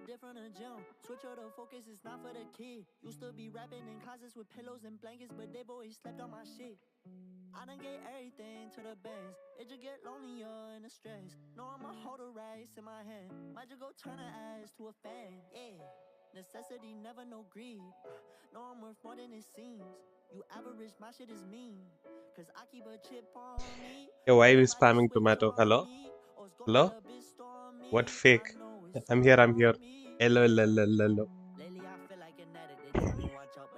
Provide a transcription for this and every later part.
different gym. Switch out the focus, it's not for the kid. Used to be rapping in closets with pillows and blankets, but they boys slept on my shit. I done gave everything to the bands. It just get lonelier in the stress. No, I'ma hold a rice in my hand. Might just go turn her ass to a fan. Yeah, necessity never no greed. No, I'm worth more than it seems. You average, my shit is mean. Cause I keep a chip on me. Yo, why are we spamming tomato? Hello? Hello? What fake? I'm here. Hello, hello, hello, hello.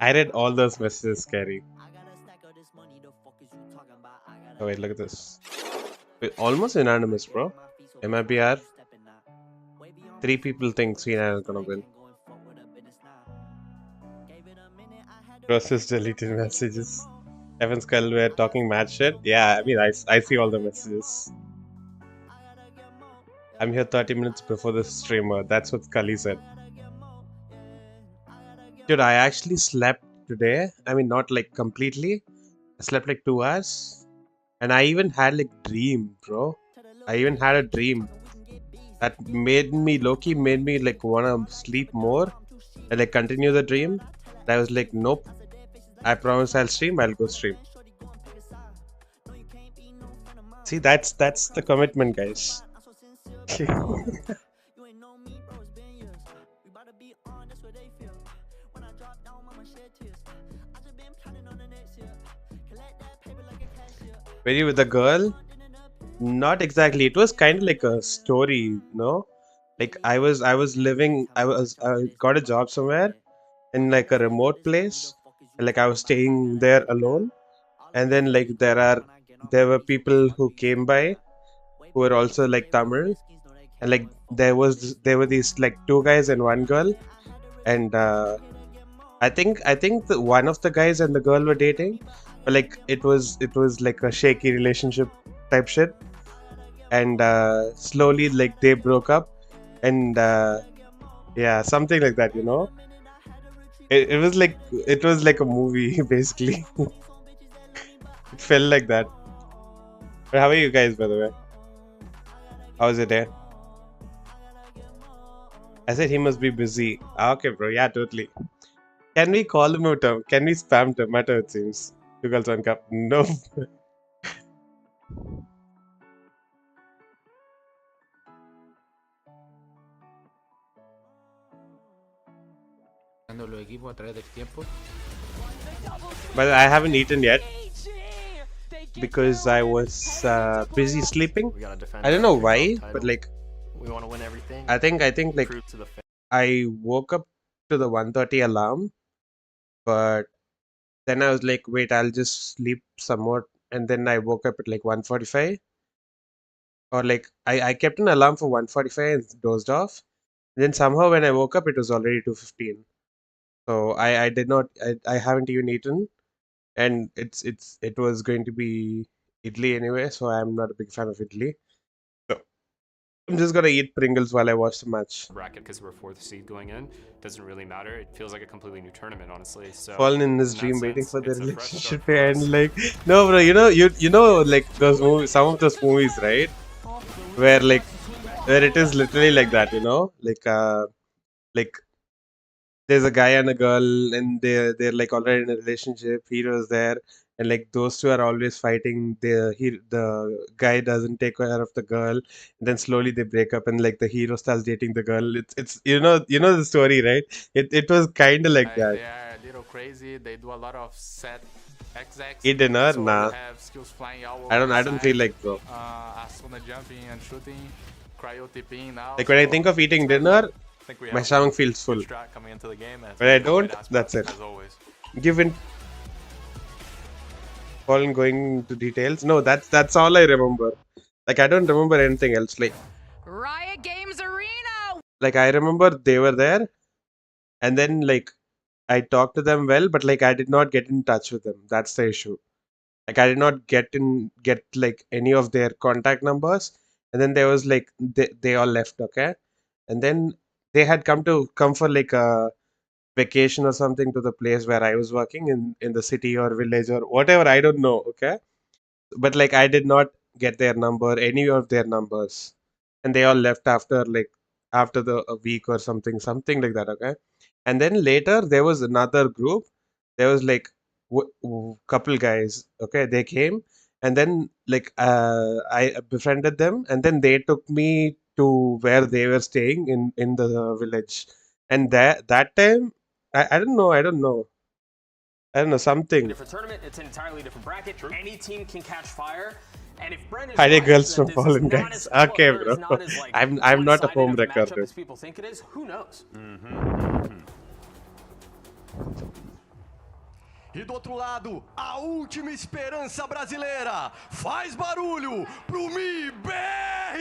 I read all those messages, Scary. Oh, wait, look at this. Wait, almost unanimous, bro. MIBR. 3 people think Cena is gonna win. Process deleted messages. Evan Skull, we're talking mad shit. Yeah, I mean, I see all the messages. I'm here 30 minutes before the streamer. That's what Scully said. Dude, I actually slept today. I mean, not like completely. I slept like 2 hours. And I even had like dream, bro. I even had a dream that made me, Loki made me like wanna sleep more and like continue the dream. And I was like, nope. I promise I'll stream. I'll go stream. See, that's the commitment, guys. Were you with a girl? Not exactly. It was kind of like a story, no? Like I got a job somewhere in like a remote place, and like I was staying there alone. And then like there were people who came by who were also like Tamil, and like there were these like 2 guys and 1 girl, and I think one of the guys and the girl were dating, but like it was like a shaky relationship type shit, and slowly like they broke up, and yeah, something like that, you know. It was like a movie basically. It felt like that. But how are you guys, by the way? How was your day? I said he must be busy. Okay, bro. Yeah, totally. Can we call him out? Can we spam tomato? It seems. 2 girls 1 cup. No. But I haven't eaten yet because I was busy sleeping. I don't know why, but like we want to win everything. I think like I woke up to the 1:30 alarm, but then I was like, wait, I'll just sleep some more, and then I woke up at like 1:45, or like I kept an alarm for 1:45 and dozed off. And then somehow when I woke up, it was already 2:15. So I did not I haven't even eaten, and it was going to be idli anyway, so I'm not a big fan of idli. So I'm just gonna eat Pringles while I watch the match. Bracket because we're 4th seed going in doesn't really matter. It feels like a completely new tournament, honestly. So Fallen in his dream, waiting for the relationship to end. Like, no, bro, you know, like those movies, some of those movies, right? Where it is literally like that, you know, like there's a guy and a girl, and they're like already in a relationship. Hero's there, and like those two are always fighting. The guy doesn't take care of the girl, and then slowly they break up, and like the hero starts dating the girl. It's you know the story, right? It was kind of like that. They are a little crazy. They do a lot of set XX. Eat dinner? So nah. Have skills flying all over I don't feel like, bro. Ascendant jumping and shooting, cryo tipping now. Like when I think of eating dinner, my stomach feels full. Coming into the game, But I don't. That's it. As always. Given Fallen going into details. No, that's all I remember. Like I don't remember anything else. Like Riot Games Arena. Like I remember they were there, and then like I talked to them well, but like I did not get in touch with them. That's the issue. Like I did not get like any of their contact numbers, and then there was like they all left. Okay, and then they had come for like a vacation or something to the place where I was working in the city or village or whatever. I don't know. Okay, but like I did not get their number, any of their numbers, and they all left after like after a week or something like that. Okay, and then later there was another group. There was like couple guys. Okay, they came, and then like I befriended them, and then they took me to where they were staying in the village, and that time I don't know. Something. Different tournament, it's an entirely different bracket. True. Any team can catch fire. And if Brendan's Hi, right girls that from this Fallen is not guys. as- Okay, or is bro. not as, like, I'm not a one-sided home of a wrecker, matchup dude. as people think it is, who knows? E do outro lado, a última esperança brasileira. Faz barulho pro MIBR!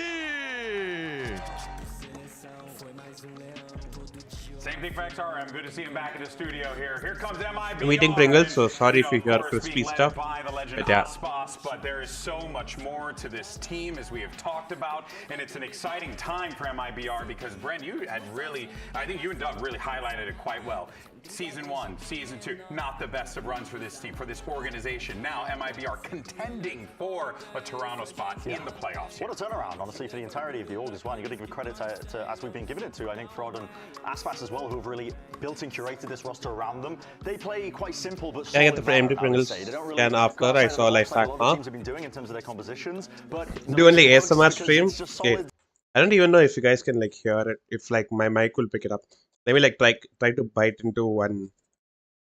Same thing for XRM. Good to see him back in the studio here. Here comes MIBR. I'm eating Pringles, so sorry if you Of hear course, crispy being led stuff. by the legend But yeah. Aspas, but there is so much more to this team, as we have talked about, and it's an exciting time for MIBR because Brent, you had really, I think you and Doug really highlighted it quite well. Season 1, Season 2, not the best of runs for this team, for this organization. Now MIBR contending for a Toronto spot in the playoffs. What a turnaround, honestly, for the entirety of the org as well. You've got to give credit to, as we've been giving it to, I think, Frod and Aspas as well, who have really built and curated this roster around them. They play quite simple but I get the solid empty Valorant, I would Pringles, say. They don't really and after go outside I of saw the like box like a lot of Sakma. teams have been doing in terms of their compositions, but Do only it's ASMR because stream. it's just Okay. solid. I don't even know if you guys can like hear it. If like my mic will pick it up. Let me like try to bite into one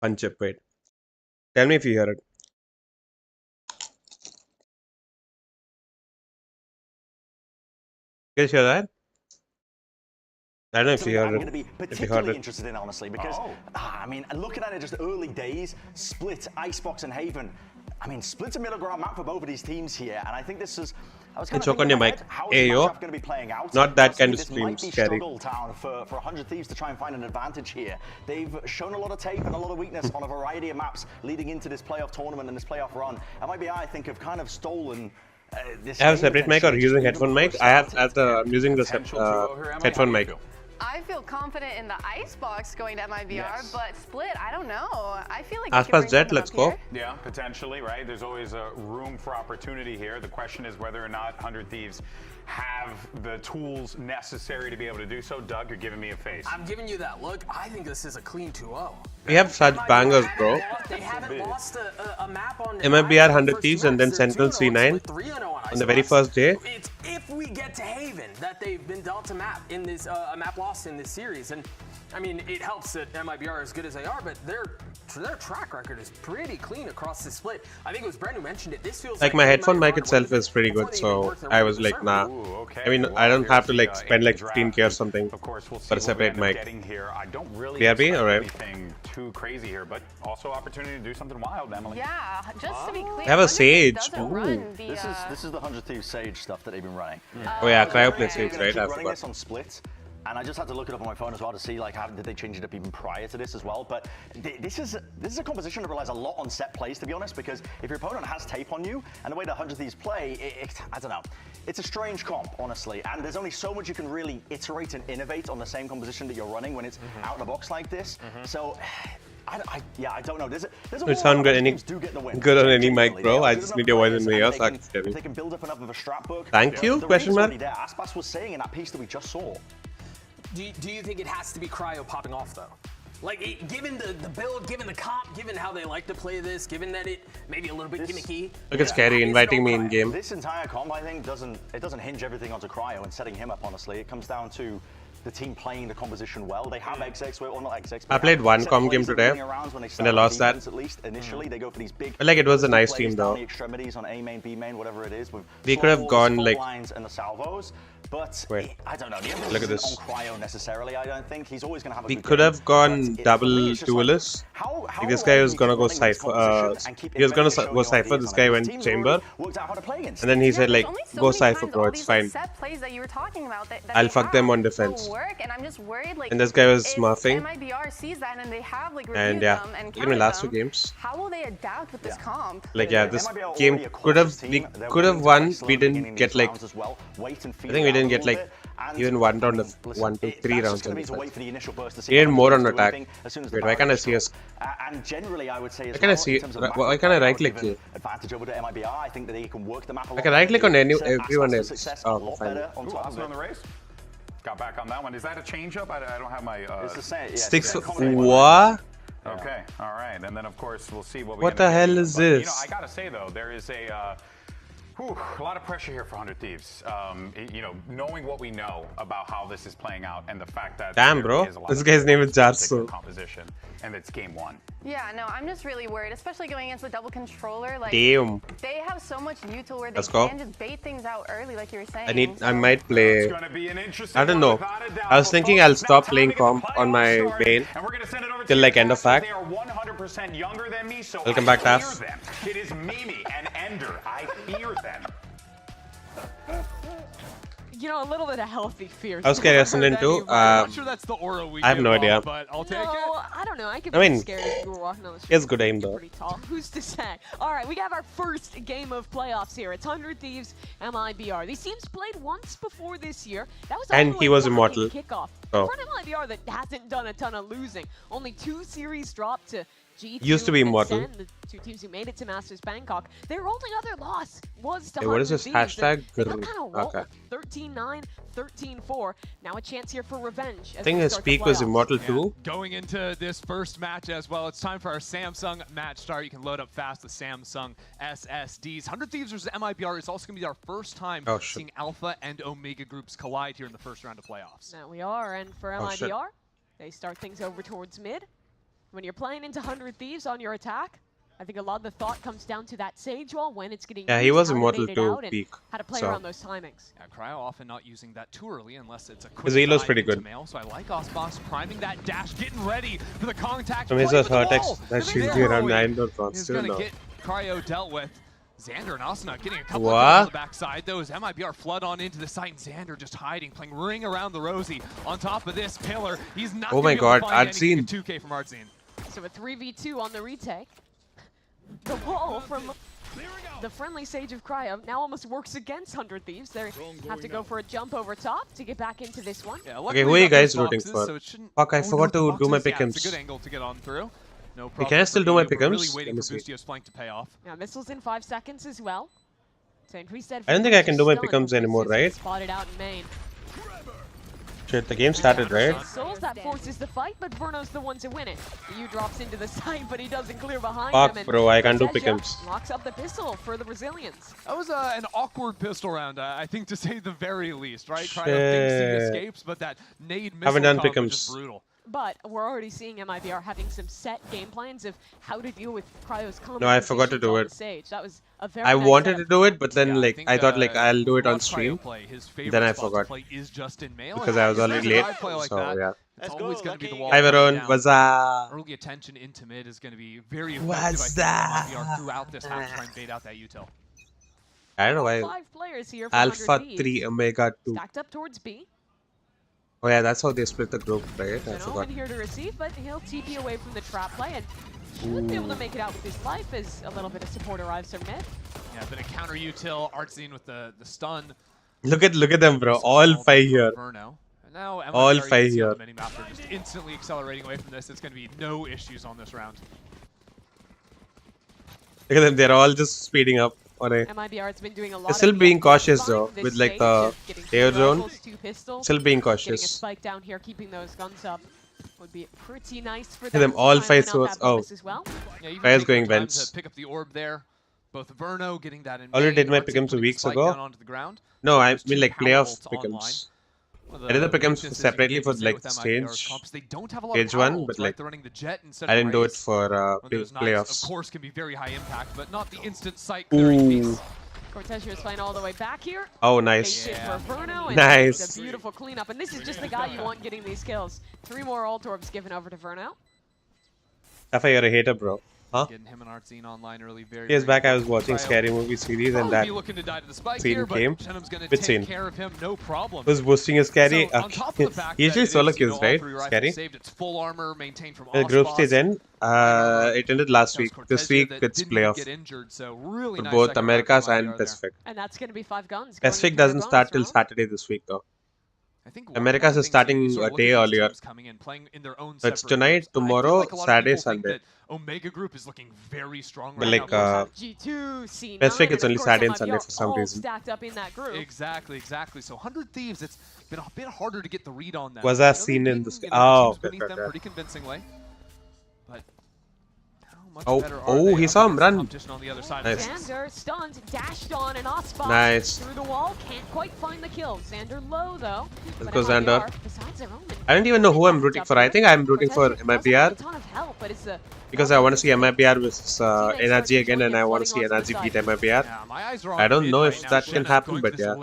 punch chip. Wait. Tell me if you hear it. You guys hear that? I don't know if you I'm heard going to be it. If you heard particularly it. interested in, honestly, because, I mean, looking at it just early days, Split, Icebox, and Haven. I mean, Split's a middle ground map for both of these teams here, and I think this is. I was kind Choke of on your thinking in my mic. head, how is Hey, the yo. matchup going to be playing out? Not that Honestly, kind of this stream, might be scary. struggle town for 100 Thieves to try and find an advantage here. They've shown a lot of tape and a lot of weakness on a variety of maps leading into this playoff tournament and this playoff run. MIBR, I think, have kind of stolen. This I have a game separate mic or potentially using just headphone before mic. it I have started. I'm using the headphone mic. I feel confident in the Icebox going to MIBR, Yes. but Split, I don't know. I feel like Aspas we could bring Jet, something let's up go. here. Yeah, potentially, right? There's always a room for opportunity here. The question is whether or not 100 Thieves have the tools necessary to be able to do so. Doug, you're giving me a face. I'm giving you that look. I think this is a clean 2-0. We have such bangers, bro. They haven't lost a map on MIBR 100 Thieves and then Sentinels 3-9 on the very first day. It's if we get to Haven that they've been dealt a map in this a map lost in this series, and I mean it helps that MIBR are as good as they are, but their track record is pretty clean across the split. I think it was Brent who mentioned it. This feels Like my they headphone might mic run itself away is pretty before good, they even so work their I way was to the like, server. nah. Ooh, okay. I mean, Well, I don't have to here's like the, spend like draft. 15K or something Of course, we'll see for a what we separate end up mic. getting here. I don't really BRB? expect Alright. anything too crazy here, but also opportunity to do something wild, Emily. Yeah, just to be clear, I have a 100 Sage. doesn't Ooh. run the, This is the 100 Thieves Sage stuff that they've been running. Oh yeah, okay. cryo play They're Sage, gonna right? keep I running forgot. this on Split, and I just had to look it up on my phone as well to see like how did they change it up even prior to this as well. But this is a composition that relies a lot on set plays, to be honest, because if your opponent has tape on you and the way the 100 Thieves play, I don't know. It's a strange comp, honestly, and there's only so much you can really iterate and innovate on the same composition that you're running when it's out of the box like this. So. I don't know. There's a It sound good good on any mic, bro. I just need your voice in my ears. They can build up enough of a strat book. Thank you? The Question read's mark? already there. Aspas was saying in that piece that we just saw. Do you think it has to be cryo popping off though? Like, given the build, given the comp, given how they like to play this, given that it may be a little bit gimmicky. Look at Scary inviting me in game. This entire comp, I think, doesn't hinge everything onto cryo and setting him up. Honestly, it comes down to the team playing the composition well. They have XX, or not XX. I played one comp game today, and I lost that. At least initially, they go for these big. But like it was a nice plays team down though. the extremities on A main, B main, whatever it is. With We could have slow gone, walls, like- fault lines and the salvos. But Wait. I don't know. The Look at emphasis this. on cryo necessarily. I don't think he's always going to have a We good could game, have gone but for me, double it's just like, duelist. how Like this guy was long gonna can go you keep running this Cypher. composition and keep He was gonna inventing, go showing Cypher. your This ideas guy on it? went Teams have Chamber, already worked out how to play against and then he Yeah, said there's like, only so go many Cypher, times bro. all It's these, like, fine. set plays that you were talking about that I'll they fuck them have on will defense. Work, and I'm just worried, like, And this guy was if smurfing. MIBR sees that and they have like And reviewed yeah, them and look at my counted last two them, games. how will they adapt with this comp? Like yeah, this MIBR already game a could have cautious we team. They're could have willing to won. play slow We at the beginning didn't of get these like. rounds as well. Wait and feel I think we it out didn't a get little like bit. And even one round of listen, 1, 2, 3 that's rounds just on gonna be to wait defense. for the initial burst to see We need how more the on teams do attack. anything as soon as the Wait, why barrier can't I is see us? short. And generally, I would say as Why can't I well, see in it? terms of Why can't I macro right click given you? advantage over to MIBR, I think that they can work the map a lot I can right click on better. any Set everyone Aspas' else. success Oh, a lot fine. better on Ooh, top of Austin on it. the race. got back on that one. Is that a changeup? I don't have my. It's the same. Yeah, Sticks. it's the same. What? Okay, all right, and then of course we'll see what we. What the hell is this? You know, I gotta say though, there is a lot of pressure here for 100 Thieves. You know, knowing what we know about how this is playing out and the fact that damn, bro, this guy's name is Jarso. Composition, and it's game 1. Yeah, no, I'm just really worried, especially going against the double controller. Like, damn. they have so much util where they Let's can go. just bait things out early, like you were saying. I might play. It's gonna be an interesting I don't know. I was thinking I'll stop playing comp on my main till like end of act. They are 100% younger than me, so Welcome back, I Taf. fear them. It is Mimi and Ender. I fear them. You know, a little bit of healthy fear. I was scared of Ascendant too. I'm not sure that's the aura we I have give no off, idea. But I'll take No, it. I don't know. I could I be mean, scared if you were walking on the street. he has good aim though. Pretty tall. Who's to say? All right, we have our first game of playoffs here. It's 100 Thieves MIBR. These teams played once before this year. That was And all he the way was back in immortal. Kickoff. Oh. For an MIBR that hasn't done a ton of losing. Only 2 series dropped to G2 Used to be and immortal. Sen, the 2 teams who made it to Masters Bangkok. Their only other loss was to Hey, what is 100 this Thieves. hashtag? They got kind of rolled. Okay. 13-9, 13-4. Now a chance here for revenge. I think his peak was immortal too. Going into this first match as well, it's time for our Samsung match start. You can load up fast the Samsung SSDs. 100 Thieves versus MIBR is also going to be our first time seeing Alpha and Omega groups collide here in the first round of playoffs. Now we are, and for shit. MIBR, they start things over towards mid. When you're playing into 100 Thieves on your attack, I think a lot of the thought comes down to that Sage Wall, when it's getting Yeah, he used, was how to immortal bait it too, out, and peak. how to play So. around those timings. Yeah, Cryo often not using that too early unless it's a quick His elo's dive pretty into good. Mail, so I like Aspas priming that dash, getting ready for the contact. I mean, play it's with her the text wall. that The she's Victory around 9 or not is still gonna now. get Cryo dealt with. Xander and Asuna getting a couple What? of kills on the backside. Those MIBR flood on into the site, and Xander just hiding, playing ring around the Rosie. On top of this pillar, he's not Oh gonna my be able to God, find anything. Artzine. 2K from Artzine. So a 3v2 on the retake. The wall from the friendly Sage of Cryo now almost works against 100 Thieves. They have to go for a jump over top to get back into this one. Yeah, Okay, who are you guys rooting boxes, for? so it shouldn't Fuck, I overlook forgot to the do my boxes. Yeah, it's a pick'ems. good angle to get on through. No Hey, problem can I for still do my Valo. We're really pick'ems? waiting Let me for see. Boostio's flank to pay off. Now missiles in 5 seconds as well. So said I don't think I can do my stunned, pick'ems but anymore, Boostio's right? Spotted out in main. Shit, the game started, right? Souls that forces the fight, but Verno's the one to win it. EU drops into the site, but he doesn't clear behind him. Fuck, and bro, I can't do Teja pick'ems. locks up the pistol for the Brazilians. That was an awkward pistol round, I think, to say the very least, right? Cryo thinks he Shit. escapes, but that nade missile Haven't done combo is just pick'ems. brutal. But we're already seeing MIBR having some set game plans of how to deal with Cryo's combo. No, I forgot to do it. Stage. That was a very I nice wanted setup. to do it, but then Yeah, like think, I thought like I'll do it on Cryo stream. play, his favorite Then I spot to forgot play is just in mail, because and I was if already there's a late. dive play like So that, yeah. it's always going to be the wall. Hi Varun, down. what's up? Early attention into mid is going to be very effective. What's I think, that? MIBR throughout this half to try and bait out that util. I don't know why. 5 players here for Alpha 100 Thieves. 3 Omega 2. Stacked up towards B. Oh yeah, that's how they split the group, right? I An forgot. Omen here to receive, but he'll TP away from the trap play and should be able to make it out with his life as a little bit of support arrives from mid. Yeah, but a counter util, Artzine with the stun. Look at them, bro. All 5 here. Verno. And now All MIBR, you 5 can see on here. the minimap, they're just instantly accelerating away from this. It's going to be no issues on this round. Look at them, they're all just speeding up. Alright. MIBR has been doing a lot They're still of being the cautious upfront though, this with like stage the of getting air 2 zone. rifles, 2 pistols, Still being getting a cautious. spike down here, keeping those guns up would be pretty nice for Look them. at them, to all try and 5 win out swords. that Oh, bonus as well. Yeah, even Fire's taking going the time vents. to pick up the orb there. Both Verno getting that in Already main, did my Artzine pick'ems putting weeks the spike ago. down onto the ground. No, I There's mean 2 like power playoff bolts pick'ems. online. I did the pick'ems weaknesses separately you for can say like with the MIBR's stage. comps, they don't have a lot Stage of power 1, bolts, but right? like They're running the jet instead I of didn't do it Raze. for One of those knives, playoffs. of course, can be very high impact, but not the instant sight clearing piece. Cortez is playing all the way back here. Oh, nice. Base hit for Verno, and Nice. it's a beautiful cleanup. And this is just the guy you want getting these kills. 3 more ult orbs given over to Verno. Safa, you're a hater, bro. Huh? Getting him and Artzine online early, very, Years very back, I was quick. watching Cryo Scary Movie series, and probably that be looking to die to the spike scene here, but came. Shenam's gonna Which take scene? care of him, no problem. Who's boosting his Scary? So, on top of the fact He usually that it solo is, you know, kills, all right? 3 rifles Scary. saved, it's full armor maintained from The group Aspas. stage end. It ended last week. Cortez This here week that it's didn't playoff get injured, so really for nice both second round Americas from and MIBR there. Pacific. And that's going to be 5 guns. going Pacific into their doesn't start till bonus round. Saturday this week, though. I think Americas is starting a day earlier. Coming in, playing in their own So it's separate tonight, groups. I feel tomorrow, like a lot of Saturday, people think Sunday. that Omega Group is looking very strong But right like, now. G2, C9, Pacific, it's and only of course Saturday and MIBR Sunday for some all reason. stacked up in that group. Exactly. So 100 Thieves, it's been a bit harder to get the read on them. Was that seen in this? Oh, okay, them pretty convincingly. But oh, he saw him run. Nice. Xander stunned, dashed on, and aspas Nice. through the wall. Can't quite find the kill. Xander low though. Let's But go, Xander. MIBR, besides their own, I don't even know who I'm rooting for. I think I'm rooting for MIBR because I want to see MIBR versus Energy again, and I want to see Energy beat MIBR. I don't know if that can happen, but yeah.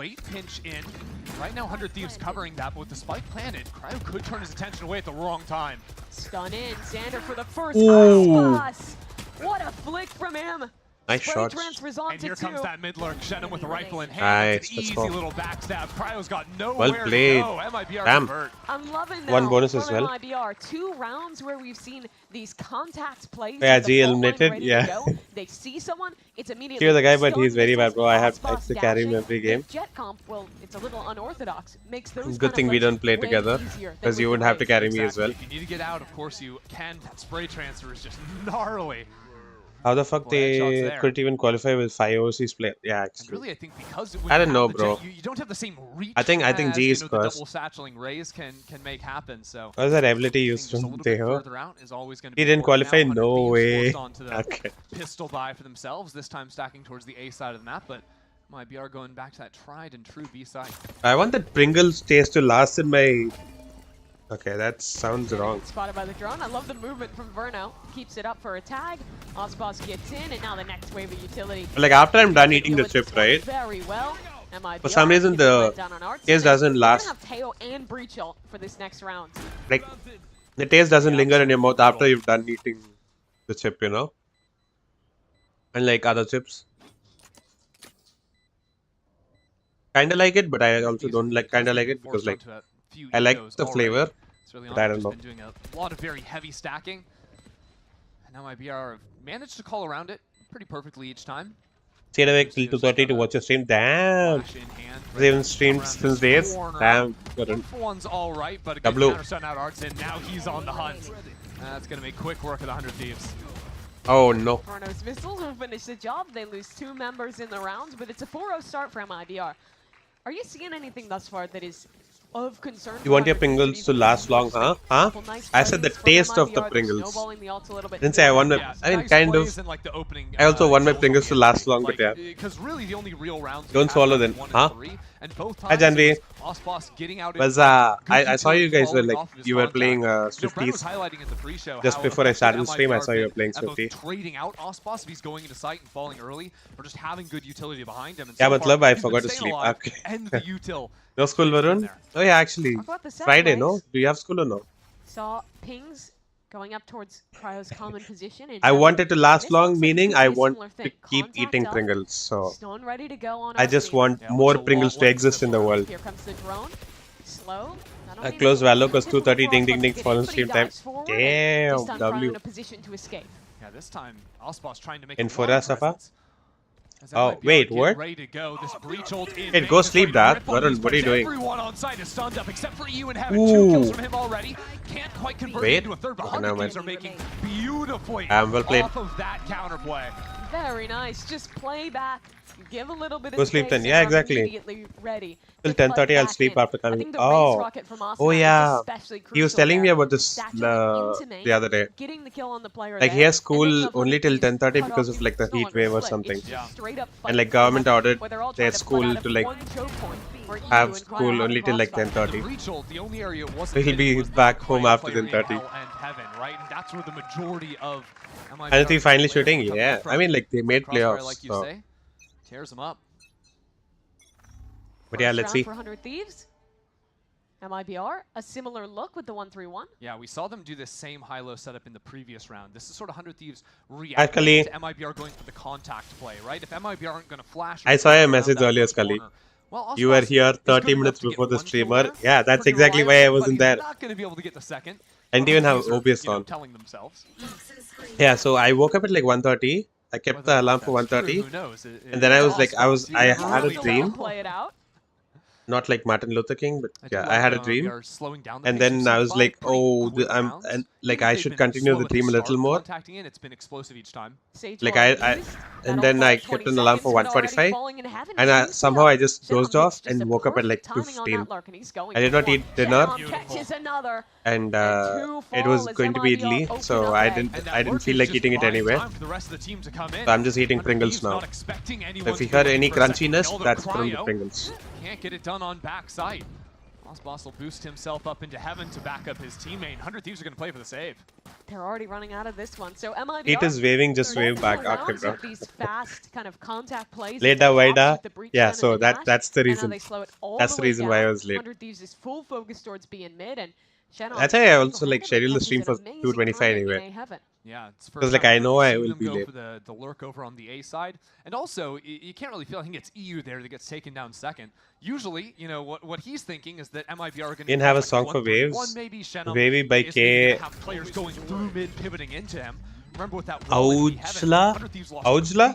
Right now, 100 Thieves covering that, but with the spike planted, Cryo could turn his attention away at the wrong time. Stun in, Xander for the first Ooh. aspas. What a flick from him. Nice Spray shots. transfers on And to here two. comes that mid lurk. Shenum with a rifle in hand. Nice, It's an let's easy go. little backstab. Cryo's got nowhere Well played. to go. MIBR Damn. convert. I'm loving that. One bonus from as well. MIBR. 2 rounds where we've seen these contact plays. Yeah, with the G full line eliminated, ready to yeah. go. They see someone, it's immediately. He was the guy, but stun he's very bad, missiles, bro. I have aspas to carry him dashing. every game. With Jet comp, well, it's a little unorthodox. Makes those Good thing we don't play together, because you wouldn't have to carry me as well. If you need to get out, of course you can. That spray transfer is just gnarly. How the fuck they couldn't even qualify with 5 overseas players? Yeah, actually. Really, I think because I don't know, bro. You don't have the same reach. I think as, G is the first. double satcheling rays can make happen. So What was that ability used just a from little bit Teho? further out is always going to He be didn't important. qualify? Now, 100 No Thieves way. forced onto the Okay. pistol buy for themselves. This time stacking towards the A side of the map, but MIBR going back to that tried and true B side. I want that Pringles taste to last in my... Okay, that sounds wrong. Spotted by the drone. I love the movement from Verno. Keeps it up for a tag. aspas gets in, and now the next wave of utility. Like after I'm done eating the chip, right? Very well. For some reason the taste doesn't last. We're gonna have Teo and Breachel for this next round. Like the taste doesn't linger in your mouth after you've done eating the chip, you know? Unlike other chips. Kinda like it, but I also don't like kinda like it because like I like the flavor, but I don't know. Been doing a lot of very heavy stacking. And now MIBR have managed to call around it pretty perfectly each time. Stayed awake till 2:30 to watch your stream. Damn! They haven't streamed since days. Damn, couldn't. One's all right, but a good W. counter stun out arts in. Now he's on the hunt. That's gonna make quick work of the 100 Thieves. Oh no. Verno's missiles will finish the job. They lose 2 members in the round, but it's a 4-0 start for MIBR. Are you seeing anything thus far that is of concern? You want your Pringles to last long, huh? Huh? I said the taste of the Pringles. Didn't say I want my... I mean, kind of. I also want my Pringles to last long, but yeah. Because really the only real rounds Don't swallow then, huh? Hi Janvi. I saw you guys were like, you were playing Swifties. Just before I started the stream, I saw you were playing Swifty. Trading out aspas if he's going into sight and falling early, or just having good utility behind him. Yeah, but I forgot to sleep. Okay. And the util. No school, Varun? Oh yeah, actually. Friday, no? Do you have school or no? Saw pings going up towards Cryo's common position. I want it to last long, meaning I want to keep eating Pringles. So Stone ready to go on I just want more Pringles to exist in the world. Here comes the drone. Slow. I close Valo because 2:30 ding ding ding fallen stream time. Damn, W. Yeah, this time aspas trying to make In Furia, Safa? Oh, wait, what? Wait, go sleep, Dad. Varun, what are you doing? Everyone on site is stunned up except for you and having Ooh. 2 kills from him already. Can't quite convert Wait. into a third, but Okay, 100 never Thieves mind. are making beautifully Well played. off of that counterplay. Very nice. Just play back. Give a little bit of Go sleep space then. and Yeah, I'm exactly. immediately ready Till to plug 10:30 I'll back sleep in. after I coming. think the race Oh. rocket from Oh Ascendant is yeah. especially He was crucial telling me there. about this Stacking into main, the other day. getting the kill on the player Like he there, has and then school the only till 10:30 cut because off of like the still heat on wave or split. something. It's just straight up And fight like for government life, ordered where they're all their trying to put school out to a like one choke point for you have and school Cryo only till like crossfire. 10:30. Breachel, the only area it So wasn't he'll be in was the back home quiet after player in 10:30. hell and heaven, right? And that's where the majority of And if he finally shooting, coming yeah. from. I mean like they made Crossfire, playoffs. like you So. say, tears them up. But yeah, First let's round see. for 100 Thieves. MIBR, a similar look with the 1-3-1. Yeah, we saw them do this same high-low setup in the previous round. This is sort of 100 Thieves Scully. reacting to MIBR going for the contact play, right? If MIBR aren't going to flash... I saw your message earlier, Scully. Well, You were here 30 minutes before the streamer. Yeah, that's exactly why I wasn't there. Not going to be able to get the second. I didn't even have OBS on. Telling themselves. Yeah, so I woke up at like 1:30. I kept the alarm for 1:30. Who knows? And then I was like, I had a dream. Play it out. not like Martin Luther King, but yeah, I like, had a dream, slowing down the and pace then so I was far. like, Pretty oh, quick I'm rounds. and like Even if I they've should been continue slow the at the dream a little start, more. contacting in, it's been explosive each time. Like and then I kept an alarm for 1:45, and somehow I just dozed off and woke up at like 2:15. I did not eat dinner, and it was going to be idli, so I didn't feel like eating it anyway. So I'm just eating Pringles now. So if you heard any crunchiness, that's from the Pringles. Can't get it done on backside. Boss will boost himself up into heaven to back up his teammate. 100 Thieves are going to play for the save. They're already running out of this one. So MIBR, It is waving, just wave back. Okay, bro. These fast kind of contact plays. Later, wider. Yeah, so that's the reason. That's the reason why I was late. 100 Thieves is full focus towards being mid, and that's why I also like schedule the stream for 2:25 anyway. Yeah, it's because like I know I will be late. For the lurk over on the A side, and also you can't really feel. I think it's EU there that gets taken down second. Usually, you know what he's thinking is that MIBR are going to have a song for waves. Wavy by K. Have players going through mid, pivoting into him. Remember with that Aujla?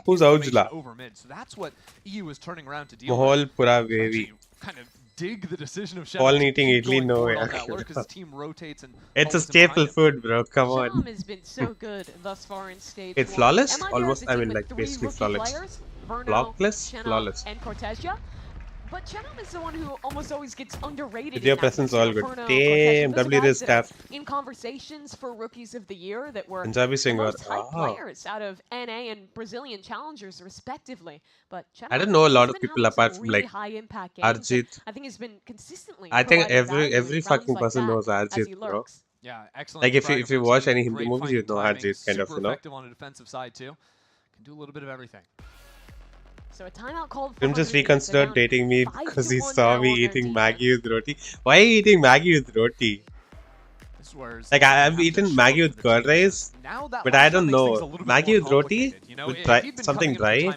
Who's Aujla? Over mid. So that's what EU is turning around to deal Mahol with. pura wavy. Kind of dig the decision of Fallen eating idli, no way. It's a staple food, bro. Come on. has been so good thus far in stage It's flawless? Almost, I mean, like basically flawless. Flawless? Flawless. And Cortesia. But Chenom is the one who almost always gets underrated. Video presence all good. Damn, W is tough. In conversations for Rookies of the Year that were Punjabi singer. most hyped players out of NA and Brazilian challengers respectively. But Chenom, I don't know a lot of people apart from really like high impact games. Arjit. I think he's been consistently. I think providing every fucking person knows Arjit, bro. Yeah, excellent. Like if you watch any Hindi movies, you know Arjit, kind of, you know. Effective on a defensive side too. Can do a little bit of everything. So a timeout called for Him just reconsidered dating me because he saw me eating Maggie with roti. Why are you eating Maggie with roti? Like I've eaten Maggie with curd rice, but I don't know. Maggie with roti with something dry.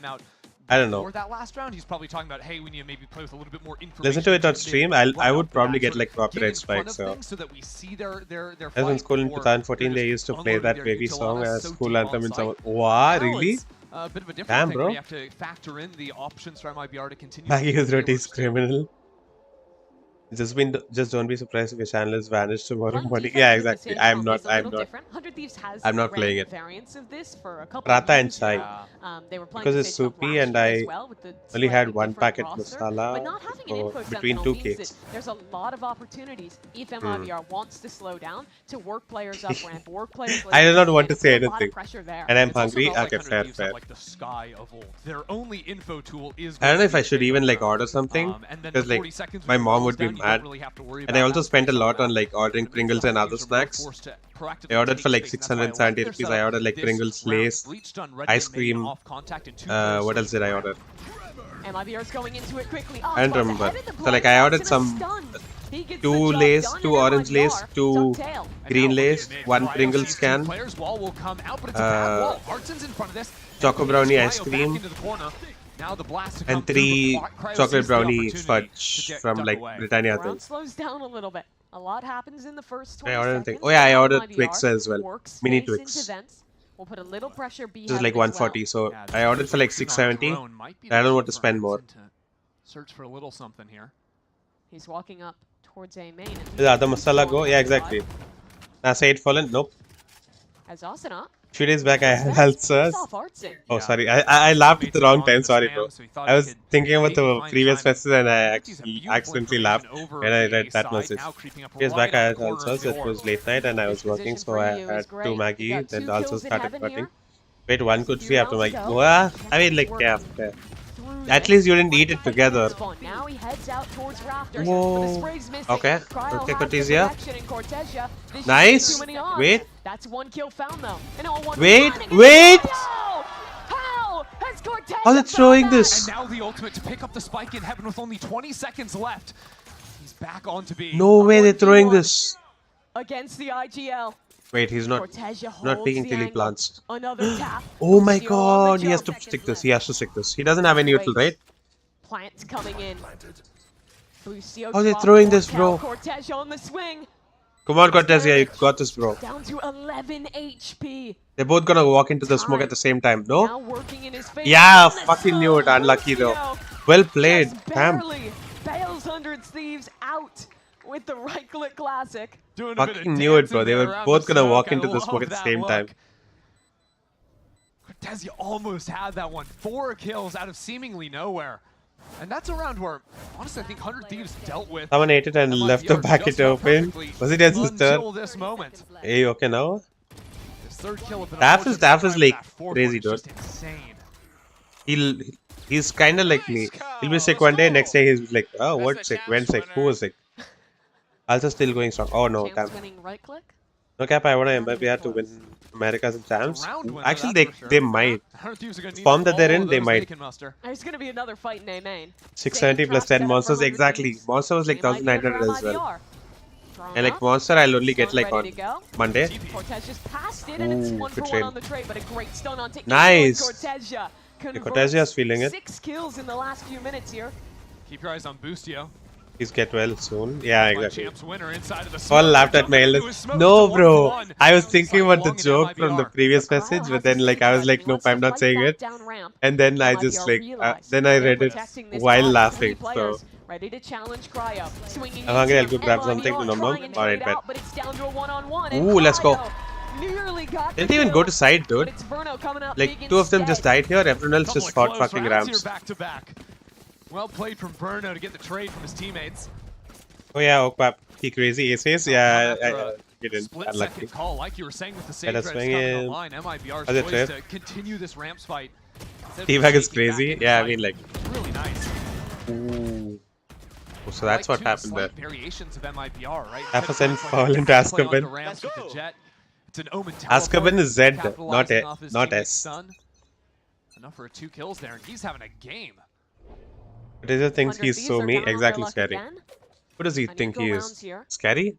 I don't know. For that last round, he's probably talking about, hey, we need to maybe play with a little bit more information. Listen to it on stream. I would probably get like copyright strikes. So. As in school in 2014, they used to play that baby song as school anthem in some. Wow, really? A bit of a different Damn, thing bro. where you have to factor in the options for MIBR to continue. Maggie with roti is criminal. Just don't be surprised if your channel is vanished tomorrow morning. Yeah, exactly. I'm not playing it. Prata and chai. Because it's soupy and I only had one packet masala for between 2K. There's a lot of opportunities if MIBR wants to slow down to work players up ramp, work players. I do not want to say anything. And I'm hungry. Okay, fair. Like the sky of old. Their only info tool is. I don't know if I should even like order something because like my mom would be mad. And I also spent a lot on like ordering Pringles and other snacks. I ordered for like 670 rupees. I ordered like Pringles, Lays, ice cream. What else did I order? MIBR's going into it quickly. I don't remember. So like I ordered some 2 Lays, 2 orange Lays, 2 green Lays, 1 Pringles can, Choco Brownie ice cream, and 3 chocolate brownie fudge from like Britannia thing. Slows down a little bit. A lot happens in the first 20 I ordered seconds. Oh yeah, I ordered Twix as well. Mini Twix. We'll put a little pressure This is like 140, so I ordered for like 670. I don't want to spend more. Search for a little something here. He's walking up towards A main. Did the masala go? Yeah, exactly. Now say it fallen? Nope. As Ascendant. 2 days back I had health surge. Oh sorry, I laughed at the wrong time, sorry bro. I was thinking about the previous message and I actually accidentally laughed when I read that message. 2 days back I had health surge, it was late night and I was working, so I had 2 Maggie, then also started cutting. Wait, 1 could free after Maggie. What? I mean like, yeah, fair. At least you didn't eat it together. Now he heads out towards rafters. Whoa. Okay, okay, Cortesia. Nice. Wait. That's 1 kill found though. Wait. How has Cortesia How are they throwing this? And now the ultimate to pick up the spike in heaven with only 20 seconds left. He's back on to be. No way they're throwing this. Against the IGL. Wait, he's not peeking till he plants. Another tap. Oh my god, he has to stick this. He has to stick this. He doesn't have any util, right? Plants coming in. How are they throwing this, bro? Cortesia on the swing. Come on, Cortesia, you got this, bro. Down to 11 HP. They're both gonna walk into the smoke at the same time, no? Now working in his favor. Yeah, fucking knew it. Unlucky though. Well played. Damn. Bails 100 Thieves out with the right-click classic. Doing a bit of Fucking knew it, bro. dancing They there were around both the gonna smoke. walk I into the love smoke at the that same look. time. Cortezia almost had that one. 4 kills out of seemingly nowhere. And that's a round where, honestly, I think 100 Thieves dealt with. Someone ate it and left the packet open. Was it his sister? Until this moment. Hey, okay now? His third kill. Daff is like crazy, dude. Just insane. He's kind of like me. He'll be sick one day, next day he's like, oh, what sick? When sick? Who was sick? Also still going strong. Oh no, damn. Right-click. No cap, I want to MIBR to win Americas and champs. Actually, they might. The form that they're in, they might. There's going to be another fight in A main. 670 plus 10 monsters, exactly. Monster was like 1900 as well. And like monster, I'll only get like on Monday. Cortez just passed it, and it's Ooh, 1-for-1 on the trade, but a great stun on taking nice. Cortezia. Cortezia's feeling it. 6 kills in the last few minutes here. Keep your eyes on Boostio. He's get well soon. Yeah, exactly. All All laughed at my illness. No, bro. I was thinking about the joke from the previous message, but then like I was like, nope, I'm not saying it. And then I just like, then I read it while laughing. So Ready to challenge Cryo. Swinging I'm hungry. I'll go grab something to normal. Alright, bet. But it's down to a one-on-one. Ooh, let's go. Didn't even go to side, dude. It's Verno coming up Like big 2 of them instead. just died here. Everyone else just fought fucking ramps. Back to back. Well played from Verno to get the trade from his teammates. Oh yeah, Okpap. He crazy aces. Yeah, I didn't. Split Unlucky. second call, like you were saying with the Sage Let us Reds swing coming in. online. MIBR's Other choice trade. to continue this ramps fight. T-Bag is crazy. Yeah, I mean like. Really nice. Ooh. So that's what happened there. Variations of MIBR, right? Alpha send foul into Azkaban. Azkaban is Z, not S. Enough for 2 kills there, and he's having a game. Cortezia thinks he's so me. Exactly, scary. Who does he think he is? Scary?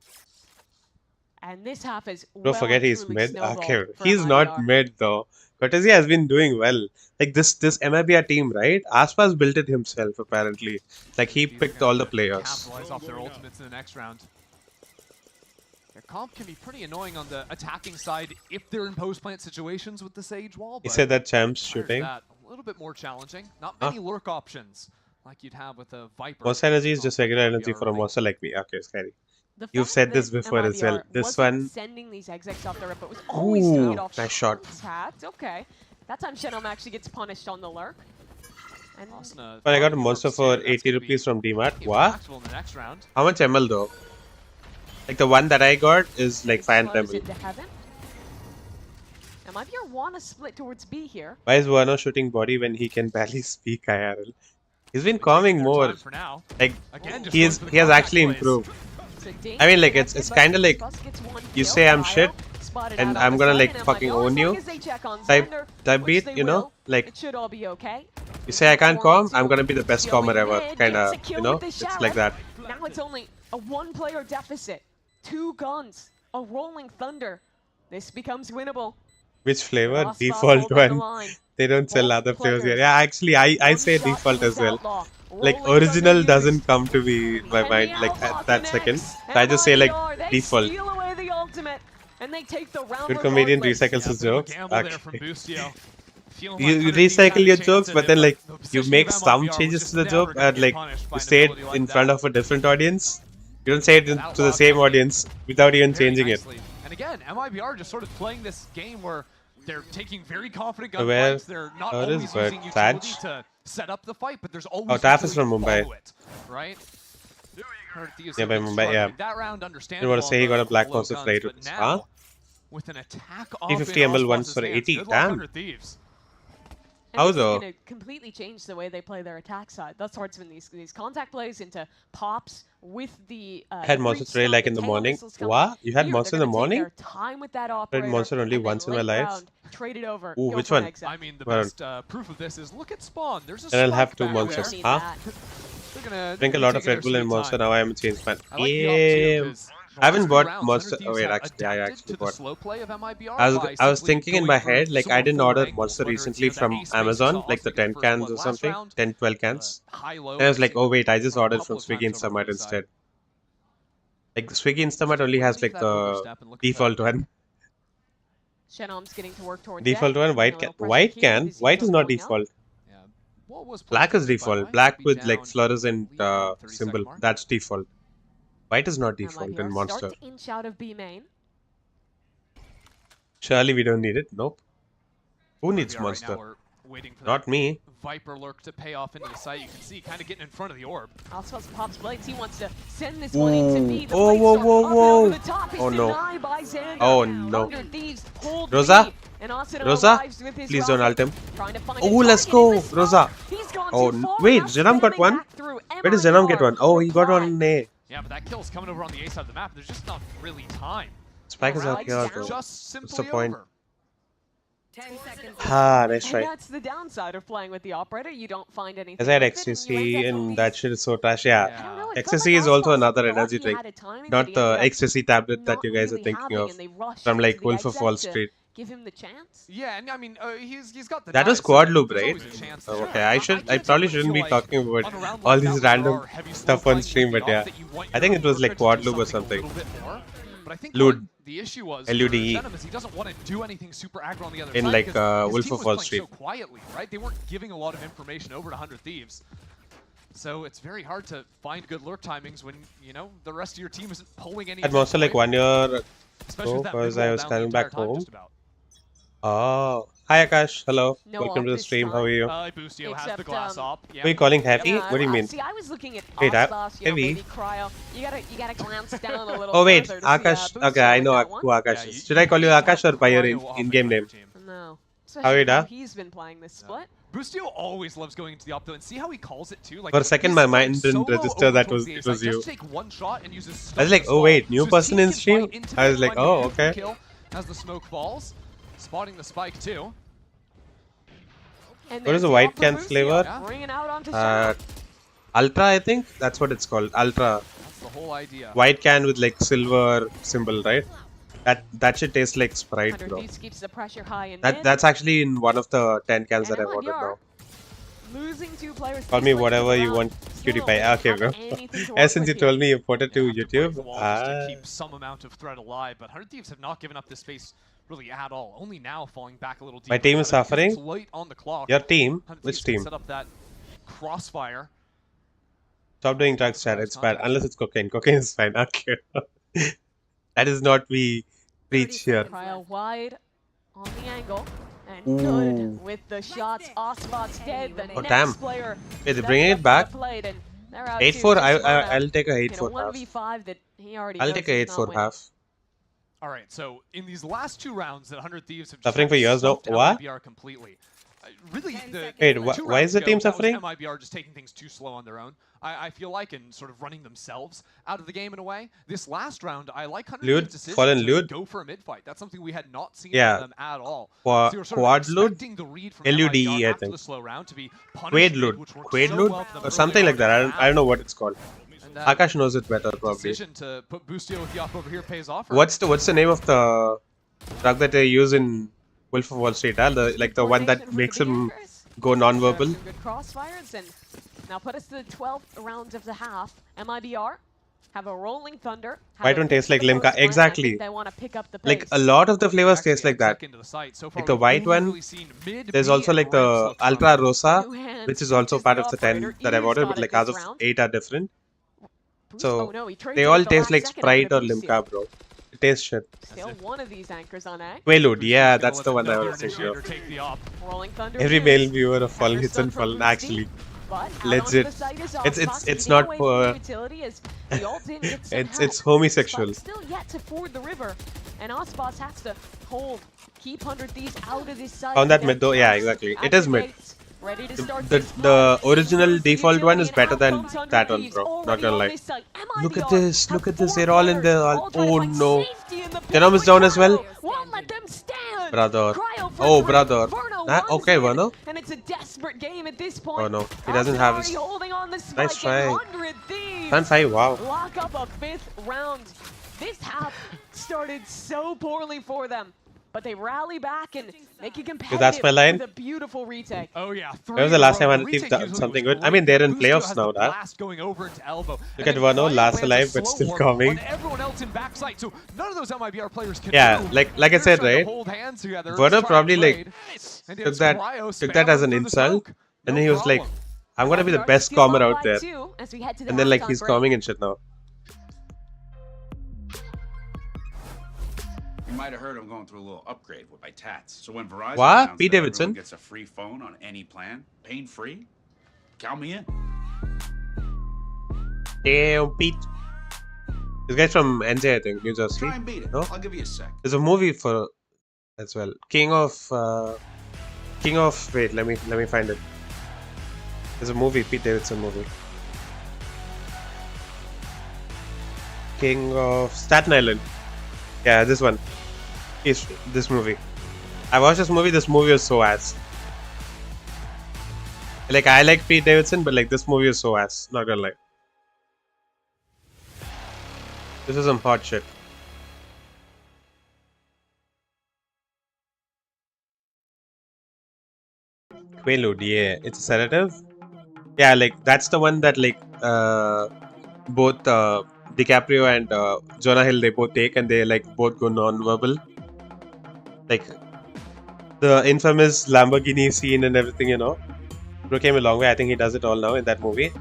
And this half is Don't forget he's mid. Okay, he's not mid though. Cortezia has been doing well. Like this MIBR team, right? Aspas built it himself apparently. Like he picked all the players. Capitalize off their ultimates in the next round. Their comp can be pretty annoying on the attacking side if they're in post-plant situations with the Sage wall. He said that Champ's shooting. A little bit more challenging. Not many lurk options like you'd have with a Viper. Monster energy is just regular energy for a monster like me. Okay, scary. You've said this before as well. This one. Sending these execs off the rip, but was always doing it off nice shot. Contact. Okay, that time Shenom actually gets punished on the lurk. And but I got a monster for 80 rupees from DMart. What? How much ML though? Like the one that I got is like 500 ML. MIBR want to split towards B here. Why is Wano shooting body when he can barely speak IRL? He's been calming more. Like he has actually improved. I mean, like it's kind of like you say I'm shit and I'm gonna like fucking own you type beat, you know? Like you say I can't calm, I'm gonna be the best calmer ever, kind of, you know? It's like that. Now it's only a 1-player deficit, 2 guns, a rolling thunder. This becomes winnable. Which flavor? Default one. They don't sell other flavors here. Yeah, actually, I say default as well. Like original doesn't come to me in my mind like at that second. So I just say like default. Good comedian recycles his jokes. Okay. You recycle your jokes, but then like you make some changes to the joke, and like you say it in front of a different audience. You don't say it to the same audience without even changing it. And again, MIBR just sort of playing this game where they're taking very confident gunfights. They're not always using utility to set up the fight, but there's always Taff is from Mumbai. Right? Yeah, by Mumbai, yeah. That round, You want to say he got a black monster for 8 rupees, huh? With an attack 350 ML once for 80, damn. And How this though? is going to completely change the way they play their attack side. That starts when these contact plays into pops with the. I had monster today like in the morning. What? You had monster in the morning? Time with that I had monster only once in my life. Trade it over. Ooh, which one? I mean, the best proof of this is look at Spawn. There's a Then I'll have 2 back monsters, there. huh? Drink a lot of Red Bull and monster. Now I am a changed man. I like the Yeah. I haven't bought monster. Oh wait, actually, I actually bought. I was thinking in my head like I didn't order monster recently from Amazon, like the 10 cans or something, 10-12 cans. And I was like, oh wait, I just ordered from Swiggy Instamart instead. Like Swiggy Instamart only has like the default one. Shenom's getting to work towards default one, white can. White can? White is not default. What was Black is by the way? default. Black Be with like down fluorescent the 30-second symbol. mark. That's default. White is not default in MIBR Monster. start to inch out of B main. Surely we don't need it. Nope. Who needs MIBR Monster? Right now we're waiting for Not that me. Viper lurk to pay off into the site. You can see kind of getting in front of the orb. Aspas pops blades. He wants to send this one into B. The Oh, blade whoa, storm whoa, up and whoa. over the top is Oh, no. denied by Xander. Oh, no. 100 Thieves hold Rosa? B, and Ascendant Rosa? arrives with his Please don't rocket, ult him. trying to find Oh, a let's target go. in the smoke. Rosa. He's gone Oh, too far, wait. now Zenam got spamming one? back through. Where does Zenam get MIBR one? Oh, he got reply. one on A. Yeah, but that kill's coming over on the A side of the map. There's just not really time. Spike is out Round's here, bro. just What's simply the point? over. 10 seconds. Ah, nice And try. that's the downside of playing with the operator. You don't find anything. As I had with it, and you ecstasy end up and with that these- shit is so trash. Yeah. I don't know, it felt Ecstasy like is also Aspas another thought energy he drink. had a timing, Not but he the ended up ecstasy tablet that not you guys are really thinking having, of. and they rushed From into like the Wolf of exec Wall to Street. Give him the chance. Yeah, and I mean, he's got the That was dice, quad so loop, there's right? always a chance Oh, that- okay, I probably can't shouldn't feel be like talking on a about round all like these that where random there are heavy stuff slow on playing stream, with but the yeah. off that you want I your think it was like worker to quad do loop or something a something. little bit more. But I think Lude. what the issue was LUDE. for Venom is he doesn't want to do anything super aggro on the other In side like, because his Wolf team of was Wall playing Street. so quietly, right? They weren't giving a lot of information over to 100 Thieves. So it's very hard to find good lurk timings when, you know, the rest of your team isn't pulling any. At Monster like 1 year Especially ago with that because mid I wall was down the coming entire back time, home. just about. Oh. Hi Akash. Hello. No Welcome to the office stream. time. How are you? Boostio has the Except, glass op. Who are you calling heavy? Yeah, What do you mean? See, I was looking at Wait, Aspas, you know, heavy? maybe Cryo. You gotta glance down a little. Oh wait, further to see, Akash. Boostio Okay, I with know that who one. Akash is. Should I call you Akash or by your in-game name? No. How Especially you da? how he's been playing this split. Boostio always loves going into the op though, and see how he calls it too. Like For a second, he's my going mind didn't solo register over that towards was the it A side, was you. Just take one shot and use his I was stun like, to oh stall. wait, new So his person team in can stream? fight into I was the like, one oh man okay. kill as the smoke falls, spotting the spike too. And What is there's the the white upper can Boostio, flavor? bringing out onto Seninels. Ultra, I think that's what it's called. Ultra. That's the whole idea. White can with like silver symbol, right? That should taste like Sprite, 100 bro. Thieves keeps the pressure high in That mid. that's actually in one of the 10 cans And that I ordered MIBR now. losing 2 players. Call this me late in whatever the you round. want, Still cutie pie. don't Okay, have bro. anything to work Since you with told here. me you put it to Have to break the YouTube. wall just to keep some amount of threat alive, but 100 Thieves have not given up this space really at all. Only now falling back a little deeper. My team is Because suffering. it's late on the clock. Your team? 100 Which Thieves can team? Set up that crossfire. Stop doing drugs, chat. It's bad. Unless it's cocaine. Cocaine is fine. Okay. That is not we preach here. Cryo wide on the angle. And Ooh. good with the shots. Aspas dead. The Oh, next damn. player. Wait, they're steps bringing up it to back? the plate, and they're out 8-4. too, just I'll take a in 8-4 a half. 1v5 that he already I'll knows take a he's not 8-4 winning. half. All right, so in these last 2 rounds that 100 Thieves have just Suffering for years now. stuffed What? MIBR completely. Really, the Wait, 2 why is rounds the ago, team that was suffering? MIBR just taking things too slow on their own. I feel like, and sort of running themselves out of the game in a way. This last round, I like 100 Lude, Thieves' decision Fallen to Lude. go for a mid fight. That's something we had not seen Yeah. from them at all. Qua- So they were sort of Quad Lude? expecting the read from LUDE, MIBR I after think. the slow round to be punished Quaid mid, Lude. which worked Quaid so Lude? well for them Or early something on like that. in the I don't know what it's called. And, Akash knows it better probably. decision to put Boostio with the op over here pays off. What's the name of the drug that they use in Wolf of Wall Street? The one that makes him go non-verbal. Some good crossfires, and now put us to the 12th round of the half. MIBR have a rolling thunder. Why don't taste like Limca? Exactly. They want to pick up the pace. Like a lot of the flavors taste like that. Like the white one. There's also like the Ultra Rosa, which is also part of the 10 that I've ordered, but like as of 8 are different. So they all taste like Sprite or Limca, bro. It tastes shit. Still one of these anchors on A. Quaalude, yeah, that's the one I was thinking of. Rolling thunder. Every two. male viewer of Fallen hits Understood and from Fallen, Boosty, actually. but out onto Legit. the site is It's Aspas, it's getting not away for from the utility as the ult in gets some it's help, homosexual. but still yet to ford the river, and Aspas has to hold, keep 100 Thieves out of this site. On that Get mid though, yeah, close exactly. at It is the mid. gates, ready to start The this the play. original Uses the default one is utility, better and than out comes 100 that one, Thieves bro. Not already gonna on lie. this site. Look at MIBR this, have look at this. 4 They're all in players, there. all trying to Oh find no. safety in the pit. Venom is down as well. Won't let them stand. Brother. Cryo for Oh, three. brother. Verno Nah, runs okay, in, Verno. and it's a desperate game at this point. Oh no, he doesn't have his. Already holding on the spike, Nice try. and 100 Thieves Turn 5, wow. lock up a 5th round. This half started so poorly for them, but they rally back and make it competitive that's my line. with a beautiful retake. Oh yeah. When was the last time 100 Thieves done something good? I mean, they're in playoffs now, da. Going over into elbow. Look at Vano, last alive, but still coming. Everyone else in backside, so none of those MIBR players can Yeah, move. like I They're said, trying to right? hold hands together, Vano trying to probably like trade. And took it's that Cryo took that as spamming an through the insult. smoke. And then he was like, I'm gonna be the best commer out there. And then like he's coming and shit now. You might have heard I'm going through a little upgrade with my tats. So when Verizon What? Pete that Davidson everyone gets a free phone on any plan, pain free, count me in. Damn, Pete. This guy's from NJ, I think, New Jersey. Try and beat it. No? I'll give you a sec. There's a movie for as well. King of wait, let me find it. There's a movie, Pete Davidson movie. King of Staten Island. Yeah, this one. Is this movie. I watched this movie was so ass. Like I like Pete Davidson, but like this movie is so ass, not gonna lie. This is some hot shit. Quaalude, yeah. It's a sedative? Yeah, like that's the one that like both DiCaprio and Jonah Hill, they both take and they like both go non-verbal. Like the infamous Lamborghini scene and everything, you know. Bro came a long way. I think he does it all now in that movie.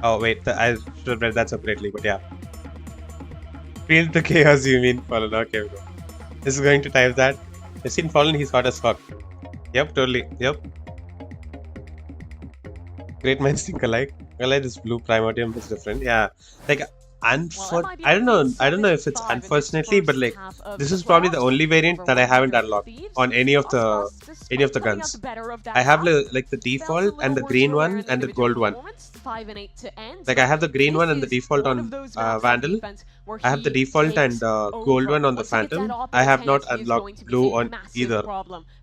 Oh wait, I should have read that separately, but yeah. Feel the chaos, you mean, Fallen? Okay, bro. This is going to type that. I've seen Fallen, he's hot as fuck. Yep, totally. Yep. Great minds think alike. Well, like this blue primordium is different. Yeah. Like, I don't know if it's unfortunately, but like this is probably the only variant that I haven't unlocked on any of the guns. I have like the default and the green one and the gold one. Like I have the green one and the default on Vandal. I have the default and gold one on the Phantom. I have not unlocked blue on either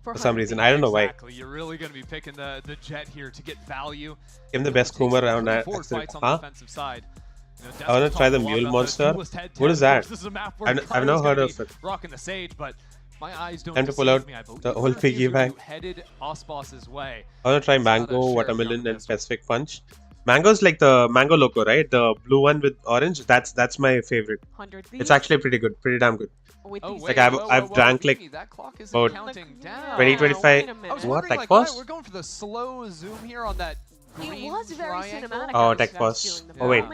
for some reason. I don't know why. You're really going to be picking the Jet here to get value. Give him the best Kuma around accident. Huh? I want to try the Mule Monster. What is that? I've never heard of it. Rocking the Sage, but my eyes don't Time to pull out the old piggy bank. I want to try Mango, Watermelon, and Pacific Punch. Mango's like the Mango Loco, right? The blue one with orange. That's my favorite. It's actually pretty good, pretty damn good. Like I've drank like about 20-25. What? Tech Pause? We're going for the slow zoom here on that. It was very cinematic. Oh, Tech Pause. Oh wait,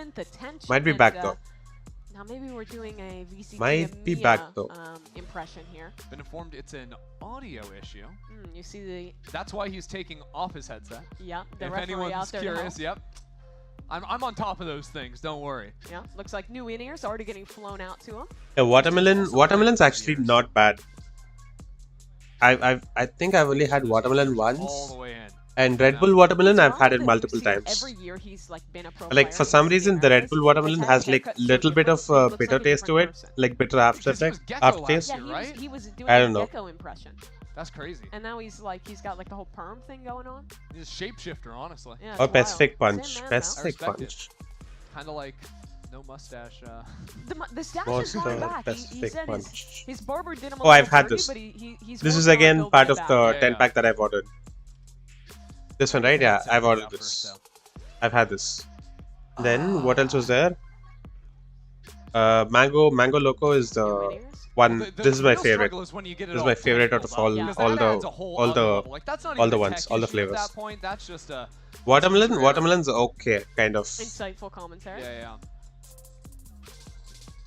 might be back though. Now maybe we're doing a VCT might be back though. Impression here. Been informed it's an audio issue. You see the. That's why he's taking off his headset. Yeah, the if referee anyone's out there curious, yep. I'm on top of those things. Don't worry. Yeah, looks like new in-ears already getting flown out to him. Yeah, watermelon's actually not bad. I think I've only had watermelon once. All the way in. And Red Bull watermelon, I've had it multiple times. Every year he's like been a pro like for some reason, the Red Bull watermelon has like little bit of bitter taste to it, like bitter aftertaste. Yeah, he was doing I don't know. Gecko impression. That's crazy. And now he's got like the whole perm thing going on. He's a shapeshifter, honestly. Yeah, or Pacific Punch. Pacific Punch. Kind of like no mustache. The stash is going back. He said his barber did him a I've had this. He's this is again part of the 10-pack that I've ordered. This one, right? Yeah, I've ordered this. I've had this. Then what else was there? Mango Loco is the one. This is my favorite. This is my favorite out of all the ones, all the flavors. Watermelon's okay, kind of. Insightful commentary. Yeah.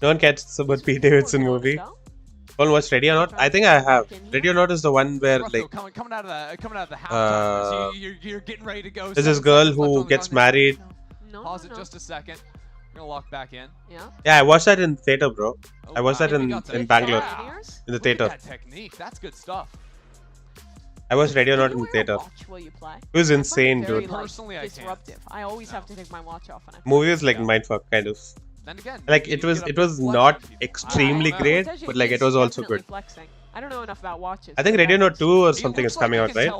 No one cares about Pete Davidson movie. Don't watch Ready or Not? I think I have. Ready or Not is the one where like coming out of the halftime. So you're getting ready to go. There's this girl who gets married. Pause it just a second. We're gonna lock back in. Yeah, I watched that in theater, bro. I watched that in Bangalore, in the theater. That technique, that's good stuff. I watched Ready or Not in theater. It was insane, dude. Personally, disruptive. I always have to take my watch off when I. Movie was like mindfuck, kind of. Then again, like it was not extremely great, but like it was also good. I don't know enough about watches. I think Radio Note 2 or something is coming out, right?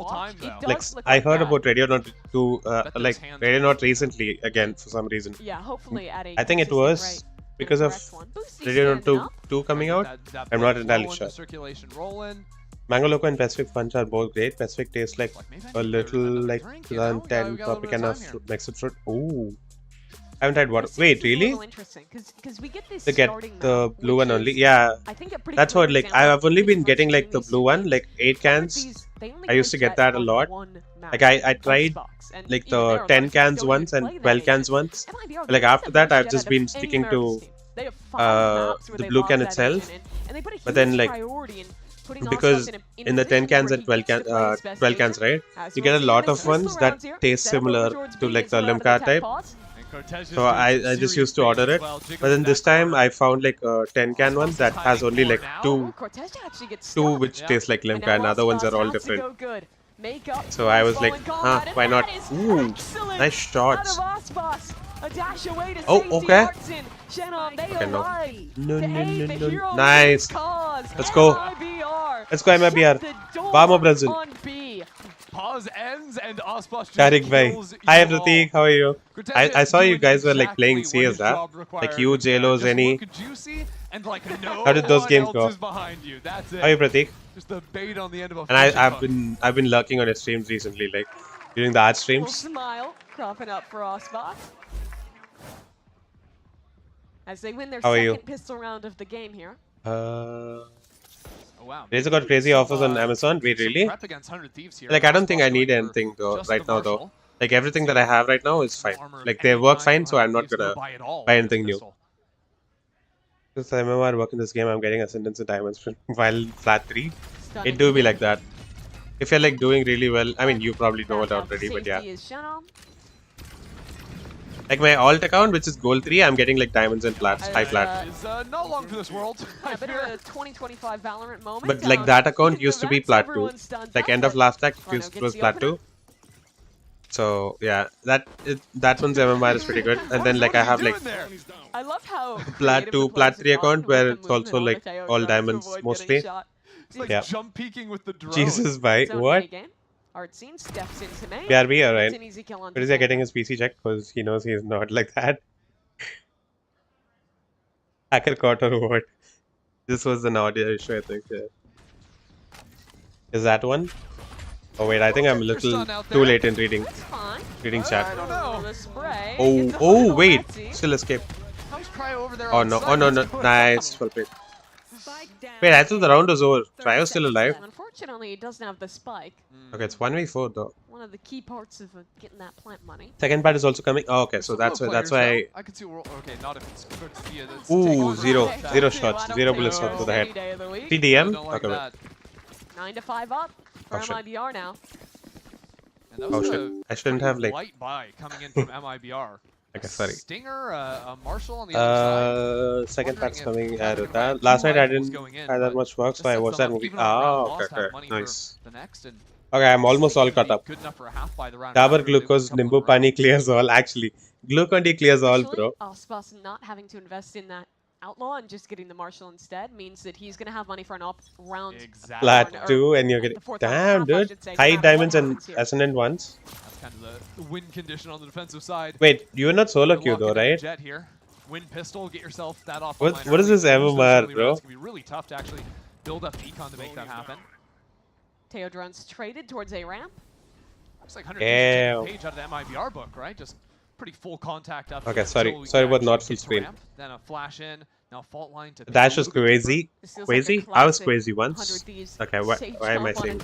Like I heard about Radio Note 2, like Radio Note recently again for some reason. Yeah, hopefully at a. I think it was because of Radio Note 2 coming out. I'm not entirely sure. Mango Loco and Pacific Punch are both great. Pacific tastes like a little like 2010 Tropicana mixed fruit. Ooh. I haven't had water. Wait, really? Because we get this To get the blue one only? Yeah. That's what, like, I've only been getting, like, the blue one, like, 8 cans. I used to get that a lot. Like, I tried, like, the 10 cans once and 12 cans once. Like, after that, I've just been sticking to the blue can itself. But then, like, because in the 10 cans and 12 cans, right, you get a lot of ones that taste similar to, like, the Limca type. So I just used to order it, but then this time I found like a 10 can one that has only like two which taste like Limca, and other ones are all different. So I was like, why not? Ooh, nice shots. Oh, okay. Okay, no. Nice. Let's go. Let's go, MIBR. Vamos, Brazil. Pause ends and aspas Tariq bhai. Hi Prateek, how are you? I saw you guys were like playing CS, huh? Like you, JLo, Zenny. How did those games go? How are you, Prateek? Just the bait on the end of a And I've been lurking on your streams recently, like during the art streams. Smile cropping up for aspas as they win their How second pistol round of the game here. Wow. Razer got crazy offers on Amazon. Wait, really? Like, I don't think I need anything though right now though. Like, everything that I have right now is fine. Like, they work fine, so I'm not gonna buy anything new. Since I remember I work in this game, I'm getting Ascendants and Diamonds while flat 3. It do be like that. If you're like doing really well, I mean, you probably know it already, but yeah. Like my alt account, which is gold 3, I'm getting like diamonds and flats, high flat. Not long for this world. A bit of a 2025 Valorant moment. But like that account used to be plat 2. Like end of last act, it was plat 2. So yeah, that one's MMR is pretty good. And then like I have like I love how plat 2, plat 3 account where it's also like all diamonds mostly. Yeah. Jump peeking with the drone. Jesus, bye. What? BRB, alright. But is he getting his PC checked? Because he knows he's not like that. Hacker caught or what? This was an audio issue, I think. Yeah. Is that one? Oh wait, I think I'm a little too late in reading chat. Oh wait, still escape. Oh no, nice. Well played. Wait, I thought the round was over. Cryo's still alive. Unfortunately, it doesn't have the spike. Okay, it's 1v4 though. One of the key parts of getting that plant money. Second part is also coming. Oh, okay, so that's why. I can see. Okay, not if it's good. Ooh, zero shots, 0 bullets shot to the head. TDM. Okay, wait. 9 to 5 up for MIBR now. Oh shit! I shouldn't have like. Light buy coming in from MIBR. Okay, sorry. Stinger, a Marshall on the other side. Second part's coming out of that. Last night I didn't have that much work, so I watched that movie. Okay, nice. Okay, I'm almost all caught up. Dabur glucose, Nimbu Pani clears all. Actually, Glucon-D clears all, bro. aspas not having to invest in that outlaw and just getting the Marshall instead means that he's going to have money for an op round. Flat 2, and you're getting. Damn, dude. High diamonds and Ascendant ones. Kind of the win condition on the defensive side. Wait, you're not solo queue though, right? Jet here. Win pistol, get yourself that off. What is this MMR, bro? It's gonna be really tough to actually build up econ to make that happen. Teo drones traded towards a ramp. Looks like 100 page out of the MIBR book, right? Just pretty full contact up. Okay, sorry about not full screen. Then a flash in. Now fault line to Dash was crazy. Crazy? I was crazy once. Okay, why am I saying?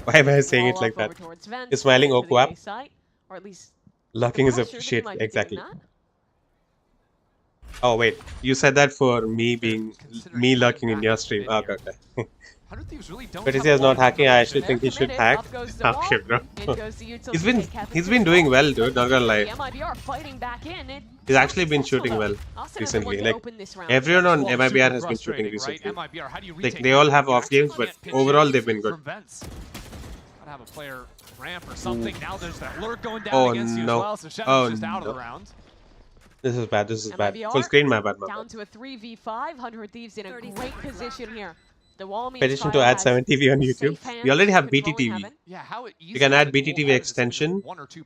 Why am I saying it like that? You're smiling, Okuap. Locking is appreciated. Exactly. Oh wait, you said that for me being lurking in your stream. Okay, okay. But if he is not hacking, I actually think he should hack. Okay, bro. He's been doing well, dude. Not gonna lie. He's actually been shooting well recently. Like everyone on MIBR has been shooting recently. Like they all have off games, but overall they've been good. Have a player ramp or something. Now there's that lurk going down against you as well. So Shadow's just out of the round. This is bad. This is bad. Full screen, my bad. Down to a 3v5. 100 Thieves in a great position here. The wall petition to add 7TV on YouTube. We already have BTTV. You can add BTTV extension.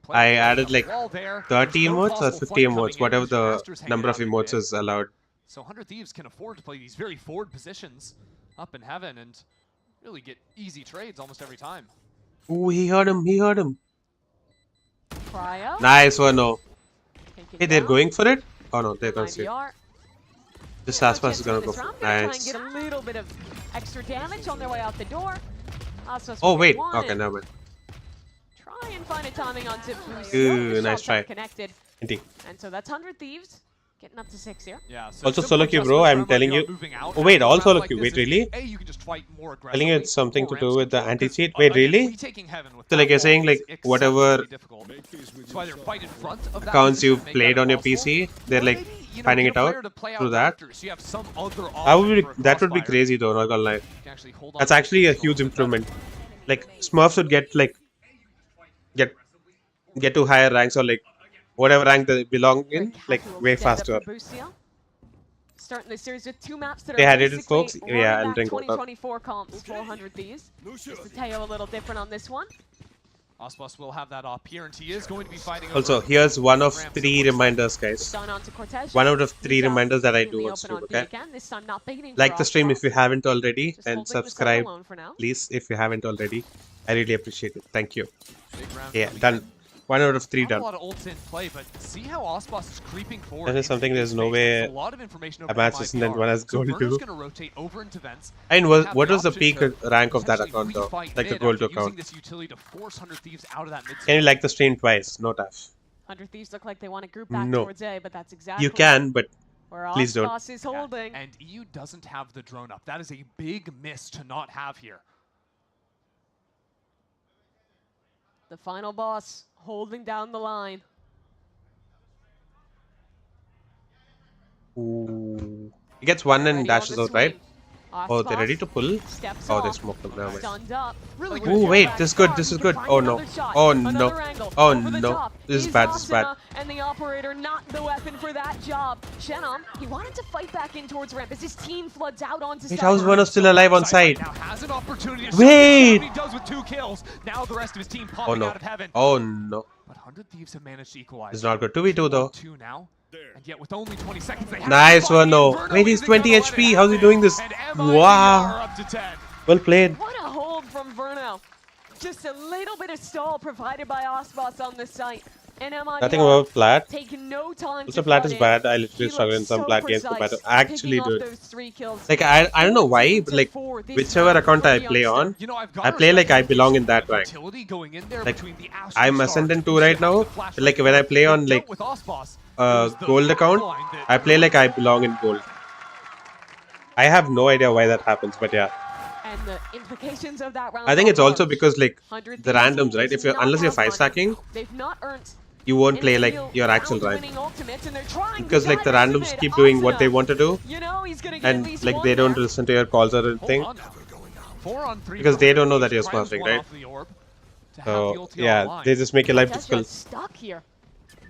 I added like 30 emotes or 50 emotes, whatever the number of emotes is allowed. So 100 Thieves can afford to play these very forward positions up in heaven and really get easy trades almost every time. Ooh, he heard him. He heard him. Cryo. Nice one, no. Hey, they're going for it? Oh no, they're going to see it. MIBR. This aspas is gonna go for it. Try and Nice. get a little bit of extra damage on their way out the door. Aspas Oh will wait, get one. okay, never mind. Try and find a timing on tip. Ooh, nice try. Connected. Indeed. And so that's 100 Thieves. Getting up to 6 here. Yeah, so Also solo queue, bro. I'm telling you. Oh wait, all solo queue. Wait, really? Telling you it's something to do with the anti-cheat. Wait, really? So like you're saying like whatever accounts you've played on your PC, they're like finding it out through that. That would be crazy though. Not gonna lie. That's actually a huge improvement. Like Smurfs would get like get to higher ranks or like whatever rank they belong in, like way faster. Starting the series with 2 maps that They are had it, folks. Yeah, I'll drink 2024 comps, 400 Thieves. Just to Teo a little different on this one. Aspas will have that up here, and he is going to be fighting. Also, here's one of 3 reminders, guys. 1 out of 3 reminders that I do on stream, okay? Like the stream if you haven't already, and subscribe, please, if you haven't already. I really appreciate it. Thank you. Yeah, done. 1 out of 3 done. A lot of ults in play, but see how Aspas is creeping forward. That is something there's no way a match Ascendant one has gold to. I mean, what was the peak rank of that account though? Like the gold account. Can you like the stream twice? No tough. 100 Thieves look like they want to group back No. towards A, but that's exactly You can, but please don't. Aspas is holding. And EU doesn't have the drone up. That is a big miss to not have here. The final boss holding down the line. Ooh. He gets 1 and dashes out, right? Oh, they're ready to pull? Oh, they smoked them. Never mind. Oh, wait, this is good. This is good. Oh, no. Oh, no. Oh, no. This is bad. This is bad. And the operator not the weapon for that job. Shenom, he wanted to fight back in towards ramp as his team floods out onto Wait, how's Valo still alive on side? Wait! Wait! Does with 2 kills. Now the rest of his team Oh, popping no. out of heaven. Oh, no. But 100 Thieves have managed to equalize. It's not good. 2v2 though. 2 now. And yet with only 20 seconds, they have Nice one, no. Wait, he's 20 HP. How's he doing this? Wow. up to 10. Well played. What a hold from Verno. Just a little bit of stall provided by Aspas on the site. And MIBR Nothing about flat. taking no time Also, flat is bad. I literally struggle in some flat games compared to actually do it. Like, I don't know why, but like, whichever account I play on, I play like I belong in that rank. Like, I'm Ascendant 2 right now. Like, when I play on like gold account, I play like I belong in gold. I have no idea why that happens, but yeah. And the implications of that round I think it's also because like the randoms, right? If you're unless you're 5 stacking, you won't play like your actual rank. Because like the randoms keep doing what they want to do, and like they don't listen to your calls or anything. Because they don't know that you're smurfing, right? So yeah, they just make your life difficult.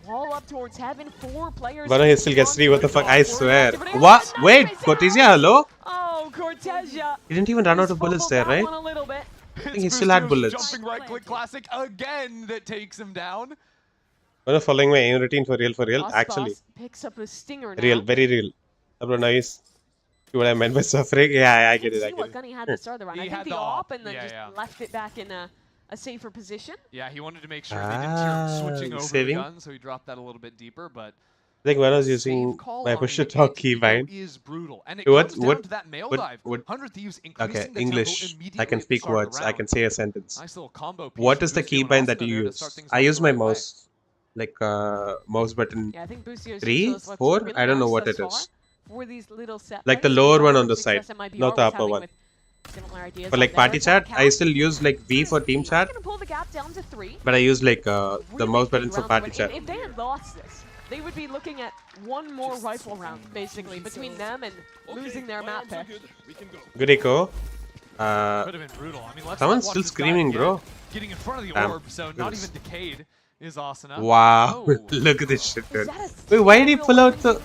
Wall up towards heaven, 4 players. But he still gets 3, what the fuck, I swear. What? Wait, Cortesia, hello? Oh, Cortesia. He didn't even run out of bullets there, right? I think he still had bullets. Jumping right click classic again that takes him down. Well, following my aim routine for real, actually. Picks up a stinger now. Real, very real. Bro, nice. See what I meant by suffering? Yeah, I get it, I get what Gunny had to start the round. I think the op and then just left it back in a safer position. Yeah, he wanted to make sure they didn't hear him switching over saving. the gun, so he dropped that a little bit deeper, but I think when I was using my push to talk keybind. Is brutal. And it what? Okay, English. I can speak words. I can say a sentence. Nice little combo what is the keybind that you use? I use my mouse. Like mouse button 3, 4? I don't know what it is. Like the lower one on the side, not the upper one. For like party chat, I still use like V for team chat. But I use like the mouse button for party chat. If they had lost this, they would be looking at 1 more rifle round, basically, between them and losing their map pick. Good echo. Could have been brutal. I mean, Someone's still screaming, bro. Getting in front of the orb, so not even decayed is awesome. Wow, look at this shit, dude. Wait, why did he pull out the...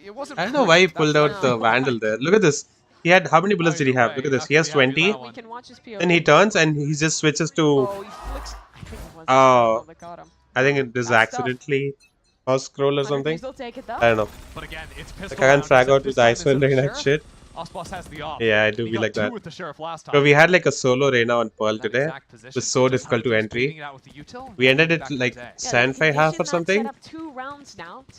It wasn't I don't know why he pulled out the Vandal there. Look at this. He had, how many bullets did he have? Look at this. He has 20. Then he turns and he just switches to... Oh, I think it is accidentally mouse scroll or something. I don't know. But again, it's like I can frag out with the ice and that shit. Aspas has the off. Yeah, I do be like that. With the Sheriff last time. But we had like a solo Reyna on Pearl today. It was so difficult to entry. We ended it like Sandfire half or something.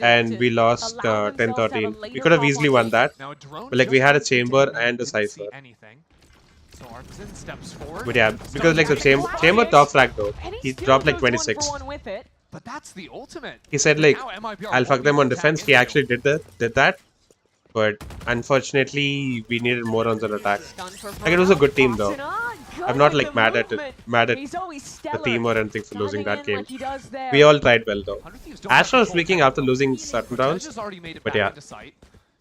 And we lost 10-13. We could have easily won that. But like we had a chamber and a Cypher. But yeah, because like the chamber top frag though. He dropped like 26. But that's the ultimate. He said like, I'll fuck them on defense. He actually did that. But unfortunately, we needed more runs on attack. Like it was a good team though. I'm not like mad at the team or anything for losing that game. We all tried well though. Astra was speaking after losing certain rounds. But yeah.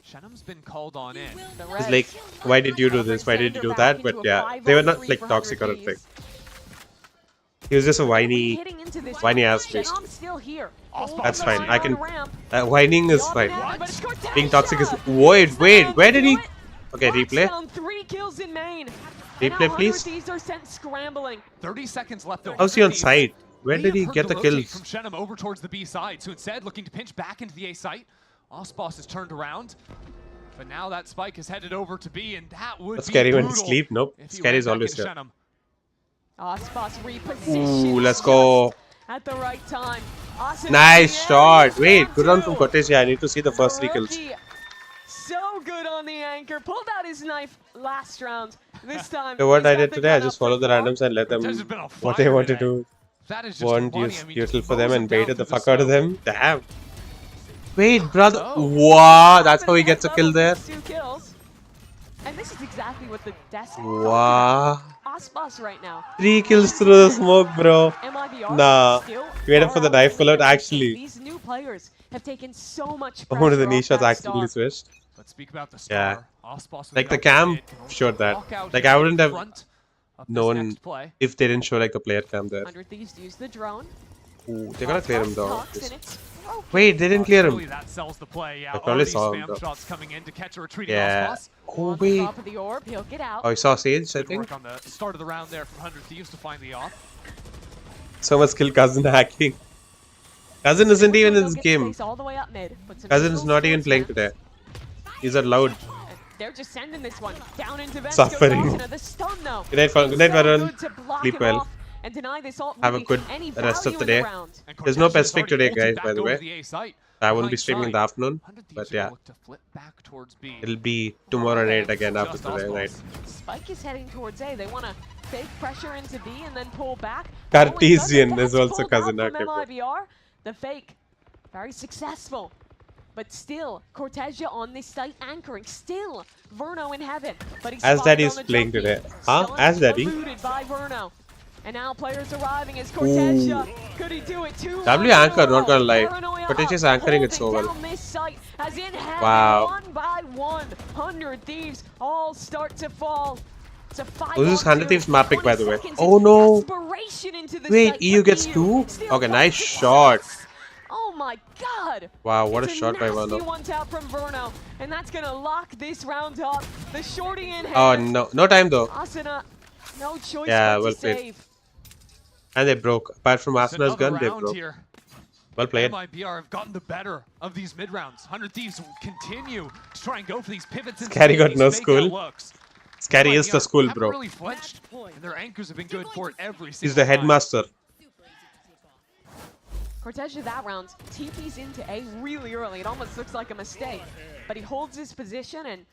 Shenam's been called on in. It's like, why did you do this? Why did you do that? But yeah, they were not like toxic or anything. He was just a whiny ass face. That's fine. I can. Whining is fine. Being toxic is. Wait, where did he? Okay, replay. Replay, please. 30 seconds left. How's he on side? Where did he get the kills? From Shenam over towards the B side. So instead, looking to pinch back into the A site. Aspas is turned around, but now that spike is headed over to B, and that would be Scary when sleep. Nope. Scary is always here. Aspas repositions. Ooh, let's go. At the right time. Nice shot. Wait, good run from Cortez. I need to see the first 3 kills. So good on the anchor. Pulled out his knife last round. This time. So what I did today, I just followed the randoms and let them what they want to do. One useful for them and baited the fuck out of them. Damn. Wait, brother. Wow, that's how he gets a kill there. 2 kills. And this is exactly what the wow. Aspas right now. 3 kills through the smoke, bro. MIBR nah. Wait up for the knife pull out actually. These new players have taken so much pressure. One of the knee shots accidentally switched. Let's speak about the yeah. Like the cam showed that. Like I wouldn't have known if they didn't show like the player cam there. 100 Thieves use the drone. Ooh, they're gonna clear him though. Wait, they didn't clear him. That sells the play. Yeah, I probably saw him though. Shots coming in to catch a retreating yeah. Oh wait. Oh, he saw Sage, I think. Work on the start of the round there from 100 Thieves to find the off. So much skill Cousin hacking. Cousin isn't even in this game. Cousin is not even playing today. He's allowed. They're just sending this one down into suffering. Good night, Varun. Sleep well. And deny this ult. Have a good rest of the day. There's no best pick today, guys, by the way. I won't be streaming in the afternoon, but yeah. It'll be tomorrow night again after today night. Spike is heading towards A. They want to fake pressure into B and then pull back. Cartesian is also Cousin. MIBR. The fake, very successful. But still, Cortesia on this site anchoring. Still, Verno in heaven. But he's As Daddy is playing today. Huh? As Daddy? By Verno. And now players arriving as Cortesia. Could he do it too? W anchor, not gonna lie. Cortesia's anchoring it so well. Wow. 1 by 1, 100 Thieves all start to fall. Oh, this is 100 Thieves map pick, by the way. Oh no. Wait, EU gets 2? Okay, nice shot. Oh my god! Wow, what a shot by Valo. One tap from Verno, and that's gonna lock this round up. The shorty in hand. Oh no, no time though. Asuna, no choice yeah, but well to played. save. And they broke. Apart from Asuna's gun, they broke. Here. Well played. MIBR have gotten the better of these mid rounds. 100 Thieves will continue to try and go for these pivots. Scary got no school. Scary is the school, bro. Really flinched, and their anchors have been good for it every single He's the headmaster. Cortesia that round TP's into A really early. It almost looks like a mistake, but he holds his position and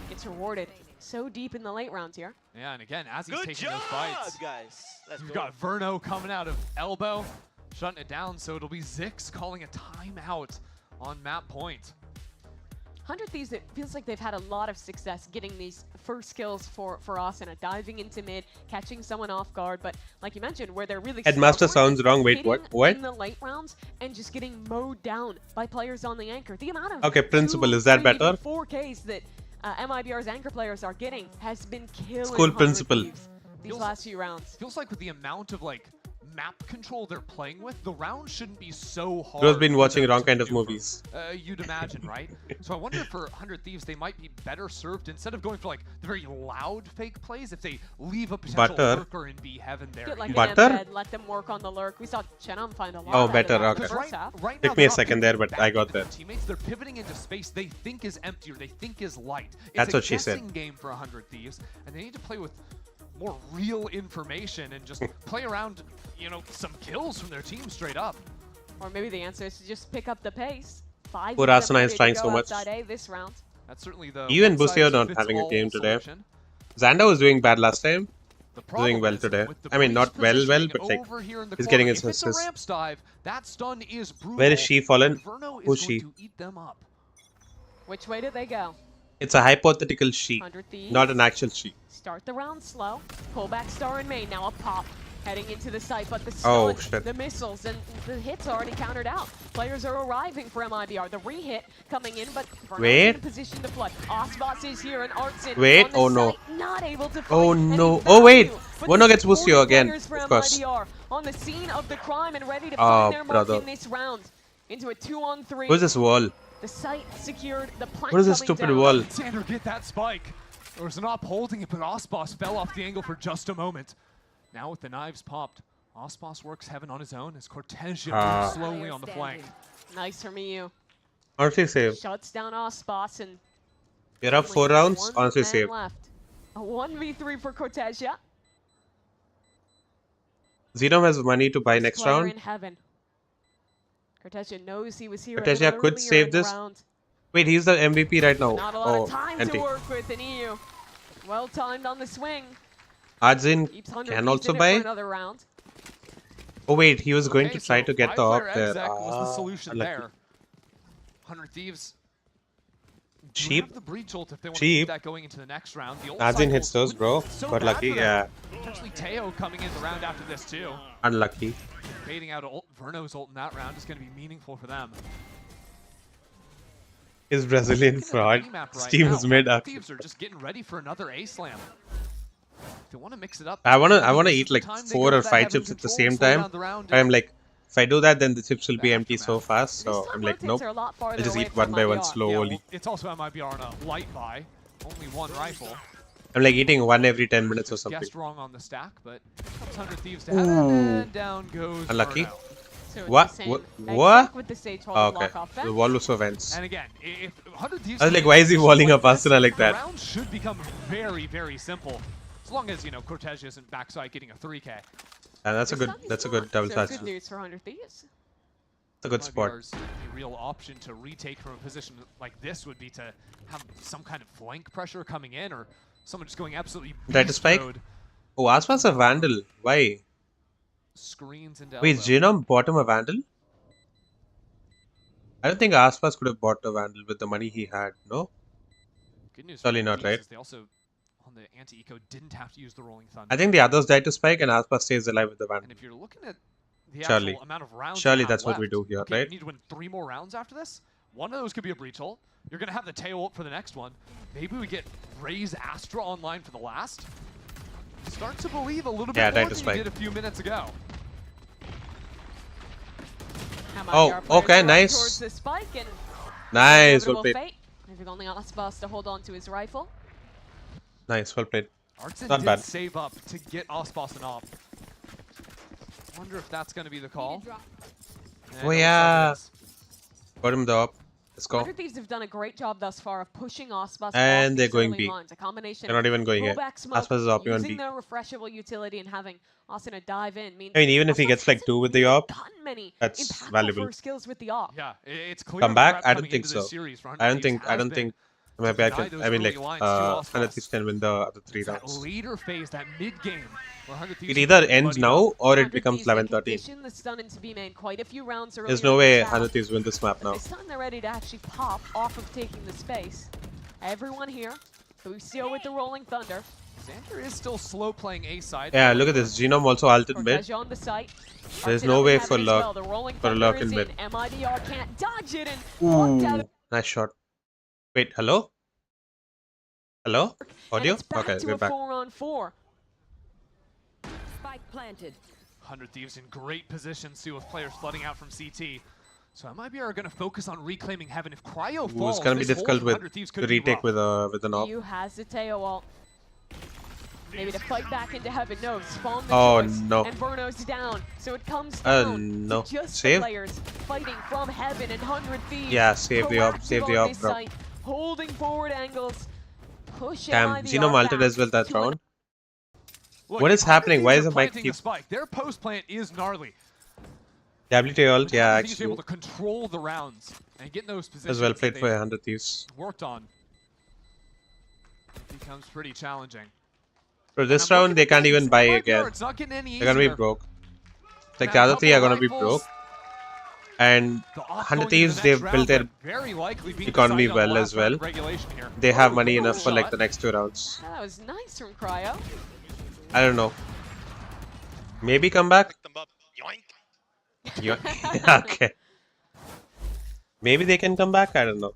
gets rewarded so deep in the late rounds here. Yeah, and again, as he's taking those fights, guys. We've got Verno coming out of elbow, shutting it down, so it'll be Zix calling a timeout on map point. 100 Thieves, it feels like they've had a lot of success getting these first kills for Asuna, diving into mid, catching someone off guard, but like you mentioned, where they're really Headmaster sounds wrong. Wait, what? In the late rounds and just getting mowed down by players on the anchor. The amount of okay, principal, is that better? 4Ks that MIBR's anchor players are getting has been killing school principal these last few rounds. Feels like with the amount of like map control they're playing with, the round shouldn't be so hard. You've been watching wrong kind of movies. You'd imagine, right? So I wonder if for 100 Thieves, they might be better served instead of going for like the very loud fake plays, if they leave a potential lurker in B heaven there. Get like an embed, let them work on the lurk. We saw Chenam find a lot Oh, of better, that okay. Right Took me a second there, but I got that. Teammates, they're pivoting into space they think is empty or they think is light. It's That's what she said. a guessing game for 100 Thieves, and they need to play with more real information and just play around, you know, some kills from their team straight up. Or maybe the answer is to just pick up the pace. Poor Ascendant is trying so much. This round. That's certainly the Even Busio not having a game today. Xander was doing bad last time. Doing well today. I mean, not well, but like he's getting his assists. Where is she fallen? Who's she? Which way did they go? It's a hypothetical she, not an actual she. Start the round slow. Pull back star in main. Now a pop. Heading into the site, but the stun, the missiles, and the hits already countered out. Players are arriving for MIBR. The re-hit coming in, but in position to flood. Aspas is here, and Artsin wait, on the oh no. site, not able to oh no. Oh wait, Bono gets Busio again, of course. On the scene of the crime and ready to find their mark in this round. Into a 2-on-3. Who's this wall? The site secured, the plank what is this stupid down. wall? Xander get that spike. There was an op holding it, but Aspas fell off the angle for just a moment. Now with the knives popped, Aspas works heaven on his own as Cortesia moves slowly on the flank. Nice from you. Honestly saved. Shuts down Aspas and you're up 4 rounds, honestly saved. Left. A 1v3 for Cortesia. Xenom has money to buy next round. In heaven. Cortesia knows he was here. Cortesia could save this. Wait, he's the MVP right now. Not a lot of time to work with in EU. Well timed on the swing. Adzin can also buy. Oh wait, he was going to try to get the op there. Was the solution there. 100 Thieves. Cheap. The breach ult if they want cheap. To keep that going into the next round. The Adzin hits those, bro. So got lucky, yeah. Potentially Teo coming in the round after this too. Unlucky. Baiting out ult, Verno's ult in that round is going to be meaningful for them. His Brazilian fraud. Steam is mid up. Thieves are just getting ready for another A slam. They want to mix it up. I wanna eat like 4 or 5 chips at the same time. I'm like, if I do that, then the chips will be empty so fast. So I'm like, nope. I'll just eat one by one slowly. It's also MIBR on a light buy, only 1 rifle. I'm like eating 1 every 10 minutes or something. Guessed wrong on the stack, but comes 100 Thieves to heaven, and down goes unlucky. So what? With the stage oh, okay. The wall also vents. And again, if 100 Thieves I was like, why is he walling up Asuna like that? The round should become very, very simple. As long as, you know, Cortesia isn't backside getting a 3K. And that's a good double touch. Good news for 100 Thieves. It's a good spot. The real option to retake from a position like this would be to have some kind of flank pressure coming in, or someone just going absolutely beast to spike mode. Oh, Aspas a Vandal. Why? Screens and wait, Genome bought him a Vandal? I don't think Aspas could have bought a Vandal with the money he had, no? Good news. Surely not, right? They also, on the anti-eco, didn't have to use the Rolling Thunder. I think the others died to spike and Aspas stays alive with the Vandal. And if you're looking at the actual amount of rounds surely that's left, what we do here, okay, right? You need to win 3 more rounds after this. One of those could be a breach ult. You're going to have the tail ult for the next one. Maybe we get Raze Astra online for the last. Start to believe a little bit more than you did a few minutes ago. Oh, okay, nice. Nice, well played. Maybe only Aspas to hold on to his rifle. Nice, well played. Artsin not bad. Save up to get Aspas an op. Wonder if that's going to be the call. Oh yeah. Got him the op. Let's go. 100 Thieves have done a great job thus far of pushing Aspas. And they're going B. A combination they're not even going A. Aspas is op on B. Using their refreshable utility and having Asuna dive in means I mean, even if he gets like 2 with the op, that's valuable. Skills with the op. Yeah, it's clear. Come back? I don't think so. I don't think. Maybe I can. I mean, like, 100 Thieves can win the other 3 rounds. Later phase, that mid game. It either ends now or it becomes 11-13. There's no way 100 Thieves win this map now. This time they're ready to actually pop off of taking the space. Everyone here. Busio with the Rolling Thunder. Xander is still slow playing A side. Yeah, look at this. Genome also ulted mid. On the site. There's no way for luck. For luck in mid. MIBR can't dodge it and ooh, nice shot. Wait, hello? Hello? Audio? Okay, we're back. 4-on-4. Spike planted. 100 Thieves in great positions too, with players flooding out from CT. So MIBR are going to focus on reclaiming Heaven. If Cryo falls, it's going to be difficult with to retake with an op. You has the Teo ult. Maybe to fight back into Heaven. No, spawn the choice. No. And Verno's down. So it comes down no. to just Save? the players fighting from Heaven and 100 Thieves. Yeah, save the op, bro. Site, holding forward angles. Push Damn, MIBR Xeno ulted as well that round. What is happening? Why is the mic keep... Their post plant is gnarly. WT ult, yeah, actually. Able to control the rounds and get in those positions. As well played for 100 Thieves. Worked on. It becomes pretty challenging. For this round, they can't even buy again. They're gonna be broke. Like the other three are gonna be broke. And 100 Thieves, they've built their economy well as well. They have money enough for like the next 2 rounds. That was nice from Cryo. I don't know. Maybe come back? Okay. Maybe they can come back? I don't know.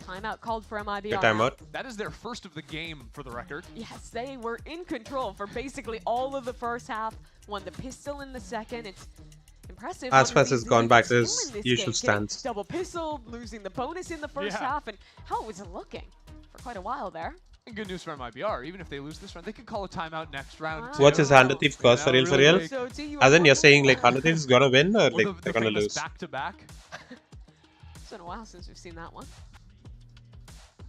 Timeout called for MIBR. Good timeout. That is their first of the game for the record. Yes, they were in control for basically all of the first half. Won the pistol in the second. It's impressive. Aspas has gone back to his usual stance. Double pistol, losing the bonus in the first half, and how it was looking for quite a while there. And good news for MIBR, even if they lose this round, they could call a timeout next round. What's his 100 Thieves cost for real, for real? As in you're saying like 100 Thieves is gonna win or like they're gonna lose? Back to back. It's been a while since we've seen that one.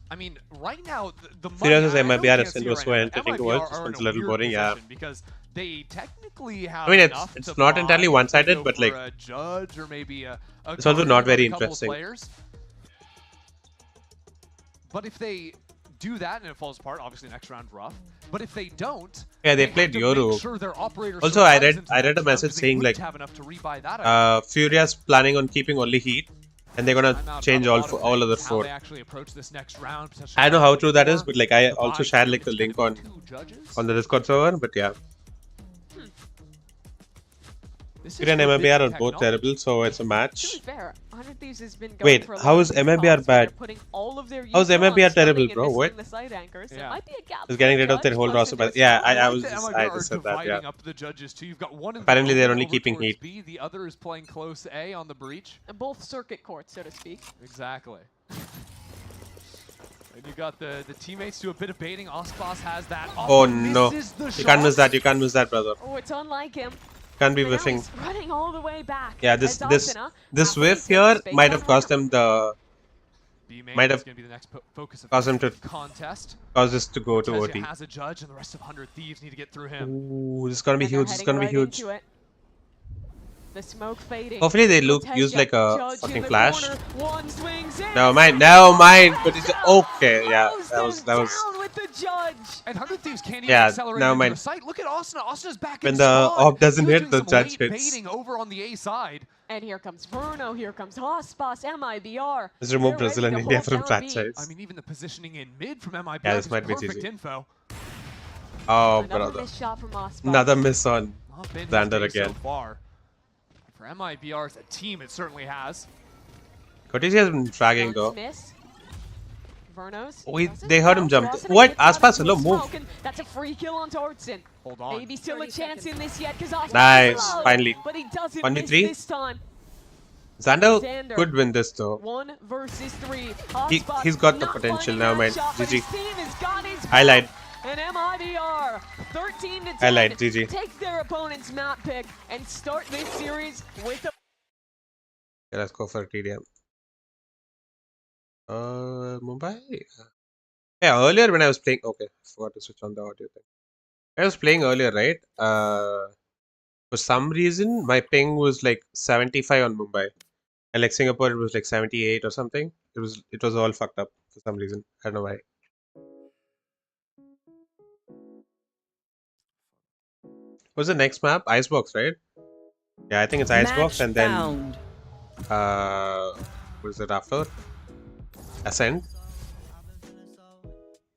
I mean, right now, the Furious MIBR Ascendant was so entertaining to watch. This one's a little boring, yeah. Because they technically have I mean, it's not entirely one-sided, but like a judge or maybe it's also not very interesting. But if they do that and it falls apart, obviously next round rough. But if they don't, yeah, they played Yoru. Sure also, I read a message saying like Furia's planning on keeping only Heat. And they're gonna change all other 4. I don't know how true that is, but like I also shared like the link on the Discord server. But yeah, Furia and MIBR are both terrible, so it's a match. Wait, how is MIBR bad? How's MIBR terrible, bro? What? Just getting rid of their whole roster. But yeah, I just said that. Yeah. Apparently, they're only keeping Heat. The other is playing close A on the breach. Both circuit courts, so to speak. Exactly. And you got the teammates do a bit of baiting. Aspas has that. Oh no! You can't miss that. You can't miss that, brother. Oh, it's unlike him. Can't be whiffing. Running all the way back. Yeah, this whiff here might have cost him the. Might have caused him to cause this to go to OT. Has a judge, and the rest of 100 Thieves need to get through him. Ooh, this is gonna be huge. This is gonna be huge. The smoke fading. Hopefully they use like a fucking flash. Never mind. But it's okay. Yeah, that was. With the judge. And 100 Thieves can't even accelerate into the site. Look at Austin. Austin's back when the op doesn't hit, the judge hits. Baiting over on the A side. And here comes Verno. Here comes Aspas. MIBR. Let's remove Brazil and India from franchise. I mean, even the positioning in mid from MIBR. Yeah, this might be perfect easy. Info. Oh, another brother. Miss shot from Aspas. Another miss on Xander again. So far. For MIBR as a team, it certainly has. Cortese has been fragging though. Vernos. Oh, they heard him jump. What? Aspas, hello, move. That's a free kill on Tortson. Hold on. Maybe still a chance in this yet because Aspas nice, finally. But he doesn't 1v3 this time. Xander could win this though. 1 versus 3. He's got the potential now, man. GG. Highlight. And MIBR 13 to 10 Highlight, GG. take their opponent's map pick and start this series with a... Yeah, let's go for TDM. Mumbai? Yeah, earlier when I was playing... Okay, I forgot to switch on the audio thing. I was playing earlier, right? For some reason, my ping was like 75 on Mumbai. And like Singapore, it was like 78 or something. It was all fucked up for some reason. I don't know why. What's the next map? Icebox, right? Yeah, I think it's Icebox and then... what is it after? Ascent?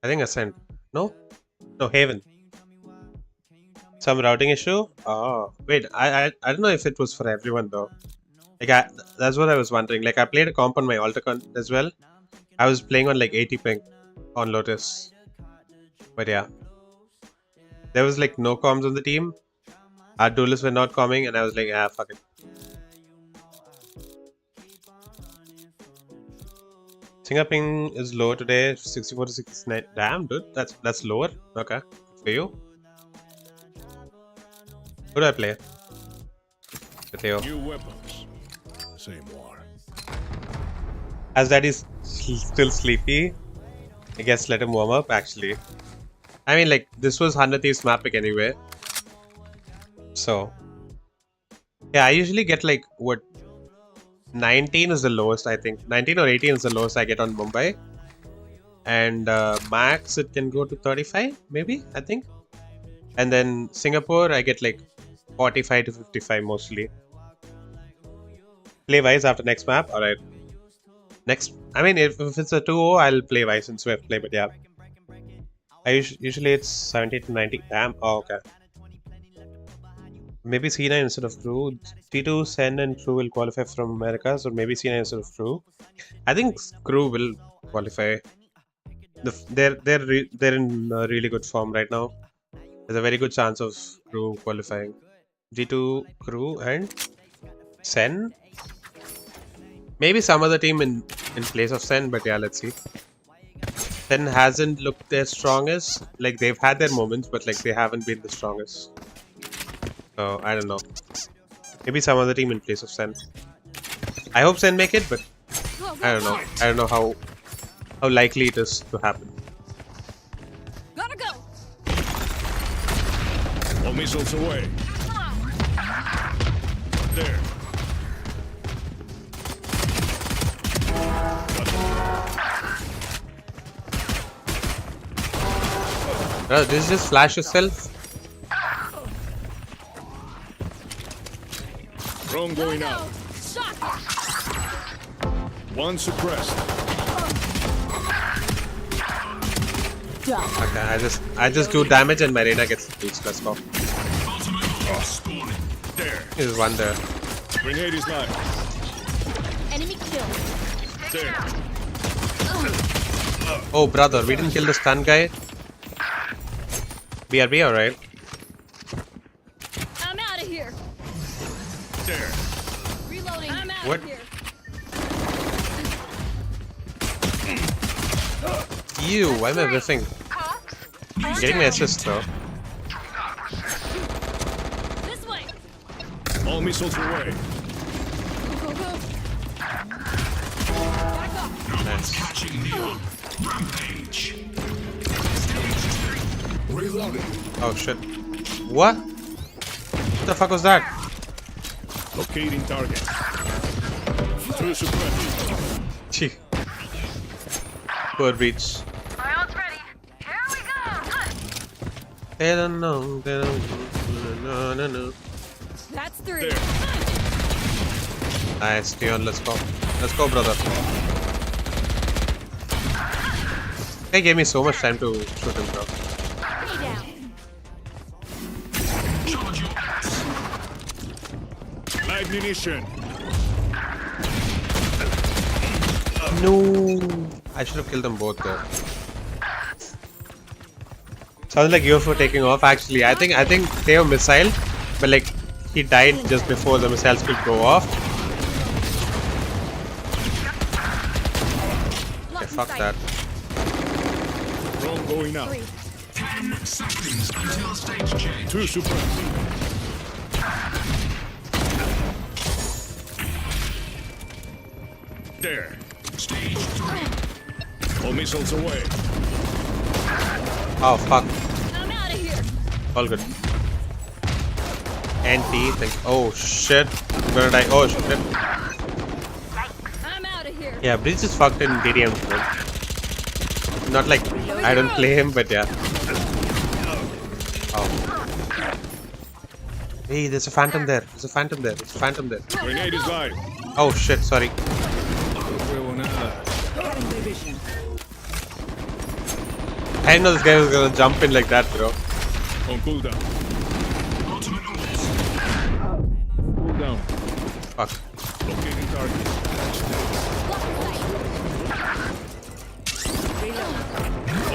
I think Ascent. No? No, Haven. Some routing issue? Oh, wait, I don't know if it was for everyone though. Like, that's what I was wondering. Like, I played a comp on my Altacon as well. I was playing on like 80 ping on Lotus. But yeah. There was like no comms on the team. Our duelists were not coming, and I was like, ah, fuck it. Singapore ping is low today, 64 to 69. Damn, dude, that's lower. Okay, for you. Who do I play? Theo. New weapons. Same war. As daddy's still sleepy, I guess let him warm up. Actually, I mean, like, this was 100 Thieves map pick anyway. So, yeah, I usually get like what 19 is the lowest, I think. 19 or 18 is the lowest I get on Mumbai, and max it can go to 35, maybe, I think. And then Singapore, I get like 45 to 55 mostly. Play Vice after next map. Alright. Next, I mean, if it's a 2-0, I'll play Vice and Swift play, but yeah. Usually it's 70 to 90. Damn. Oh, okay. Maybe C9 instead of Crew. T2, Sen and Crew will qualify from Americas, or maybe C9 instead of Crew. I think Crew will qualify. They're in really good form right now. There's a very good chance of Crew qualifying. G2, Crew, and Sen. Maybe some other team in place of Sen, but yeah, let's see. Sen hasn't looked their strongest. Like, they've had their moments, but like they haven't been the strongest. So I don't know. Maybe some other team in place of Sen. I hope Sen make it, but I don't know. I don't know how likely it is to happen. Gotta go. All missiles away. There. Bro, this is just flash yourself. Drone going out. One suppressed. Okay, I just do damage and my Reyna gets the boost. Let's go. There. There's one there. Grenade is live. Enemy killed. There. Oh, brother, we didn't kill the stun guy. BRB, alright. I'm out of here. There. Reloading. I'm out What? of here. You, why am I whiffing? Getting my assist though. This way. All missiles away. Go, go. Nice. Rampage. Reloading. Oh shit. What? What the fuck was that? Locating target. Two suppressed. Gee. Poor reach. Round's ready. Here we go. They don't know. They don't know. No. That's three. Nice, Dion, let's go. Let's go, brother. They gave me so much time to shoot him, bro. Ignition. No, I should have killed them both there. Sounds like UFO taking off. Actually, I think they were missile, but like he died just before the missiles could go off. Okay, fuck that. Drone going out. 10 seconds until stage change. Two suppressed. There. Stage 3. All missiles away. Oh fuck. I'm out of here. All good. NT, thanks. Oh shit. I'm gonna die. Oh shit. I'm out of here. Yeah, Breach is fucked in DDM. Not like I don't play him, but yeah. Oh. Hey, there's a phantom there. There's a phantom there. There's a phantom there. Grenade is live. Oh shit, sorry. I didn't know this guy was gonna jump in like that, bro. On cooldown. Cooldown. Fuck. Locating target.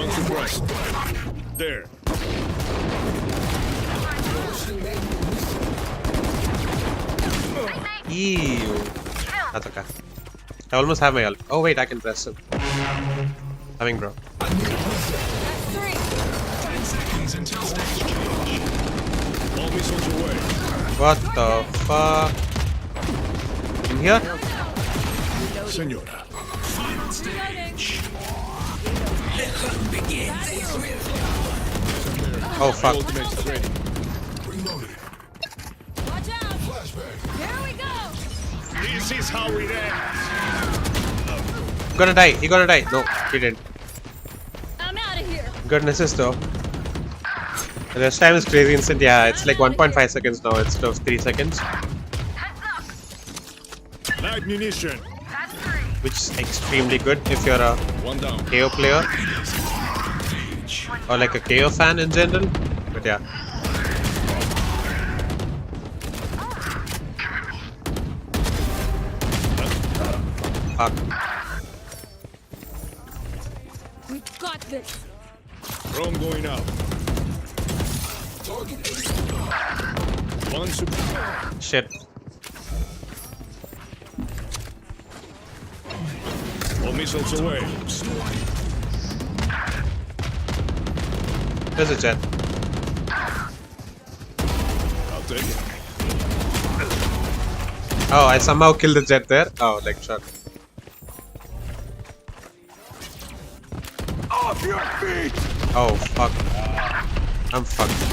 Unsuppressed. There. Ew. That's okay. I almost have my ult. Oh wait, I can press him. Coming, bro. That's 3. 10 seconds until stage change. All missiles away. What the fuck? In here? Senora. Final stage. Let them begin. Oh fuck. Ultimate's ready. Reloaded. Watch out! Flashback. Here we go! This is how it ends. Gonna die. He gonna die. No, he didn't. I'm out of here! Good assist though. The rest time is crazy instant. Yeah, it's like 1.5 seconds now instead of 3 seconds. Light munition. Which is extremely good if you're a KO player. Or like a KO fan in general. But yeah. Fuck. We've got this! Drone going out. One super. Shit. All missiles away. There's a jet. I'll take it. Oh, I somehow killed the jet there. Oh, like shot. Off your feet! Oh, fuck. I'm fucked.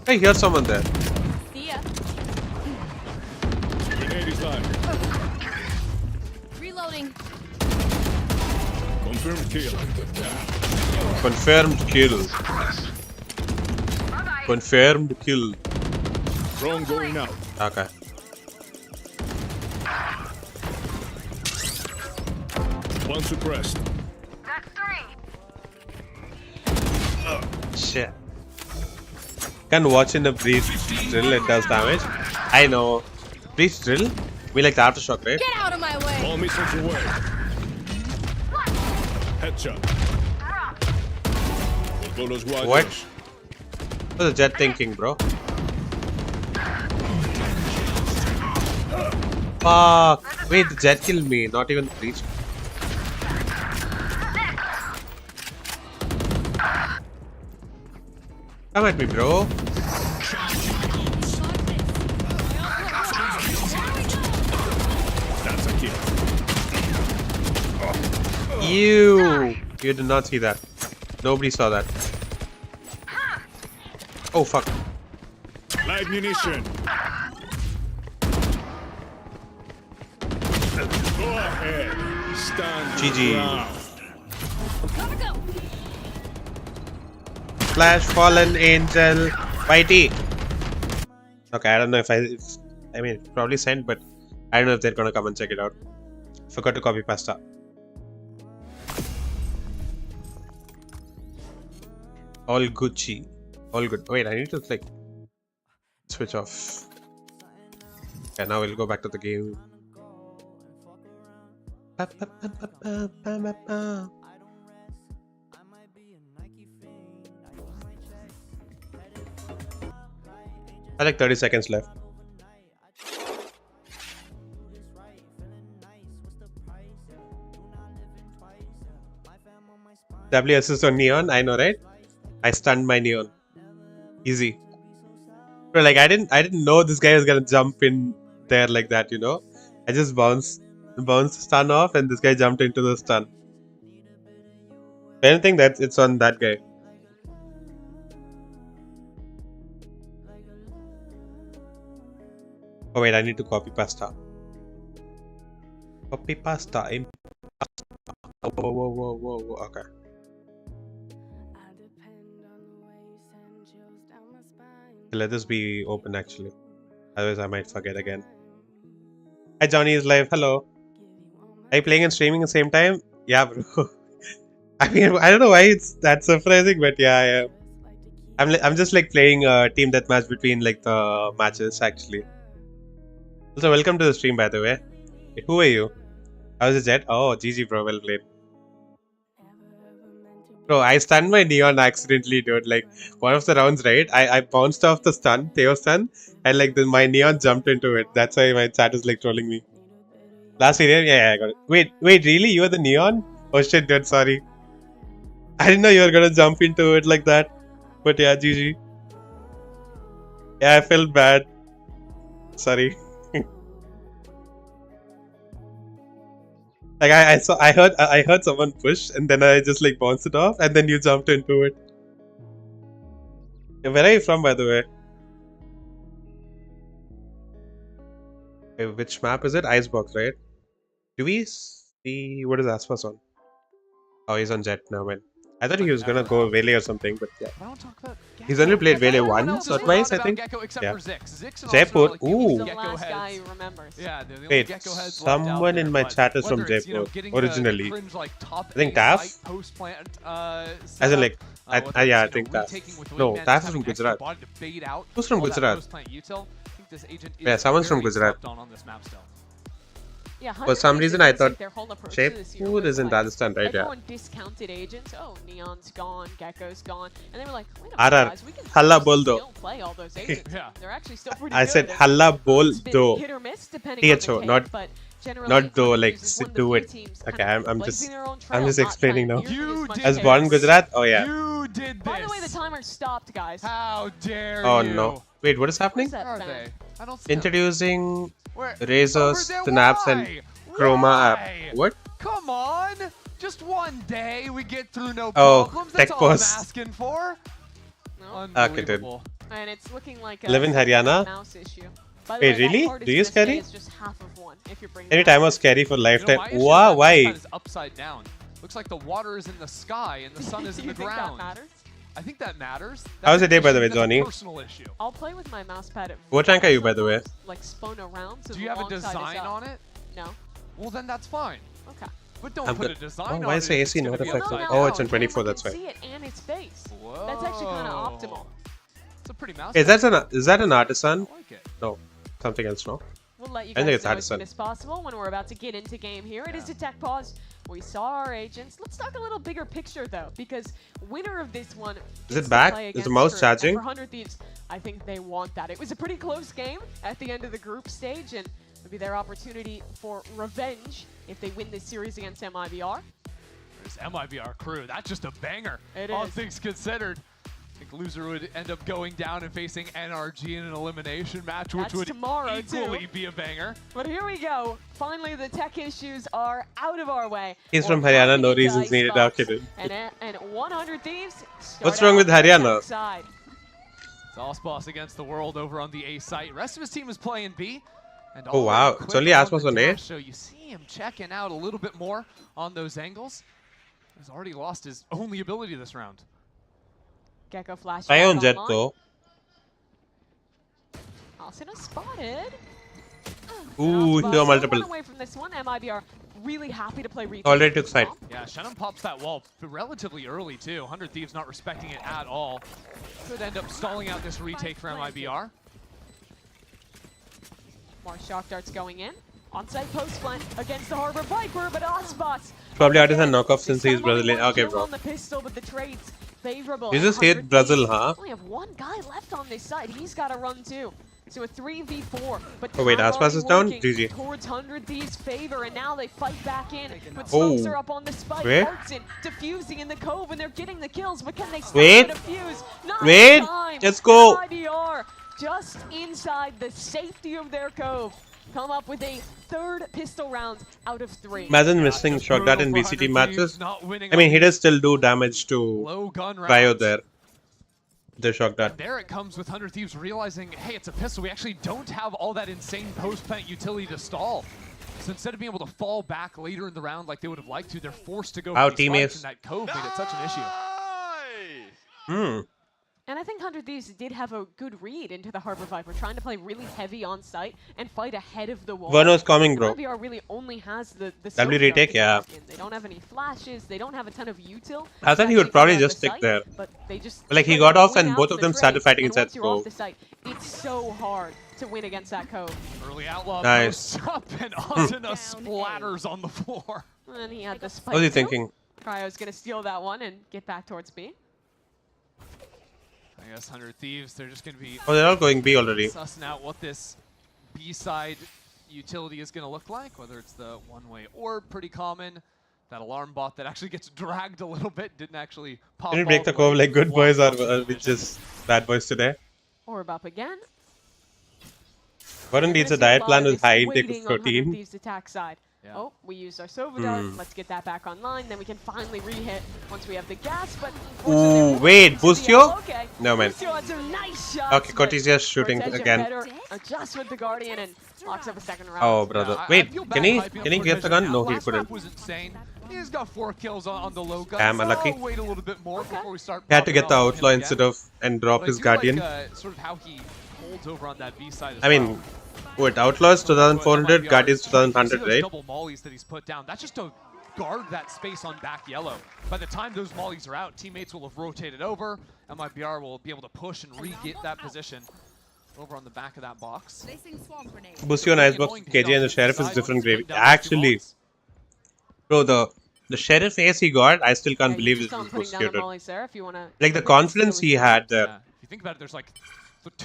I hear someone there. See ya! Grenade is live. Reloading! Confirmed kill. Confirmed kill. Confirmed kill. Drone going out. Okay. One suppressed. That's 3. Shit. Can watch in a breach drill, it does damage. I know. Breach drill? We like the aftershock, right? Get out of my way! All missiles away. Headshot. Go los guardias. What? What's the jet thinking, bro? Fuck. Wait, the jet killed me, not even the breach. Come at me, bro. That's a kill. Ew. You did not see that. Nobody saw that. Oh, fuck. Live munition. Go ahead. Stand GG. ground. Gotta go! Flash, FallnAngel, YT. Okay, I don't know if I mean, probably sent, but I don't know if they're gonna come and check it out. Forgot to copy pasta. All Gucci. All good. Wait, I need to like switch off. Okay, now we'll go back to the game. I like 30 seconds left. W assist on Neon, I know, right? I stunned my Neon. Easy. Bro, like I didn't know this guy was gonna jump in there like that, you know? I just bounced the stun off and this guy jumped into the stun. If anything, it's on that guy. Oh wait, I need to copy pasta. Copy pasta. Whoa. Okay. Let this be open actually. Otherwise I might forget again. Hi, Johnny is live. Hello. Are you playing and streaming at the same time? Yeah, bro. I mean, I don't know why it's that surprising, but yeah, I'm just like playing a team deathmatch between like the matches actually. Also, welcome to the stream, by the way. Who are you? How's the jet? Oh, GG, bro. Well played. Bro, I stunned my neon accidentally, dude. Like, one of the rounds, right? I bounced off the stun, Theo stun, and like my neon jumped into it. That's why my chat is like trolling me. Last area? Yeah, I got it. Wait, really? You were the neon? Oh shit, dude, sorry. I didn't know you were gonna jump into it like that. But yeah, GG. Yeah, I felt bad. Sorry. Like I heard someone push and then I just like bounced it off and then you jumped into it. Yeah, where are you from, by the way? Okay, which map is it? Icebox, right? Do we see what is Aspas on? Oh, he's on Jet now, man. I thought he was gonna go Vele or something, but yeah. He's only played Vele once or twice, I think. Yeah. Jaipur. Ooh. Wait, someone in my chat is from Jaipur originally. I think Taf. As in like, yeah, I think Taf. No, Taf is from Gujarat. Who's from Gujarat? Yeah, someone's from Gujarat. Yeah, for some reason, I thought Jaipur is in Rajasthan, right? Yeah. Everyone discounted agents. Oh, Neon's gone, Gecko's gone, and they were like, wait a minute, minute, guys, we can Halla bol do. still play all those agents. They're actually still pretty I good. said Halla bol do. Hit or miss depending on the THO, take, not do, like do it. Okay, I'm just explaining now. I was born in Gujarat. Oh yeah. You did this. By the way, the timer stopped, guys. How dare you? Oh no. Wait, what is happening? Introducing Razor, Snaps, and Chroma app. What? Come on! Just one day we get through no problems. That's tech all I'm pause. asking for. Okay, dude. And it's looking like Live in Haryana? mouse issue. By the Wait, way, that really? card is Do you gonna stay scary? as just half of one if you're bringing Anytime that was scary for lifetime. You know, Wow, why? Is upside down. Looks like the water is in the sky and the sun is in the ground. That matters? I think that matters. How's your day, by the way, Johnny? Personal issue. I'll play with my mouse pad at What rank are you, by the way? like spun around. So Do you have a the long side is design up. on it? No. Well, then that's fine. Okay. But don't I'm put good. a design Oh, on why it. is the if AC it's not gonna be affected? upside Oh, down. it's on 24, that's You why. can see it and its face. Whoa. That's actually kind of optimal. It's a pretty mouse. Is that an artisan? I like it. No, something else. No. We'll let you I think guys it's know as artisan. soon as possible when we're about to get into game here. It is a tech pause. We saw our agents. Let's talk a little bigger picture though, because winner of this one Is gets it to back? play Is the against mouse Crew. charging? And for 100 Thieves, I think they want that. It was a pretty close game at the end of the group stage, and it'll be their opportunity for revenge if they win this series against MIBR. There's MIBR Crew. That's just a banger. It All is. things considered. I think loser would end up going down and facing NRG in an elimination match, which That's would tomorrow, equally too. be a banger. But here we go. Finally, the tech issues are out of our way. He's from We're Haryana, hopping no into reasons needed. Icebox. Okay, dude. And 100 Thieves start What's wrong out with on the Haryana? tech side. It's Aspas against the world over on the A site. Rest of his team is playing B. And Oh, wow. already It's only quick Aspas the on A? dash, so you see him checking out a little bit more on those angles. He's already lost his only ability this round. Gecko flash. I own back Jet online. though. Alcina spotted. Ooh, Alcina here multiple. away from this one. MIBR really happy to play retake. Already took side. Yeah, Shannon pops that wall relatively early too. 100 Thieves not respecting it at all. Could end up stalling out this retake for MIBR. More shock darts going in. Onside post plant against the Harbor Viper, but Aspas. Probably artisan knockoff since he's Brazilian. Okay, bro. On the pistol, but the trades favorable. You just hate 100 Brazil, Thieves huh? Only have one guy left on this side. He's got to run too. So a 3v4. But Oh, wait, time Aspas already is down? working GG. Towards 100 Thieves' favor, and now they fight back in. But Oh. smokes are up on the spike. Wait. Hartson diffusing in the cove, and they're getting the kills. But can they stop Wait. the defuse? Not Wait. in time. Let's go. MIBR just inside the safety of their cove. Come up with a third pistol round out of 3. Imagine missing shot dart in VCT matches. I mean, he does still do damage to Low gun Cryo rounds. there. The shock dart. There it comes with 100 Thieves realizing, hey, it's a pistol. We actually don't have all that insane post-plant utility to stall. So instead of being able to fall back later in the round like they would have liked to, they're forced to go Wow, for these teammates. spikes, and that cove made it such an issue. Hmm. And I think 100 Thieves did have a good read into the Harbor Viper, trying to play really heavy on site and fight ahead of the wall. Verno's coming, bro. MIBR really only has the W Sophia retake, to yeah. lock in. They don't have any flashes. They don't have a ton of util. I thought to he would actually probably get out just the stick site, there. But they just Like, he straight got off win and out both the of them started trades. fighting And inside once you're off cove. the site, it's so hard to win against that cove. Early outlaw Nice. posts up and Ascendant splatters on the floor. And he had the spike. What was he too. thinking? Cryo's gonna steal that one and get back towards B. I guess 100 Thieves, they're just going to be... Oh, they're all going B already. Sussing out what this B-side utility is going to look like, whether it's the one-way orb, pretty common. That alarm bot that actually gets dragged a little bit, didn't actually pop. Didn't break the curve like good boys are with just bad boys today. Orb up again. Warren needs a diet plan with high intake of Waiting on protein. 100 Thieves' attack side. Yeah. Oh, we used our Sova dart. Let's get that back online. Then we can finally re-hit once we have the gas. But Ooh, wait, Bustio? Okay. No, man. Bustio had some nice shots. Okay, Cortesia's shooting again. Adjust with the Guardian and locks up a second round. Oh, brother. Wait, can he get the gun? No, he couldn't. Was insane. He's got 4 kills on the low gun. Damn, unlucky. So wait a little bit more before we start. He had to get the outlaw again. instead of and drop But I his do Guardian. Like, sort of how he holds over on that B side as I mean, what, Outlaws 2400, Guardians 2100, right? Double mollies that he's put down. That's just to guard that space on back yellow. By the time those mollies are out, teammates will have rotated over. MIBR will be able to push and re-get that position over on the back of that box. Bustio on Icebox, KJ and the Sheriff is different gravy. Actually, bro, the Sheriff ace he got, I still can't believe this was Bustio, dude. Like the confidence he had there. If you think about it, there's like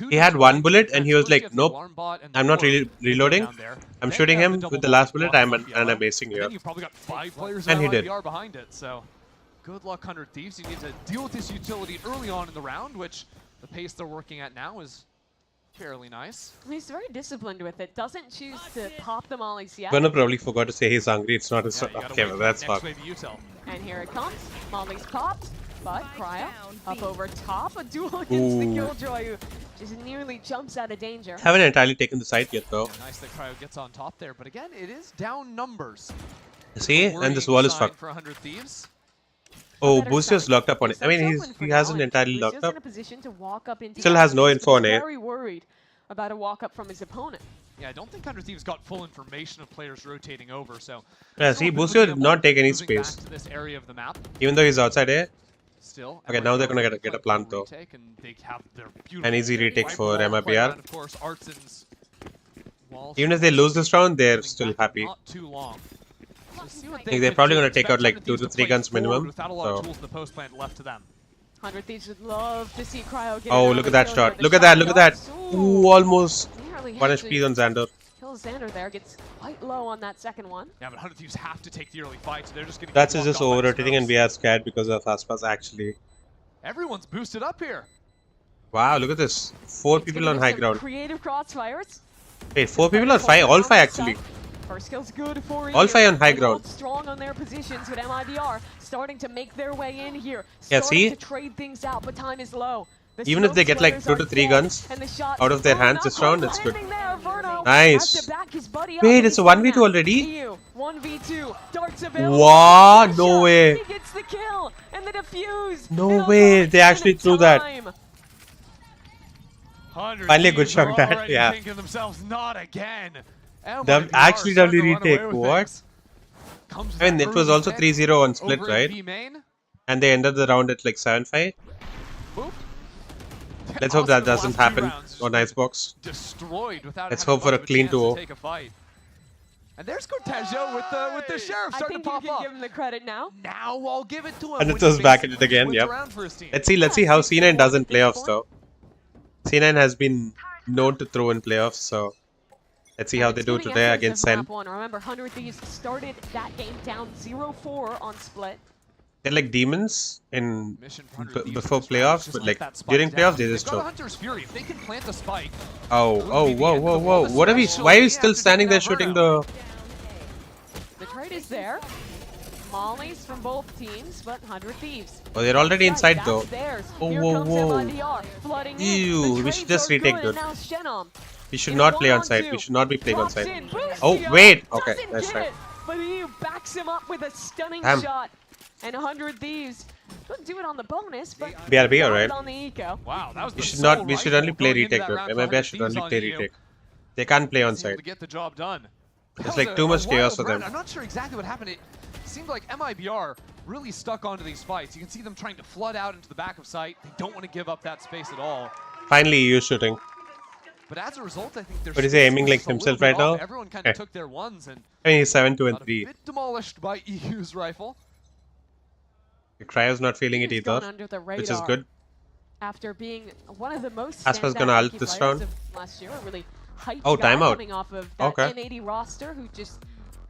he had one bullet and he was like, nope, I'm not really reloading. I'm shooting him with the last bullet and I'm acing you. You probably got 5 players And he did. MIBR behind it, so good luck, 100 Thieves. You need to deal with this utility early on in the round, which the pace they're working at now is fairly nice. He's very disciplined with it. Doesn't choose to pop the mollies yet. Gonna probably forgot to say he's hungry. It's not his. Okay, well, that's fine. And here it comes. Molly's popped, but Cryo up over top. A duel against the Killjoy, who just nearly jumps out of danger. Haven't entirely taken the site yet, though. Yeah, nice that Cryo gets on top there, but again, it is down numbers. See, and this wall is fucked. For 100 Thieves. Oh, Boostio's locked up on it. I mean, he hasn't entirely locked up. In a position to walk up into Still has no info on it. Very worried about a walk up from his opponent. Yeah, I don't think 100 Thieves got full information of players rotating over, so... Yeah, see, Boostio did not take any space. To this area of the map. Even though he's outside A. Still, okay, now they're gonna get a plant though. An easy retake for MIBR. Of course, Artson's Even if they lose this round, they're still happy. Not too long. Like, they're probably gonna take out like 2 to 3 guns minimum. So. 100 Thieves would love to see Cryo get oh, look at that shot. Look at that, look at that. Ooh, almost 1 HP on Xander. Kills Xander there, gets quite low on that second one. Yeah, but 100 Thieves have to take the early fight, so they're just gonna That's just over-rotating and we are scared because of aspas actually. Everyone's boosted up here. Wow, look at this. 4 people on high ground. Creative crossfires. Wait, 4 people or 5? All 5 actually. First kill's good for all 5 on high ground. Strong on their positions with MIBR starting to make their way in here. Yeah, see? To trade things out, but time is low. Even if they get like 2 to 3 guns out of their hands this round, it's good. Nice. Wait, it's a 1v2 already? 1v2. Wow, no way. He gets the kill and the defuse. No way, they actually threw that. Finally a good shot that, yeah. Thinking themselves, not again. Actually W retake, what? I mean, it was also 3-0 on split, right? And they ended the round at like 7-5. Let's hope that doesn't happen on Icebox. Let's hope for a clean 2-0. And there's Cortejo with the Sheriff starting to pop up. I think you can give him the credit now. Now I'll give it to him. And it was back at it again, yep. Let's see how C9 does in playoffs though. C9 has been known to throw in playoffs, so let's see how they do today against Sen. Remember, 100 Thieves started that game down 0-4 on split. They're like demons in before playoffs, but like during playoffs they just choke. Oh, whoa. What are we? Why are we still standing there shooting the? The trade is there. Mollies from both teams, but 100 Thieves. Oh, they're already inside though. Oh, whoa. Ew, we should just retake dude. We should not play on site. We should not be playing on site. Oh, wait. Okay, that's right. But he backs him up with a stunning shot. And 100 Thieves couldn't do it on the bonus, but BRB, alright. on the eco. Wow, that was we should not. We should only play retake. MIBR should only play retake. They can't play on site. To get the job done. It's like too much chaos for them. I'm not sure exactly what happened. It seemed like MIBR really stuck onto these fights. You can see them trying to flood out into the back of site. They don't want to give up that space at all. Finally, EU shooting. But as a result, I think they're. But is he aiming like himself right now? Everyone kind of took their ones and. I mean, he's 7-2 and 3. A bit demolished by EU's rifle. Cryo's not feeling it He's either, gone under the which is radar good. After being one of the most Aspas standout gonna ult rookie this players round. of last year, a really hyped Oh, guy timeout. coming off of that Okay. N80 roster who just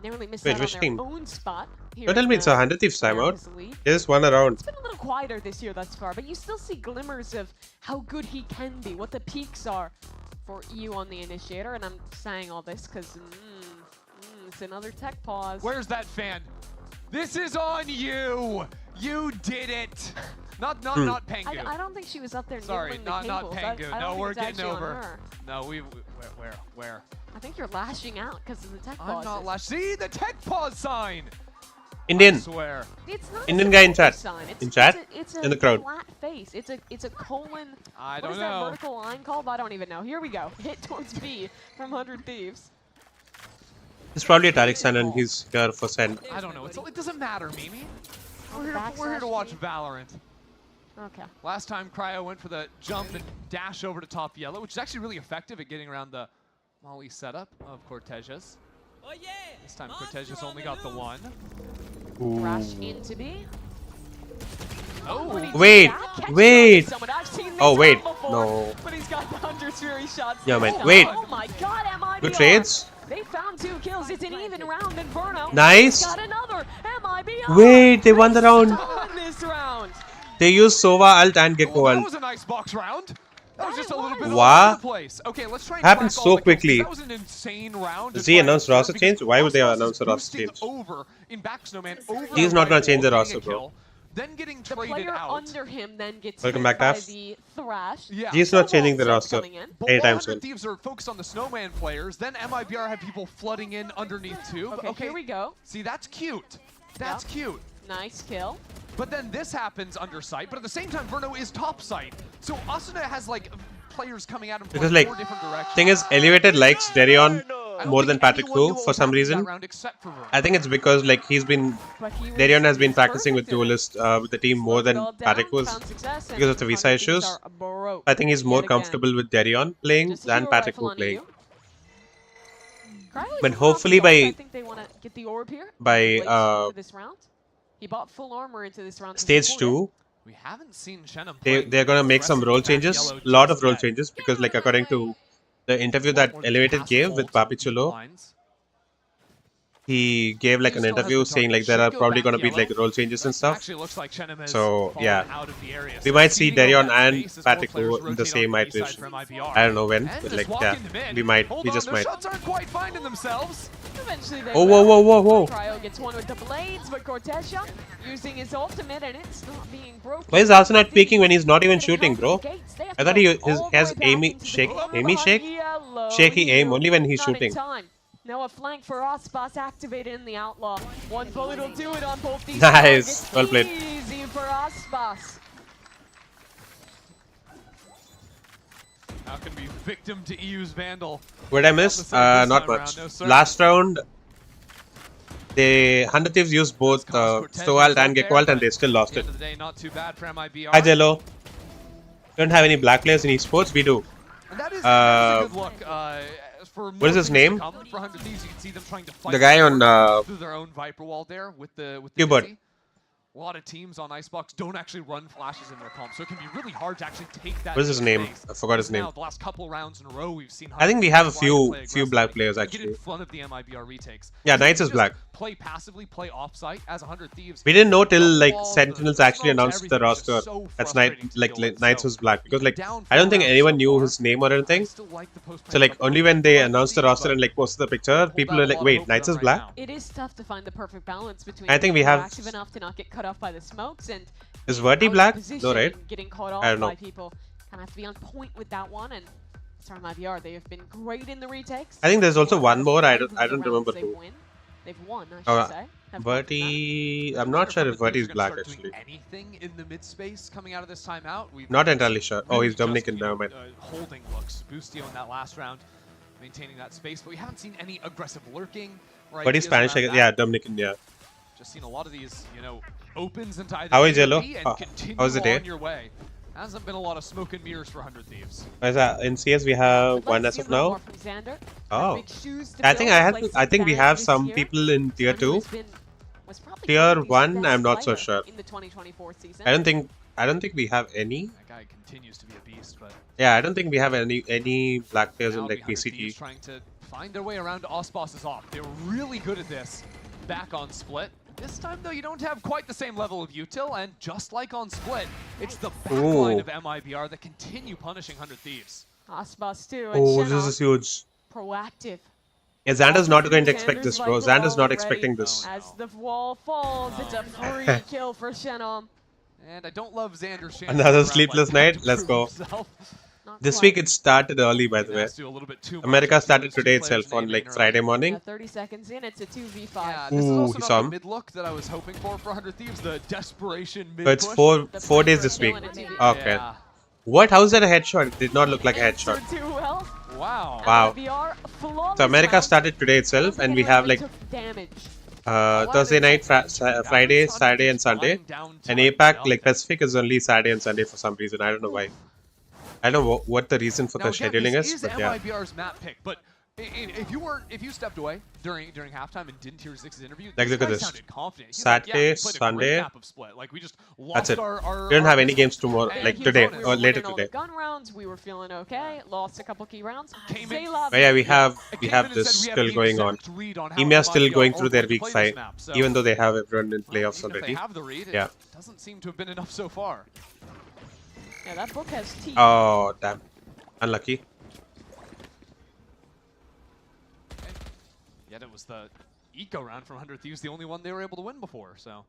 narrowly missed Wait, out which on team? their own spot. Here Don't tell in me it's a the 100 Thieves timeout. Americas League. Just one around. It's been a little quieter this year thus far, but you still see glimmers of how good he can be, what the peaks are for EU on the initiator. And I'm saying all this because it's another tech pause. Where's that fan? This is on you. You did it. Not Pengu. I don't think she was up there Sorry, nibbling the not cables. Pengu. I No, don't we're think it's getting actually on over. her. No, where? I think you're lashing out because of the tech pause. I'm not lashing. See the tech pause sign. Indian. I swear. It's not Indian a guy in chat. sign. In chat? It's In the crowd. flat face. It's a colon. I What don't is know. that vertical line called? I don't even know. Here we go. Hit towards B from 100 Thieves. He's probably at Alexander and he's here for send. I don't know. It doesn't matter, Mimi. On We're here to watch /G. Valorant. Okay. Last time Cryo went for the jump and dash over to top yellow, which is actually really effective at getting around the Molly setup of Cortez's. Oh yeah! This time Cortez's only got the one. Rush into B. Oh, Wait, wait. Oh, wait. Before, No. But he's got the Hunter's Fury shots. Yeah, man. down. Wait. Oh my god, MIBR. Good trades. They found 2 kills. It's an even round. Inferno. Nice. Got another. MIBR. Wait, they won the round. Won this round. They used Sova ult and Gecko Well, that ult. was a nice box round. That was just a little bit all Wow. over the place. Okay, let's try and Happened track so all the kills, 'cause quickly. That was an insane round. to Does he try and announce score roster because change? Why would they Aspas announce is the roster boosting change? Over in back Snowman. Over He's the not gonna rifle, change the getting a roster, bro. kill, then getting The traded player out. under him then gets Welcome hit back, by Daph. the Thrash. Yeah. He's not changing the Snowball's roster coming in. But anytime 100 soon. Thieves are focused on the Snowman players. Then MIBR have people flooding in underneath too. Okay, here we go. See, that's cute. That's cute. Nice kill. But then this happens under site. But at the same time, Verno is top site. So Asuna has like players coming at him Because from like, 4 different directions. thing is, Elevated likes Darion I don't more think than Patrick anyone knew Hu what for was some happening in that reason. round except for Verno. I think it's because like But he Darion has was been practicing with perfect in it. Duelist with the team more than Slowed Patrick down, was found success, and because of the visa 100 Thieves issues. are broke I think he's more yet again. comfortable with Darion playing Just a than hero Patrick rifle Hu on playing. you. Cryo But is hopefully off the box. by- I think they want to get the orb here. by, late uh, into this round. He bought full armor into this round. to Stage support it. 2, We haven't seen Shenum they're gonna make some role changes, lot of role changes, because like according to the interview that Elevated gave with Papichulo, he gave like an interview saying like there are probably gonna be like role changes and stuff. Actually looks like Shenum has So fallen yeah, out of the area. we So might see feeding on Darion that and space as Patrick both Hu players in the rotate same on the B side iteration. from MIBR. I don't know when, And but just like walking yeah, them in. we might, Hold we on, just their might. shots aren't quite finding themselves. Eventually they Oh, will. whoa, whoa, whoa, whoa! Cryo gets one with the blades, but Cortezia using his ultimate and it's not being broken. Why is also not peeking when he's not even shooting, bro? I thought he has aiming shaky aim only when he's shooting. Now a flank for Aspas activated in the Outlaw. One bullet will do it on both these Nice. targets. Well played. Easy for Aspas. How can be victim to EU's Vandal? What I miss? Not much. Last round, the 100 Thieves used both Stoalt and Gecko and they still lost it. End of the day, not too bad for MIBR. Hi Jello. Don't have any black players in esports? We do. And that is a good look. For what is his name? For 100 Thieves, you can see them trying to fight The guy on through their own Viper wall there with the Hubert. Dizzy. A lot of teams on Icebox don't actually run flashes in their comp, so it can be really hard to actually take that. What is his name? I forgot his name. Now, the last couple rounds in a row, we've seen. I think we have a Knights play few black players aggressively, actually. get in front of the MIBR retakes. Yeah, So Knights you is just black. Play passively, play offsite as 100 Thieves. We didn't know till like Walls, Sentinels the actually smokes, announced the everything is just roster. so That's frustrating to deal with. Knights So, was black because like down I don't think 4 anyone rounds knew so his name or anything. still like the post-play, So like but only when they announced the Thieves, roster but and like posted the picture, people are like, wait, Knights is black? It is tough to find the perfect balance between I think we being have- active enough to not get cut off by the smokes and Is being Verti out of black? position No, right? and getting caught off I don't know. by people. Kind of have to be on point with that one. And sorry, MIBR, they have been great in the retakes. I think there's also one more. I don't The remember rounds who. They've won, I should Oh, say. Have won Verti. I'm not sure if Verti is black actually. Anything in the mid space coming out of this timeout? We've Not entirely sure. Oh, really he's Dominican just, you now, know, man. Holding looks. Boostio in that last round, maintaining that space, but we haven't seen any aggressive lurking. Or But he's ideas Spanish, around yeah, that. Dominican, yeah. Just seen a lot of these, you know, opens into either How is A or Jello? B and How- continue how's the day? on your way. Hasn't been a lot of smoke and mirrors for 100 Thieves. In CS we have one as of now. Oh, I think we have some people in tier 2 was probably Tier Cloud9's 1, best I'm not so player sure. in the 2024 season. I don't think we have any. That guy continues to be a beast, but Yeah, I don't think we have any black players in now like the 100 VCT. Thieves trying to find their way around Aspas's off. They were really good at this back on Split. This time, though, you don't have quite the same level of util, and just like on Split, it's the backline of MIBR that continue punishing 100 Thieves. Aspas too, and Oh, this Shenal, is huge. proactive. Yeah, Xander's not going to expect this, bro. Xander's not expecting this. As the wall falls, it's a free kill for Shenal. And I don't love Xander's chance. Another sleepless night. Let's go. This week it started early, by the way. America started today itself on like Friday morning. 30 seconds in, it's a 2v5. Yeah, this is Ooh, also he not saw the him. mid look that I was hoping for 100 Thieves. The desperation mid But it's push. 4 days this week. Okay. Yeah. What? How is that a headshot? It did not look like a headshot. Wow. Wow. So America started today itself, and we have like Thursday night, Friday, Saturday, and Sunday. And APAC, like Pacific, is only Saturday and Sunday for some reason. I don't know why. I don't know what the reason for the scheduling is, but yeah. MIBR's map pick, but if you stepped away during halftime and didn't hear Zix's interview, Like, look at this. sounded confident. He's Saturday, like, yeah, we played a great Sunday. map of Split. Like, we just That's lost it. our We don't have any pistol. games tomorrow, And like he today won it. or later All today. the gun rounds, we were feeling okay. Lost a couple key rounds. But yeah, we have this still going on. EMEA still going through their week 5, even though they have everyone in playoffs Even if already. they have the read, Yeah. it doesn't seem to have been enough so far. Yeah, that book has teeth. Oh damn, unlucky. Yet it was the eco round from 100 Thieves, the only one they were able to win before. So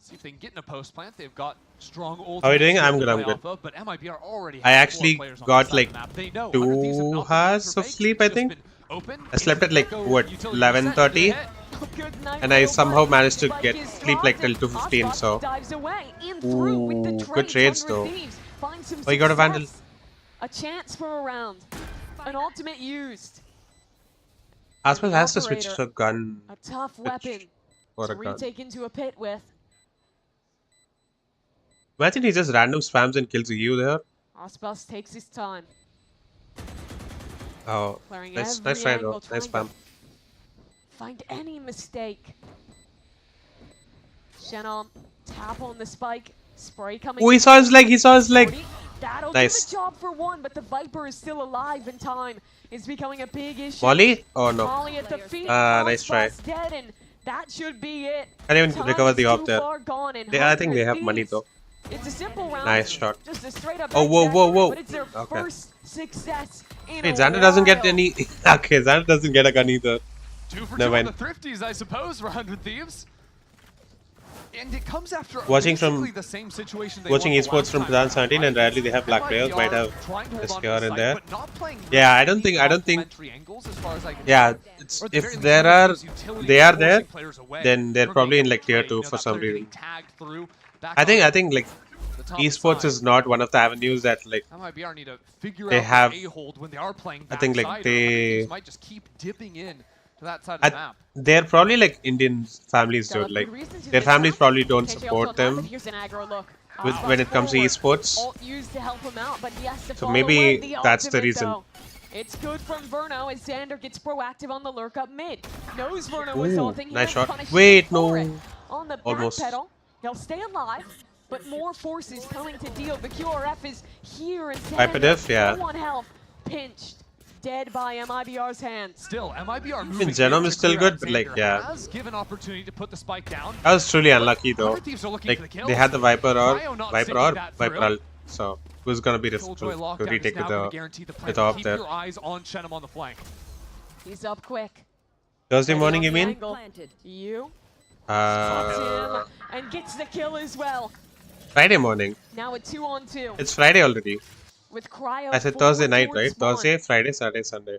see if they can get in a post plant. They've got strong old. How are you doing? I'm good. I'm good. But MIBR already I has actually 4 players on got the like map. They know 100 Thieves have 2 not been hours for of fakes, sleep. I just think been open. I slept at like what Utility 11:30, Good night, and I little somehow buddy. managed to Spike get is sleep like till dropped, and 2:15. So dives away, in through with the ooh, good trades 100 though. Thieves finds some Oh, you got a vandal. success. A chance for a round. An ultimate used. Aspas has to switch Operator, to gun. A tough weapon for to a gun. retake into a pit with. Imagine he just random spams and kills you there. Aspas takes his time. Oh, Clearing nice every try angle, though. Nice trying spam. to find any mistake. Shenal, tap on the spike. Spray coming. Oh, he saw his leg. He saw his leg. That'll Nice. do the job for one, but the Viper is still alive in time. It's becoming a big issue. Molly? Oh no. Molly at the feet. Nice try. Aspas dead, and that should be it. Can't even Time recover is the too op there. far gone, and I think they 100 have money Thieves. though. It's a simple round. Nice shot. Just a straight up Oh, whoa, exec, whoa, whoa. But it's their Okay. first success in Hey, a Xander doesn't get while. any. Okay, Xander doesn't get a gun either. 2 for 2 Never on mind. the Thrifties, I suppose, for 100 Thieves. And it comes after Watching from- basically the same situation they Watching won the esports last from time 2017, and around, rarely they have black right? players. Might have Trying to hold this on to here the and site, there. but not playing Yeah, I really don't think. complementary angles as far as I can Yeah, tell. it's, Or at the if very least, there some of are, those utilities they are forcing there, players away then they're from probably being in like tier able to 2 trade. for That some player getting reason. tagged through back I think on like the top esports side. is not one of the avenues that like MIBR need to figure they out have. the A-hold when they are playing I think like backside, or 100 they. Thieves might just keep dipping in to that side of the map. They're probably like Indian families, dude. Like their families probably don't support them Here's an aggro look. with Aspas when it comes to forward. esports. Ult used to help him out, but he has to So follow maybe away the that's the ultimate, reason. though. It's good from Verno as Xander gets proactive on the lurk up mid. Knows Verno was Ooh, ulting here nice and shot. punishes Wait, him for no. it. On the Almost. back pedal, he'll stay alive, but more forces coming to deal. The QRF is here and Viper diff, yeah. no one health, pinched, dead by MIBR's hands. Still, MIBR I mean, moving Genome in is to still clear good, out but like, Xander, yeah. has given opportunity to put the spike down. That was truly unlucky though. 100 Thieves are looking for the Like kills. they had the Viper Cryo not sticking or that Viper through. ult, so who's gonna be Killjoy responsible to lockdown is retake now with gonna the guarantee the plan. with the op Keep there? your eyes on Shenum on the flank. He's up quick. Thursday Ready morning, on you the mean? angle. You Uh, him and gets the kill as well. Friday morning. Now a 2-on-2 It's Friday already. with Cryo. I said forward Thursday night, right? towards one. Thursday, Friday, Saturday, Sunday.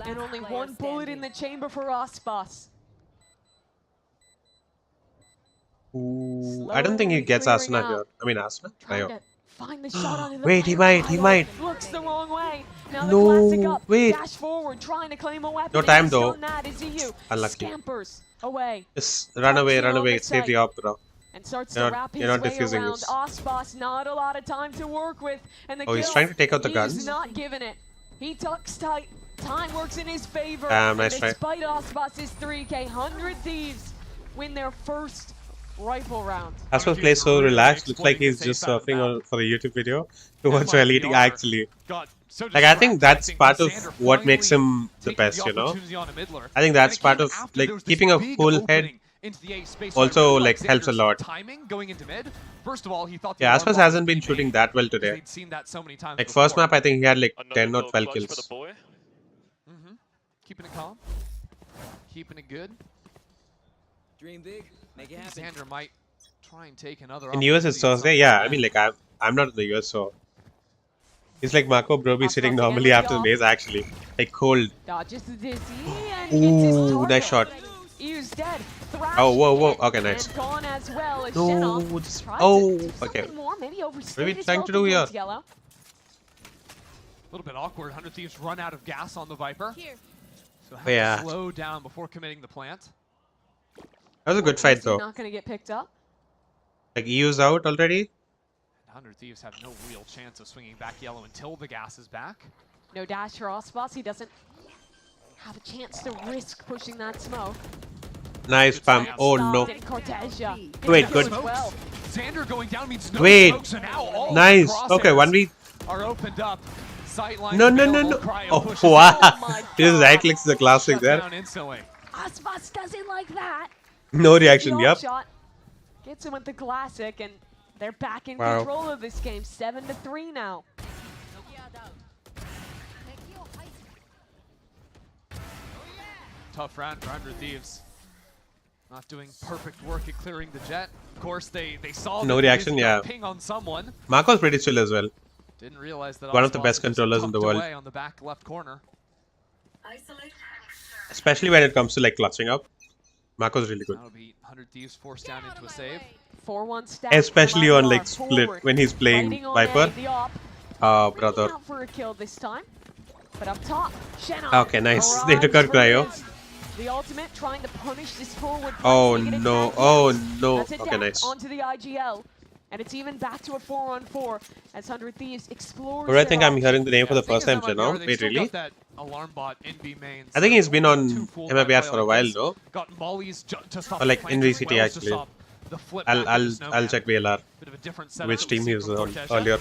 And only one bullet in the chamber for Aspas. Ooh, I don't think he gets clearing Asuna out. here. I mean Asuna? Trying Cryo. to find the shot onto the Wait, he fire. might, he Cryo might. Looks the wrong way. Now the No, classic up. wait. Dash forward, trying to claim a weapon. No time, He's though. done that as EU Unlucky. scampers away. Just run away, Touching on the save the site. op, bro. And starts You're to not- wrap his you're not way diffusing around. this. Aspas, not a lot of time to work with. And the Oh, he's kill, trying to take out the he's guns? not giving it. He tucks tight. Time works in his favor. Damn, nice and try. despite Aspas' 3K, 100 Thieves win their first rifle round. Aspas plays so relaxed. Looks like he's just surfing on for a YouTube video to watch while eating. Actually, like I think that's part of what makes him the best. You know, I think that's part of like keeping a cool head. Also, like helps a lot. Yeah, Aspas hasn't been shooting that well today. Like first map, I think he had like 10 or 12 kills. Keeping it calm, keeping it good. Dream big, make it happen. Xander might try and take another. In US it's Thursday. Yeah, I mean like I'm not in the US, so it's like Marco Broby sitting normally after the maze. Actually, like cold. Ooh, nice shot. Oh, whoa. Okay, nice. No, oh, okay. What are we trying to do here? A little bit awkward. 100 Thieves run out of gas on the Viper. So have to slow down before committing the plant. That was a good fight though. Not going to get picked up. Like EU's out already. 100 Thieves have no real chance of swinging back yellow until the gas is back. No dash for Aspas. He doesn't have a chance to risk pushing that smoke. Nice pump. Oh no. Wait, good. Xander going down means no wait. smokes, so now all nice. Okay, 1v. Are opened up. No. Oh wow. This right clicks is a classic there. Aspas doesn't like that. No reaction. Yep. Shot gets him with the classic, and they're back in control of this game. 7-3 now. Tough round for 100 Thieves. Not doing perfect work at clearing the jet. Of course, they saw no reaction. Yeah. Ping on someone. Marco's pretty chill as well. Didn't realize that one of the best controllers in the world. On the back left corner. Especially when it comes to like clutching up. Marco's really good. That'll be 100 Thieves forced down into a save. 4-1 stack. Especially on like split when he's playing Viper. Oh, brother. For a kill this time. But up top, okay, nice. They took out Cryo. The ultimate trying to punish this forward. Oh no! Oh no! Okay, nice. Onto the IGL, and it's even back to a 4-on-4 as 100 Thieves explores. But I think I'm hearing the name for the first time, Chano. Wait, really? I think he's been on MIBR for a while, though. Or like in VCT actually. I'll check VLR. Which team he was on earlier.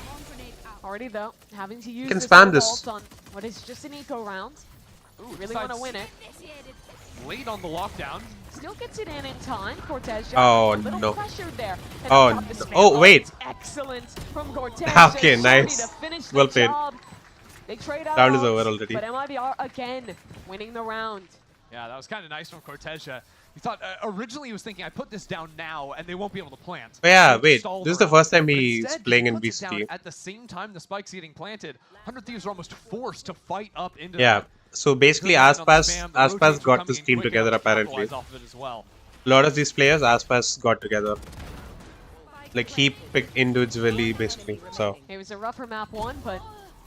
Already though, having to use can spam this. On what is just an eco round. Ooh, really want to win it. Late on the lockdown. Still gets it in time. Cortez. Oh no. Pressured there. Oh no. Oh wait. Excellent from Cortez. Okay, nice. Well played. They trade out. Round is over already. But MIBR again winning the round. Yeah, that was kind of nice from Cortez. He thought originally he was thinking I put this down now and they won't be able to plant. Oh, yeah, wait. This is the first time he's playing in VCT. At the same time the spike's getting planted, 100 Thieves are almost forced to fight up into. Yeah. So basically, Aspas got this team together apparently. A lot of these players, Aspas got together. Like he picked individually, basically. So. It was a rougher map one, but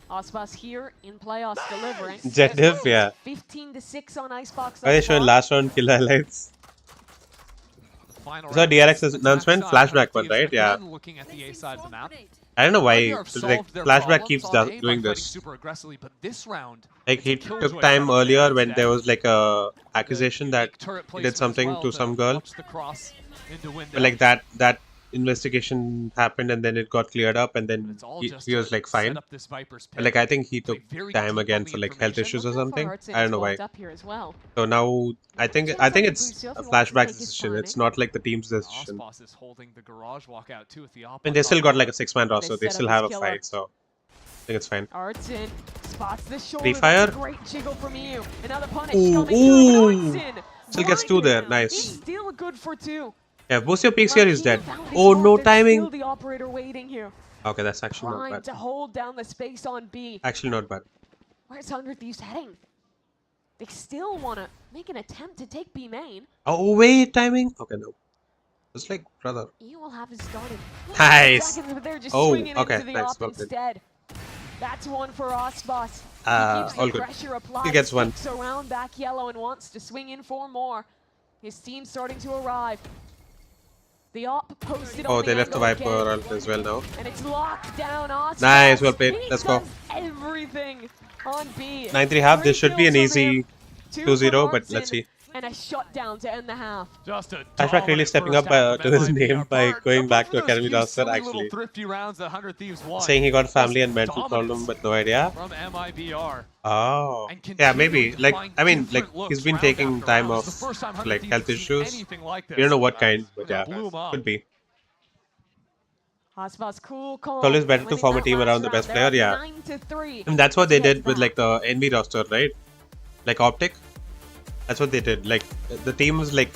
Aspas here in playoffs delivering. Jet diff, yeah. 15-6 on Icebox. Are they showing last round kill highlights? So DRX's announcement, flashback one, right? Yeah. Looking at the A side of the map. I don't know why like flashback keeps doing this. Super aggressively, but this round, like he took time earlier when there was like a accusation that he did something to some girl. But like that investigation happened and then it got cleared up and then he was like fine. But like I think he took time again for like health issues or something. I don't know why. So now I think it's a flashback decision. It's not like the team's decision. And they still got like a 6-man roster. They still have a fight, so I think it's fine. Refire. Ooh. Still gets 2 there. Nice. Still good for 2. Yeah, boost your peaks here, he's dead. Oh, no timing. Still the operator waiting here. Okay, that's actually not Trying bad. to hold down the space on B. Actually not bad. Where's 100 Thieves heading? They still want to make an attempt to take B main. Oh, wait, timing. Okay, no. It's like, brother. You will have it started. Nice. Oh, okay, nice. Well instead. That's one for Aspas. All good. He gets one. Around back yellow and wants to swing in for more. His team's starting to arrive. The op posted oh, on they left the Viper as well now. And it's locked down. Aspas. Nice, well played. Let's go. Everything on B. 9-3 half. This should be an easy 2-0, but let's see. and a shutdown to end the half. Just a Ashback really stepping up to his name by going back to Academy roster, actually. Thrifty rounds that 100 Thieves won. Saying he got family and mental problem, but no idea. From MIBR. Oh, yeah, maybe. Like, I mean, like, he's been taking time off, like, health issues. We don't know what kind, but yeah, could be. Aspas cool It's always better to form a team around the best player, yeah. And that's what they did with, like, the NB roster, right? Like, Optic. That's what they did. Like, the team was, like,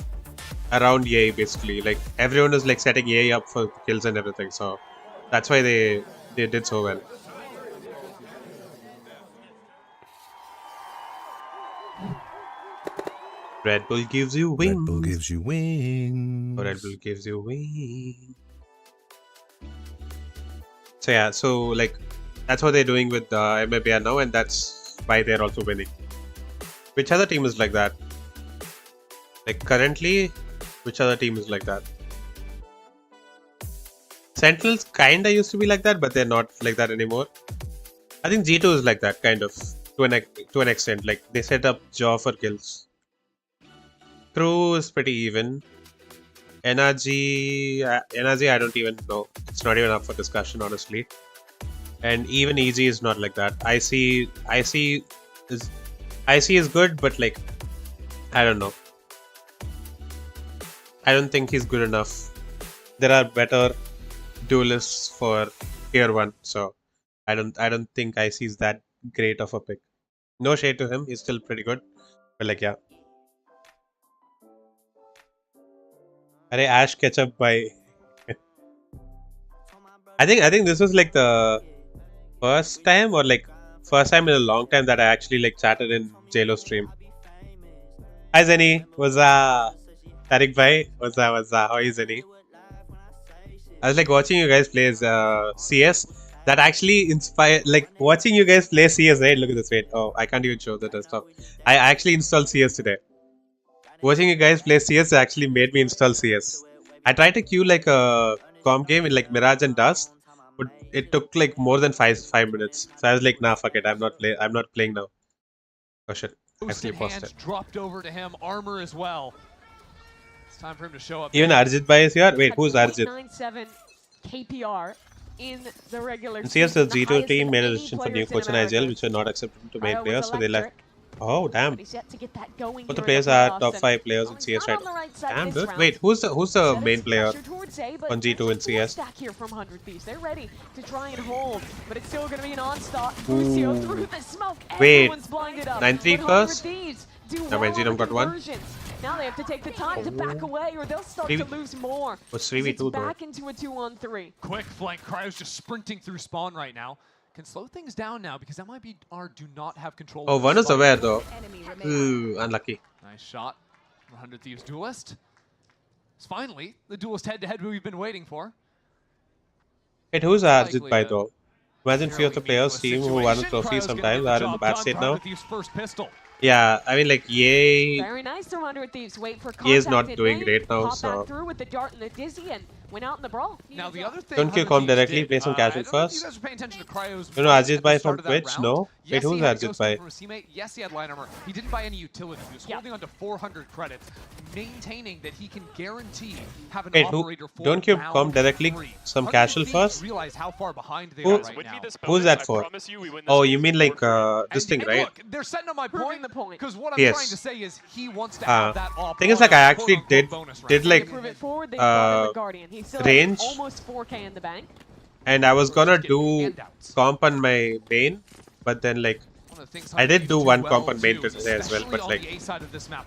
around EA, basically. Like, everyone was, like, setting EA up for kills and everything, so that's why they did so well. Red Bull gives you wings. Red Bull gives you wings. Red Bull gives you wings. So yeah, so like that's what they're doing with MIBR now, and that's why they're also winning. Which other team is like that? Like currently, which other team is like that? Sentinels kinda used to be like that, but they're not like that anymore. I think G2 is like that, kind of, to an extent. Like they set up Jaw for kills. Crew is pretty even. NRG, I don't even know. It's not even up for discussion, honestly. And even Easy is not like that. IC is good, but like, I don't know. I don't think he's good enough. There are better duelists for tier 1, so I don't think IC is that great of a pick. No shade to him, he's still pretty good. But like, yeah. Ash Ketchup by I think this was like the first time in a long time that I actually like chatted in JLo stream. Hi Zenny, what's up? Tariq bhai, what's up? How are you, Zenny? I was like watching you guys play CS. That actually inspired, like watching you guys play CS, right? Look at this, wait. Oh, I can't even show the desktop. I actually installed CS today. Watching you guys play CS actually made me install CS. I tried to queue like a comp game in like Mirage and Dust, but it took like more than 5 minutes. So I was like, nah, fuck it, I'm not playing now. Oh shit, I actually paused it. Dropped over to him, armor as well. It's time for him to show up. Even Arjit Bhai is here. Wait, who's Arjit? 97 KPR in the regular In CS, the G2 team made a decision for new coach and IGL, which were not acceptable to main players, so they left. Oh damn! Both the players are top 5 players in CS right now. Damn good. Wait, who's the main player on G2 in CS? They're ready to try and hold, but it's still going to be an onslaught. Lucio through the smoke. Wait, Everyone's blinded up. 9-3 first? Now my Genome got 1. Now they have to take the time to back away, or they'll start to lose more. What's 3v2 back into a 2-on-3. Quick flank. Cryo's just sprinting through spawn right now. Can slow things down now because MIBR do not have control. Oh, one is aware though. Ooh, unlucky. Nice shot. 100 Thieves duelist. It's finally the duelist head-to-head we've been waiting for. Wait, who's Arjit by though? Imagine few of the players team who won a trophy sometimes are in the bad state now. Yeah, I mean like EA. Very nice 100 Thieves. Wait for EA is not doing great now, so. Back through with the dart and the dizzy and went out in the brawl. Now the other thing. Don't queue comp directly, play some casual first. You know Arjit Bhai from Twitch? No? Wait, who's Arjit Bhai? Yes, he had line armor. He didn't buy any utility. He was holding on to 400 credits, maintaining that he can guarantee have an operator for don't queue comp directly, some casual first? Realize how far behind they are right now. Who's that for? Oh, you mean like this thing, right? Look, they're setting up my point because what I'm trying to say is he wants to have that op. Thing is like I actually did like range, almost 4K in the bank. And I was gonna do comp on my main, but then like I did do one comp on main today as well, but like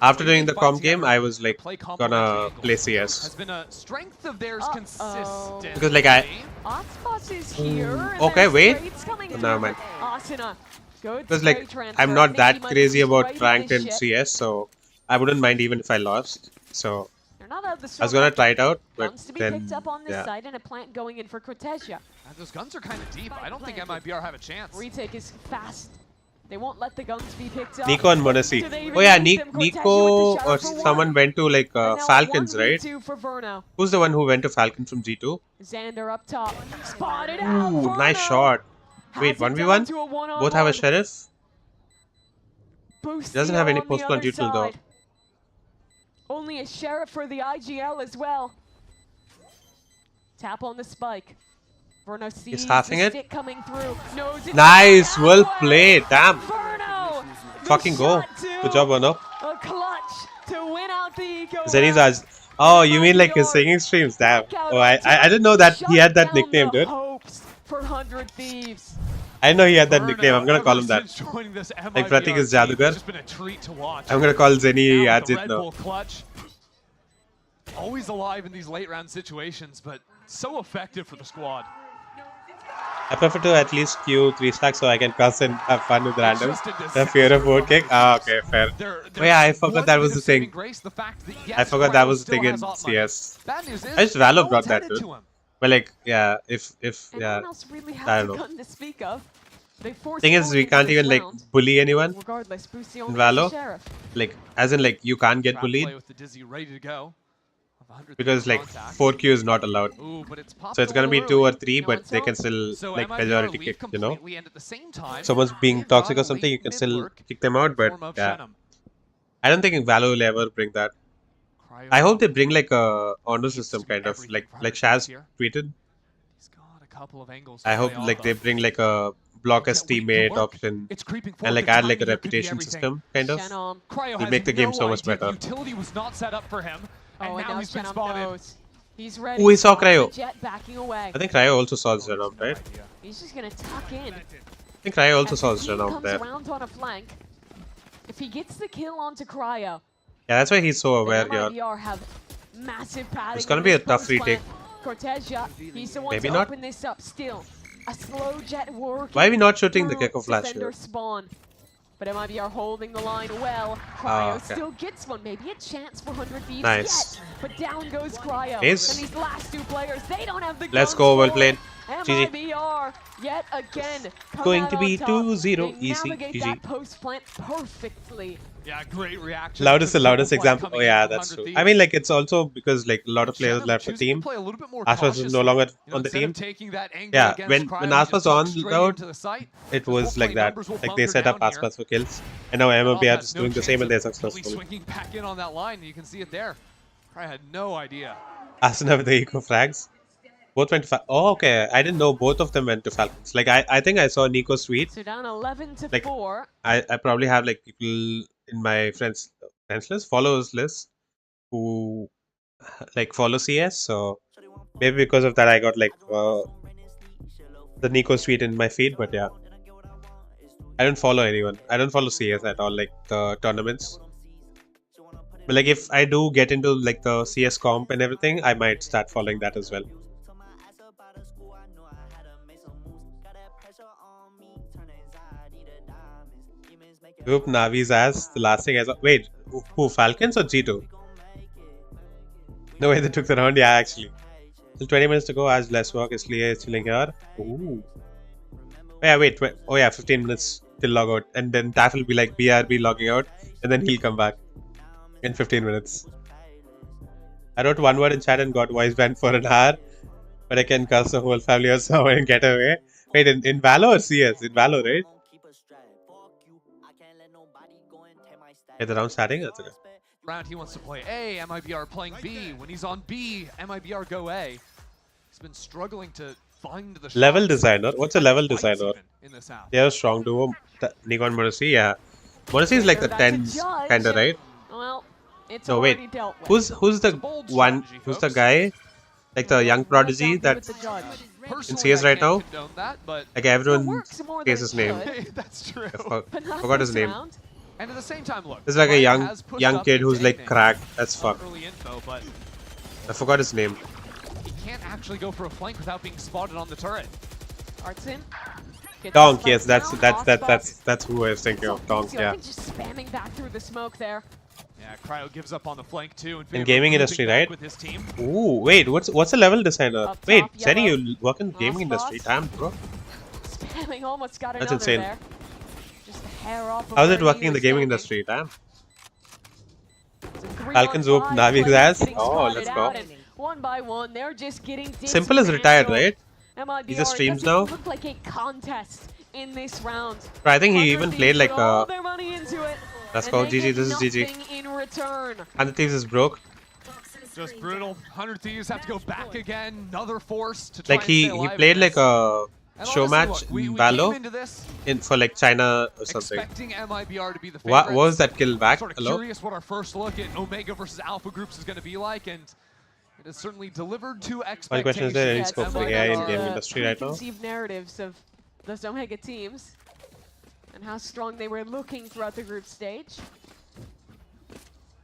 after doing the comp game I was like gonna play CS because like okay, wait, never mind. Because like I'm not that crazy about ranked in CS, so I wouldn't mind even if I lost. So I was gonna try it out, but then yeah. Side and a plant going in for Cortesia. Those guns are kind of deep. I don't think MIBR have a chance. Retake is fast. They won't let the guns be picked up. Nico and Monesi. Oh yeah, Nico or someone went to like Falcons, right? Who's the one who went to Falcons from G2? Xander up top. Spotted out. Ooh, nice shot. Wait, 1v1? Both have a sheriff? He doesn't have any post-plant util though. Only a sheriff for the IGL as well. Tap on the spike. Verno sees the stick coming through. Nice, well played. Damn. Fucking go. Good job, Verno. A clutch to win out the eco. Zenny's oh, you mean like his singing streams? Damn. Oh, I didn't know that he had that nickname, dude. For 100 Thieves. I know he had that nickname. I'm gonna call him that. Like Pratik is Jadugar. I'm gonna call Zenny Ajit now. Always alive in these late round situations, but so effective for the squad. I prefer to at least queue 3 stacks so I can cuss and have fun with randoms. The fear of vote kick. Ah, okay, fair. Oh yeah, I forgot that was the thing. I forgot that was the thing in CS. I just Valo brought that, dude. But like, yeah, if yeah, I don't know. Thing is, we can't even like bully anyone in Valo. Like, as in like, you can't get bullied. Because like 4Q is not allowed, so it's gonna be 2 or 3, but they can still like majority kick, you know. Someone's being toxic or something, you can still kick them out, but yeah. I don't think Valo will ever bring that. I hope they bring like a honor system kind of like Shaz tweeted. I hope like they bring like a block as teammate option and like add like a reputation system kind of. It'll make the game so much better. Utility was not set up for him. And now he's been spotted. He's ready. Oh, he saw Cryo. I think Cryo also saw Zenom, right? He's just gonna tuck in. I think Cryo also saw Zenom there. Around on a flank. If he gets the kill onto Cryo. Yeah, that's why he's so aware here. It's gonna be a tough retake. Cortesia, he's the one Maybe to not. Open this up still. A slow jet work. Why are we not shooting the Gecko Flash here? Spawn. But MIBR holding the line well. Cryo still gets one. Maybe a chance for 100 Thieves yet. But down goes Cryo. Nice. And these last 2 players, they don't have the Let's go, well played. GG. MIBR yet again. Going to be 2-0 easy. GG. Post plant perfectly. Yeah, great reaction. Loudest example. Oh yeah, that's true. I mean, like it's also because like a lot of players left the team. Aspas is no longer on the team. Yeah, when Aspas on out, it was like that. Like they set up Aspas for kills, and now MIBR is doing the same and they're successful. Swinging back in on that line, you can see it there. I had no idea. Ascendant with the eco frags. Both went to oh, okay. I didn't know both of them went to Falcons. Like I think I saw Nico Sweet. So down 11 to like, 4. I probably have like people in my friends list, followers list, who like follow CS. So maybe because of that, I got like the Nico Sweet in my feed. But yeah, I don't follow anyone. I don't follow CS at all, like the tournaments. But like if I do get into like the CS comp and everything, I might start following that as well. Whoop Navi's ass. The last thing I saw. Wait, who? Falcons or G2? No way they took the round. Yeah, actually. Still 20 minutes to go. As less work. Isliye is chilling here. Ooh. Yeah, wait. Oh yeah, 15 minutes till log out. And then Taff will be like BRB logging out. And then he'll come back in 15 minutes. I wrote one word in chat and got voice banned for an hour. But I can cuss the whole family or so and get away. Wait, in Valo or CS? In Valo, right? Is the round starting? That's okay. Round he wants to play A, MIBR playing B. When he's on B, MIBR go A. He's been struggling to find the level designer. What's a level designer? They are a strong duo. Nikon Morrissey, yeah. Morrissey is like the 10s kinda, right? Well, it's no wait. Who's the one? Who's the guy? Like the young prodigy that in CS right now? Like everyone says his name. That's true. I forgot his name. And at the same time, look, it's like a young kid who's like cracked as fuck. Info, but I forgot his name. He can't actually go for a flank without being spotted on the turret. Artsin. Donk, yes, that's who I was thinking of. Donk, yeah. Just spamming back through the smoke there. Yeah, Cryo gives up on the flank too. In gaming industry, right? Ooh, wait, what's a level designer? Wait, Senny, you work in gaming industry, damn, bro. Spamming almost got that's insane. There. Just a hair off. How's it working in the gaming industry, damn? Falcons whoop Navi's ass. Oh, let's go. One by one, they're just getting Simple is retired, right? He just streams now. Look like a contest in this round. I think he even played like Let's go. GG. This is GG. In return. And the Thieves is broke. Just brutal. 100 Thieves have to go back again. Another force to try Like he played like a show match in Valo for like China or something. Expecting MIBR to be the What was that kill back? Sort of Hello? curious what our first look at Omega versus Alpha groups is going to be like, and it has certainly delivered to expectations. My question is there any scope for AI in game industry right now? Preconceived narratives of those Omega teams and how strong they were looking throughout the group stage.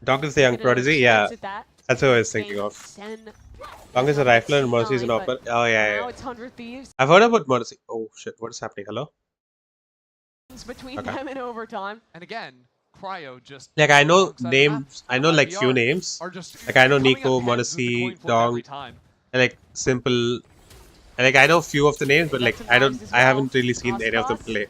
Donk is the young prodigy, yeah. That's what I was thinking of. Donk is a rifler and Mercy is an opera. Oh yeah, Now it's 100 Thieves. I've heard about Mercy. Oh shit, what is happening? Hello? Between them in overtime. And again, Cryo just Like I know names, I know like few names. Like I know Nico, Mercy, Donk, and like Simple. And like I know few of the names, but like I haven't really seen any of them play.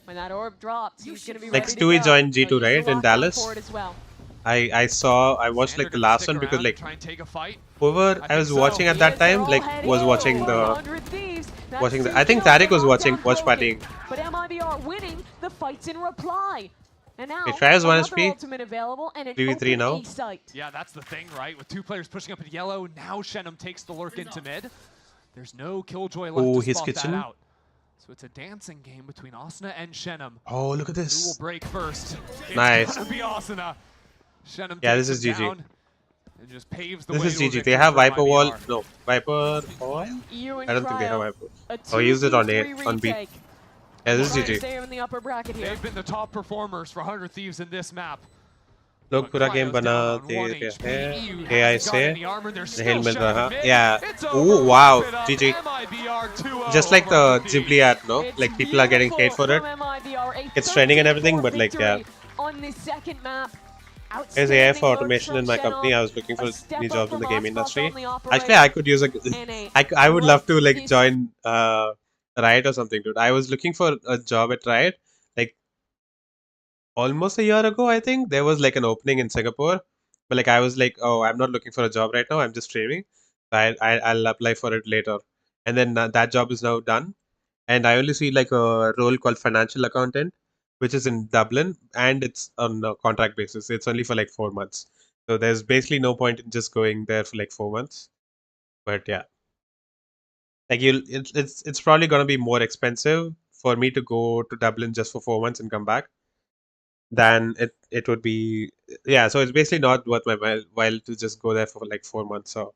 When that orb drops, he's gonna be Like ready Stewie to go. joined G2, So right, he's in locked on Dallas. forward as well. I watched like the last one because like whoever I was watching at that time like was watching the I think Tariq was watch partying. But MIBR winning the fights in reply. And now Okay, try as 1 another HP. ultimate available and an 3v3 open now. A site. Yeah, that's the thing, right? With two players pushing up in yellow, now Shenum takes the lurk into mid. There's no Killjoy left Oh, to his spot kitchen. that out. So it's a dancing game between Asuna and Shenum. Oh, look at Who will this. break first? It's Nice. gonna be Asuna. Shenum Yeah, takes this is it GG. down and just paves the This way is to a GG. They victory have for Viper wall. MIBR. No, Viper wall. I don't think they have Viper. Oh, he used it on A, on B. Yeah, this is GG. Stay in the upper bracket here. They've been the top performers for 100 Thieves in this map. लोग पूरा game बना दे रहे हैं AI से हिल मिल रहा yeah oh wow GG just like the Ghibli ad no like people are getting paid for it it's trending and everything but like yeah on this second map. there's AI for automation in my company. I was looking for new jobs in the game industry. Actually I could use a I would love to like join Riot or something dude. I was looking for a job at Riot like almost a year ago, I think there was like an opening in Singapore, but like I was like, oh, I'm not looking for a job right now. I'm just streaming. I'll apply for it later, and then that job is now done. And I only see like a role called financial accountant, which is in Dublin, and it's on a contract basis. It's only for like 4 months, so there's basically no point in just going there for like 4 months. But yeah, like it's probably gonna be more expensive for me to go to Dublin just for 4 months and come back than it would be. Yeah, so it's basically not worth my while to just go there for like 4 months. So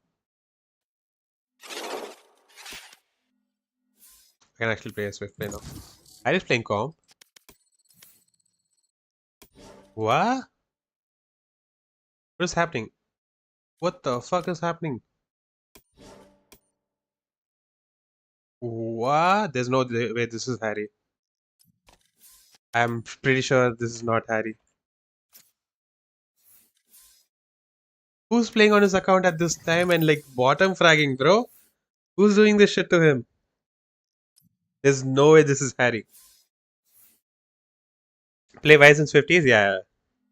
I can actually play a Swift play now. I just playing comp. What is happening? What the fuck is happening? What? There's no way this is Harry. I'm pretty sure this is not Harry. Who's playing on his account at this time and like bottom fragging, bro? Who's doing this shit to him? There's no way this is Harry. Play Vice in 50s? Yeah.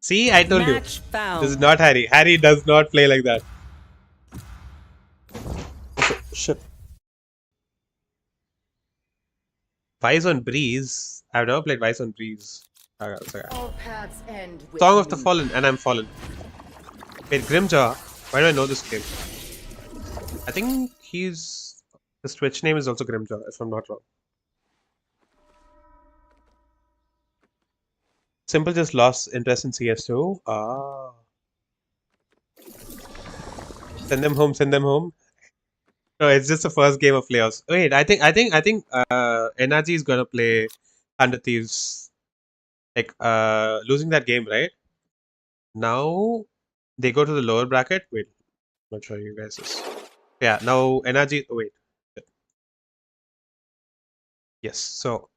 See, I told you. This is not Harry. Harry does not play like that. Shit. Vice on Breeze. I've never played Vice on Breeze. Song of the Fallen, and I'm Fallen. Wait, Grimjaw. Why do I know this game? I think his Twitch name is also Grimjaw, if I'm not wrong. Simple just lost interest in CS2. Ah. Send them home. Send them home. No, it's just the first game of playoffs. Wait, I think NRG is gonna play 100 Thieves. Like losing that game, right? Now they go to the lower bracket. Wait, I'm not showing you guys this. Yeah, now NRG. Oh, wait. Yes, so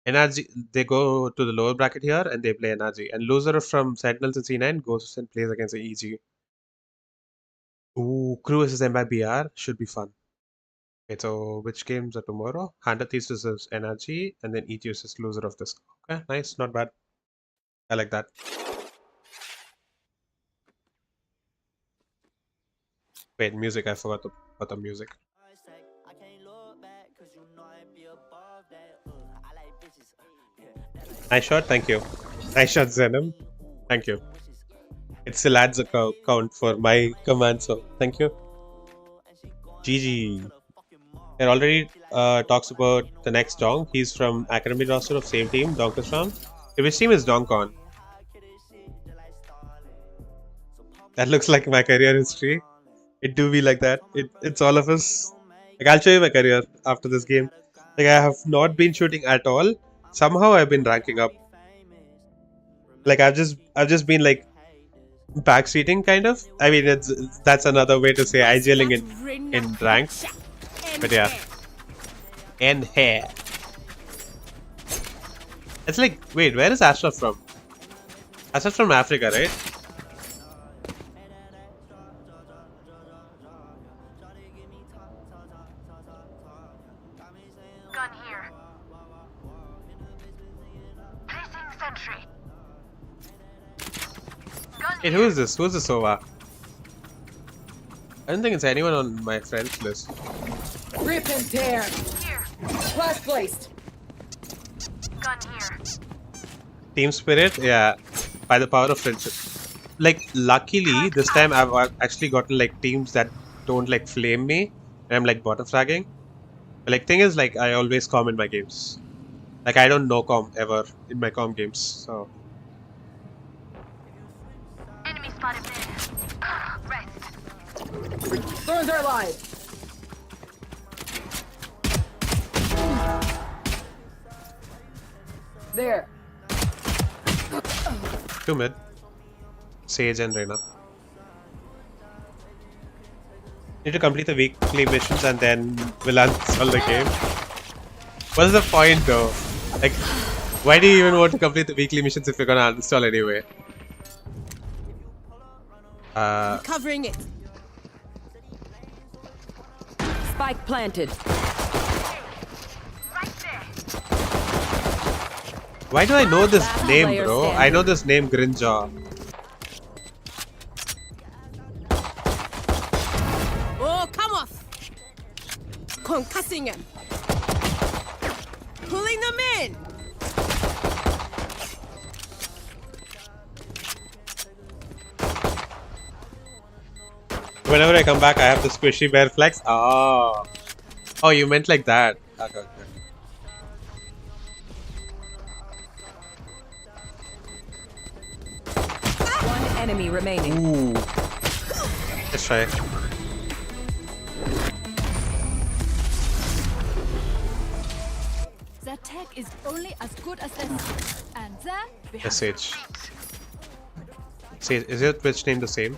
NRG they go to the lower bracket here and they play NRG. And loser from Sentinels and C9 goes and plays against the EG. Ooh, Crew versus MIBR should be fun. Okay, so which games are tomorrow? 100 Thieves versus NRG, and then EG versus loser of this. Okay, nice, not bad. I like that. Wait, music. I forgot about the music. Nice shot, thank you. Nice shot, Zenom. Thank you. It still adds a count for my command, so thank you. GG. It already talks about the next Donk. He's from Academy roster of same team, Donkastron. Which team is Donk on? That looks like my career history. It do be like that. It's all of us. Like, I'll show you my career after this game. Like, I have not been shooting at all. Somehow I've been ranking up. Like, I've just been like backseating kind of. I mean, that's another way to say IGLing in rank. But yeah. And hair. It's like, wait, where is Ashraf from? Ashraf's from Africa, right? Gun here. Placing sentry. Wait, who is this? Who is this Sova? I don't think it's anyone on my friends list. Rip and tear. Here. Flash placed. Gun here. Team spirit, yeah. By the power of friendship. Like, luckily, this time I've actually gotten like teams that don't like flame me. And I'm like bottom fragging. But, like, thing is, like, I always com in my games. Like, I don't no com ever in my com games. So. Enemy spotted there. Rest. Thorns are alive. There. 2 mid. Sage and Reyna. Need to complete the weekly missions and then we'll uninstall the game. What's the point though? Like, why do you even want to complete the weekly missions if you're gonna uninstall anyway? Covering it. Spike planted. Why do I know this name, bro? I know this name, Grinjaw. Oh, come off! Concussing him. Pulling them in. Whenever I come back, I have the squishy bear flex. Oh, oh, you meant like that. Okay, okay. One enemy remaining. Ooh. Let's try. Their tech is only as good as their skills. And then we have Sage. Sage, is your Twitch name the same?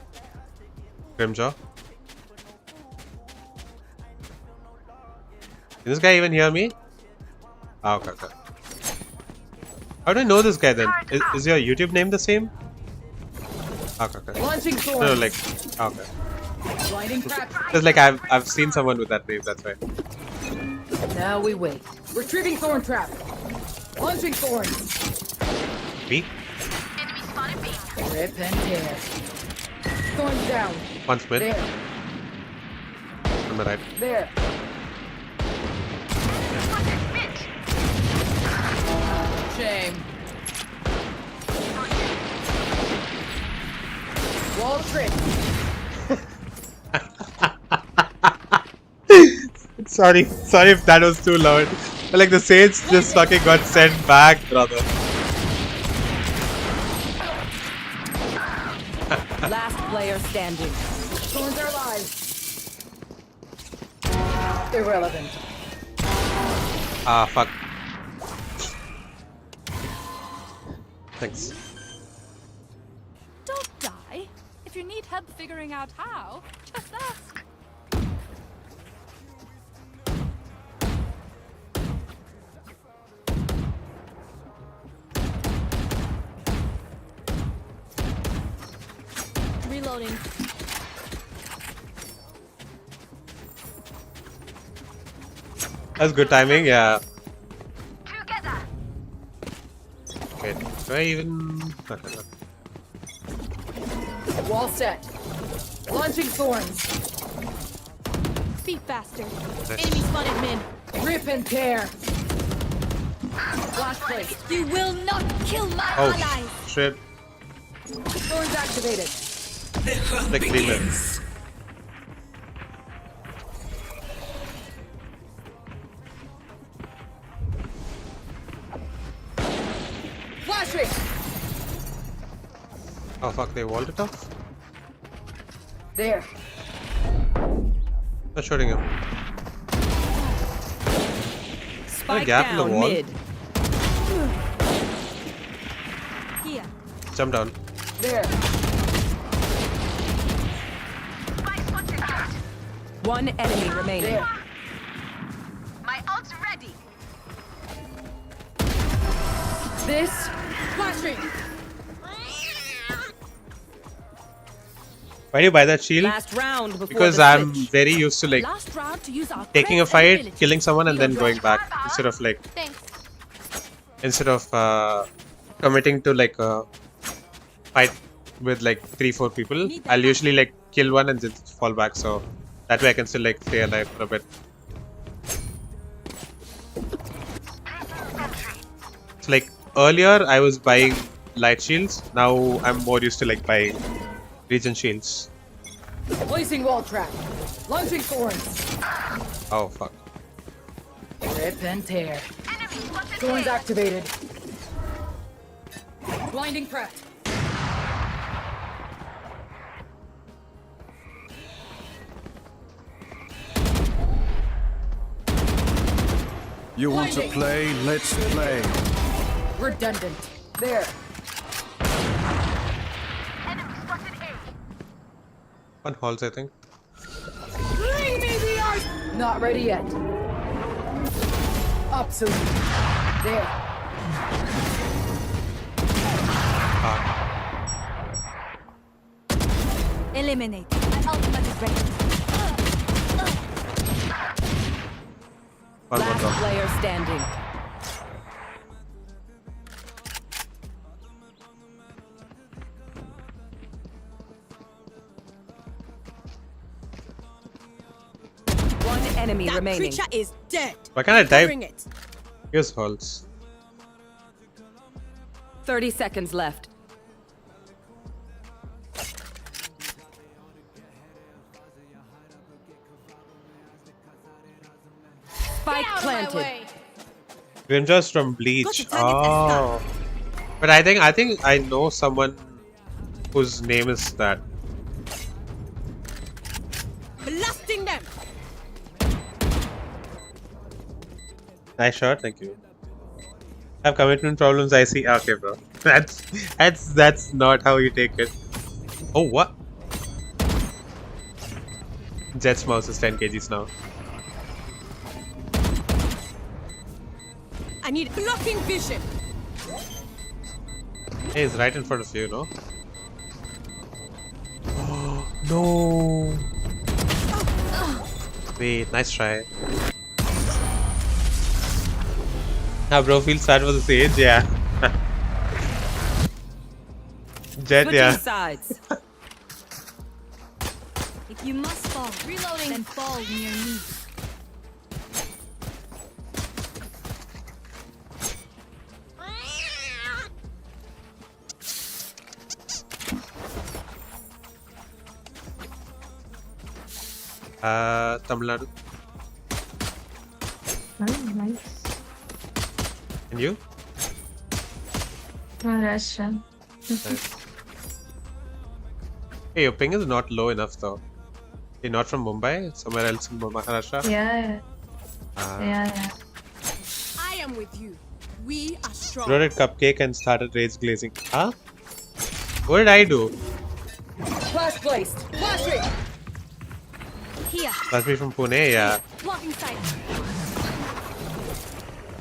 Grimjaw? Can this guy even hear me? Ah, okay, okay. How do I know this guy then? Is your YouTube name the same? Okay, okay. Launching No, like, okay. Blinding crack. Because like I've seen someone with that name. That's right. Now we wait. Retrieving thorn trap. Launching thorns. B. Enemy spotted B. Rip and tear. Thorns down. Once mid. There. On the right. There. Shame. Wall trick. Sorry if that was too loud. But like the Sage just fucking got sent back, brother. Last player standing. Thorns are alive. Irrelevant. Ah, fuck. Thanks. Don't die. If you need help figuring out how, just ask. Reloading. That's good timing, yeah. Together. Wait, do I even... Okay, no. Wall set. Launching thorns. Be faster. Nice. Enemy spotted mid. Rip and tear. Flash place. You will not kill my allies. Shit. Thorns activated. The hunt begins. Flashing. Oh fuck, they walled it off? There. They're shooting him. Spike gap in the down wall. mid. Here. Jump down. There. One enemy remaining. There. My ult's ready. This. Flashing. Why do you buy that shield? Last round before Because the I'm switch. very used to like Last round to use our taking a creds fight, ability. killing someone, and then going back instead of like committing to like a fight with like 3-4 people. I'll usually like kill one and just fall back, so that way I can still like stay alive for a bit. So like earlier I was buying light shields, now I'm more used to like buying regen shields. Placing wall trap. Launching thorns. Oh fuck. Rip and tear. Thorns activated. Blinding prep. You want to play? Let's play. Redundant. There. One halls, I think. Bring me the ice. Not ready yet. Absolute. There. Eliminate. My ultimate is ready. One more Last drop. player standing. One enemy remaining. Creature is dead. Why can't I type? Bring it. Here's halls. 30 seconds left. Spike planted. Grimjaws from Bleach. Oh. But I think I know someone whose name is that. Blasting them. Nice shot, thank you. Have commitment problems, I see. Okay, bro. That's not how you take it. Oh, what? Jet's mouse is 10 kgs now. I need blocking vision. Hey, he's right in front of you, no? No. Wait, nice try. Ah, bro, feels sad for the Sage, yeah. Jet, Switching yeah. sides. If you must fall, reloading, then fall near me. Tamil Nadu. Nice. And you? Maharashtra. Nice. Hey, your ping is not low enough though. You're not from Mumbai? Somewhere else in Maharashtra? Yeah. Ah. Yeah. I am with you. We are strong. Loaded cupcake and started rage glazing. Huh? What did I do? Flash placed. Flashing. Here. Must be from Pune, yeah. Blocking sight.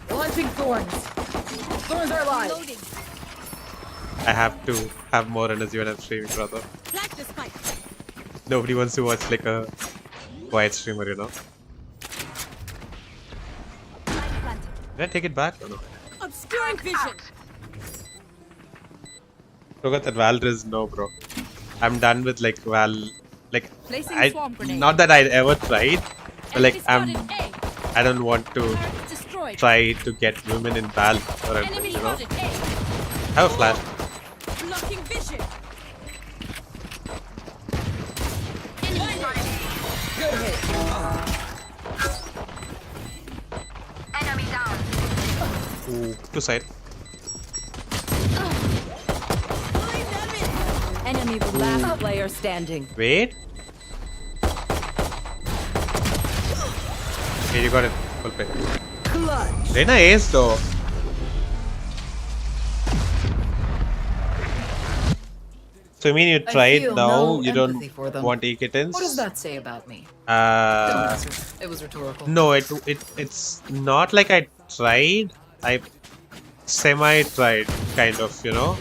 Launching thorns. Thorns are live. Loading. I have to have more energy when I'm streaming, brother. Flag the spike. Nobody wants to watch like a quiet streamer, you know. Did I take it back or no? Obscuring vision. Look at that Val is no, bro. I'm done with like Val. Like, Placing swarm grenade. not that I ever tried, but like Enemy spotted I don't want to destroyed. try to get women in Val or anything, you know. Have a flash. Blocking vision. Good hit. Enemy down. Ooh, two side. Enemy last player standing. Wait. Okay, you got it. Full play. Clutch. Reyna ace though. So you mean you tried now? You don't want E-kittens? What does that say about me? Don't answer. It was rhetorical. No, it's not like I tried. I semi-tried, kind of, you know.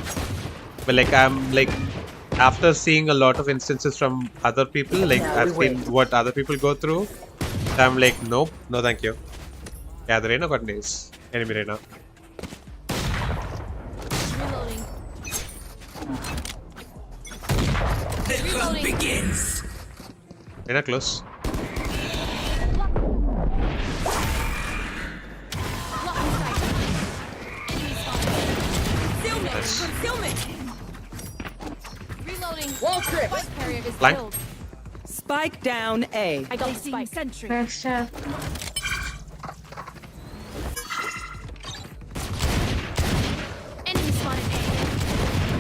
But like I'm like, after seeing a lot of instances from other people, like I've seen what other people go through, I'm like, nope, no thank you. Yeah, the Reyna got an ace. Enemy Reyna. The hunt begins. Reyna close. Nice. Reloading. Wall trip. Flank. Spike down A. I got the spike. Sentry. Enemy spotted A.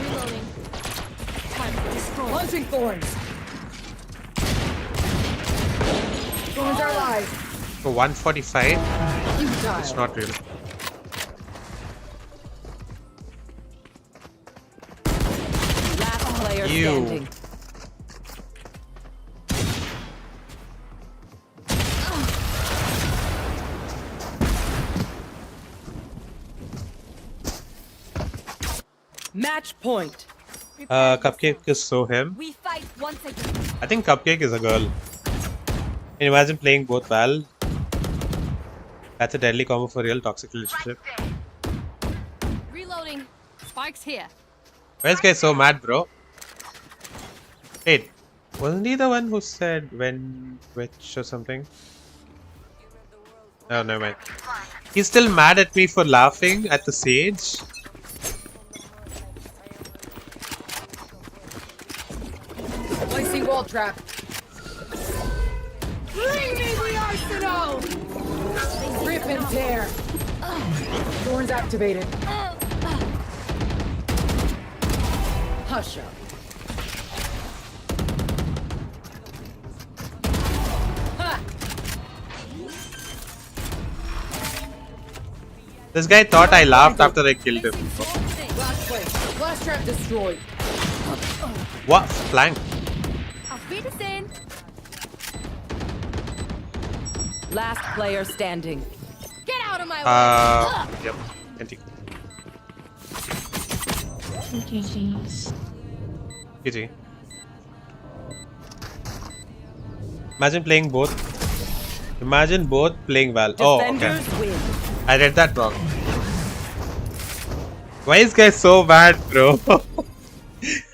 Reloading. Time to destroy. Launching thorns. Thorns are alive. For 145, You die. it's not real. Last player Ew. standing. Match point. Cupcake is so him. We fight once again. I think Cupcake is a girl. Can you imagine playing both Val? That's a deadly combo for real toxic relationship. Reloading. Spike's here. Why is this guy so mad, bro? Wait, wasn't he the one who said when which or something? Oh, never mind. He's still mad at me for laughing at the Sage. Placing wall trap. Bring me the arsenal. Rip and tear. Thorns activated. Hush up. This guy thought I laughed after I killed him. Last place. Blast trap destroyed. What? Flank. Auf Wiedersehen. Last player standing. Get out of my way. Yep. Anti. GG. Imagine playing both. Imagine both playing Val. Oh, okay. I read that wrong. Why is this guy so bad, bro?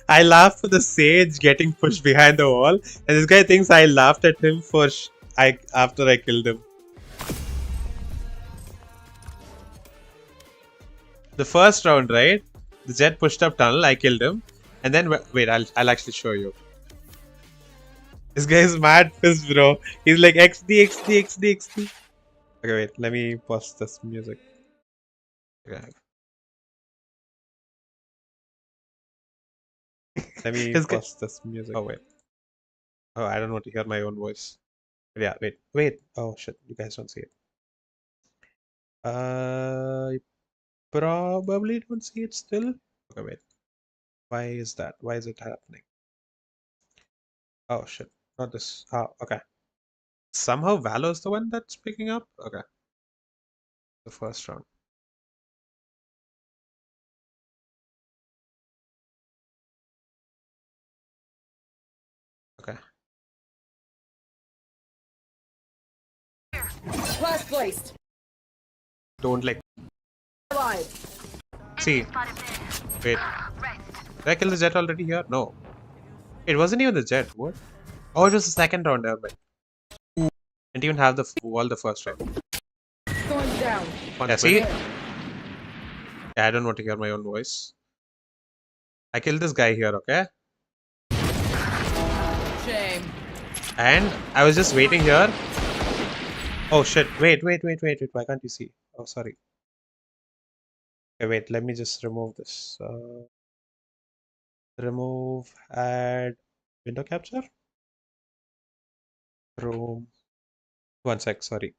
I laughed for the Sage getting pushed behind the wall, and this guy thinks I laughed at him for after I killed him. The first round, right? The Jet pushed up tunnel, I killed him, and then wait, I'll actually show you. This guy is mad pissed, bro. He's like XD, XD, XD, XD. Okay, wait, let me pause this music. Okay. Let me pause this music. Oh, wait. Oh, I don't want to hear my own voice. But yeah, wait. Oh, shit. You guys don't see it. You probably don't see it still. Okay, wait. Why is that? Why is it happening? Oh, shit. Not this. Oh, okay. Somehow Valo is the one that's picking up? Okay. The first round. Okay. Last placed. Don't like. Alive. See. Wait. Did I kill the Jet already here? No. It wasn't even the Jet. What? Oh, it was the second round. Never mind. Didn't even have the wall the first round. Thorns down. Yeah, see? Yeah, I don't want to hear my own voice. I killed this guy here, okay? Shame. And I was just waiting here. Oh shit, wait. Why can't you see? Oh, sorry. Okay, wait, let me just remove this. Remove, add window capture. Room. 1 sec, sorry.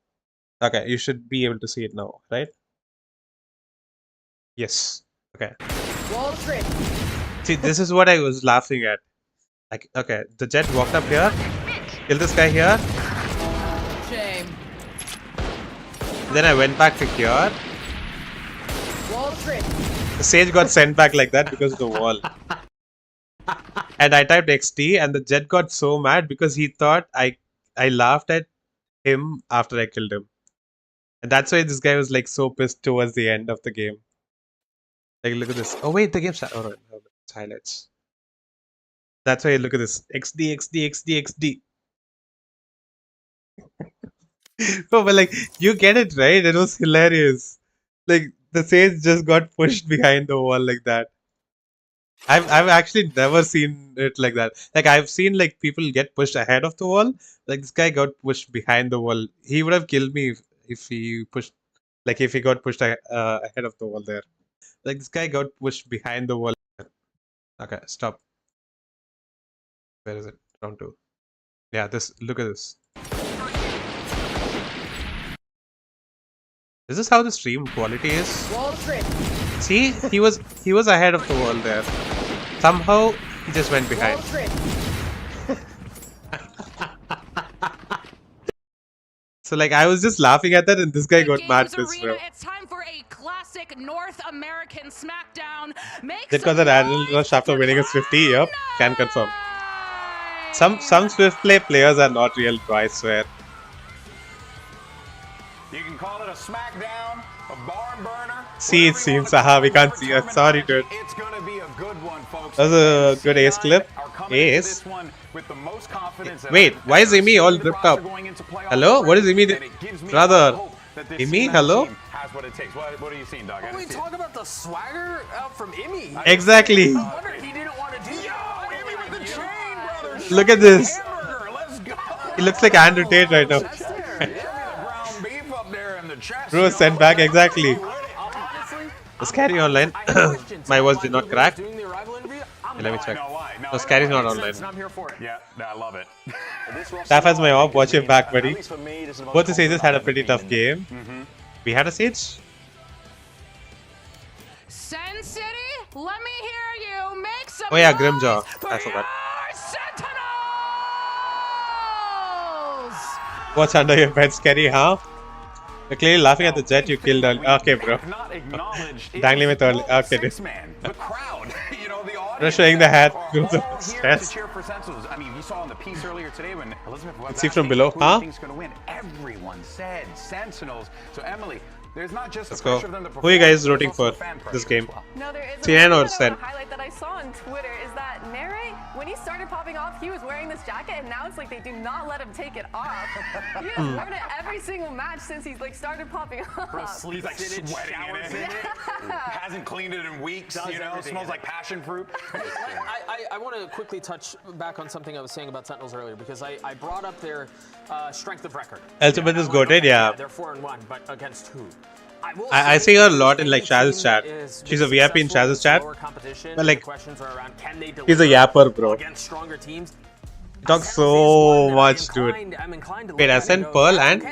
Okay, you should be able to see it now, right? Yes. Okay. Wall trip. See, this is what I was laughing at. Like, okay, the jet walked up here, killed this guy here. Shame. Then I went back to here. Wall trip. The sage got sent back like that because of the wall. And I typed XD and the jet got so mad because he thought I laughed at him after I killed him. And that's why this guy was like so pissed towards the end of the game. Like, look at this. Oh wait, the game started. Oh, no, it's highlights. That's why, look at this. XD. No, but like, you get it, right? It was hilarious. Like, the sage just got pushed behind the wall like that. I've actually never seen it like that. Like, I've seen like people get pushed ahead of the wall. Like, this guy got pushed behind the wall. He would have killed me if he pushed, like, if he got pushed ahead of the wall there. Like, this guy got pushed behind the wall. Okay, stop. Where is it? Round 2. Yeah, this. Look at this. Is this how the stream quality is? See, he was ahead of the wall there. Somehow he just went behind. So like I was just laughing at that, and this guy got mad pissed. It's time for a classic North American SmackDown. That got an adrenaline rush after winning a 50. Yep, can confirm. Some Swift play players are not real, bro, I swear. You can call it a smackdown, a barn burner. See, it seems. Aha, we can't see it. Sorry, dude. It's gonna be a good one, folks. That was a good ace clip. Ace. Wait, why is Amy all ripped up? Hello? What is Amy? Brother. Amy, hello? What are you seeing, dog? When we talk about the swagger out from Imi. Exactly. I wonder he didn't want to do that. Imi with the chain, brother. Look at this. He looks like Andrew Tate right now. Bro, sent back exactly. Scary online. My voice did not crack. Okay, let me check. No, Scary's not online. Yeah, I love it. Taf has my op. Watch him back, buddy. Both the sages had a pretty tough game. We had a sage. Sen City, let me hear you make some. Oh yeah, Grimjaw. I forgot. Sentinels. What's under your bed, Scary, huh? You're clearly laughing at the jet you killed earlier. Okay, bro. Dangling with early. Okay, dude. You're showing the hat. Stress. I mean, you saw on the piece earlier today when Elizabeth was see from below, huh? Everyone said Sentinels. So Emily, there's not just let's go. Who are you guys rooting for this game? No, there is Seninels or Sen? A highlight that I saw on Twitter is that Nere, when he started popping off, he was wearing this jacket, and now it's like they do not let him take it off. He has worn it every single match since he's like started popping off. Bro, sleeps like sweating in it. Hasn't cleaned it in weeks. You know, smells like passion fruit. I want to quickly touch back on something I was saying about Sentinels earlier because I brought up their strength of record. Ultimate is goated, yeah. They're 4-1, but against who? I see her a lot in like Shaz's chat. She's a VIP in Shaz's chat. But like, he's a yapper, bro. He talks so much, dude. Wait, Ascent, Pearl, and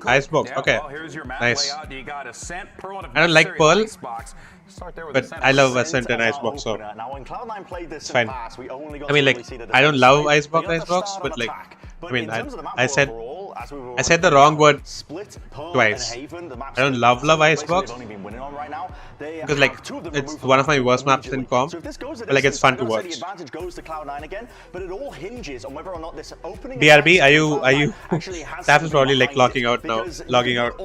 Icebox. Okay, nice. I don't like Pearl, but I love Ascent and Icebox, so it's fine. I mean, like, I don't love Icebox, but like, I mean, I said the wrong word twice. I don't love Icebox because like it's one of my worst maps in comp, but like it's fun to watch. BRB, are you? Taf is probably like logging out now. Logging out.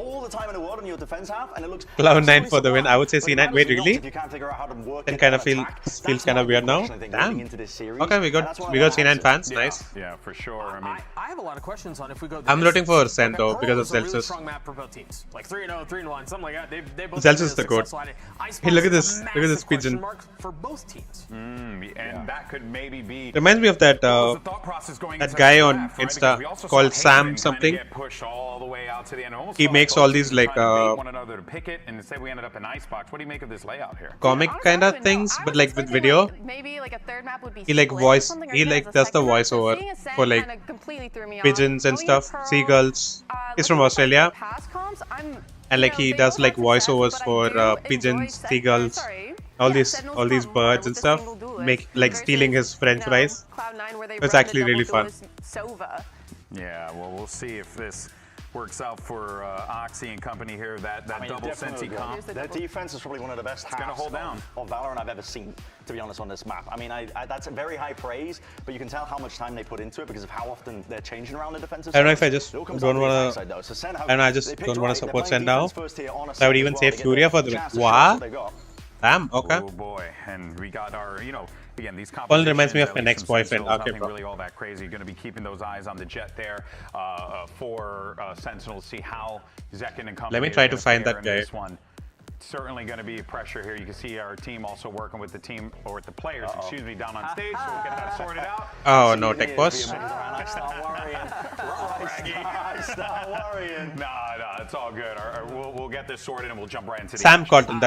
Cloud9 for the win. I would say C9. Wait, really? Then kind of feels kind of weird now. Damn. Okay, we got C9 fans. Nice. Yeah, for sure. I have a lot of questions on if we go. I'm rooting for Sen though because of Really Celsius. strong map for both teams. Like 3-0, 3-1, something like that. They both Celsius is the goat. Ice Hey, look at Box is this. a Look at this massive question pigeon. mark for both teams. And that could maybe be. Reminds me of that that guy on Insta called Sam something. He makes all these like one another to pick it, and instead we ended up in Icebox. What do you make of this layout here? comic kind of things, but like with video. Maybe like a third map would be He like does the voiceover for like pigeons and stuff, seagulls. He's from Australia, and like he does like voiceovers for pigeons, seagulls, all these birds and stuff, like stealing his French fries. It's actually really fun. Yeah, well, we'll see if this works out for Oxy and company here. That double senti comp. Their defense is probably one of the best halves of Valorant I've ever seen, to be honest, on this map. I mean, that's a very high praise, but you can tell how much time they put into it because of how often they're changing around the defensive side. I don't know if I just don't want to. And I just don't want to support Sen now. I would even say Furia for the wow. Damn. Okay. Oh boy, and we got our, again, these Fallen reminds me of my ex-boyfriend. Okay, nothing bro. really all that crazy. You're going to be keeping those eyes on the jet there for Sentinels. See how Zekin and company. Let me try to find that guy. This one. Certainly going to be pressure here. You can see our team also working with the team, or with the players, excuse me, down on stage. So we'll get that sorted out. Oh no, tech boss. Stop worrying. No, it's all good. We'll get this sorted and we'll jump right into the Sam action. Cotton.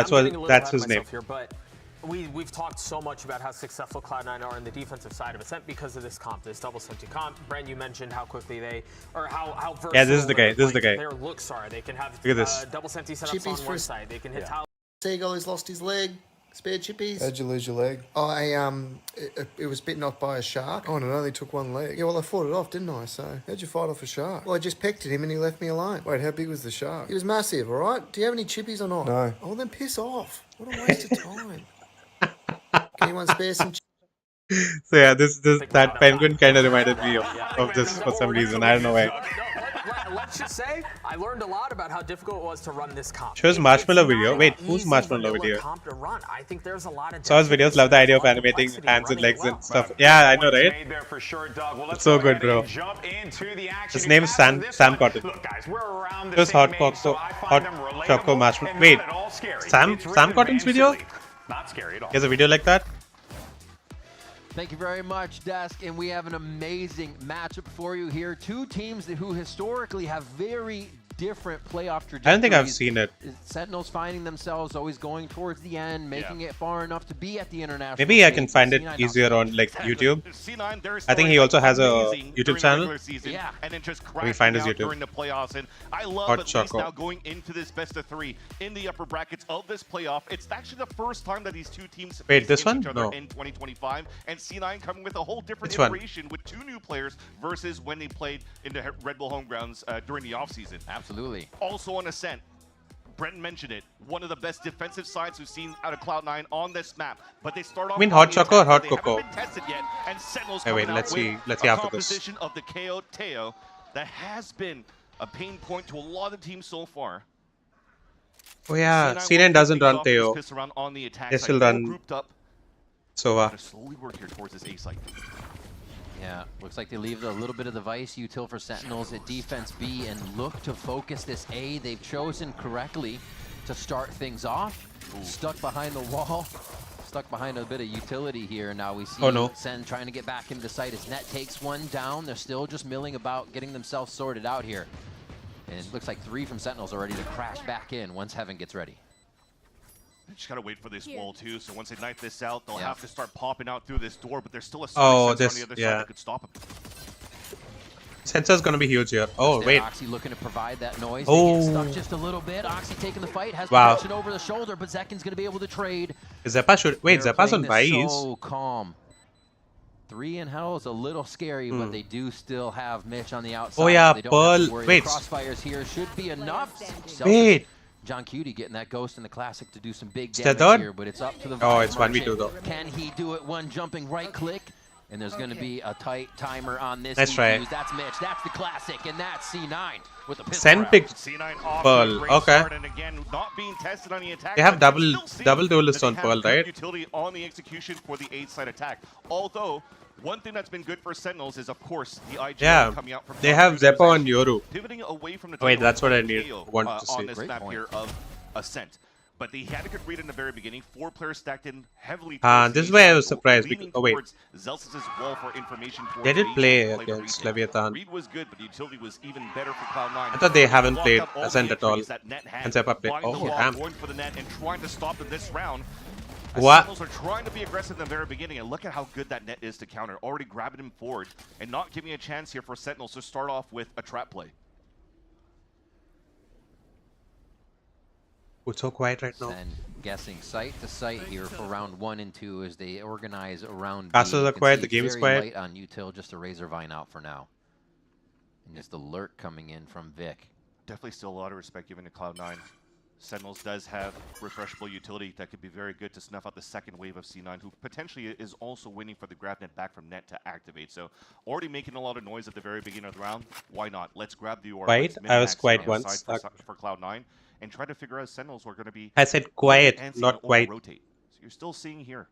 That's his name. Here, but we've talked so much about how successful Cloud9 are in the defensive side of Ascent because of this comp, this double senti comp. Brent, you mentioned how quickly how versatile. Yeah, this is the guy. This is the guy. Their looks are. They can have Look at this. double senti setups on one side. They can hit towers. Seagull has lost his leg. Spare chippies. How'd you lose your leg? It was bitten off by a shark. Oh, and it only took one leg. Yeah, well, I fought it off, didn't I? So, how'd you fight off a shark? Well, I just pecked at him and he left me alone. Wait, how big was the shark? He was massive, all right? Do you have any chippies or not? No. Oh, then piss off. What a waste of time. Can anyone spare some So yeah, that penguin kind of reminded me of this for some reason. I don't know why. Let's just say I learned a lot about how difficult it was to run this comp. Shows Marshmallow video. Wait, who's Marshmallow video? I think there's a lot of Saw his videos. Love the idea of animating hands and legs and stuff. Yeah, I know, right? It's so good, bro. His name is Sam Cotton. Just hot choco marshmallow. Wait, Sam Cotton's video? Not scary at all. He has a video like that? Thank you very much, Desk, and we have an amazing matchup for you here. Two teams who historically have very different playoff trajectories. I don't think I've seen it. Sentinels finding themselves always going towards the end, making it far enough to be at the international. Maybe I can find it easier on like YouTube. I think he also has a YouTube channel. Yeah, and then just Let me find his YouTube. during the playoffs. And I love Hot at least Choco. now going into this best of 3 in the upper brackets of this playoff. It's actually the first time that these two teams Wait, this face one? each other No. in 2025, and C9 coming with a whole different Which one? iteration with 2 new players versus when they played in the Red Bull home grounds during the offseason. Absolutely. Also on Ascent, Brenton mentioned it, one of the best defensive sides we've seen out of Cloud9 on this map. But they start off. I mean, on hot the choco or attack, hot they cocoa? haven't been tested yet, and Sentinels Hey, wait, coming let's out see. with Let's see a after this. composition of the KO Teo that has been a pain point to a lot of teams so far. Oh yeah, C9 doesn't run Theo. They still run Sova. Slowly work here towards this A site. Yeah, looks like they leave a little bit of the Vice util for Sentinels at defense B and look to focus this A. They've chosen correctly to start things off. Stuck behind the wall, stuck behind a bit of utility here. Now we see Sen trying to get back into the site as Net takes one down. They're still just milling about, getting themselves sorted out here. And it looks like 3 from Sentinels are ready to crash back in once Heaven gets ready. They just gotta wait for this wall too, so once they knife this out, they'll have to start popping out through this door, but there's still a sensor on the other side that could stop them. Sensor's gonna be huge here. Oh, Instead, wait. Oxy looking to provide that noise. Oh. They get stuck just a little bit. Oxy taking the fight, has Wow. protection over the shoulder, but Zekin's gonna be able to trade. Zeppa should wait. They're Zeppa's playing on this Vice. So calm. 3 in hell is a little scary, but they do still have Mitch on the outside. Oh yeah, so they don't have to Pearl. worry. Wait. The crossfires here should be enough. Wait. John Cutie getting that ghost in the classic to do some big Is that damage third? here, but it's up to the Oh, it's Merchant. 1v2 though. Can he do it? One jumping right click, And there's going to be a tight timer on this. Nice try. That's Mitch. That's the classic. And that's C9 with a pistol. Sen picked C9 off Pearl. to a great Okay. start, and again, not being tested on the attack. They have but double still seeing duelist that on they Pearl, have good right? Utility on the execution for the 8-side attack. Although, one thing that's been good for Sentinels is, of course, the IGL Yeah, coming out from they have Zeppo and Yoru. pivoting away from the Wait, title that's what I KO, want to on see. this Great map point. here of Ascent. But they had a good read in the very beginning. 4 players stacked in heavily. This is why I was surprised. Because, oh wait, Zelsis' wall for information. they did play Played a against retake. Leviathan. Read was good, but the utility was even better for Cloud9. I thought they haven't Blocked played out all Ascent the at all. entries that Net had, And Zeppa played. blocking the Oh, wall, damn. going for the net and trying to stop them this round. The What? Sentinels are trying to be aggressive in the very beginning, and look at how good that net is to counter. Already grabbing him forward and not giving a chance here for Sentinels to start off with a trap play. It's so quiet right now. And guessing site to site here for round 1 and 2 as they organize around. Castles are quiet, the game is quiet. Light on Util, just a Razor Vine out for now. And just alert coming in from Vic. Definitely still a lot of respect given to Cloud9. Sentinels does have refreshable utility that could be very good to snuff out the second wave of C9, who potentially is also waiting for the grab net back from net to activate. So already making a lot of noise at the very beginning of the round. Why not? Let's grab the orb. Quiet? Let's I was min-max quiet it once. outside for Cloud9 and try to figure out Sentinels are going to be. I said quiet, enhancing not or quite. rotate. So you're still seeing here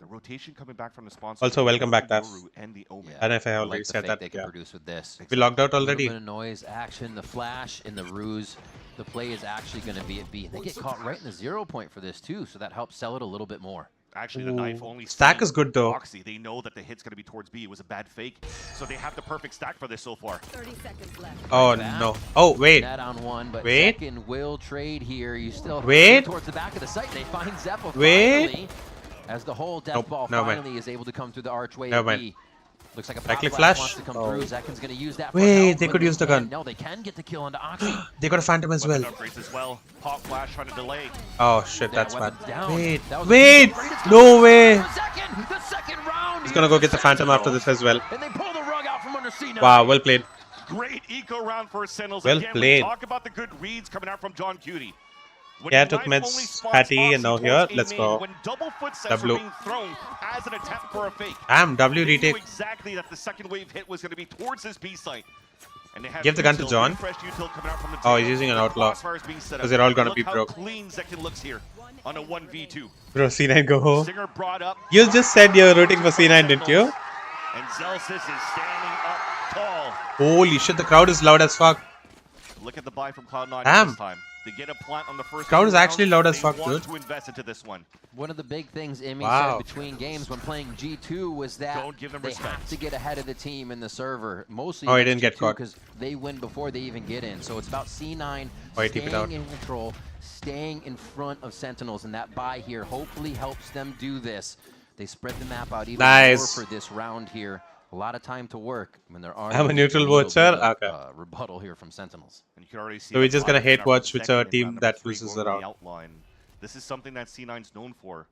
the rotation coming back from the sponsor. Also, welcome back, Taf. And the Omen. I don't know if I I already like the said fake that. they can Yeah. produce with this. We logged out A already. little bit of noise, action, the flash, and the ruse. The play is actually going to be at B. They get caught right in the 0 point for this too, so that helps sell it a little bit more. Actually, the knife only Stack seeing is good though. Oxy. They know that the hit's going to be towards B. It was a bad fake, so they have the perfect stack for this so far. 30 seconds left. Oh no. Oh wait. Net on 1, but Wait. second will trade here. You still Wait. towards the back of the site. They find Zeppo Wait. finally, as the whole death Nope, ball never mind. finally is able to come through the archway. Never at mind. B. Looks like a Right click pop flash. wants to come Oh. through. Zekken's going to use that. For Wait, help, they but could use the gun. No, they can get the kill onto Oxy. They got a phantom as well. Weapon upgrades as well. Pop flash trying to delay. Oh shit, that's bad. weapon's down. Wait, That was a wait, great attempt. no way. The second round. He's gonna go get the phantom after this as well. And they pull the rug out from under C9. Wow, well played. Great eco round for Sentinels. Well Again, played. We talk about the good reads coming out from John Cutie. When Yeah, the took knife meds, only spots Hattie, Oxy and now towards here, A let's main, go. When double footsteps W. are being thrown as an attempt for a fake. Damn, W They knew retake. exactly that the second wave hit was going to be towards this B site. And they have Give the gun to Util, John. refreshed Util coming out from the Oh, he's tail. using an The outlaw. crossfires being set up. Because they're all gonna Look be how broke. clean Zekken looks here on a 1v2. Bro, C9 go home. Singer brought up. You just said you're rooting for C9, didn't you? And Zelsis is standing up tall. Holy shit, the crowd is loud as fuck. Look at the buy from Cloud9 Damn. this time. They get a plant on the first Crowd two is rounds. actually loud as They fuck, want dude. to invest into this one. One of the big things Imi Wow. said between games when playing G2 was that Don't give them they respect. have to get ahead of the team in the server. Mostly Oh, he didn't get caught. because they win before they even get in. So it's about C9 Oh, he keep it out. staying in control, staying in front of Sentinels, and that buy here hopefully helps them do this. They spread the map out even Nice. more for this round here. A lot of time to work when there are. I'm a neutral watcher? Okay. Rebuttal here from Sentinels. And you can already see So we're the just gonna bottom hate now watch from whichever second in team round that number 3 loses going the on round. outline. This is something that C9's known for.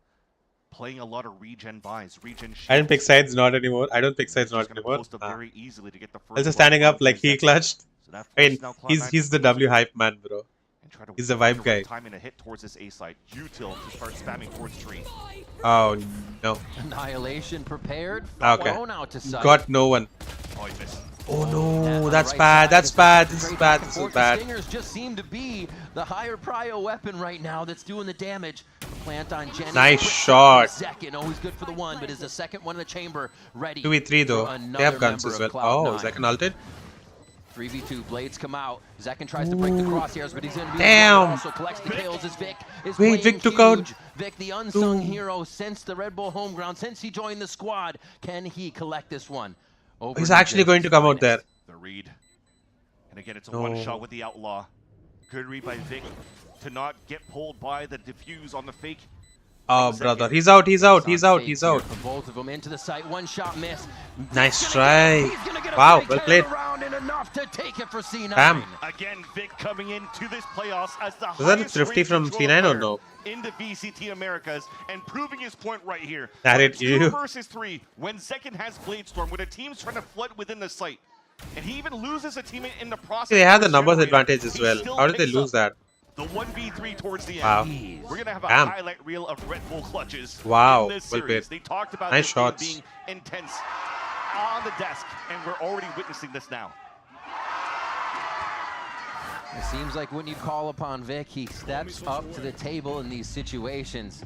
Playing a lot of regen buys, regen I didn't pick shifts. sides not anymore. I don't pick sides Just not gonna anymore. post up very easily to get the first Also blood standing up onto like he Zekken. clutched. So that I mean, forces now Cloud9 he's the to W hype man, bro. and try to He's a find vibe the right guy. timing to hit towards this A site. Util to start spamming towards tree. Oh no. Annihilation prepared. Okay. Thrown out to sight. Got no one. Oh, he missed. Oh Net no, on that's the right bad. side. That's It's bad. a This is great bad. back and This is forth. bad. The Stingers just seem to be the higher prio weapon right now that's doing the damage. Plant on Jenny. Nice Quick shot. Second, always good for the one, but is the second one in the chamber ready? 2v3 though. for They another have guns member as well. of Oh, Cloud9. Zekken ulted. 3v2, blades come out. Zekken tries to break the crosshairs, but he's going to be Damn. also collects the kills as Vic is Wait, playing Vic took out- huge. Vic, the unsung hero since the Red Bull home ground, since he joined the squad. Can he collect this one? Over He's to actually Vic's going to come out there. finest. The read. And again, it's a No. one shot with the outlaw. Good read by Vic to not get pulled by the diffuse on the fake. Oh brother, he's out. He's out. He's out. He's out. For both of them into the site, one shot miss. Nice try. Wow, well played. And enough to take it for C9. Damn. Again, Vic coming into this playoffs as the Was that a highest thrifty rated from controller C9 or player no? in the VCT Americas and proving his point right here. That On hit 2 you. versus 3, when Zekken has Bladestorm, when a team's trying to flood within the site, and he even loses a teammate in the process. They have the of numbers generator, advantage as he well. still How did they picks lose up that? The 1v3 towards the Wow. end. We're gonna have a Damn. highlight reel of Red Bull clutches Wow. in this Well series. played. They talked about Nice this game shots. being intense on the desk, and we're already witnessing this now. It seems like when you call upon Vic, he steps up to the table in these situations.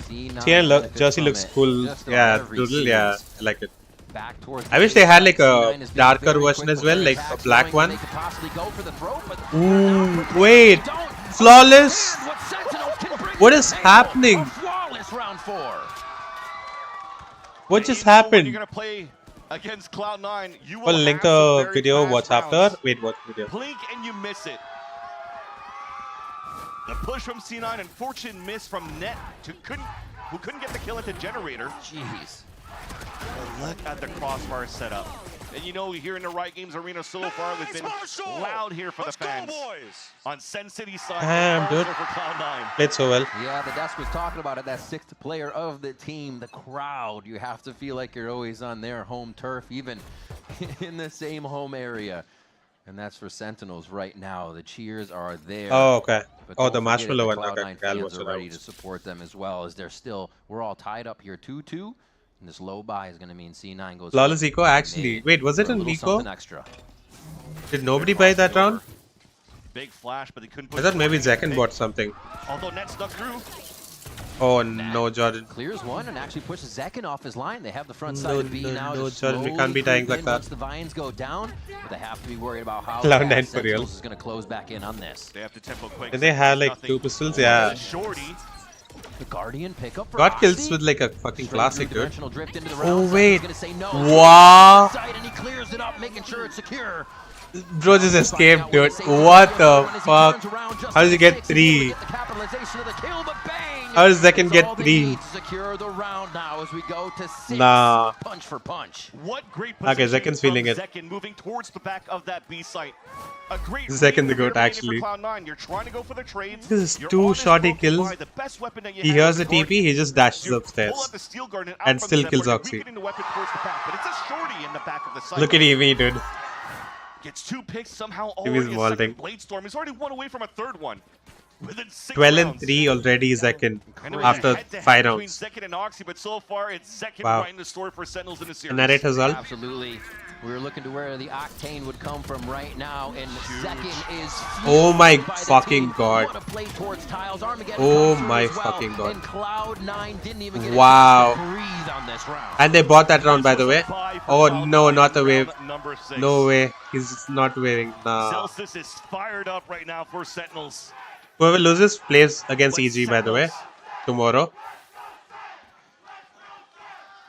TN jersey looks cool. Yeah, doodle. Yeah, I like it. Back towards I wish they had like a darker version as well, like a black one. Ooh, wait, flawless. What is happening? What just happened? You're gonna play against Cloud9. You will Well, link have some the very video. fast What's rounds. after? Wait, what video? Blink and you miss it. The push from C9, unfortunate miss from Net, who couldn't get the kill into Generator. Jeez. But look at the crossbar setup. And you know, here in the Riot Games Arena so far, they've been loud here for the fans. On Sen City's side, Damn, dude. for Cloud9. Played so well. Yeah, the desk was talking about it, that sixth player of the team, the crowd. You have to feel like you're always on their home turf, even in the same home area. And that's for Sentinels right now. The cheers are there. Oh, okay. But Oh, don't the forget marshmallow one. Cloud9 Okay, fans are ready to support them as well, as they're still, we're all tied up here 2-2. And this low buy is going to mean C9 goes. Flawless eco, actually. Wait, was it an eco? Extra. Did nobody buy that round? Big flash, but they couldn't I put thought maybe Zekken bought something. Although Net snuck through. Oh no, Jordan. Clears one and actually pushes Zekken off his line. They have the front No, side of B now. no, just Jordan, we slowly can't be dying creep like in that. Once the vines go down, but they have to be worried about how Cloud9 fast for real. Sentinels is going to close back in on this. They have to tempo quick. Did they have like 2 pistols? Yeah. Shorty. The Guardian pick up for Got kills Oxy. with like a fucking classic, dude. Directional drift into the Oh round. wait. Gonna say no. Wow. Side, and he clears it up, making sure it's secure. Bro just escaped, dude. What the fuck? How does he get 3? How does Zekken get 3? Secure the round now as we go to 6. Nah. Punch for punch. What great Okay, positioning Zekken's from feeling it. Zekken moving towards the back of that B site. A great Zekken the read goat, for actually. Cloud9. You're trying to go for the trades. This is You're 2 on this shorty broken kills. by the best weapon that you He have hears the is Guardian. TP, he just dashes You upstairs. pull out the Steel Guardian out And from still the kills Zephyr, Oxy. weakening the weapon towards the back, but it's a shorty in the back of the site. Look at Evie, dude. Gets 2 picks somehow. Evi's Already a molding. second Blade Storm. He's already 1 away from a 3rd one. Within 6 12 rounds. and 3 already Zekken And it was after a head-to-head 5 between rounds. Zekken and Oxy, but so far it's Zekken Wow. writing the story for Sentinels in the series. Narrate as well. Absolutely. We were looking to where the octane would come from right now, and Zekken is Oh my fueled by the fucking team. god. Wanna play towards tiles. Armageddon Oh comes through my as well, fucking god. and Cloud9 didn't even get a Wow. chance to breathe on this round. And they bought that round, by the way. Oh no, not the wave. Number 6. No way. He's not waving. Nah. Celsius is fired up right now for Sentinels. Whoever loses plays against EG, by the way, tomorrow.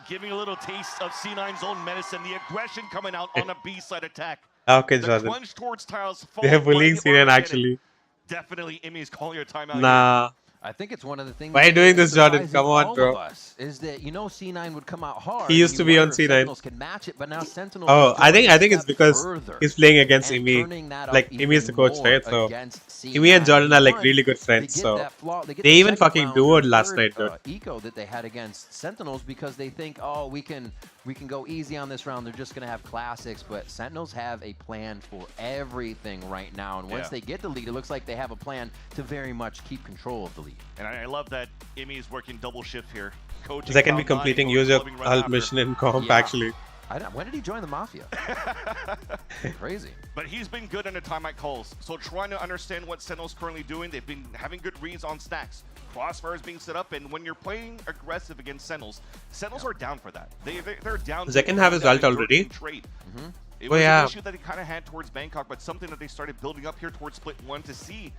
Giving a little taste of C9's own menace and the aggression coming out on a B-side attack. Okay, The Jordan. plunge towards tiles. They're followed by bullying the Sinan Armageddon. actually. Definitely, Emmy's calling her timeout. Nah. I think it's one of the things. Why are you doing this, Jordan? surprising Come on, all bro. of us is that C9 would come out hard. He used and to you be on wonder if C9. Sentinels can match it, but now Sentinels. Oh, is I think going a it's step because further he's playing against and Emi. turning that up Like Emi is the even coach, more right? So against Emi and Jordan are like C9. really good They friends. get So that flaw- get they the even second fucking round duoed or last third, night, dude. Eco that they had against Sentinels because they think, oh, we can go easy on this round. They're just going to have classics, but Sentinels have a plan for everything right now. And once they get the lead, it looks like they have a plan to very much keep control of the lead. And I love that Emmy is working double shift here. Coaching They can be Cloud9 completing and user clubbing right alt after. mission in comp Yeah. actually. When did he join the Mafia? Crazy. But he's been good under timeout calls. So trying to understand what Sentinel's currently doing, they've been having good reads on stacks. Crossfire is being set up, and when you're playing aggressive against Sentinels, Sentinels are down for that. They're down. Zekken have his ult already. Trade. It Oh, was yeah. an issue that they kind of had towards Bangkok, but something that they started building up here towards Split 1 to see,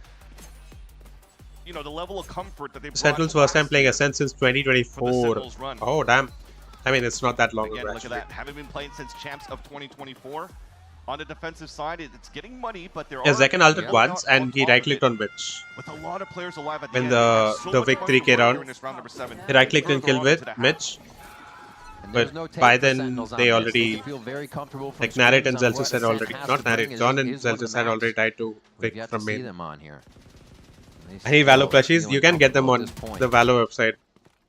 you know, the level of comfort that they brought. Sentinels first time playing Ascent since For the 2024. Sentinels run. Oh damn. I mean, it's not that long Again, ago look at actually. that. Haven't been playing since champs of 2024. On the defensive side, it's getting muddy, but there Yeah, are Zekken ulted Yeah. once and he on right clicked on Witch. with a lot of players alive at When end. the They have so much Vic fun 3K to work round, here in this round number 7. he right clicked and Further killed on with to the half. Mitch. And there's But no take by for then Sentinels on they this. already can feel very comfortable from like Narrate and screens on Zelsus what had already Ascent has not to bring. Narrate, It John is and one of the Zelsus had maps already died to we've Vic yet from to see main. them on here. They Any still Valo plushies, feeling you can get them on comfortable at this point. the Valo website.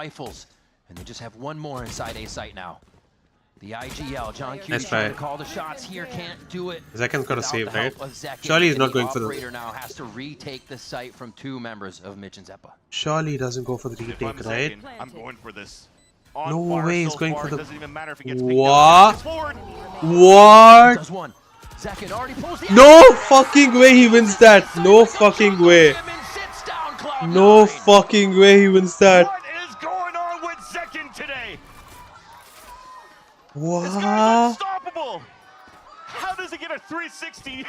rifles, and they just have one more inside A site now. The IGL, John Q Nice trying try. to call the shots here, can't do it. Zekin's got to save, without the right? help of Zekin, Surely he's and not the going for operator this. now has to retake the site from 2 members of Mitch and Zeppa. Surely he doesn't go for the If retake, I'm right? Zekin, I'm going for this. No way, he's going for It the... doesn't even matter if he gets picked What? up. What? Does one. Zekin already pulls the No fucking way he wins that. No fucking way. No fucking way he wins that. What is going on with Zekin today? What? This guy's unstoppable. How does he get a 360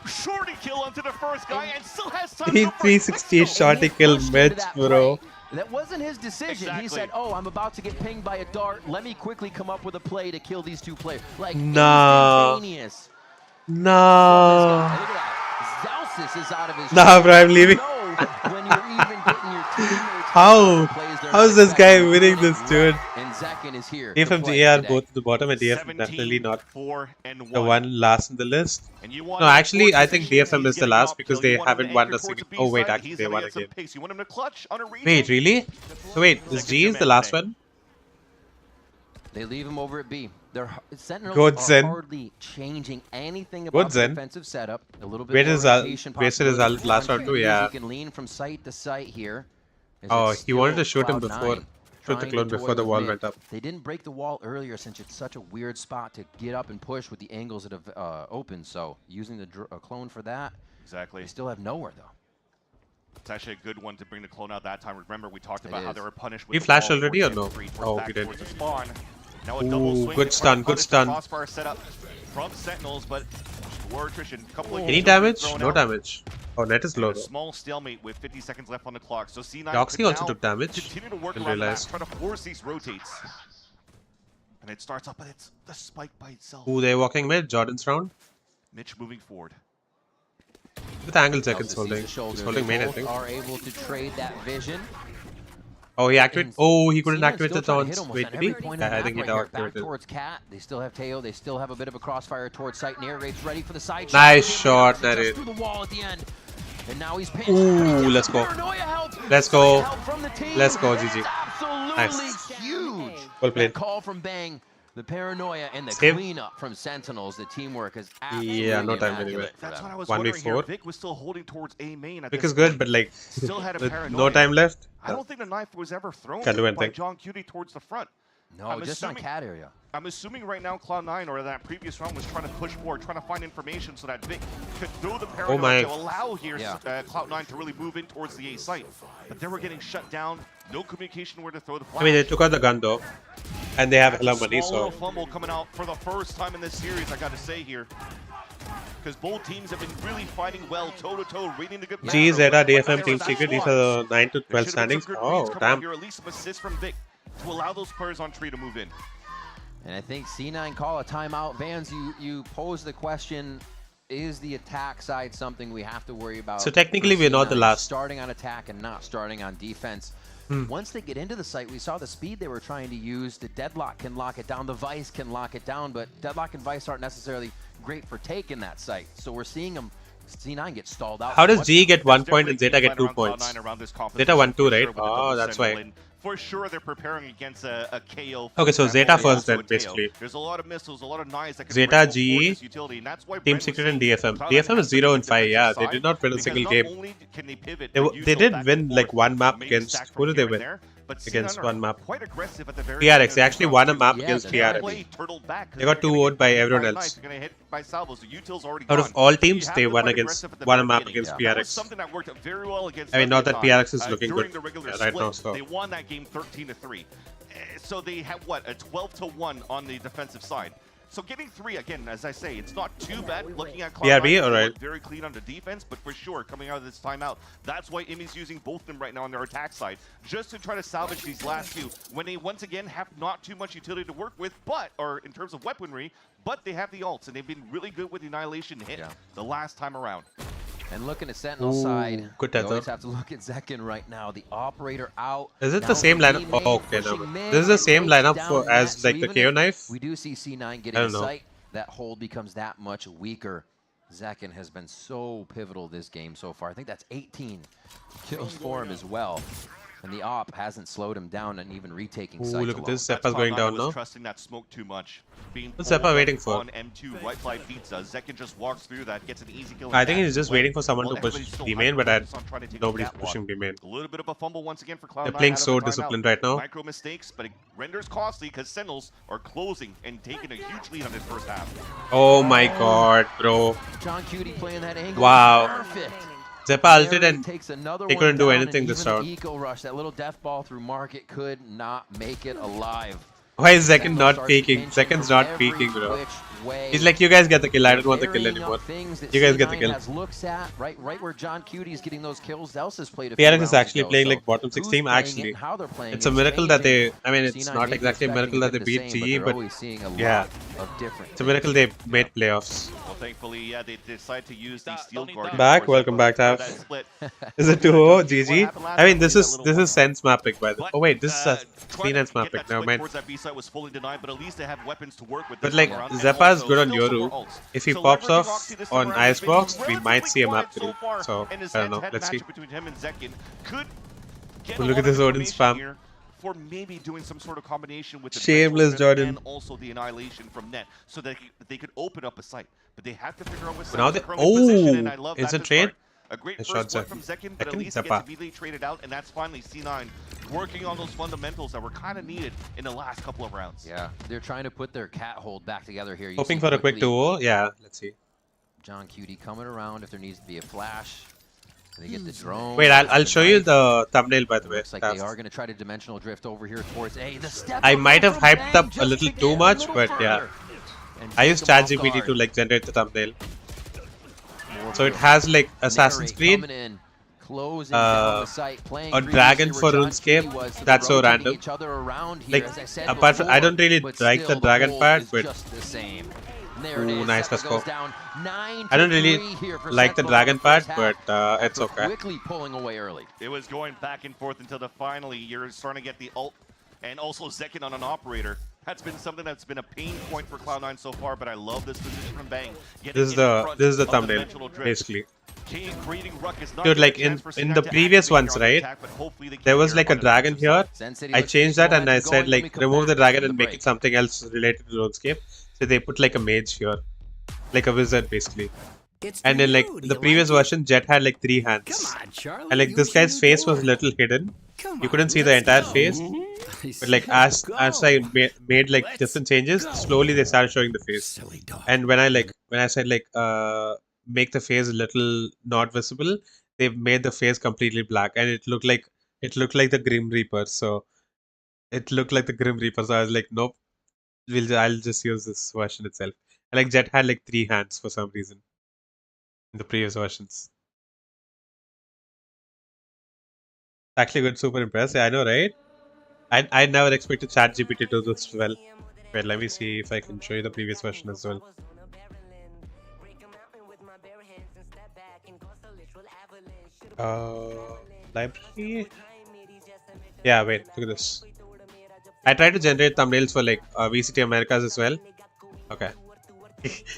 shorty kill onto the first guy and still has time He to go for a 360 shot, he killed Mitch, bro. That wasn't his decision. Exactly. He said, oh, I'm about to get pinged by a dart. Let me quickly come up with a play to kill these 2 players. Like, Nah. instantaneous. Nah. Look at that. Zalsis is out of his Nah, bro, I'm leaving. when you're even getting your teammates How? plays they're How is this guy winning this, dude? And Zekin is here. DFMG are both at the bottom, and DFM definitely not the one last in the list. No, actually, I think DFM is the last because they haven't won a single. Oh wait, actually they won again. Wait, really? So wait, is G is the last one? They leave him over at B. Their Sentinels Good are Zen. hardly changing anything Good about the Zen. defensive setup. A little bit Wait, more is rotation wasted his possibility. last round too? Yeah. He can lean from site to site here. As Oh, it's he wanted to still shoot him Cloud9 before. Shoot the trying clone to before toy the with wall mid. went up. They didn't break the wall earlier since it's such a weird spot to get up and push with the angles that have opened. So using the clone for that. Exactly. They still have nowhere though. It's actually a good one to bring the clone out that time. Remember, we talked about how they were punished with He the flashed wall already or towards no? M3, towards Oh, back he did. towards the spawn. Now a double Ooh, swing good to stun, try to good punish the stun. crossfire setup from Sentinels, but war attrition. Couple of Any kills damage? thrown No out. damage. Oh, net is And low a though. small stalemate with 50 seconds left on the clock. So C9 Doxy could also now took damage. continue to work Didn't around the map, realize. try to force these rotates. And it starts up, but it's the spike by itself. Ooh, they're walking mid. Jordan's round. Mitch moving forward. With angle Nelson seconds sees holding. the He's shoulder. holding They main, I both think. are able to trade that vision. Oh, he activated. Oh, he couldn't Seninels activate still the trying to hit taunts. almost Wait, on did he? every point Yeah, of the I think he map right here. Back activated. towards Cat. They still have Teo. They still have a bit of a crossfire towards site. Narrate's ready for the side shot. Nice He shot, just Narrate. through the wall at the end. And now he's pinched. Ooh, let's go. Let's go. Let's go, GG. Absolutely Nice. huge. Well played. That call from Bang, the paranoia, and the Save. cleanup from Sentinels. The teamwork is absolutely Yeah, no time immaculate anyway. for That's them. what I was 1v4. wondering here. Vic was still holding towards A main. Vic is good, but like, Still had a with paranoia. no time left. I don't think the knife was ever thrown Can't do by anything. John Cutie towards the front. No, I'm just on assuming- Cat area. I'm assuming right now Cloud9 or that previous round was trying to push forward, trying to find information so that Vic could throw the paranoia my. to allow here Yeah. Cloud9 to really move in towards the A site. But they were getting shut down. No communication where to throw the flash. I mean, they took out the gun though, and they have That's hella a money, small little so fumble coming out for the first time in this series, I got to say here. Because both teams have been really fighting well, toe-to-toe, reading the good G, macro, Zeta, but DFM, there Team was Secret, that these are the 9 to 12 There should have been standings. some good Oh, reads coming out damn. here, at least some assists from Vic to allow those players on tree to move in. And I think C9 call a timeout. Vans, you pose the question, is the attack side something we have to worry about? So technically for we're not the C9 last. Starting on attack and not starting on defense. Hmm. Once they get into the site, we saw the speed they were trying to use. The Deadlock can lock it down. The Vice can lock it down. But Deadlock and Vice aren't necessarily great for taking that site. So we're seeing them, C9 get stalled out. How does What's- G get 1 point and Definitely Zeta get right 2 around points? Cloud9 around this Zeta competition 1-2, for right? sure with the Oh, double that's Sentinel why. in. For sure, they're preparing against a KO. Okay, so for Zeta example, first then, also a Teo. basically. There's a lot of missiles, a lot of knives that can Zeta, bring G, forward this utility, and that's why Team Brent was Secret and saying DFM. Cloud9 DFM has is to 0 be and the 5. Yeah, defensive they side, did not win a because single not game. only can they pivot, They, but use they those did back win and like forth, one map maybe against. stack Who from did they here and win? there, but Against C9 one are map. quite aggressive at the very PRX. end They of actually the won a round. map Yeah, against they PRX. play turtled back 'cause They got they're gonna 2-0'd by get hit everyone a else. knife, they're gonna hit by salvos. The util's already Out gone. of all So you teams, have they to won fight against aggressive at the one very map beginning. against That was PRX. something that worked very well against I mean, not that Sunday's PRX is looking during good the regular right now, split. so. They won that game 13-3. So they have what, a 12-1 on the defensive side. So getting 3 again, as I say, it's not too bad. Looking at Cloud9, BRB, they alright. look very clean on the defense, but for sure coming out of this timeout, that's why Imi's using both of them right now on their attack side, just to try to salvage these last two when they once again have not too much utility to work with, or in terms of weaponry, but they have the ults and they've been really good with the Annihilation hit the last time around. And looking at Sentinel Ooh, side, good you tether. always have to look at Zekin right now. The operator out. Is it Now the same B lineup? main Oh, okay, no. pushing mid, This is the same takes lineup down for net. as So like the even KO if knife. We do see C9 I getting don't a know. sight. That hold becomes that much weaker. Zekin has been so pivotal this game so far. I think that's 18 kills for him as well. And the op hasn't slowed him down and even retaking sight. Look at this. Zeppa's going down now. Trusting that smoke too much. What's Zeppa waiting for? On M2, right by pizza. Zekin just walks through that, gets an easy kill. I think he's just waiting for someone to push B main, but nobody's pushing B main. A little bit of a fumble once again for Cloud9. They're playing so disciplined right now. Micro mistakes, but it renders costly because Sentinels are closing and taking a huge lead on this first half. Oh my god, bro. John Cutie playing that angle. Wow. Perfect. Zeppa ulted and they couldn't do anything this round. Eco rush, that little death ball through Market could not make it alive. Why is Zekin not peeking? Zekin's not peeking, bro. He's like, you guys get the kill. I don't want the kill anymore. You guys get the kill. Looks at right where John Cutie is getting those kills. Elsa's played a PRX is actually playing like bottom 6 team. Actually, it's a miracle that they. I mean, it's not exactly a miracle that they beat GE, but yeah, it's a miracle they made playoffs. Well, thankfully, yeah, they decided to use the steel guard. Back, welcome back, Tav. Is it 2-0 GG? I mean, this is sense mapping by the. Oh wait, this is Seninels mapping. Never mind. Was fully denied, but at least they have weapons to work with. But like Zeppa is good on Yoru. If he pops off on Icebox, we might see a map 3. So I don't know. Let's see. Look at this Odin spam. For maybe doing some sort of combination with the shameless Jordan and also the annihilation from net, so that they could open up a site. But they have to figure out what's now they it's a trade. A great first one from Zekin, but at least he gets immediately traded out, and that's finally C9 working on those fundamentals that were kind of needed in the last couple of rounds. Yeah, they're trying to put their cat hold back together here. Hoping for a quick 2-0. Yeah, let's see. John Cutie coming around if there needs to be a flash. They get the drone. Wait, I'll show you the thumbnail by the way. Looks like they are going to try to dimensional drift over here towards A. The step I might have hyped up a little too much, but yeah. I used ChatGPT to like generate the thumbnail. So it has like Assassin's Creed, a dragon for RuneScape. That's so random. Like apart from, I don't really like the dragon part, but ooh, nice, let's go. I don't really like the dragon part, but it's okay. Quickly pulling away early. It was going back and forth until finally you're starting to get the ult and also Zekin on an operator. That's been something that's been a pain point for Cloud9 so far, but I love this position from Bang. This is the thumbnail, basically. Dude, like in the previous ones, right? There was like a dragon here. I changed that and I said like remove the dragon and make it something else related to RuneScape. So they put like a mage here, like a wizard basically. And then like the previous version, Jet had like 3 hands. And like this guy's face was a little hidden. You couldn't see the entire face. But like as I made like different changes, slowly they started showing the face. And when I said like make the face a little not visible, they made the face completely black, and it looked like the Grim Reaper. So it looked like the Grim Reaper. So I was like, nope, I'll just use this version itself. And like Jet had like 3 hands for some reason in the previous versions. Actually good, super impressed. Yeah, I know, right? I never expected ChatGPT to do this well. Wait, let me see if I can show you the previous version as well. Library? Yeah, wait, look at this. I tried to generate thumbnails for like VCT Americas as well. Okay.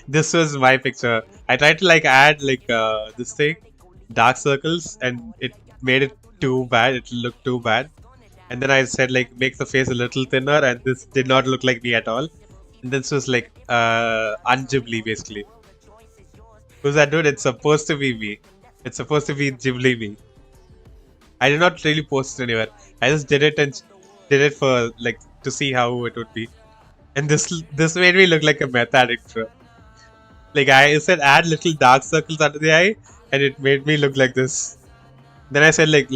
This was my picture. I tried to like add like this thing, dark circles, and it made it too bad. It looked too bad. And then I said like make the face a little thinner, and this did not look like me at all. And this was like un-Ghibli basically. Who's that dude? It's supposed to be me. It's supposed to be Ghibli me. I did not really post it anywhere. I just did it and did it for like to see how it would be. And this made me look like a meth addict, bro. Like I said add little dark circles under the eye, and it made me look like this. Then I said like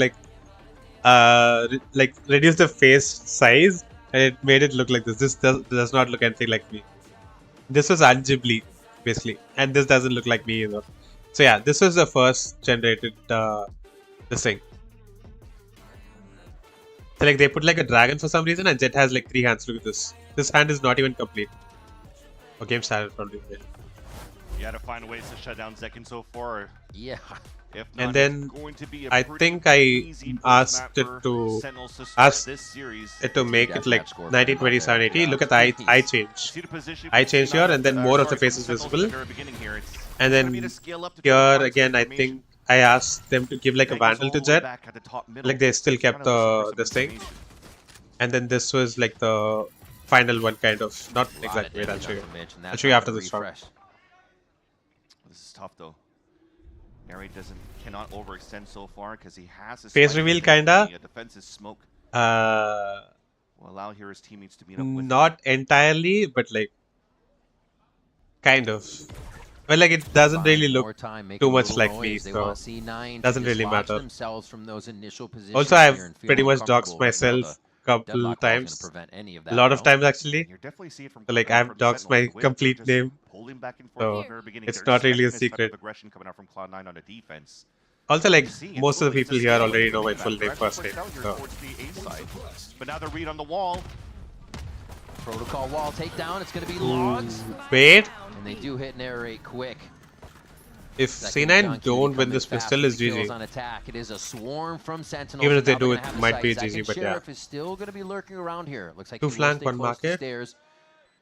reduce the face size, and it made it look like this. This does not look anything like me. This was un-Ghibli basically, and this doesn't look like me either. So yeah, this was the first generated this thing. So like they put like a dragon for some reason, and Jet has like 3 hands. Look at this. This hand is not even complete. Oh, game started probably. You had to find ways to shut down Zekin so far. Yeah. If not, and then I think I asked it to make it like 1920 780. Look at the eye change. I changed here, and then more of the face is visible. And then here again, I think I asked them to give like a Vandal to Jet. Like they still kept this thing. And then this was like the final one, kind of. Not exactly. Wait, I'll show you. I'll show you after this round. This is tough though. Mary cannot overextend so far because he has his face reveal, kinda. Defensive smoke. Will allow here his teammates to meet up with not entirely, but like kind of. Well, like it doesn't really look too much like me, so doesn't really matter. Also, I've pretty much doxed myself couple times, a lot of times actually. So like I've doxed my complete name, so it's not really a secret. Also, like most of the people here already know my full name first name. So. But now the read on the wall. Protocol wall takedown. It's going to be logs. Wait. And they do hit narrate quick. If C9 don't win this pistol, is GG. On attack. It is a swarm from Sentinels. Even if they do, it might be GG, but yeah. Sheriff is still going to be lurking around here. Looks like two flank, one market.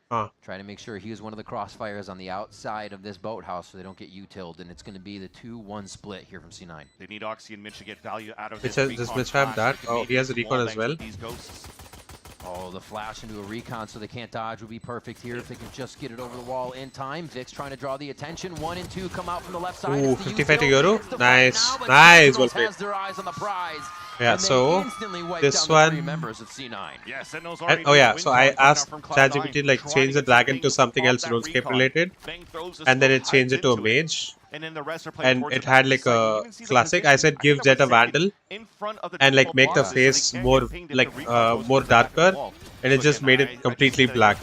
Trying to make sure he is one of the crossfires on the outside of this boathouse so they don't get utiled, and it's going to be the 2-1 split here from C9. They need Oxy and Mitch to get value out of this. Does Mitch have that? Oh, he has a recon as well. Oh, the flash into a recon so they can't dodge would be perfect here if they can just get it over the wall in time. Vic's trying to draw the attention. 1 and 2 come out from the left side. Ooh, 55 to Yoru. Nice. Nice. Well played. Yeah, so this one. And, oh yeah, so I asked ChatGPT like change the dragon to something else RuneScape related, and then it changed it to a mage, and it had like a classic. I said give Jet a Vandal and like make the face more like more darker, and it just made it completely black.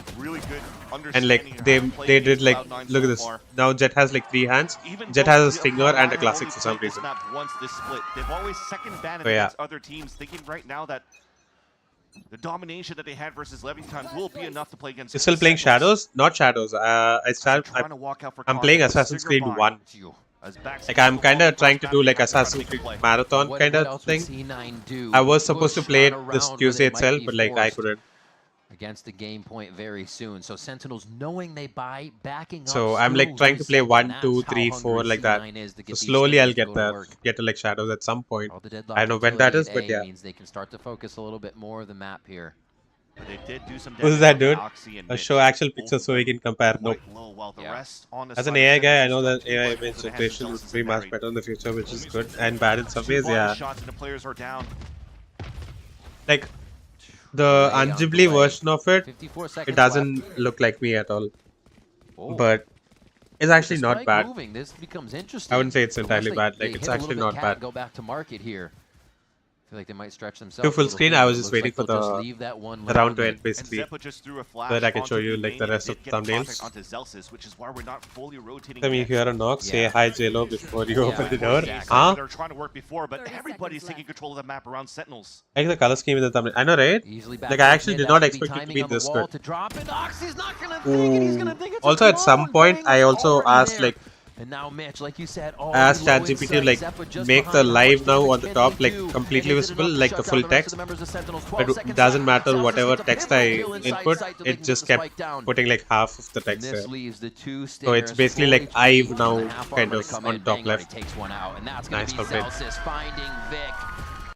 And like they did like, look at this. Now Jet has like 3 hands. Jet has a stinger and a classic for some reason. They've always second banned against other teams, thinking right now that the domination that they had versus Leviathan will be enough to play against. You're still playing Shadows? Not Shadows. I'm playing Assassin's Creed 1. Like I'm kind of trying to do like Assassin's Creed marathon kind of thing. I was supposed to play it this Tuesday itself, but like I couldn't. Against the game point very soon. So Sentinels knowing they buy, backing up. So I'm like trying to play 1, 2, 3, 4 like that. So slowly I'll get there, get to like Shadows at some point. I don't know when that is, but yeah. Means they can start to focus a little bit more of the map here. They did do some who's that dude? Show actual pictures so we can compare. Nope. As an AI guy, I know that AI image generation will be much better in the future, which is good and bad in some ways. Yeah. Like. The Unghibli version of it, it doesn't look like me at all. But it's actually not bad. This becomes interesting. I wouldn't say it's entirely bad. Like it's actually not bad. Go back to market here. I feel like they might stretch themselves. To full screen, I was just waiting for the round to end basically, so that I can show you like the rest of the thumbnails. Let me hear a knock. Say hi, JLo, before you open the door. Huh? They're trying to work before, but everybody's taking control of the map around Sentinels. I like the color scheme in the thumbnail. I know, right? Like I actually did not expect it to be this good. Ooh. Also, at some point, I also asked like. And now Mitch, like you said, I asked ChatGPT to like make the live now on the top like completely visible, like the full text. But it doesn't matter whatever text I input, it just kept putting like half of the text there. So it's basically like I've now kind of on top left. Nice played.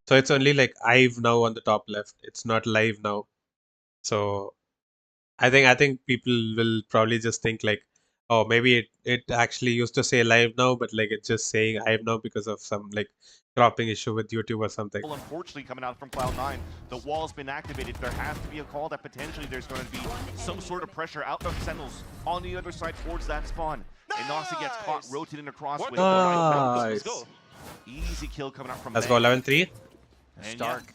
So it's only like I've now on the top left. It's not live now. So I think people will probably just think like, oh, maybe it actually used to say live now, but like it's just saying live now because of some like cropping issue with YouTube or something. Well, unfortunately, coming out from Cloud9, the wall's been activated. There has to be a call that potentially there's going to be some sort of pressure out of Sentinels on the other side towards that spawn. And Noxy gets caught rotating across with nice. Easy kill coming out from Let's go 11-3. Stark.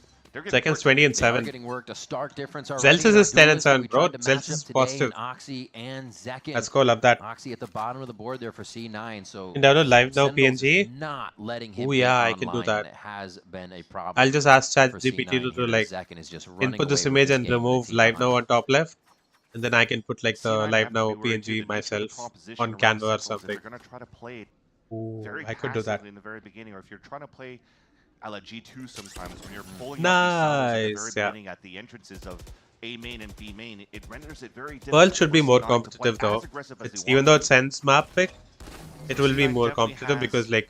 Seconds 20 and 7. Zelsis is 10 and 7, bro. Zelsis is positive. Let's go, love that. Oxy at the bottom of the board there for C9. So in live now PNG. Not letting him. Oh yeah, I can do that. It has been a problem. I'll just ask ChatGPT to like input this image and remove live now on top left, and then I can put like the live now PNG myself on Canva or something. Ooh, I could do that. In the very beginning, or if you're trying to play a la G2 sometimes when you're pulling nice, at the at the entrances of A main and B main, it renders it very difficult. Pearl should be more competitive though. Even though it sends map pick, it will be more competitive because like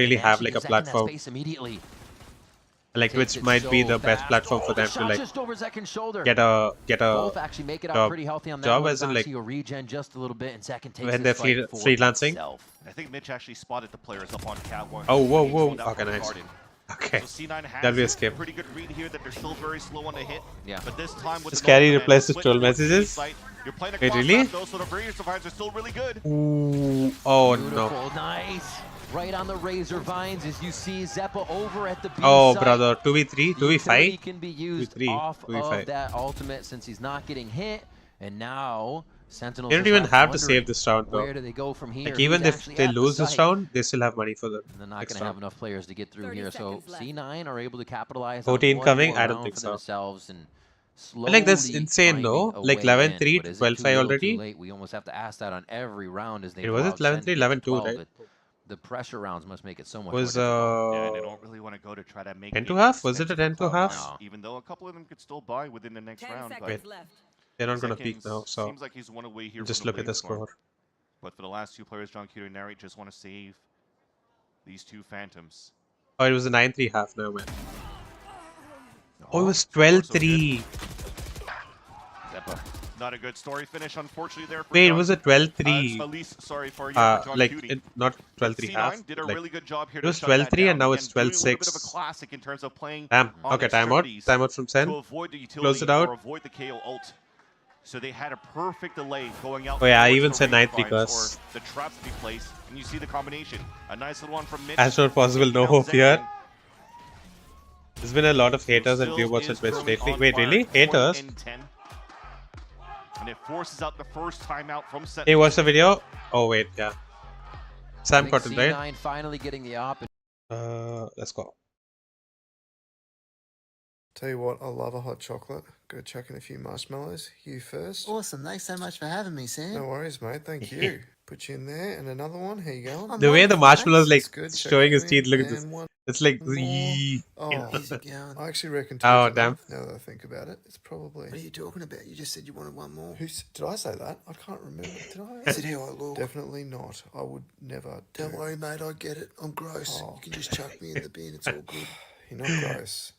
really have like a platform. Immediately. Like which might be the best platform for them to like get a Both actually make it out pretty healthy on that job one. as in like a regen just a little bit, and Zek can take when they're freelancing. I think Mitch actually spotted the players up on catwalk. Oh, whoa. Okay, nice. Okay. So C9 That'll be a has skip. a pretty good read here that they're still very slow on the hit. Yeah. But this time with This carry replies to troll messages. You're playing Wait, really? Those sort of radio survivors are still really good. Ooh. Oh Beautiful, no. nice. Right on the razor vines as you see Zeppa over at the B Oh site. brother, 2v3, 2v5. He can be used 2v3, off 2v5. of that ultimate since he's not getting hit, and now Sentinels. They don't even have to save this round though. Where do they go from here? Like even if they lose this round, they still have money for the They're not next going to have round. enough players to get through here, so C9 are able to capitalize 14 on coming? one I more don't round think for so. themselves and I like that's slowly insane, no? finding a Like way 11-3, in, but is it too 12-5 little, already? too late? We almost have to ask that on every round as they It was it 11-3, 11-2, right? The pressure rounds must make it so much Was more Yeah, they don't really want to go to try to make 10 to it half? Was it a 10 expensive to for half? Cloud9, even though a couple of them could still buy within the next round. Wait, they're not gonna peak now, so Seems like he's one away here just from look at the Blade Storm. score. But for the last two players, John Cuter and Narrate just want to save these two Phantoms. Oh, it was a 9-3 half now, man. Oh, it was 12-3. Not a good story finish, unfortunately, there for Wait, it John. was a 12-3. At least, sorry for you, for John like Cutie. not 12-3 C9 half. did a Like, really good job here it was to shut that 12-3 down. and now it's Again, doing a little bit of a 12-6. classic in terms of playing Damn. on Okay, timeout. extremities Timeout from Sen. to avoid the utility Close it out. or avoid the KO ult. So they had a perfect delay going out. Oh yeah, I towards even the said range 9-3 primes cause. or the traps to be placed, and you see the combination. A nice little one from Mitch. As not possible, no Now hope Zek here. in. There's been a lot of haters and viewers on Twitch lately. Wait, really? Haters? And it forces out the first timeout from Sentinels. Hey, watch the video. Oh wait, yeah. Sam I caught think it, right? C9 finally getting the op. Let's go. Tell you what, I love a hot chocolate. Go chuck in a few marshmallows. You first. Awesome. Thanks so much for having me, Sam. No worries, mate. Thank you. Put you in there, and another one. How you going? The way the marshmallows like It's good. showing his Check teeth, in, look at this. and one It's like more. zee. Oh, Easy going. I actually reckon. Oh, two's damn. enough, now that I think about it, it's probably. What are you talking about? You just said you wanted one more. Did I say that? I can't remember. Did I? Is it how I look? Definitely not. I would never. Don't worry, mate. I get it. I'm gross. Oh. You can just chuck me in the bin. It's all good. You're not gross.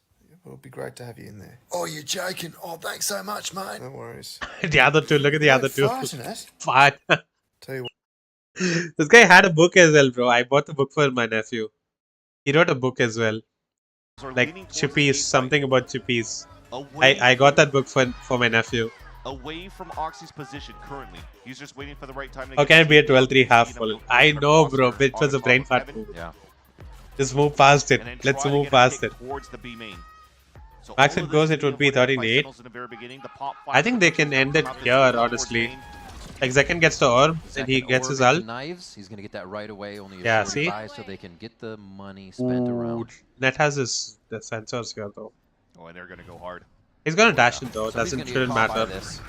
It'll be great to have you in there. Oh, you're joking. Oh, thanks so much, mate. No worries. The other two, look at the other two. Farting it. Fart. Tell you what. This guy had a book as well, bro. I bought the book for my nephew. He wrote a book as well. Like chippies, something about chippies. I got that book for my nephew. Away from Oxy's position currently. He's just waiting for the right time to How can it be a 12-3 half full? I know, bro. It was a brain fart move. Yeah. Just move past it. And then Let's try to move get a past kick it. towards the B main. So Max all it of goes, this it would be being avoided by 13-8. Sentinels in the very beginning. The pop I think they can end it here, honestly. Like Zekan gets the orb and he gets his ult. Knives. He's gonna get that right away. Only a Yeah, short see? buy so they can get the money spent around. Net has the sensors here though. Oh, and they're gonna go hard. He's gonna dash in though. Somebody's Doesn't gonna get shouldn't caught by matter. this.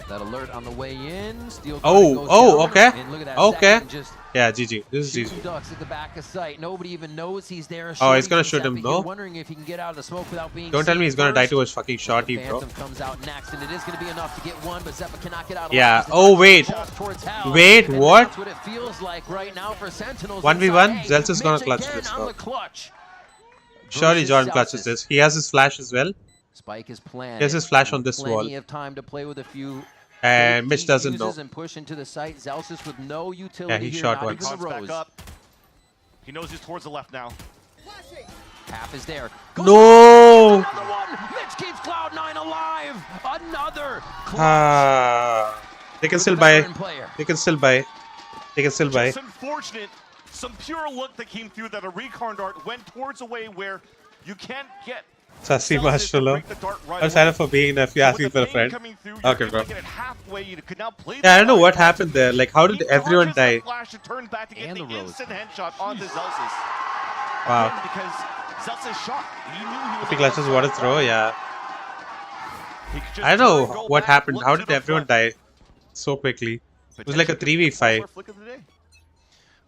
That alert on the way in. Steel Oh, goes oh, down, okay, and look at that okay. second, just Yeah, GG. This is two GG. ducks at the back of sight. Nobody even knows he's there. Oh, he's gonna Shorty shoot from him, Zeppa here, no? wondering if he can get out of the smoke without being Don't tell me seen he's gonna die first. to his fucking shorty, The bro. Phantom comes out next, and it is going to be enough to get one, but Zeppa cannot get out. Yeah. alive. Oh wait. Just towards hell. Wait. And What? That's what it feels like right now for Sentinels. 1v1. inside. Zelts is gonna Mitch clutch again this. on Bro. the clutch. Surely Versus Jordan clutches Celsius. this. He has his flash as well. Spike is planned. He has his flash on this Plenty wall. of time to play with a few. And Mitch doesn't know. defuses and push into the site. Zelsis with no utility Yeah, he here, shot not once. even the Back Rose. up. He knows he's towards the left now. Half is there. No. Another one. Mitch keeps Cloud9 alive. Another. They can still buy. veteran player. They can still buy. They can still buy. Just unfortunate. Some pure luck that came through that a recon dart went towards a way where you can't get. Sassy Celsius to Mashallah. break the dart right I'm away. sorry for being if you're So asking with for a the pain friend. coming through, you're Okay, able bro. to get it halfway. You could now play Yeah, I don't know the what fire. happened there. Like, how did He everyone dodges the die? Flash to turn back to get And the the Rose. instant headshot onto Zelsis. Wow. Again, because Zelsis shot. He knew he was. If he on the clutches what a outside. throw, yeah. He could just I don't turn, know go what back, happened. look How to did the everyone front. die so quickly? It was like a Potentially 3v5. flick of the day.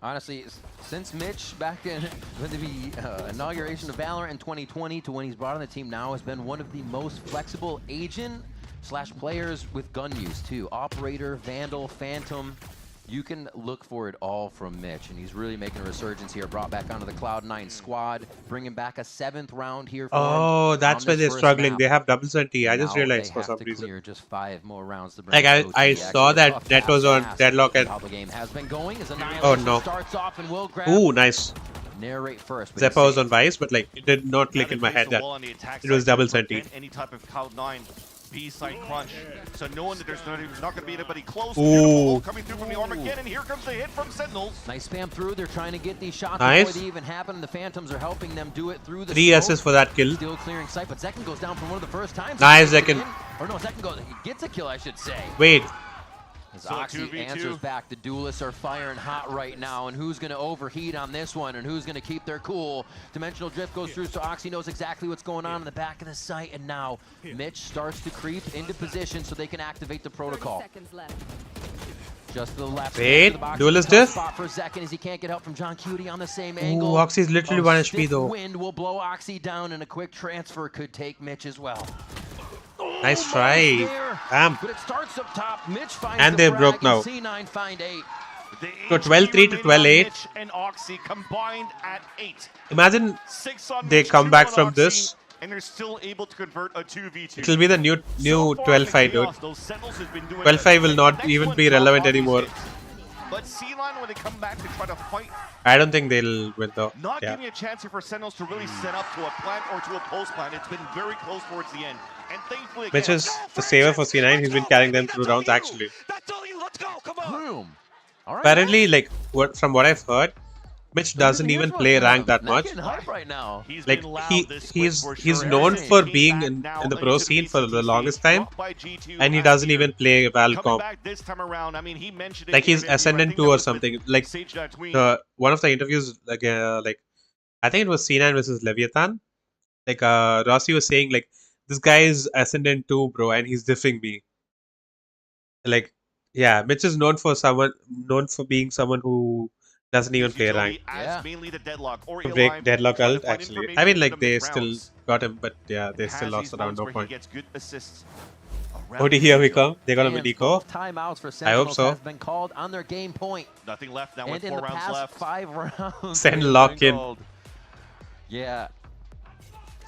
Honestly, since Mitch back in the inauguration of Valorant in 2020 to when he's brought on the team now has been one of the most flexible agent/players with gun use too. Operator, Vandal, Phantom. You can look for it all from Mitch, and he's really making a resurgence here. Brought back onto the Cloud9 squad, bringing back a 7th round here for Oh, him that's why they're struggling. They have double CT. I just now realized they for some have to reason. clear just 5 more rounds to bring Like I OT. saw Actually, that tough that was on task. deadlock and How the game has been going is oh Annihilation no. starts off and will grab Ooh, nice. narrate first. Zeppa was on Vice, but like it did not click in my head that it was double CT. Any type of Cloud9 B-side crunch. So knowing that there's not going to be anybody close. Ooh. Coming through from the Armageddon. Here comes the hit from Seninels. Nice spam through. They're trying to get these shots nice. before they even happen. And the Phantoms are helping them do it through the 3 assists for that kill. Still clearing sight, but Zekin goes down for one of the first times. Nice, Zekin. Or no, Zekin gets a kill, I should say. Wait. As Oxy answers back, the duelists are firing hot right now, and who's going to overheat on this one, and who's going to keep their cool? Dimensional Drift goes through, so Oxy knows exactly what's going on in the back of the site, and now Mitch starts to creep into position so they can activate the protocol. Just to the left. Wait, duelist diff? Spot for Zekin as he can't get help from John Cutie on the same angle. Ooh, Oxy's literally 1 HP though. Wind will blow Oxy down, and a quick transfer could take Mitch as well. Nice try. Damn. But it starts up top. Mitch finds and they're broke now. C9 find 8. So 12-3 to 12-8. Mitch and Oxy combined at 8. Imagine they come back from this. And they're still able to convert a 2v2. It will be the new 12-5, dude. 12-5 will not even be relevant anymore. But C9, when they come back to try to fight, I don't think they'll win though. Not giving a chance here for Seninels to really set up to a plant or to a post plant. It's been very close towards the end. And thankfully, Mitch is the saver for C9. He's been carrying them through rounds actually. Let's go, come on. Apparently, like from what I've heard, Mitch doesn't even play rank that much. Right now. Like he's known for being in the pro scene for the longest time, and he doesn't even play Valcom. Like he's Ascendant 2 or something. Like one of the interviews, like I think it was C9 versus Leviathan. Like Rossi was saying, like this guy is Ascendant 2, bro, and he's diffing me. Like yeah, Mitch is known for being someone who doesn't even play rank. Mainly the deadlock or break deadlock ult actually. I mean, like they still got him, but yeah, they still lost around no point. OD, here we come. They got a Medico. Timeouts for I hope so. Have been called on their game point. Nothing left now with and 4 rounds left. 5 rounds. Send lock in. Yeah.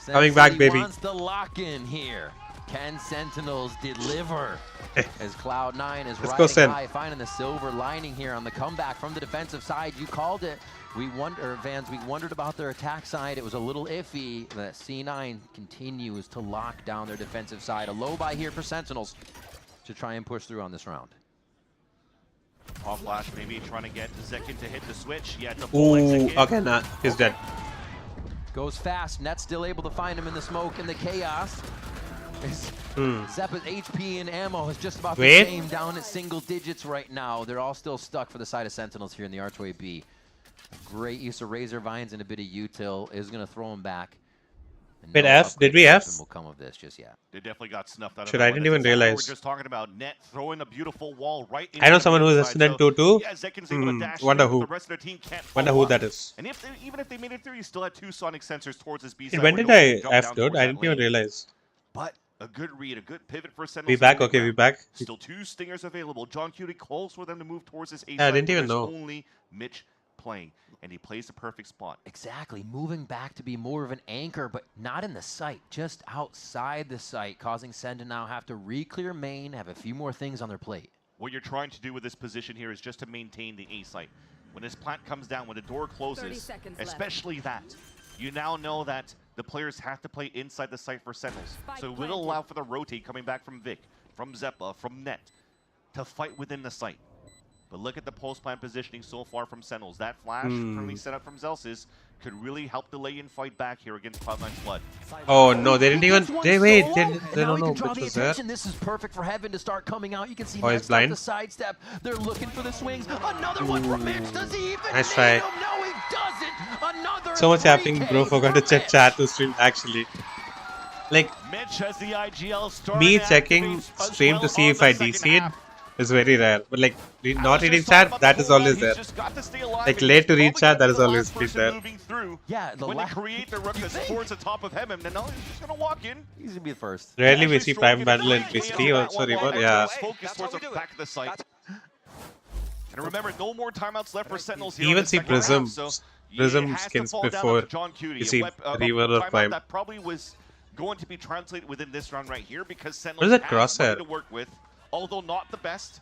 Coming back, baby. Wants the lock in here. Can Sentinels deliver? As Cloud9 is riding high, finding the silver lining here on the comeback from the defensive side. You called it. We wondered about their attack side. It was a little iffy. The C9 continues to lock down their defensive side. A low buy here for Sentinels to try and push through on this round. Off flash, maybe trying to get Zekin to hit the switch. Yeah, it's a full exit. Okay, nah, he's dead. Goes fast. Net's still able to find him in the smoke and the chaos. Zeppa's HP and ammo is just about the same, down at single digits right now. They're all still stuck for the side of Sentinels here in the Archway B. Great use of Razor Vines and a bit of util is going to throw him back. Wait, F? Did we F? Will come of this just yet. They definitely got snuffed out. Shit, I didn't even realize. We're just talking about Net throwing a beautiful wall right. I know someone who's Ascendant 2 too. Yeah, Zekin's able to dash wonder through, who. The rest of their team can't Wonder who that is. And even if they made it through, you still had 2 sonic sensors towards this B Hey, side. when did I F, dude? I didn't even realize. But a good read, a good pivot for Sentinels. We back? Okay, we back. Still 2 stingers available. John Cutie calls for them to move towards this A side. I didn't even know. Only Mitch playing, and he plays the perfect spot. Exactly, moving back to be more of an anchor, but not in the site, just outside the site, causing Sen to now have to re-clear main, have a few more things on their plate. What you're trying to do with this position here is just to maintain the A site. When this plant comes down, when the door closes, especially that, you now know that the players have to play inside the site for Sentinels. So it will allow for the rotate coming back from Vic, from Zeppa, from Net, to fight within the site. But look at the post-plant positioning so far from Sentinels. That flash currently set up from Zelsis could really help delay and fight back here against Cloud9's Flood. Oh no, they didn't even. They don't know which was there. This is perfect for Heaven to start coming out. You can see he's blind. the sidestep. They're looking for the swings. Another one from Mitch. Does he even nice try. No, he doesn't. Another so much happening, bro. Forgot to check chat to stream actually. Like Mitch has the IGL me checking stream to see if I DC'd is very rare, but like not reading chat, that is always there. Like late to read chat, that is always been there. Yeah, when they create the ruckus towards the top of Heaven, then he's just gonna walk in. He's gonna be the first. Rarely we see Prime Battle in VCT or sorry, yeah. Focus towards the back of the site. And remember, no more timeouts left for Sentinels here. You even see Prism skins before you see Reaver or Prime. That probably was going to be translated within this round right here because What Sentinels is that has money crosshair? to work with, although not the best.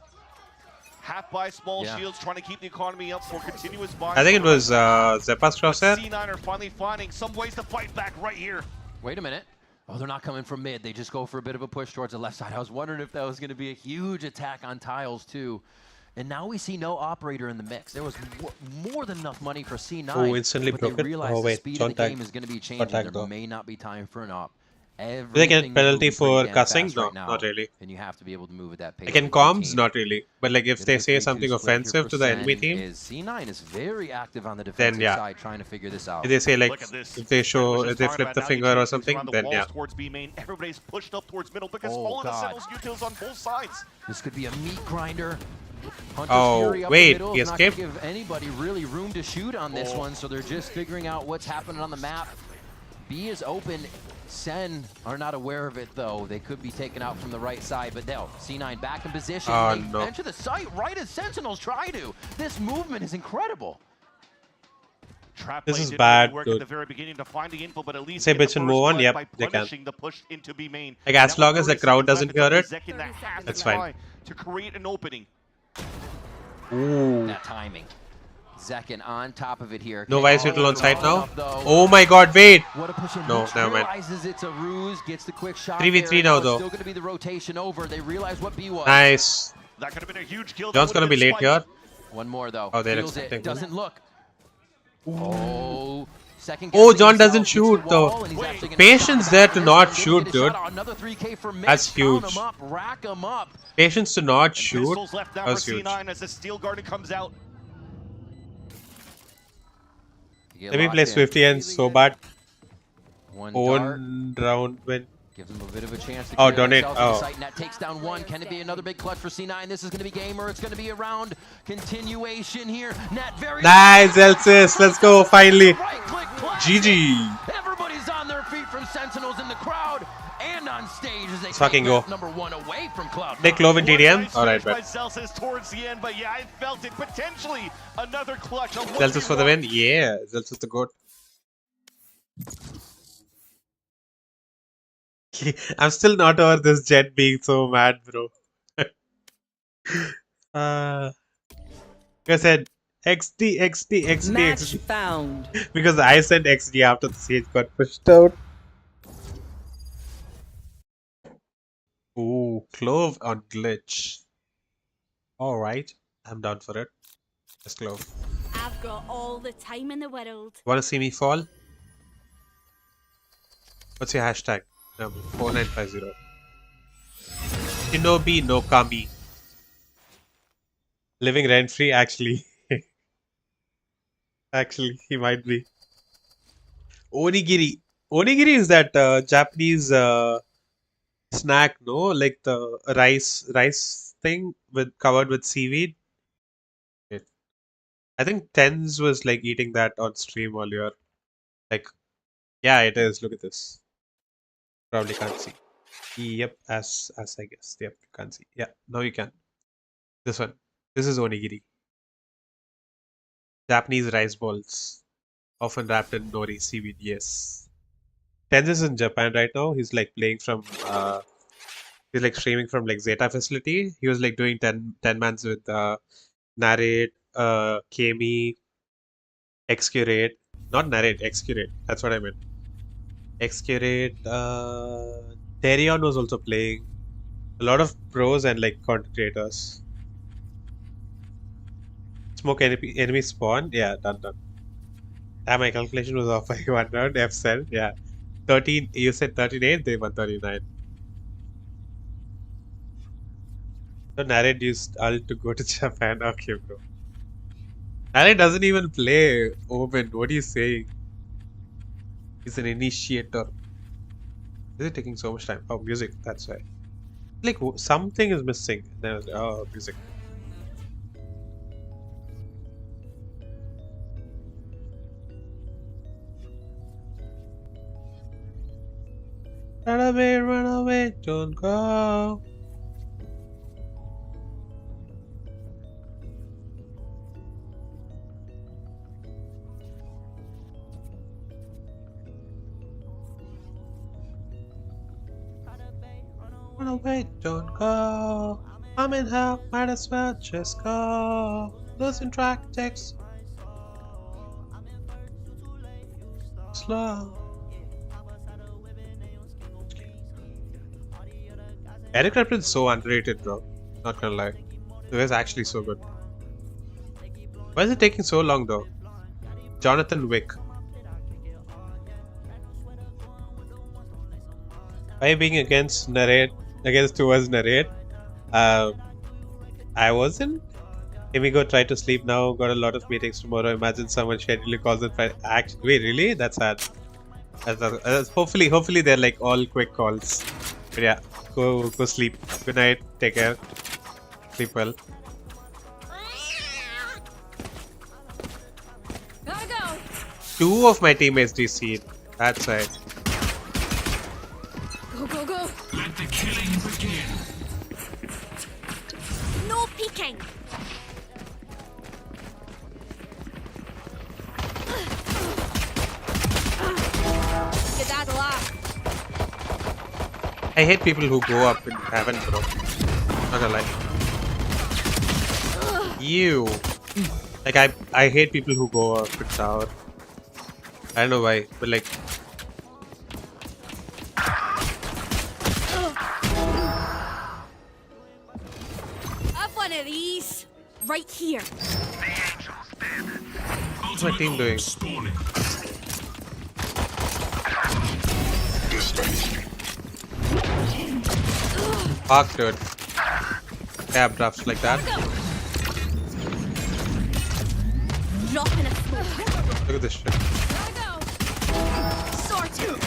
Half by small shields, trying to keep the economy up for continuous buys. I think it was Zeppa's crosshair. C9 are finally finding some ways to fight back right here. Wait a minute. Oh, they're not coming from mid. They just go for a bit of a push towards the left side. I was wondering if that was going to be a huge attack on tiles, too. And now we see no operator in the mix. There was more than enough money for C9. Oh, instantly but broken. They realized Oh, wait. the speed John of the game tagged. is going to be changing. Tagged, There though. may not be time for an op. Do they get a penalty for cussing? No, not really. And you have to be able to move at that pace. Like in comms, not really. But like if they say something offensive to the enemy team, C9 is very active on the defensive side trying to figure this out. If they say like if they flip the finger or something, then yeah. Towards B main, everybody's pushed up towards middle because all of the Sentinels utils on both sides. This could be a meat grinder. Oh, wait, he escaped. Not gonna give anybody really room to shoot on this one, so they're just figuring out what's happening on the map. B is open. Sen are not aware of it, though. They could be taken out from the right side, but they'll C9 back in position. Oh, they no. enter the site right as Sentinels try to. This movement is incredible. This is bad, work dude. at the very beginning to find the info, but at least Say get the bitch and first move on. blood Yep, by they can. punishing the push into B main. Like as Now long as the 30 crowd seconds doesn't left, hear it's it, up to Zek that has that's to fine. try to create an opening. Ooh. That timing. Zekin on top of it here. No vice util on site now. Oh my god, wait. What a push in. No, never mind. Realizes it's a ruse, gets the quick shot. 3v3 there, now, it's though. Still going to be the rotation over. They realize what B was. Nice. That could have been a huge kill. John's gonna be late here. One more though. Oh, they're Feels expecting it. Doesn't look. Oh, second. Oh, John doesn't shoot though. Patience there to not shoot, dude. That's huge. Rack him up. Patience to not shoot. Pistols left now for That's huge. C9 as the Steel Garden comes out. Let me play Swifty and so bad. One Own round win. Gives him a bit of a chance to Oh, clear donate. themselves in the Oh. site. Net takes down one. Can it be another big clutch for C9? This is going to be game, or it's going to be a round continuation here. Net very Nice, Elsis. Let's go, finally. GG. Everybody's on their feet from Sentinels in the crowd and on stage as they Let's fucking go. number one away from Cloud9. They Clove in TDM? Alright, By but Celsius towards the end, but yeah, I felt it. Potentially another clutch. Zelsus for the win? Yeah, Zelsus the GOAT. I'm still not over this Jet being so mad, bro. Like I said, XD. Match found. Because I sent XD after the siege got pushed out. Ooh, Clove on glitch. Alright, I'm down for it. Let's Clove. I've got all the time in the world. Wanna see me fall? What's your hashtag? 4950. Shinobi no Kami. Living rent free, actually. Actually, he might be. Onigiri. Onigiri is that Japanese snack, no? Like the rice thing covered with seaweed. Wait. I think Tens was like eating that on stream earlier. Like, yeah, it is. Look at this. Probably can't see. Yep, as I guess. Yep, you can't see. Yeah, now you can. This one. This is onigiri. Japanese rice balls, often wrapped in nori seaweed. Yes. Tenz is in Japan right now. He's like playing from. He's like streaming from like Zeta facility. He was like doing 10 mans with Narrate, Kami, Excurate. Not Narrate, Excurate. That's what I meant. Excurate. Therion was also playing. A lot of pros and like content creators. Smoke enemy spawn. Yeah, done. Ah, my calculation was off by 1 round. F said, yeah. 13. You said 38. They won 39. So Narrate used ult to go to Japan. Okay, bro. Narrate doesn't even play Omen. What are you saying? He's an initiator. Is it taking so much time? Oh, music. That's why. Like something is missing. Then I was like, oh, music. Run away, don't go. Wanna wait, don't go. I'm in hell, might as well just go. Losing track takes slow. Eric Clapton is so underrated, bro. Not gonna lie. He was actually so good. Why is it taking so long, though? Jonathan Wick. Why being against towards narrate? I wasn't. Amigo tried to sleep now. Got a lot of meetings tomorrow. Imagine someone scheduling calls and Friday. Wait, really? That's sad. Hopefully they're like all quick calls. But yeah, go sleep. Good night. Take care. Sleep well. Gotta go. 2 of my teammates DC'd. That's right. Go, go, go. Let the killing begin. No peeking. Get that laugh. I hate people who go up in heaven, bro. Not gonna lie. You. Like I hate people who go up in tower. I don't know why, but like. Have one of these. Right here. What's my team doing? Fuck, dude. Tab drafts like that. Dropping a smoke. Look at this shit. Gotta go. Sorted.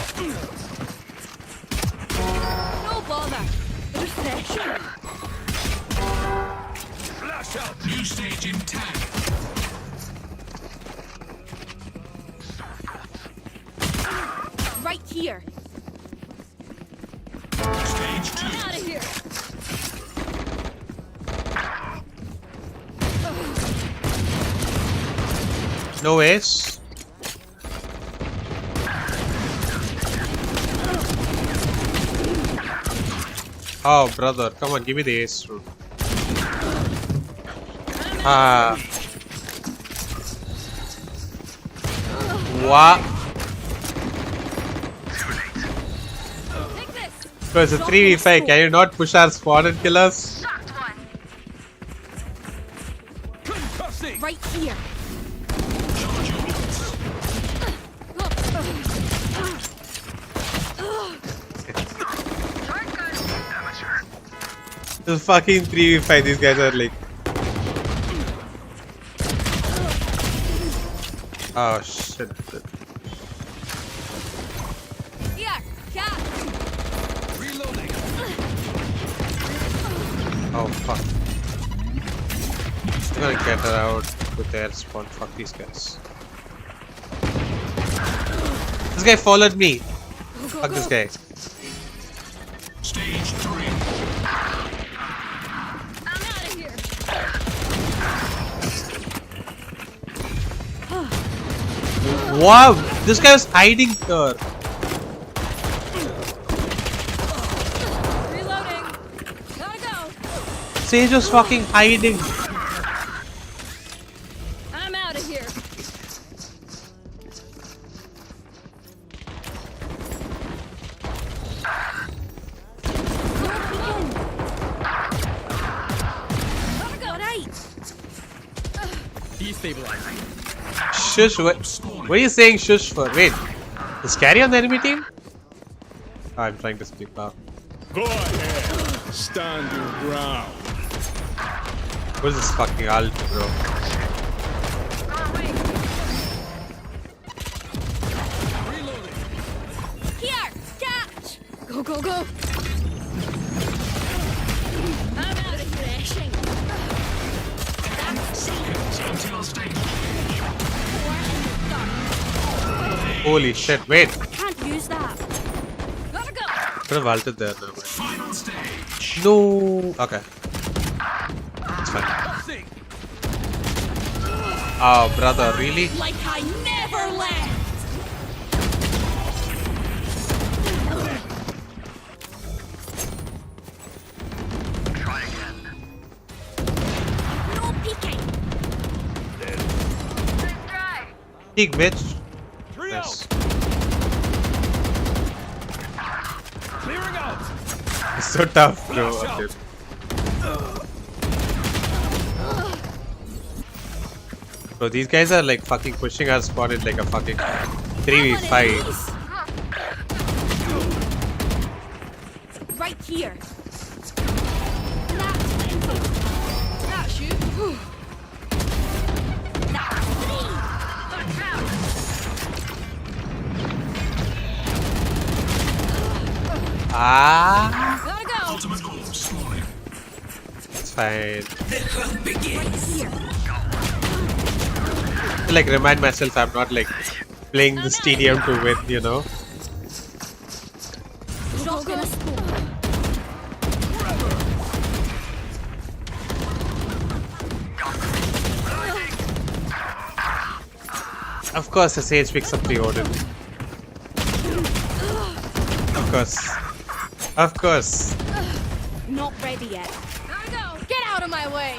No bother. Refreshing. Flash out. New stage intact. Right here. Stage 2. Out of here. No ace. Oh, brother, come on, give me the ace. What? Bro, it's a 3v5. Can you not push our spawn and kill us? Right here. This fucking 3v5. These guys are like. Oh shit. Here, catch. Reloading. Oh fuck. I'm gonna get her out with their spawn. Fuck these guys. This guy followed me. Fuck this guy. Stage 3. I'm out of here. Wow, this guy was hiding here. Reloading. Gotta go. Sage was fucking hiding. I'm out of here. Gotta go. Right. Destabilizing. Shush, what are you saying shush for? Wait, is Carry on the enemy team? Oh, I'm trying to speak up. Go ahead. Stand your ground. What is this fucking ult, bro? Here, catch. Go, go, go. I'm out of crashing. Until stage. Holy shit, wait. Can't use that. Gotta go. Could have ulted there. Never mind. Final stage. No. Okay. It's fine. Oh, brother, really? Like I never left. Peek, bitch. Nice. Clearing out. It's so tough, bro. Okay. Bro, these guys are like fucking pushing our spawn in like a fucking 3v5. Right here. That's you. Ah. Gotta go. Ultimate orb spawning. It's fine. The hunt begins. I like remind myself I'm not like playing the stadium to win, you know. Of course, the Sage picks up the Odin. Of course. Of course. Not ready yet. Gotta go. Get out of my way.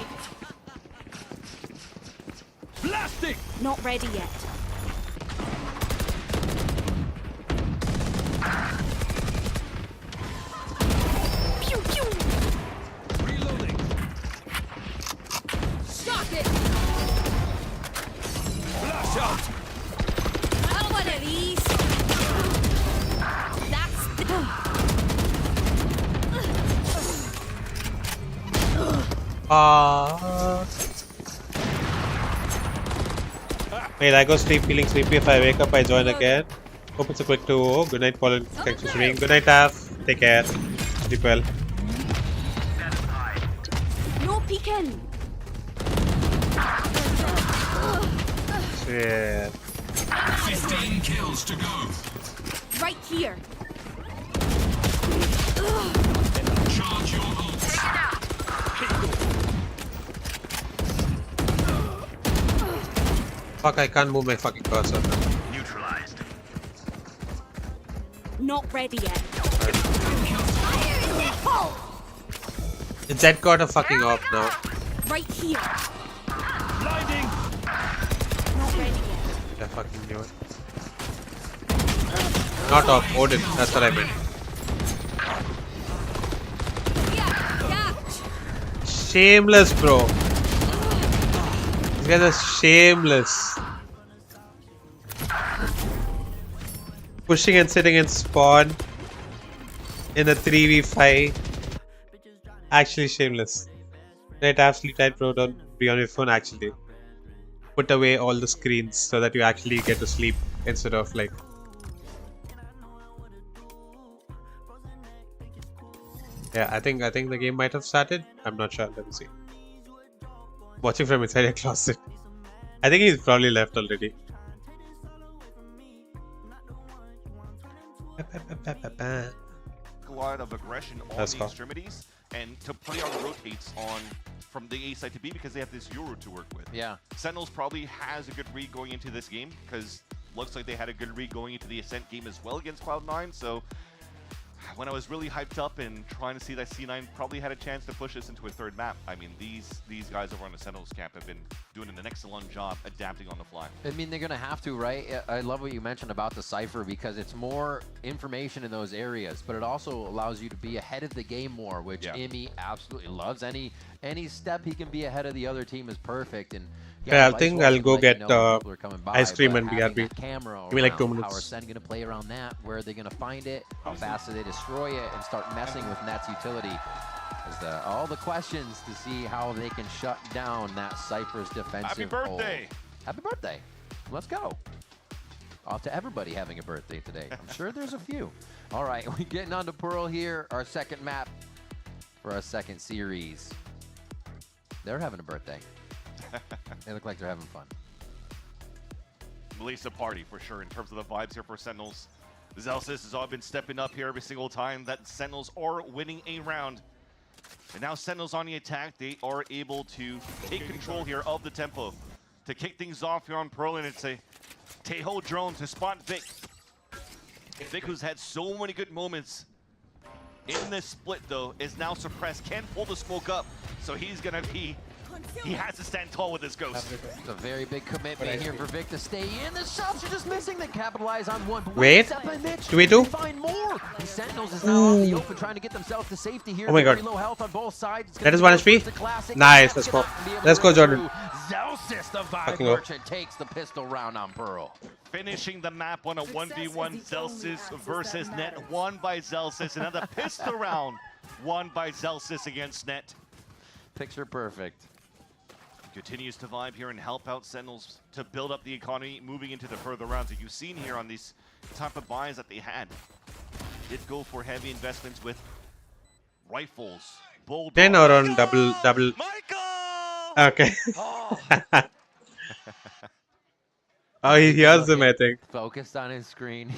Blasting. Not ready yet. Pew pew. Reloading. Stop it. Flash out. How one of these? That's Wait, I go sleep feeling sleepy. If I wake up, I join again. Hope it's a quick 2-0. Good night, Fallen. Thanks for streaming. Good night, Taf. Take care. Sleep well. no peeking. Shit. 15 kills to go. Right here. Charge your ults. Fuck, I can't move my fucking cursor. Neutralized. Not ready yet. The Zed got a fucking op now. Right here. Blinding. Not ready yet. I fucking knew it. Not op, Odin. That's what I meant. Shameless, bro. These guys are shameless. Pushing and sitting in spawn in a 3v5. Actually shameless. Right, absolutely right, bro. Don't be on your phone actually. Put away all the screens so that you actually get to sleep instead of like. Yeah, I think the game might have started. I'm not sure. Let me see. Watching from inside a closet. I think he's probably left already. A lot of aggression on the extremities, and to play on rotates on from the A side to B because they have this Euro to work with. Yeah. Sentinels probably has a good read going into this game because looks like they had a good read going into the Ascent game as well against Cloud9. So when I was really hyped up and trying to see that C9 probably had a chance to push us into a third map. I mean, these guys over on the Sentinels camp have been doing an excellent job adapting on the fly. I mean, they're going to have to, right? I love what you mentioned about the Cypher because it's more information in those areas, but it also allows you to be ahead of the game more, which Imi absolutely loves. Any step he can be ahead of the other team is perfect. And yeah, I think I'll go get ice cream and BRB. Camera Give me like 2 minutes. How are Sen going to play around that? Where are they going to find it? How fast do they destroy it and start messing with Net's utility? All the questions to see how they can shut down that Cypher's defensive Happy birthday! Hold. Happy birthday! Let's go. Off to everybody having a birthday today. I'm sure there's a few. All right, we're getting on to Pearl here, our second map for our second series. They're having a birthday. They look like they're having fun. Melissa party for sure in terms of the vibes here for Sentinels. Zelsis has all been stepping up here every single time that Sentinels are winning a round. And now Sentinels on the attack, they are able to take control here of the tempo. To kick things off here on Pearl, and it's a Teho drone to spot Vic. Vic, who's had so many good moments in this split though, is now suppressed, can't pull the smoke up. So he's gonna be He has to stand tall with his ghost. It's a very big commitment here for Vic to stay in. The shots are just missing. They capitalize on one. But wait, do we do? Find more. The Sentinels is now off the open, trying to get themselves to safety here. Oh my god. Low health on both sides. That is 1 HP. Nice. Let's go. Let's go, Jordan. Zelsis, the Vibe Merchant, takes the pistol round on Pearl. Finishing the map on a 1v1. Zelsis versus Net. Won by Zelsis. Another pistol round. Won by Zelsis against Net. Picture perfect. Continues to vibe here and help out Sentinels to build up the economy moving into the further rounds. As you've seen here on these type of buys that they had, did go for heavy investments with rifles, bulldogs. Then or on double. Okay. Oh, he hears him, I think. Focused on his screen.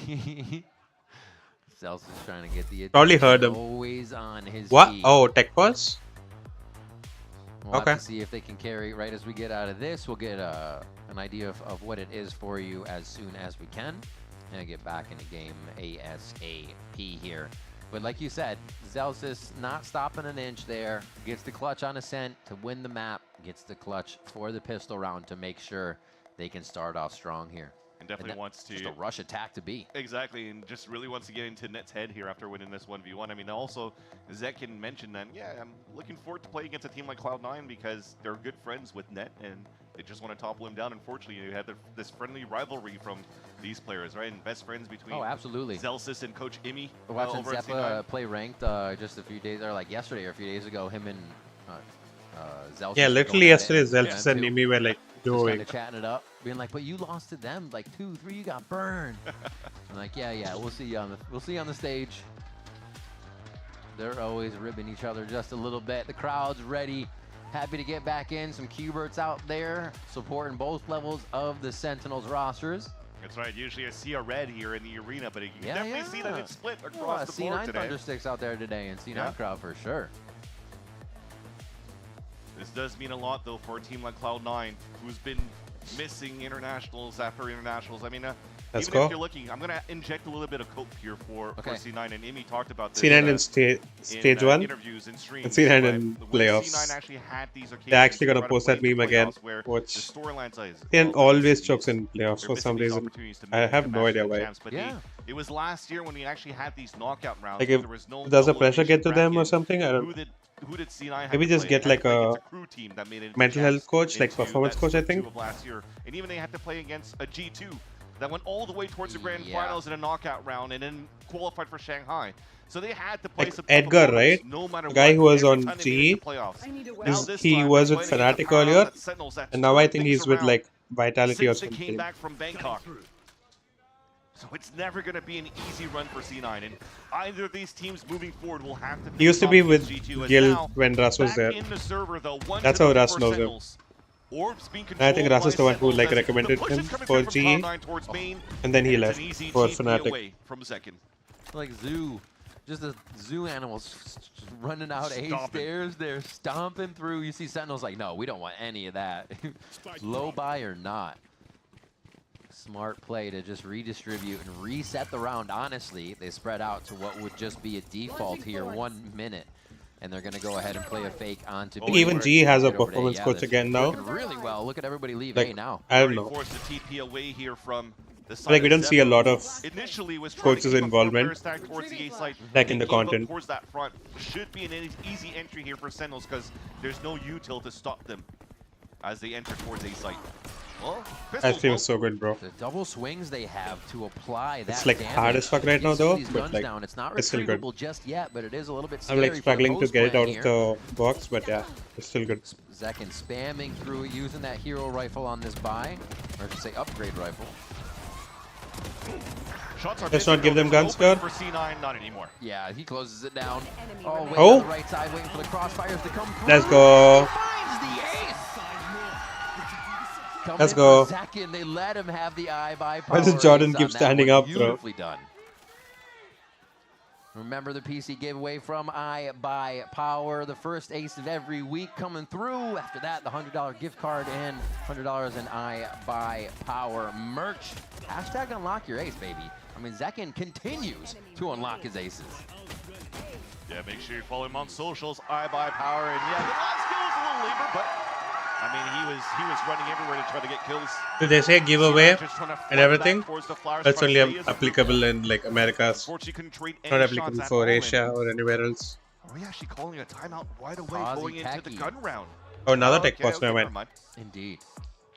Zelsis is trying to get the attention. Probably heard him. Always on his what? feet. Oh, tech pause? We'll have to see if they can carry right as we get out of this. We'll get an idea of what it is for you as soon as we can. And get back in the game ASAP here. But like you said, Zelsis not stopping an inch there. Gets the clutch on Ascent to win the map. Gets the clutch for the pistol round to make sure they can start off strong here. And definitely wants to... Just a rush attack to be. Exactly, and just really wants to get into Net's head here after winning this 1v1. I mean, also, Zekin mentioned that, yeah, I'm looking forward to play against a team like Cloud9 because they're good friends with Net, and they just want to topple him down. Unfortunately, you had this friendly rivalry from these players, right? And best friends between absolutely. Zelsis and Coach Imi. Watching Zeppa play ranked just a few days, or like yesterday or a few days ago, him and Zelsis. Yeah, literally yesterday, Zelsis and Imi were like doing. Just chatting it up, being like, "But you lost to them like 2-3. You got burned." I'm like, "Yeah, we'll see you on the stage." They're always ribbing each other just a little bit. The crowd's ready, happy to get back in. Some Q-Berts out there supporting both levels of the Sentinels rosters. That's right. Usually I see a red here in the arena, but you can definitely see that it's split across the board C9 today. Thundersticks out there today, and C9 crowd for sure. This does mean a lot, though, for a team like Cloud9, who's been missing internationals after internationals. I mean, Let's even go. if you're looking, I'm going to inject a little bit of coke here for C9, and Imi talked about this C9 in stage 1 interviews and streams. and C9 in playoffs. C9 actually had these They're actually going to post that meme again, which C9 always chokes in playoffs for some reason. I have no idea why. It was last year when we actually had these knockout rounds. Like if there was no does the pressure get to them or something? I don't. Who did C9 have Maybe to just play? get like a team that made it mental health coach, like performance coach, I think. of last year. And even they had to play against a G2 that went all the way towards the grand finals in a knockout round and then qualified for Shanghai. So they had to play Like some Edgar, right? no matter The guy who was on GE, he was with Fnatic Fnatic earlier, and now I think he's with like Vitality or since they came something. back from Bangkok. So it's never going to be an easy run for C9, and either of these teams moving forward will have to. He used to be with G2 Guild when Russ was there. That's how Russ knows him. And I think Russ is the one who like recommended him for GE, and then he left for Fnatic. Like Zoo, just the Zoo animals just running out A stairs. They're stomping through. You see Sentinels like, no, we don't want any of that. Low buy or not. Smart play to just redistribute and reset the round. Honestly, they spread out to what would just be a default here, 1 minute. And they're going to go ahead and play a fake onto B. Even GE has a performance coach again now. Really well. Look at everybody leave like, A now. I don't know. Forced the TP away here from the side Like we don't of see a lot of initially was coaches' involvement, towards the A side. like in the content. Towards that front should be an easy entry here for Sentinels because there's no util to stop them as they enter towards A site. Well, that team is so good, bro. The double swings they have to apply that it's like damage. hard as fuck right now, though, but like It's not it's still good. just yet, but it is a little bit. I'm like struggling to get it out of the box, but yeah, it's still good. Zekin spamming through, using that hero rifle on this buy, or I should say upgrade rifle. Let's not give them guns, God. For C9, not anymore. Yeah, he closes it down. Oh, wait, oh. on the right side, waiting for the crossfires to come through. Let's go. Let's go. Zekin, they let him have the eye by Why does Jordan keep standing up, bro? Beautifully done. Remember the PC giveaway from I Buy Power, the first ace of every week coming through. After that, the $100 gift card and $100 in I Buy Power merch. Hashtag unlock your ace, baby. I mean, Zekin continues to unlock his aces. Yeah, make sure you follow him on socials, I Buy Power, and yeah, the last skill is a little labor, but I mean, he was running everywhere to try to get kills. Do they say giveaway and everything? That's only Stay as a applicable in like Americas. Unfortunately, couldn't trade Not any applicable shots at for all, Asia and or anywhere else. are we actually calling a timeout right away going into the gun round? Oh, another tech Okay, pause, okay, never never mind. mind. Indeed.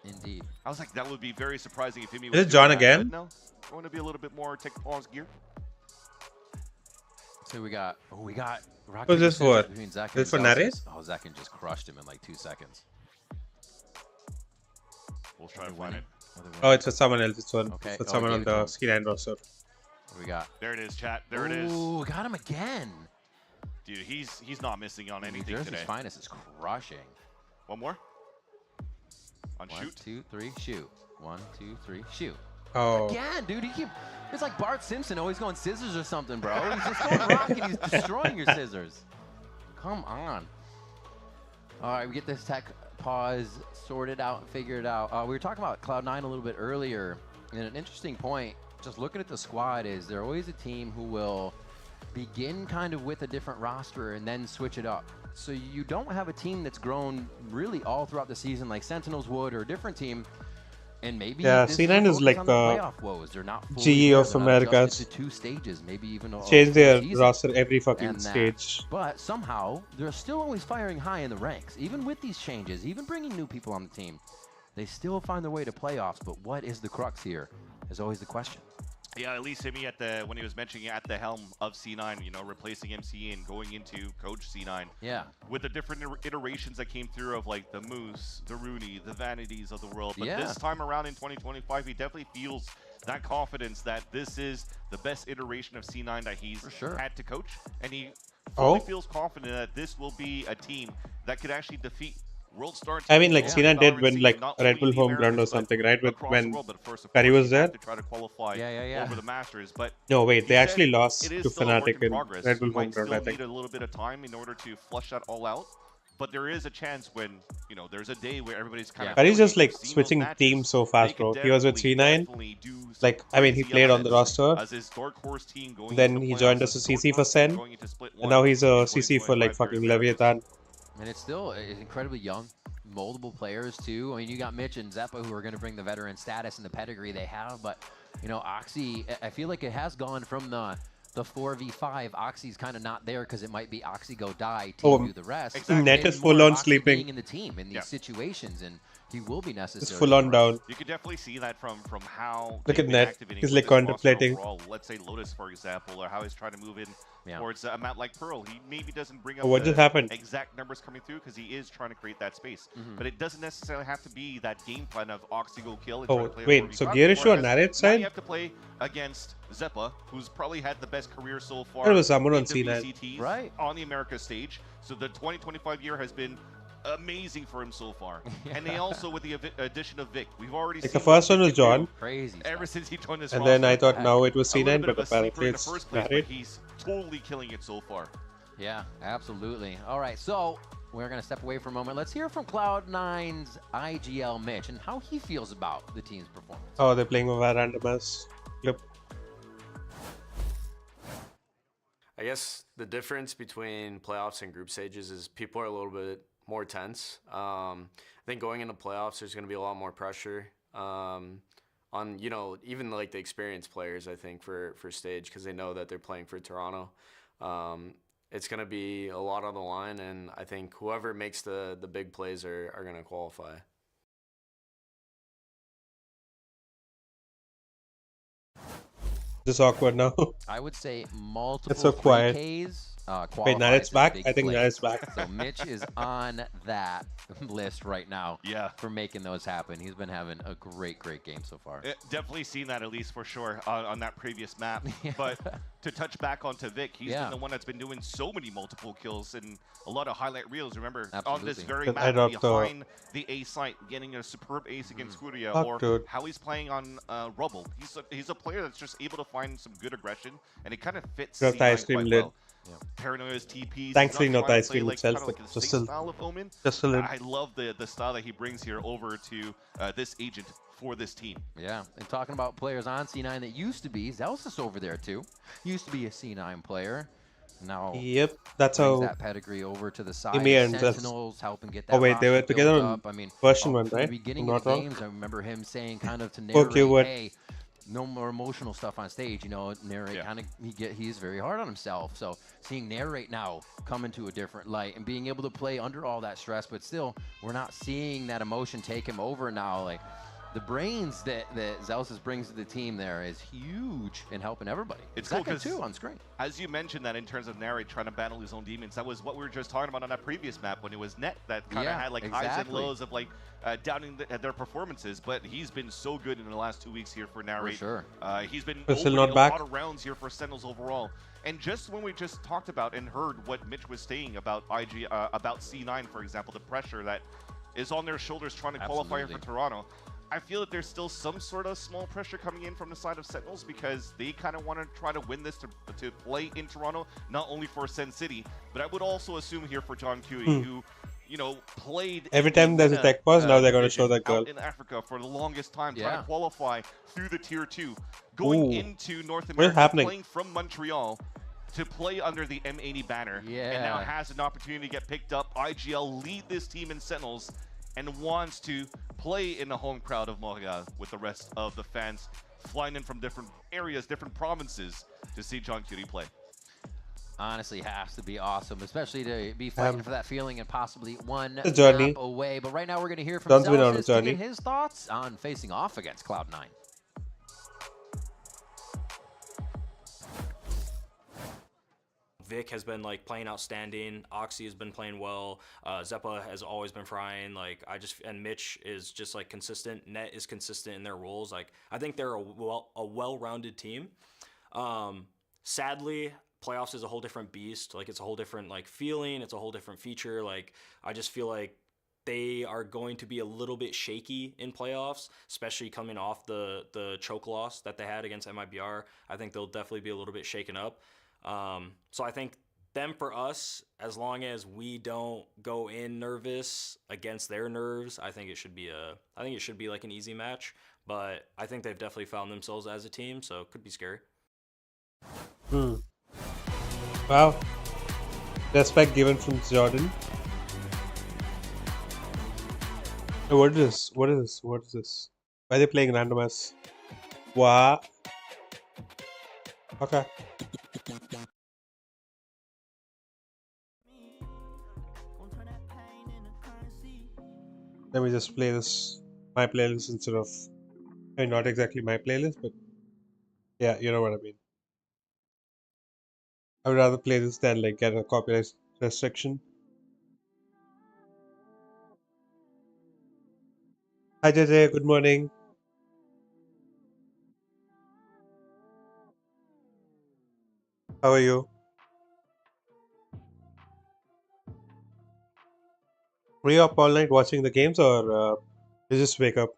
Indeed. I was like, that would be very surprising if Himi Is was it John doing that, again? but no, going to be a little bit more tech pause gear. So we got rocket Who's this for? between Zek This for and Nare? Zelsis. Oh, Zek just crushed him in like 2 seconds. We'll try to find it. Oh, it's for someone else. It's for, Okay. it's for someone on the C9 roster. What we got? There it is, chat. There it is. Ooh, got him again. Dude, he's not missing on anything Jersey's today. finest is crushing. One more. On 1, shoot. 2, 3, shoot. 1, 2, 3, shoot. Oh. Again, dude, it's like Bart Simpson always going scissors or something, bro. He's just going rock and he's destroying your scissors. Come on. All right, we get this tech pause sorted out and figured out. We were talking about Cloud9 a little bit earlier, and an interesting point, just looking at the squad, is they're always a team who will begin kind of with a different roster and then switch it up. So you don't have a team that's grown really all throughout the season like Sentinels would, or a different team. And maybe C9 is like the They're not GE of Americas. To 2 stages, maybe even change their season. roster every fucking And stage. But somehow they're still always firing high in the ranks, even with these changes, even bringing new people on the team. They still find their way to playoffs. But what is the crux here? Is always the question. Yeah, at least Himi when he was mentioning at the helm of C9, you know, replacing MC and going into Coach C9. Yeah. With the different iterations that came through of like the Moose, the Rooney, the Vanities of the world. But this time around in 2025, he definitely feels that confidence that this is the best iteration of C9 that he's had to coach. And he fully feels confident that this will be a team that could actually defeat World Star teams. I mean, like C9 did win like Red Bull home ground or something, right? With when Curry was there. To try to qualify over the Masters, but no, wait, they actually lost to Fnatic in progress. Red Bull You home might ground, still I think. need a little bit of time in order to flush that all out. But there is a chance when, you know, there's a day where everybody's kind of... Curry's just like switching teams so fast, bro. He was with C9. Like, I mean, he played on the roster. Then he joined us as a CC for Sen. And now he's a CC for like fucking Leviathan. And it's still incredibly young. Moldable players too. I mean, you got Mitch and Zeppa who are going to bring the veteran status and the pedigree they have, but you know, Oxy, I feel like it has gone from the 4v5. Oxy's kind of not there because it might be Oxy go die, team do the rest. Exactly. Net is full on sleeping. Being in the team in these situations, and he will be necessary. It's full on down. You could definitely see that from how look at Net. He's like contemplating. Let's say Lotus, for example, or how he's trying to move in towards a map like Pearl. He maybe doesn't bring up what just happened? Exact numbers coming through because he is trying to create that space. But it doesn't necessarily have to be that game plan of Oxy go kill. And try to play wait, so gear issue on Narrate's side? You have to play against Zeppa, who's probably had the best career so far. There was someone on C9 VCTs, on the America stage. So the 2025 year has been amazing for him so far. And they also, with the addition of Vic, we've already seen the first one was John. Crazy. Ever since he joined this and then I thought now it was C9, but apparently it's Narrate. He's totally killing it so far. Yeah, absolutely. All right, so we're going to step away for a moment. Let's hear from Cloud9's IGL Mitch and how he feels about the team's performance. Oh, they're playing with a randomized clip. I guess the difference between playoffs and group stages is people are a little bit more tense. I think going into playoffs, there's going to be a lot more pressure on, you know, even like the experienced players, I think, for stage, because they know that they're playing for Toronto. It's going to be a lot on the line, and I think whoever makes the big plays are going to qualify. This is awkward now. I would say multiple it's so quiet. 3Ks. Wait, now it's back? I think now it's back. So Mitch is on that list right now for making those happen. He's been having a great game so far. Definitely seen that, at least for sure, on that previous map. But to touch back onto Vic, he's been the one that's been doing so many multiple kills and a lot of highlight reels. Remember, on this very map behind the A site, getting a superb ace against Furia, or how he's playing on Rubble. He's a player that's just able to find some good aggression, and it kind of fits C9 quite well. Paranoia's TPs. Thankfully, not the ice cream like, itself, like but just a little. I love the style that he brings here over to this agent for this team. Yeah, and talking about players on C9 that used to be, Zelsis over there too. Used to be a C9 player. Now, yep, that's brings how that pedigree over to the side. Imi and Sentinels help him get that. Oh wait, they were roster together built on up. I mean, version 1, from right? the beginning I'm of not the wrong. games, I remember him saying kind of to Okay, narrate, what? hey, no more emotional stuff on stage. You know, narrate kind of he's very hard on himself. So seeing narrate now come into a different light and being able to play under all that stress, but still we're not seeing that emotion take him over now. Like the brains that Zelsis brings to the team there is huge in helping everybody. It's cool because too on screen. As you mentioned that in terms of narrate trying to battle his own demons, that was what we were just talking about on that previous map when it was Net that kind of had like highs and lows of like doubting their performances. But he's been so good in the last 2 weeks here for narrate. For sure. He's been But still opening not back. a lot of rounds here for Sentinels overall. And just when we just talked about and heard what Mitch was saying about about C9, for example, the pressure that is on their shoulders trying to qualify for Toronto. I feel that there's still some sort of small pressure coming in from the side of Sentinels because they kind of want to try to win this to play in Toronto, not only for Sen City, but I would also assume here for John Cutie, who, you know, played Every time there's a tech pause, now they're going to show that girl. out in Africa for the longest time, trying to qualify through the Tier 2, going into North America, playing from Montreal to play under the M80 banner, and now has an opportunity to get picked up. IGL lead this team in Sentinels and wants to play in the home crowd of Montreal with the rest of the fans flying in from different areas, different provinces to see John Cutie play. Honestly, has to be awesome, especially to be fighting for that feeling and possibly one the journey. map away. But right now we're going to hear from John's been on a Zelsis journey. to get his thoughts on facing off against Cloud9. Vic has been like playing outstanding. Oxy has been playing well. Zeppa has always been frying. Like and Mitch is just like consistent. Net is consistent in their roles. Like I think they're a well-rounded team. Sadly, playoffs is a whole different beast. Like it's a whole different like feeling. It's a whole different feature. Like I just feel like they are going to be a little bit shaky in playoffs, especially coming off the choke loss that they had against MIBR. I think they'll definitely be a little bit shaken up. So I think them for us, as long as we don't go in nervous against their nerves, I think it should be like an easy match. But I think they've definitely found themselves as a team, so it could be scary. Wow. Respect given from Jordan. Oh, what is this? What is this? What is this? Why are they playing randomized? Wow. Okay. Let me just play this, my playlist instead of, I mean, not exactly my playlist, but yeah, you know what I mean. I would rather play this than like get a copyright restriction. Hi JJ, good morning. How are you? Were you up all night watching the games, or you just wake up?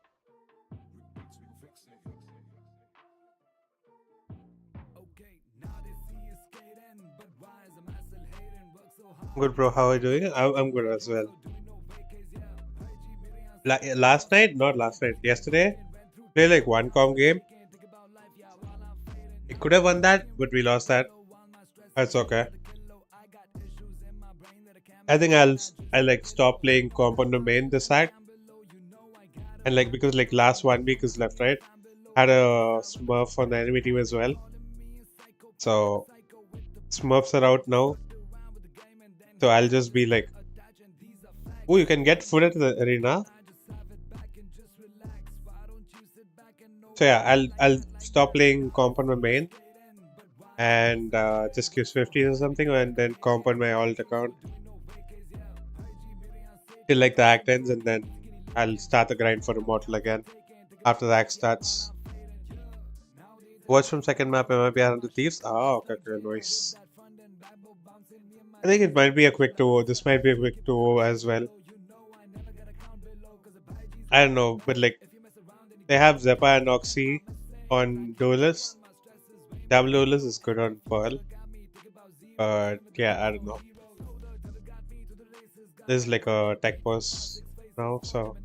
Good, bro. How are you doing? I'm good as well. Last night, not last night, yesterday, played like one com game. We could have won that, but we lost that. That's okay. I think I'll like stop playing comp on the main this act, and like because like last 1 week is left, right? Had a Smurf on the enemy team as well, so Smurfs are out now. So I'll just be like, oh, you can get food at the arena. So yeah, I'll stop playing comp on my main and just give 50s or something, and then comp on my alt account till like the act ends, and then I'll start the grind for Immortal again after the act starts. Watch from second map, MIBR and the Thieves. Oh, okay, nice. I think it might be a quick 2-0. This might be a quick 2-0 as well. I don't know, but like they have Zeppa and Oxy on Duelist. Double Duelist is good on Pearl. But yeah, I don't know. There's like a tech pause now, so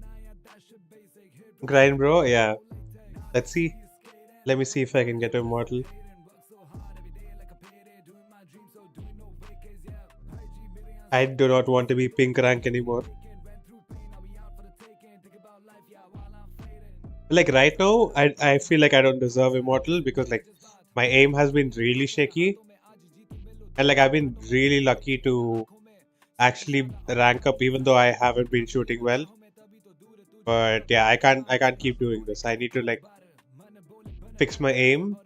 grind, bro. Yeah, let's see. Let me see if I can get Immortal. I do not want to be pink rank anymore. Like right now, I feel like I don't deserve immortal because like my aim has been really shaky, and like I've been really lucky to actually rank up even though I haven't been shooting well. But yeah, I can't keep doing this. I need to like fix my aim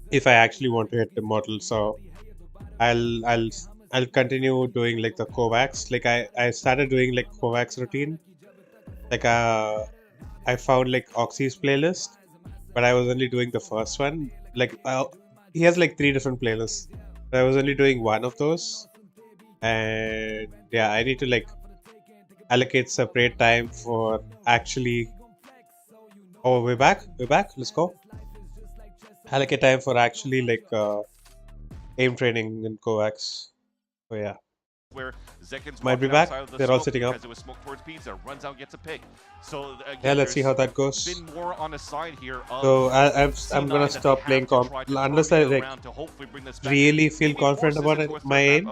if I actually want to hit immortal. So I'll continue doing like the Kovacs. Like I started doing like Kovacs routine. Like I found like Oxy's playlist, but I was only doing the first one. Like he has like 3 different playlists, but I was only doing one of those. And yeah, I need to like allocate separate time for actually. Oh, we're back. Let's go. Allocate time for actually like aim training in Kovacs. So yeah. Where Zekin's might be back. They're all sitting up. As it was smoke towards pizza, runs out, gets a pick. So again, yeah, let's see how that goes. Been more on the side here of so I'm gonna stop playing comp unless I like really feel confident about it, my aim.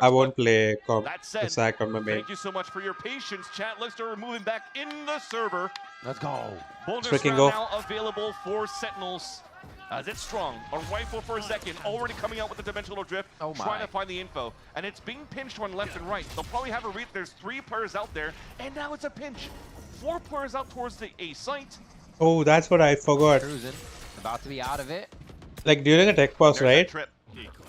I won't play comp sack on my main. Thank you so much for your patience, chat. Let's start moving back in the server. Let's go. Bonus Freaking round go. now available for Sentinels. As it's strong, a rifle for a second, already coming out with the dimensional drift, trying to find the info, and it's being pinched on left and right. They'll probably have a read. There's 3 players out there, and now it's a pinch. 4 players out towards the A site. Oh, that's what I forgot. Cruising, about to be out of it. Like during a tech pause, right?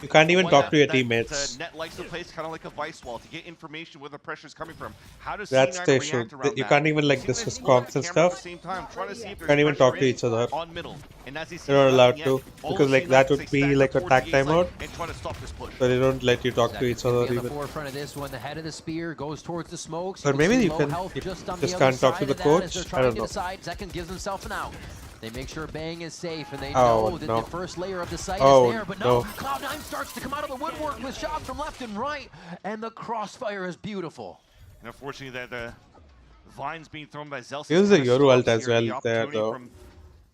You can't even talk to your teammates. Net likes the place kind of like a vice wall to get information where the pressure's coming from. How does That's C9 the issue. react around You that? can't even like C9 discuss is pulling up comps the and camera at stuff. the same time, trying to see if there's Can't even talk to pressure each other. on middle. And as he sees You're not allowed nothing to yet, all because of like C9 that they would be stand like a towards tag the A site timeout. and trying to stop this push. So they don't let you talk to each other On the even. forefront of this one, the head of the spear goes towards the smokes. Or maybe you low can health you just on just the can't other talk to side the of that as coach. they're I trying don't to know. decide. Zekin gives himself an out. They make sure Bang is safe, and they Oh, know that no. the first layer of the site Oh, is there. But no, no. Cloud9 starts to come out of the woodwork with shots from left and right, and the crossfire is beautiful. And unfortunately, the vines being thrown by Zelsis. Use the kinda Euro ult stops as here well the there opportunity though. from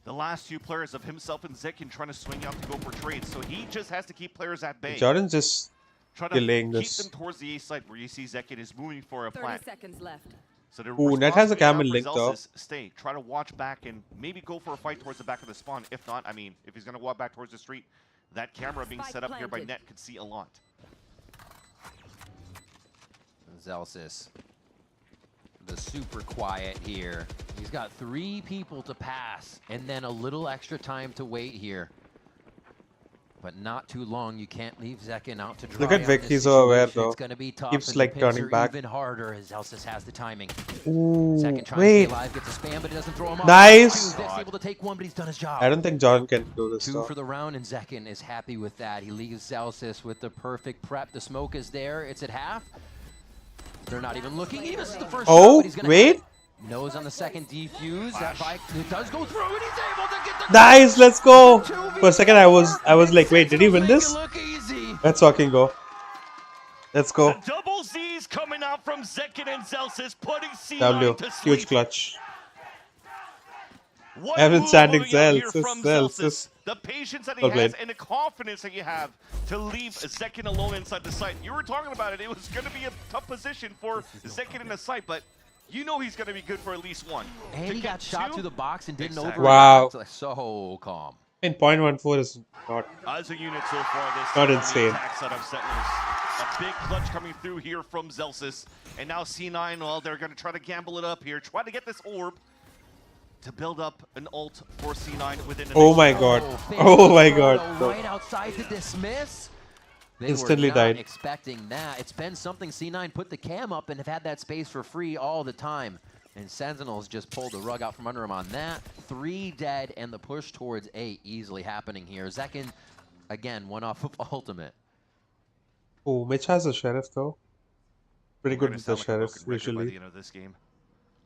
the last 2 players of himself and Zekin trying to swing out to go for trades. So he just has to keep players at bay. Jordan's just Try to delaying keep this. them towards the A side where you see Zekin is moving for a 30 plant. seconds left. So the Ooh, Net has a responsibility camel now link for though. Zelsis, stay. Try to watch back and maybe go for a fight towards the back of the spawn. If not, I mean, if he's going to walk back towards the street, that camera being set up here by Net could see a lot. Zelsis, the super quiet here. He's got 3 people to pass, and then a little extra time to wait here. But not too long. You can't leave Zekin out to dry. Look at on Vic, this he's so aware situation. though. It's going to be tough. Keeps and like the picks turning are back. even harder as Zelsis has the timing. Ooh, Zekin trying to wait. stay alive, gets a spam, but he doesn't throw him off. Nice. Vic's able to take one, but he's done his job. I don't think Jordan can do this 2 though. for the round, and Zekin is happy with that. He leaves Zelsis with the perfect prep. The smoke is there. It's at half. They're not even looking. He misses the first shot, Oh, but he's gonna wait. have it. Nose on the second defuse. That bike, it does go through, and he's able to get the Nice, let's go. For a second I was like, wait, did he win this? Let's fucking go. Let's go. Double Z's coming out from Zekin and Zelsis, putting C9 W, to sleep. huge clutch. What Evan move standing moving out here Zelsis, from Zelsis. The patience that he Well has played. and the confidence that you have to leave Zekin alone inside the site. You were talking about it. It was going to be a tough position for Zekin in the site, but you know he's going to be good for at least 1. And To he get got shot 2, through the box and didn't Exactly. over. Wow. So calm. In 0.14 is not. As a unit so far, this Not on the insane. attack side of Sentinels. A big clutch coming through here from Zelsis. And now C9, well, they're going to try to gamble it up here. Try to get this orb to build up an ult for C9 within the Oh next my round. god. Oh my god. Right outside to dismiss. They Instantly were not died. expecting that. It's been something C9 put the cam up and have had that space for free all the time. And Sentinels just pulled the rug out from under him on that. 3 dead, and the push towards 8 easily happening here. Zekin, again, 1 off of ultimate. Oh, Mitch has a sheriff though. Pretty We're good gonna with the sound like a sheriff broken record by the usually. end of this game.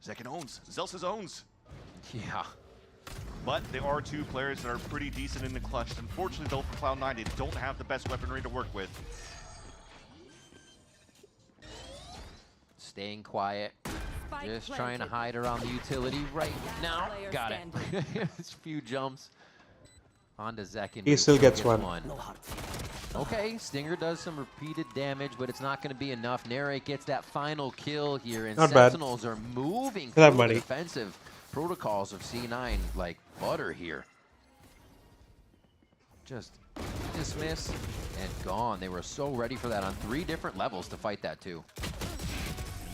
Zekin owns. Zelsis owns. Yeah. But there are 2 players that are pretty decent in the clutch. Unfortunately, though, for Cloud9, they don't have the best weaponry to work with. Staying quiet. Just trying to hide around the utility right now. Got it. Just a few jumps onto Zekin. He still gets one. Okay, Stinger does some repeated damage, but it's not going to be enough. Narrate gets that final kill here, and Not bad. Sentinels are moving That through money. the defensive protocols of C9 like butter here. Just dismiss and gone. They were so ready for that on 3 different levels to fight that too.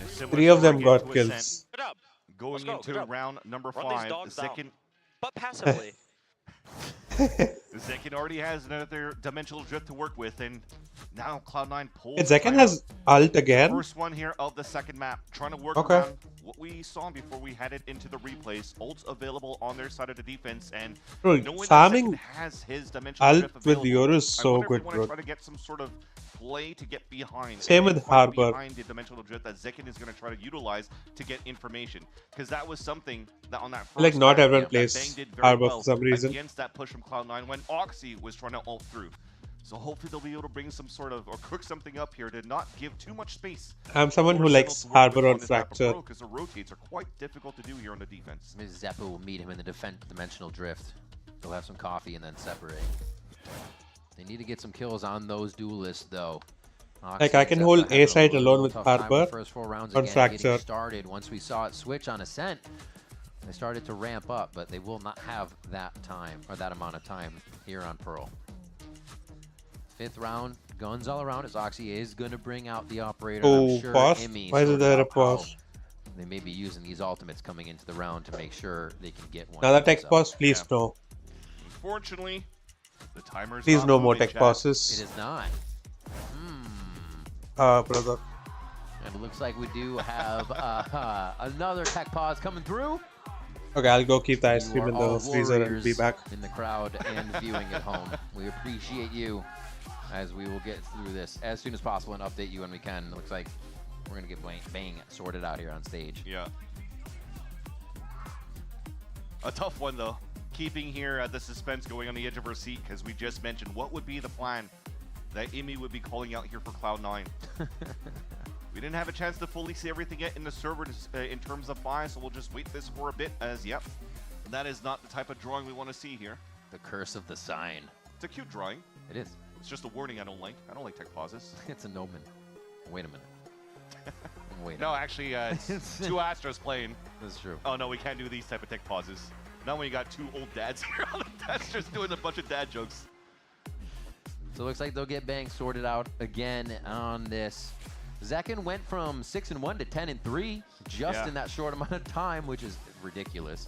3 of them got kills. Going into round number 5, the second. But passively. Zekin already has another dimensional drift to work with, and now Cloud9 pulls. And Zekin has ult again. First one here of the second map, trying to work Okay. around what we saw before we headed into the replays. Ults available on their side of the defense, and Bro, knowing farming that Zekin has his dimensional ult drift with available, Yoru is I so wonder if good, we want bro. to try to get some sort of play to get behind. Same and with find Harbor. behind the dimensional drift that Zekin is going to try to utilize to get information, because that was something that on that first Like, not map, everyone that plays Bang did very Harbor well for some reason. against that push from Cloud9 when Oxy was trying to ult through. So hopefully they'll be able to bring some sort of, or cook something up here to not give too much space. I'm someone for who likes Sentinels to work with Harbor on this map of Fracture. Pro, because the rotates are quite difficult to do here on the defense. Ms. Zeppo will meet him in the dimensional drift. They'll have some coffee and then separate. They need to get some kills on those duelists though. Like, I can hold A side alone with Harbor First 4 rounds on again, Fracture. getting started. Once we saw it switch on Ascent, they started to ramp up, but they will not have that time or that amount of time here on Pearl. 5th round, guns all around as Oxy is going to bring out the operator. Oh, I'm sure pause? Emmy Why is sorted there a out how pause? They may be using these ultimates coming into the round to make sure they can get one. Another tech themselves. pause, please no. Unfortunately, the timer's Please not no more moving, tech chat. pauses. It is not. Brother. And it looks like we do have another tech pause coming through. Okay, I'll go keep the ice You cream are in all the freezer and be warriors back. in the crowd and viewing at home. We appreciate you as we will get through this as soon as possible and update you when we can. It looks like we're going to get Bang sorted out here on stage. Yeah. A tough one, though. Keeping here the suspense going on the edge of her seat, because we just mentioned what would be the plan that Emmy would be calling out here for Cloud9. We didn't have a chance to fully see everything yet in the server in terms of buy, so we'll just wait this for a bit, as, yep, that is not the type of drawing we want to see here. The curse of the sign. It's a cute drawing. It is. It's just a warning I don't like. I don't like tech pauses. It's an omen. Wait a minute. Wait. No, actually, it's 2 Astros playing. That's true. Oh, no, we can't do these type of tech pauses. Not when you got 2 old dads here on the desk just doing a bunch of dad jokes. So it looks like they'll get Bang sorted out again on this. Zekin went from 6-1 to 10-3 just in that short amount of time, which is ridiculous.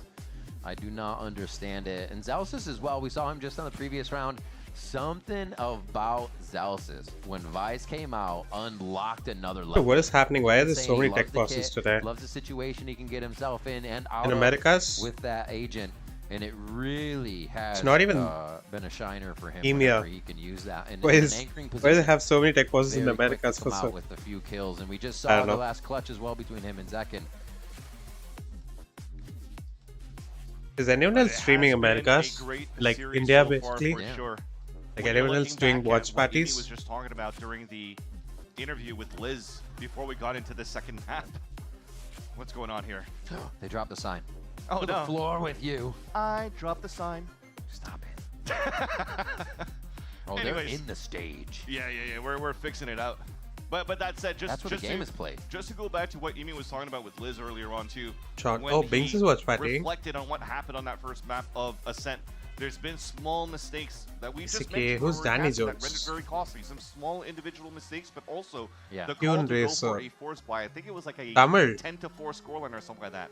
I do not understand it. And Zelsis as well, we saw him just on the previous round. Something about Zelsis, when Vice came out, unlocked another level. What is happening? Why are there so Insane. many He tech loves the pauses kit, today? Loves the situation he can get himself in and out In of Americas? with that agent. And it really has It's not even been a shiner for him EMEA. whenever he can use that. And Why in is an anchoring why do position, they have so many tech pauses in very quick Americas to for come so? out with a few kills, and we just I saw don't the know. last clutch as well between him and Zekin. Is anyone else streaming Americas? Like India, basically? Sure. Like When anyone you're else doing looking watch back at what Amy parties? was just talking about during the interview with Liz before we got into the second map. What's going on here? They dropped the sign. Oh, to no. the floor with you. I dropped the sign. Stop it. Oh, Anyways. they're in the stage. Yeah. We're fixing it out. But that said, That's where the game is played. Just to go back to what Emi was talking about with Liz earlier on too. Chalk. when Oh, Binks he is watch partying. reflected on what happened on that first map of Ascent. There's been small mistakes that we just Okay, mentioned. who's where we're Danny casting that Jones? rendered very costly. Some small individual mistakes, but also Yeah. the Tune call to go racer. for a force buy. I think it was like a Tamil. 10-4 scoreline or something like that.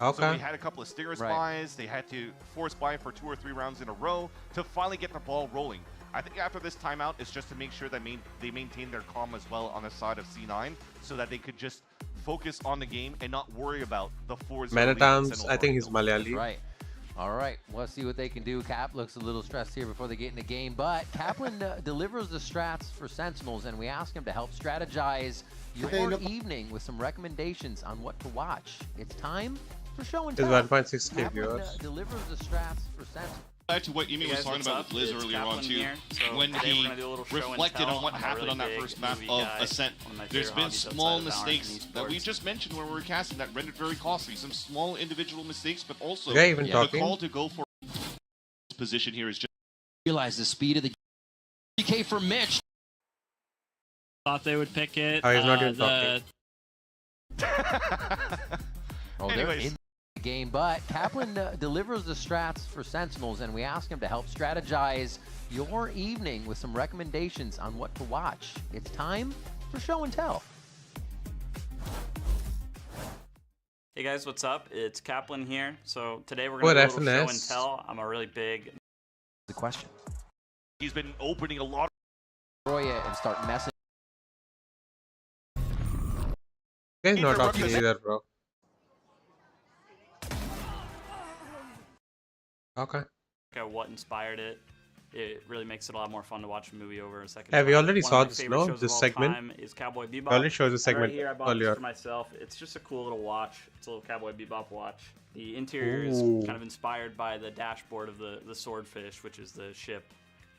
Okay. So we had a couple of Stingers buys. They had to force buy for 2 or 3 rounds in a row to finally get the ball rolling. I think after this timeout, it's just to make sure that they maintain their calm as well on the side of C9 so that they could just focus on the game and not worry about the 4-0 Many lead times, Sentinel I think he's Orbital. Malayali. Right. All right. Let's see what they can do. Cap looks a little stressed here before they get in the game, but Kaplan delivers the strats for Sentinels, and we ask him to help strategize your evening with some recommendations on what to watch. It's time for show and It's tell. 1.6K Kaplan viewers. delivers the strats for Sentinels. Back to what Emi was talking about with Liz earlier on too, when he reflected on what happened on that first map of Ascent. There's been small mistakes that we just mentioned when we were casting that rendered very costly. Some small individual mistakes, but also Yeah, even the talking. call to go for position here is just Realize the speed of the PK for Mitch. Thought they would pick it. Oh, he's not even talking. Oh, they're in the game, but Kaplan delivers the strats for Sentinels, and we ask him to help strategize your evening with some recommendations on what to watch. It's time for show and tell. Hey guys, what's up? It's Kaplan here. So today we're going to do a little show and tell. I'm a really big... The question. He's been opening a lot of... Roya and start messing. He's not talking either, bro. Okay. What inspired it? It really makes it a lot more fun to watch a movie over a second. Yeah, we already One saw of my this, favorite no? shows This of all segment. time is Cowboy Bebop. I already showed this segment Right here, I bought earlier. this for myself. It's just a cool little watch. It's a little Cowboy Bebop watch. The interior is Ooh. kind of inspired by the dashboard of the Swordfish, which is the ship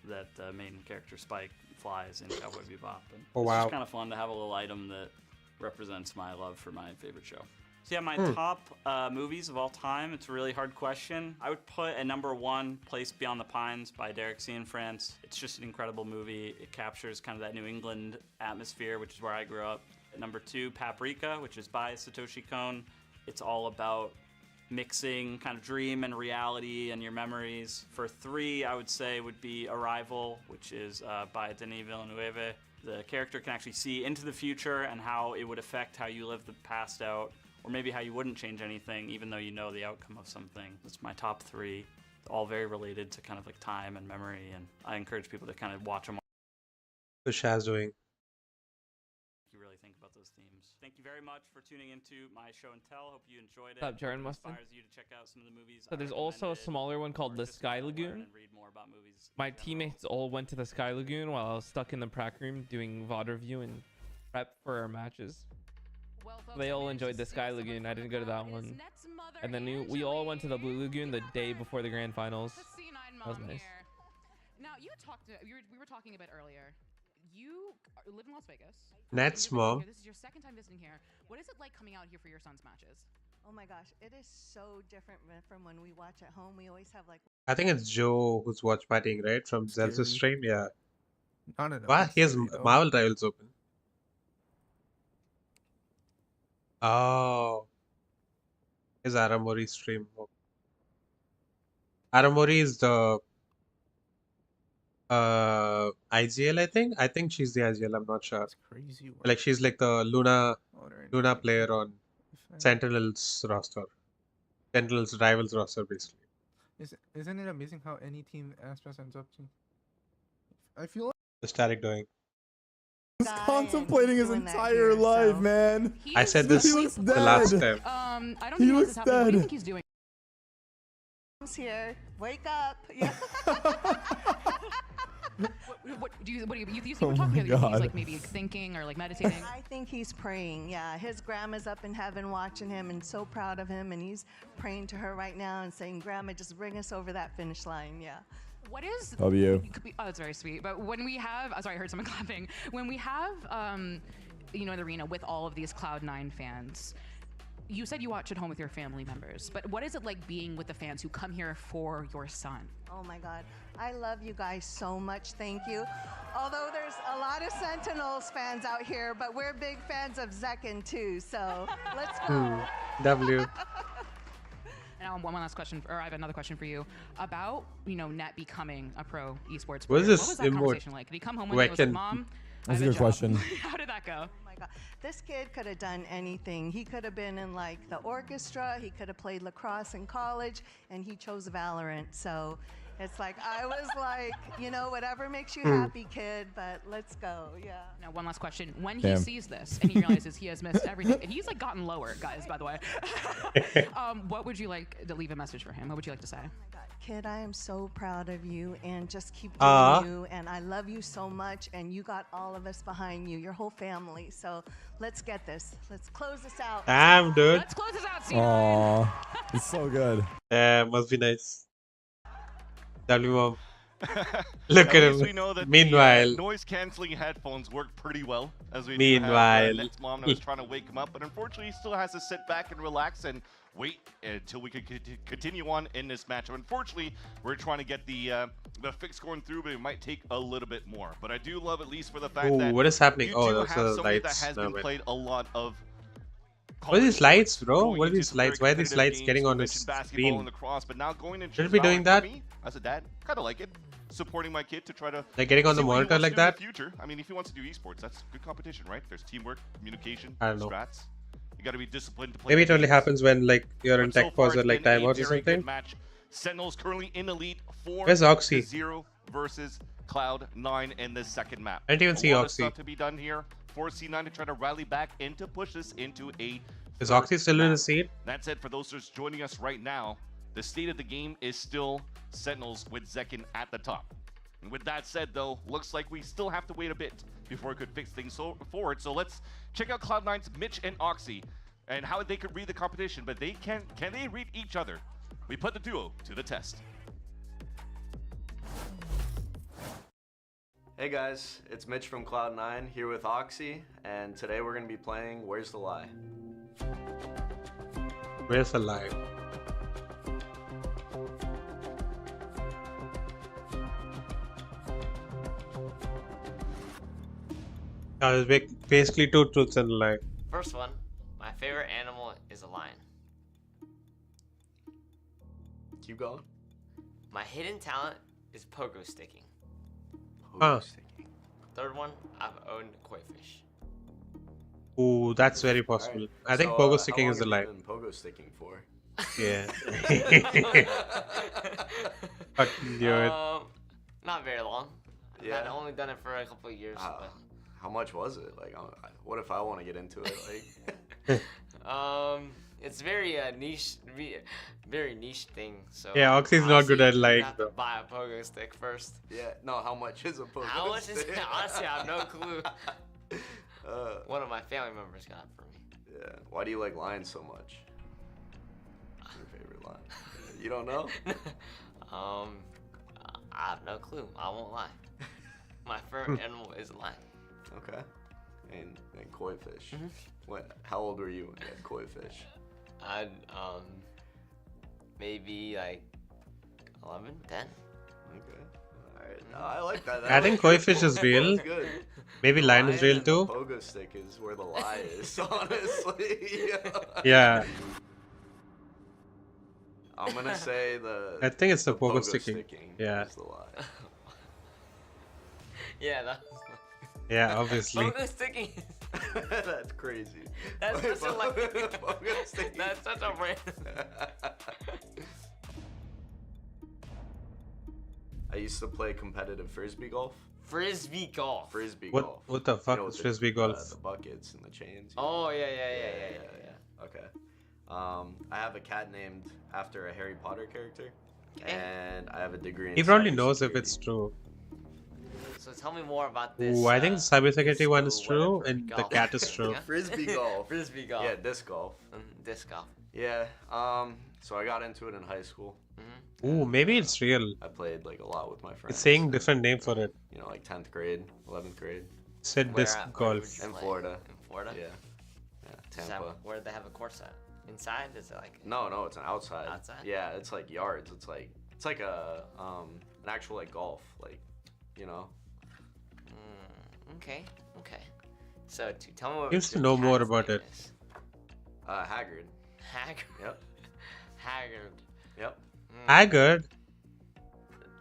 that the main character Spike flies in Cowboy Bebop. And Oh, it's wow. just kind of fun to have a little item that represents my love for my favorite show. So yeah, my top movies of all time, it's a really hard question. I would put at number 1, Place Beyond the Pines by Derek Cianfrance. It's just an incredible movie. It captures kind of that New England atmosphere, which is where I grew up. At number 2, Paprika, which is by Satoshi Kon. It's all about mixing kind of dream and reality and your memories. For 3, I would say would be Arrival, which is by Denis Villeneuve. The character can actually see into the future and how it would affect how you live the past out. Or maybe how you wouldn't change anything, even though you know the outcome of something. That's my top 3, all very related to kind of like time and memory, and I encourage people to kind of watch them. What's Shaz doing? You really think about those themes. Thank you very much for tuning into my show and tell. Hope you enjoyed it. What's up, Jaren Mustin? Inspires you to check out some of the movies. So there's also a smaller one called the Sky Lagoon. My teammates all went to the Sky Lagoon while I was stuck in the prac room doing VOD review and prep for our matches. They all enjoyed the Sky Lagoon. I didn't go to that one. And then we all went to the Blue Lagoon the day before the grand finals. That was nice. Now you we were talking a bit earlier. You live in Las Vegas. Nets mom. This is your second time visiting here. What is it like coming out here for your son's matches? Oh my gosh, it is so different from when we watch at home. We always have like... I think it's Joe who's watch partying, right? From Zelsa's stream, yeah. No. Wow, he has Marvel Rivals open. Oh. Is Aramori stream. Aramori is the IGL, I think. I think she's the IGL, I'm not sure. Crazy. Like she's like the Luna player on Sentinels roster. Sentinels rivals roster basically. Isn't it amazing how any team Aspas ends up to? I feel like What's Tarek doing? he's contemplating his entire life, man. I said this the last time. I don't He know looks what's happening. What do you dead. think he's doing? He's here. Wake up. Yeah. What do you think Oh we're talking my about? He's God. like maybe thinking or like meditating. I think he's praying. Yeah, his grandma's up in heaven watching him and so proud of him, and he's praying to her right now and saying, "Grandma, just bring us over that finish line." Yeah. What is? Love you. Oh, that's very sweet. But when we have, oh, sorry, I heard someone clapping. When we have, you know, an arena with all of these Cloud9 fans, you said you watch at home with your family members. But what is it like being with the fans who come here for your son? Oh my God, I love you guys so much. Thank you. Although there's a lot of Sentinels fans out here, but we're big fans of Zekin too. So let's go. W. Now, one last question, or I have another question for you about, you know, Net becoming a pro esports What player. is this What was that emote? conversation like? Did he come home one day and was like, Mom, That's I a have good job. question. How did that go? Oh my God, this kid could have done anything. He could have been in like the orchestra. He could have played lacrosse in college, and he chose Valorant. So it's like, I was like, you know, whatever makes you happy, kid, but let's go. Yeah. Now, one last question. When Damn. he sees this and he realizes he has missed everything, and he's like gotten lower, guys, by the way. What would you like to leave a message for him? What would you like to say? Kid, I am so proud of you, and just keep doing you, and I love you so much, and you got all of us behind you, your whole family. So let's get this. Let's close this out. Damn, dude. Let's close this out, Aw, it's so good. Yeah, must be nice. W mom. Look at least him. we know that Meanwhile. the noise canceling headphones work pretty well. As we Meanwhile. do have, Next mom was trying to wake him up, but unfortunately, he still has to sit back and relax and wait until we can continue on in this match. Unfortunately, we're trying to get the fix going through, but it might take a little bit more. But I do love, at least for the fact Ooh, that what is happening? you Oh, do those have are somebody lights. that has No, been man. played a lot of. What are these lights, bro? Going What are into these some very lights? Why are these competitive lights games. getting We on mentioned his basketball screen? and lacrosse, but now going into Shouldn't be doing Valorant, that? for me, as a dad, kind of like it. Supporting my kid to try to Like getting on the see what he monitor wants like to do in that? the future. I mean, if he wants to do esports, that's good competition, right? There's teamwork, communication, I don't know. strats. You got to be disciplined to play. Maybe the it only games. happens when like you're in But so tech far, pause or it's like been a timeout or very good something. match. Sentinels currently in the lead, Where's Oxy? 4-0 versus Cloud9 in the second map. I didn't even see a lot of Oxy. stuff to be done here for C9 to try to rally back and to push this into a. Is third Oxy still in map. the seat? That said, for those just joining us right now, the state of the game is still Sentinels with Zekin at the top. And with that said, though, looks like we still have to wait a bit before we could fix things forward. So let's check out Cloud9's Mitch and Oxy and how they could read the competition. But they can they read each other? We put the duo to the test. Hey guys, it's Mitch from Cloud9 here with Oxy, and today we're going to be playing Where's the Lie? Where's the lie? There's basically two truths and a lie. First one, my favorite animal is a lion. Keep going. My hidden talent is pogo sticking. Huh. Third one, I've owned koi fish. Ooh, that's very possible. Alright, I think so, pogo how sticking long is the have lie. you been pogo sticking for? Yeah. Fucking do it. Not very long. Yeah. I've only done it for a couple of years. How much was it? Like, what if I want to get into it? Like, it's very niche, very niche thing. So Yeah, Oxy's not good at you lying, have to though. buy a pogo stick first. yeah. No, how much is a pogo How much is stick? it? Honestly, I have no clue. One of my family members got it for me. Yeah. Why do you like lions so much? What's your favorite lion? You don't know? I have no clue. I won't lie. My favorite animal is a lion. Okay. And koi fish. What? How old were you when you had koi fish? I'd maybe like 11, 10. Okay. Alright. No, I like that. I think koi fish is real. That's good. Maybe lion is real and too. The pogo stick is where the lie is, honestly. Yeah. I'm gonna say I think it's the pogo sticking Yeah. is the lie. Yeah, that's. Yeah, obviously. Pogo sticking. That's crazy. That's Wait, such a like. pogo sticking. That's such a random. I used to play competitive frisbee golf. Frisbee golf. Frisbee What- golf. what the fuck with is frisbee golf? The buckets and the chains. Oh yeah. Okay. I have a cat named after a Harry Potter character, and I have a degree in He probably knows if cybersecurity. it's true. So tell me more about this. Ooh, I think the cybersecurity one is true and the golf. cat is true. Yeah? Frisbee golf. Frisbee golf. Yeah, disc golf. Disc golf. Yeah. So I got into it in high school. Ooh, maybe it's real. I played like a lot with my friends. It's saying different name for it. You know, like 10th grade, 11th grade. Said Where disc at? golf. In Florida. In Florida? Yeah. Does Tampa. where do they have a course at? Inside? Is it like? No, it's an outside. Outside? Yeah, it's like yards. It's like a an actual like golf, like, you know. Okay. So tell me what. Seems to your know more cat's about name it. is. Haggard. Haggard. Yep. Haggard. Yep. Haggard?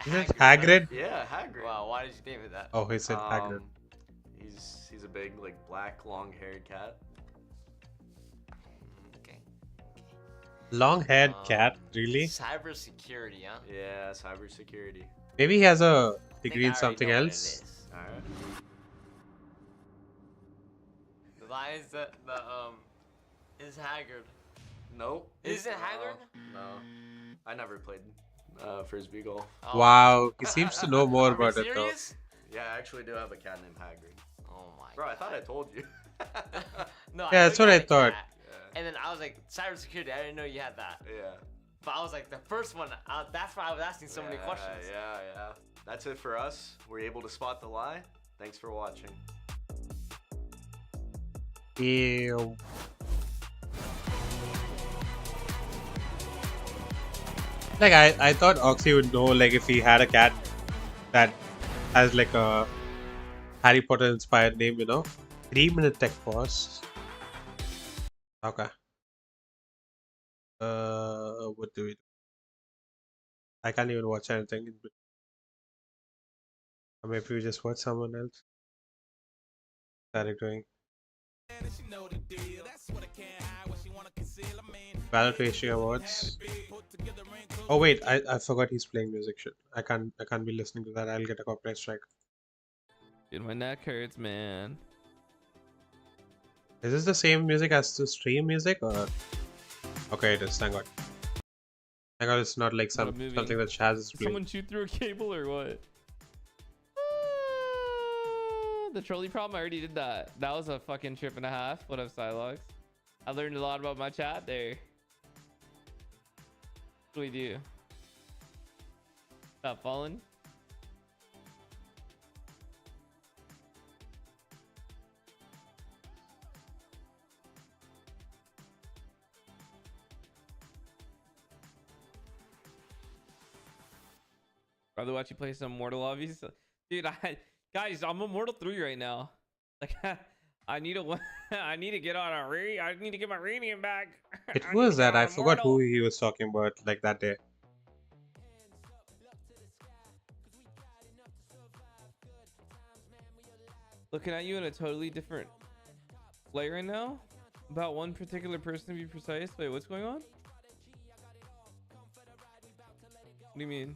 Is it Hagrid? Yeah, Haggard. Wow, why did you name it that? Oh, he said Haggard. He's a big like black long-haired cat. Okay. Long-haired cat, really? Cybersecurity, huh? Yeah, cybersecurity. Maybe he has a think degree I in already something know what it else. is. Alright. The lie is that is Haggard. Nope. Is it Haggard? No. I never played frisbee golf. Oh. Wow, he seems to know more Are we about it though. serious? Yeah, I actually do have a cat named Haggard. Oh my. Bro, I thought I told you. No. Yeah, I that's know what you I had a thought. cat. And then I was like, cybersecurity. I didn't know you had that. Yeah. But I was like, the first one. That's why I was asking so many questions. Yeah. that's it for us. We're able to spot the lie. Thanks for watching. Ew. Like I thought Oxy would know, like if he had a cat that has like a Harry Potter inspired name, you know. 3-minute tech pause. Okay. What do we do? I can't even watch anything. Or maybe we just watch someone else. Started doing. Valorant Awards. Oh wait, I forgot he's playing music. Shit, I can't be listening to that. I'll get a copyright strike. Dude, my neck hurts, man. Is this the same music as the stream music or? Okay, it is. Thank God. Thank God it's not like something that Shaz is playing. Someone shoot through a cable or what? The trolley problem, I already did that. That was a fucking trip and a half. What up, Silox? I learned a lot about my chat there. What do we do? Stop falling. Rather watch you play some Mortal obbies. Dude, guys, I'm a Mortal 3 right now. Like, I need to get on a I need to get my radiant back. It was that I forgot who he was talking about like that day. Looking at you in a totally different light right now. About one particular person to be precise. Wait, what's going on? What do you mean?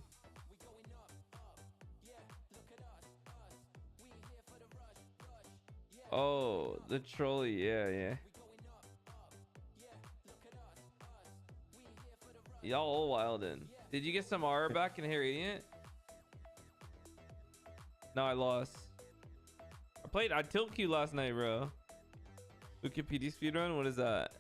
Oh, the trolley, yeah. Y'all all wild in. Did you get some R back in Hair Radiant? No, I lost. I tilt Q last night, bro. Wikipedia speedrun? What is that?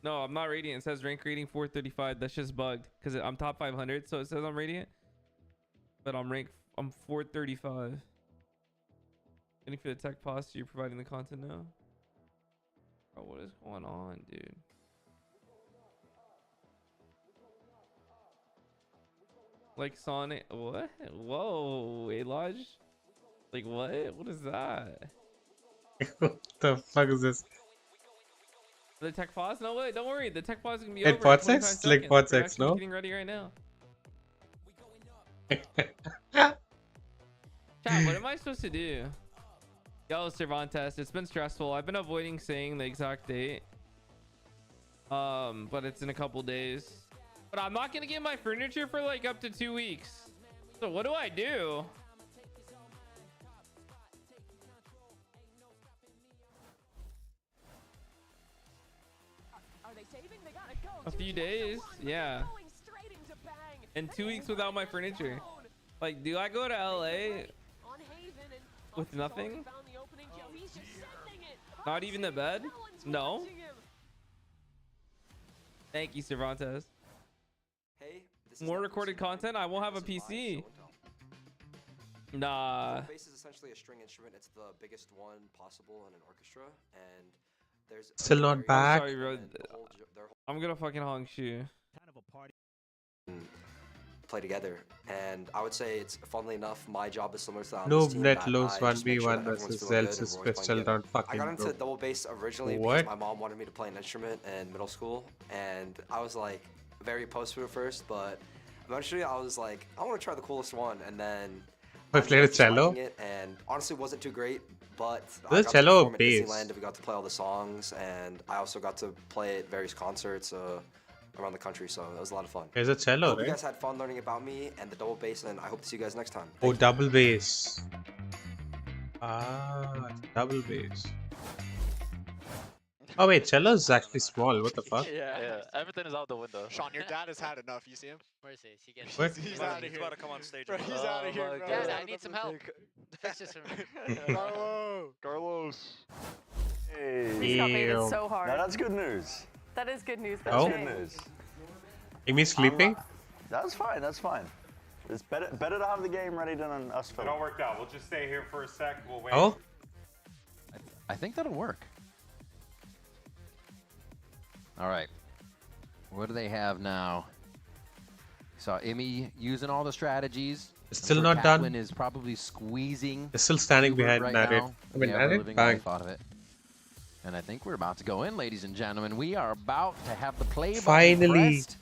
No, I'm not Radiant. It says rank rating 435. That's just bugged because I'm top 500, so it says I'm Radiant. But I'm 435. Waiting for the tech pause. So you're providing the content now. Bro, what is going on, dude? Like Sonic, what? Whoa, Elodge? Like what? What is that? What the fuck is this? The tech pause? No way, don't worry. The tech pause is gonna be Hey, over. pod in 25 sex? seconds. Like pod We're sex, actually no? getting ready right now. Chat, what am I supposed to do? Yo, Cervantes, it's been stressful. I've been avoiding saying the exact date. But it's in a couple days. But I'm not gonna get my furniture for like up to 2 weeks. So what do I do? A few days, yeah. And 2 weeks without my furniture. Like, do I go to LA with nothing? Not even the bed? No. Thank you, Cervantes. More recorded content? I won't have a PC. Nah. Bass is essentially a string instrument. It's the biggest one possible in an orchestra, and there's Still not back. I'm sorry, bro. I'm gonna fucking honk you. Kind of a party. Play together, and I would say it's funnily enough my job is similar to the Noob team, net that lose I just make sure 1v1 that everyone's versus feeling good Zel's and we're always pistol playing down together. fucking I got into bro. double bass originally What? because my mom wanted me to play an instrument in middle school, and I was like very opposed to it first, but eventually I was like, I want to try the coolest one, and then I played a just liking cello. it, and honestly it wasn't too great, but Was it I got to cello or perform at bass? Disneyland, we got to play all the songs, and I also got to play at various concerts around the country, so it was a lot of fun. It's a cello, Hope right? you guys had fun learning about me and the double bass, and I hope to see you guys next time. Oh, double bass. Ah, double bass. Oh wait, cello is actually small. What the fuck? Yeah, everything is out the window. Sean, your dad has had enough. You see him? Where is he? Is he getting What? He's out of here. He's about to come on stage. Bro, he's out of here, bro. Dad, I need some help. Fix this for me. Carlos. Hey. Please help me, it's so hard. Now that's good news. That is good news. Oh. Good news. Amy's sleeping? That's fine. That's fine. It's better to have the game ready than us It film. all worked out. We'll just stay here for a sec. We'll wait. Oh? I think that'll work. All right. What do they have now? Saw Emmy using all the strategies. It's still not done. Catelyn is probably squeezing. It's still standing Hubert behind right Narrate. now. I mean, Yeah, Narrate? living Bang. life out of it. And I think we're about to go in, ladies and gentlemen. We are about to have the play button Finally. pressed.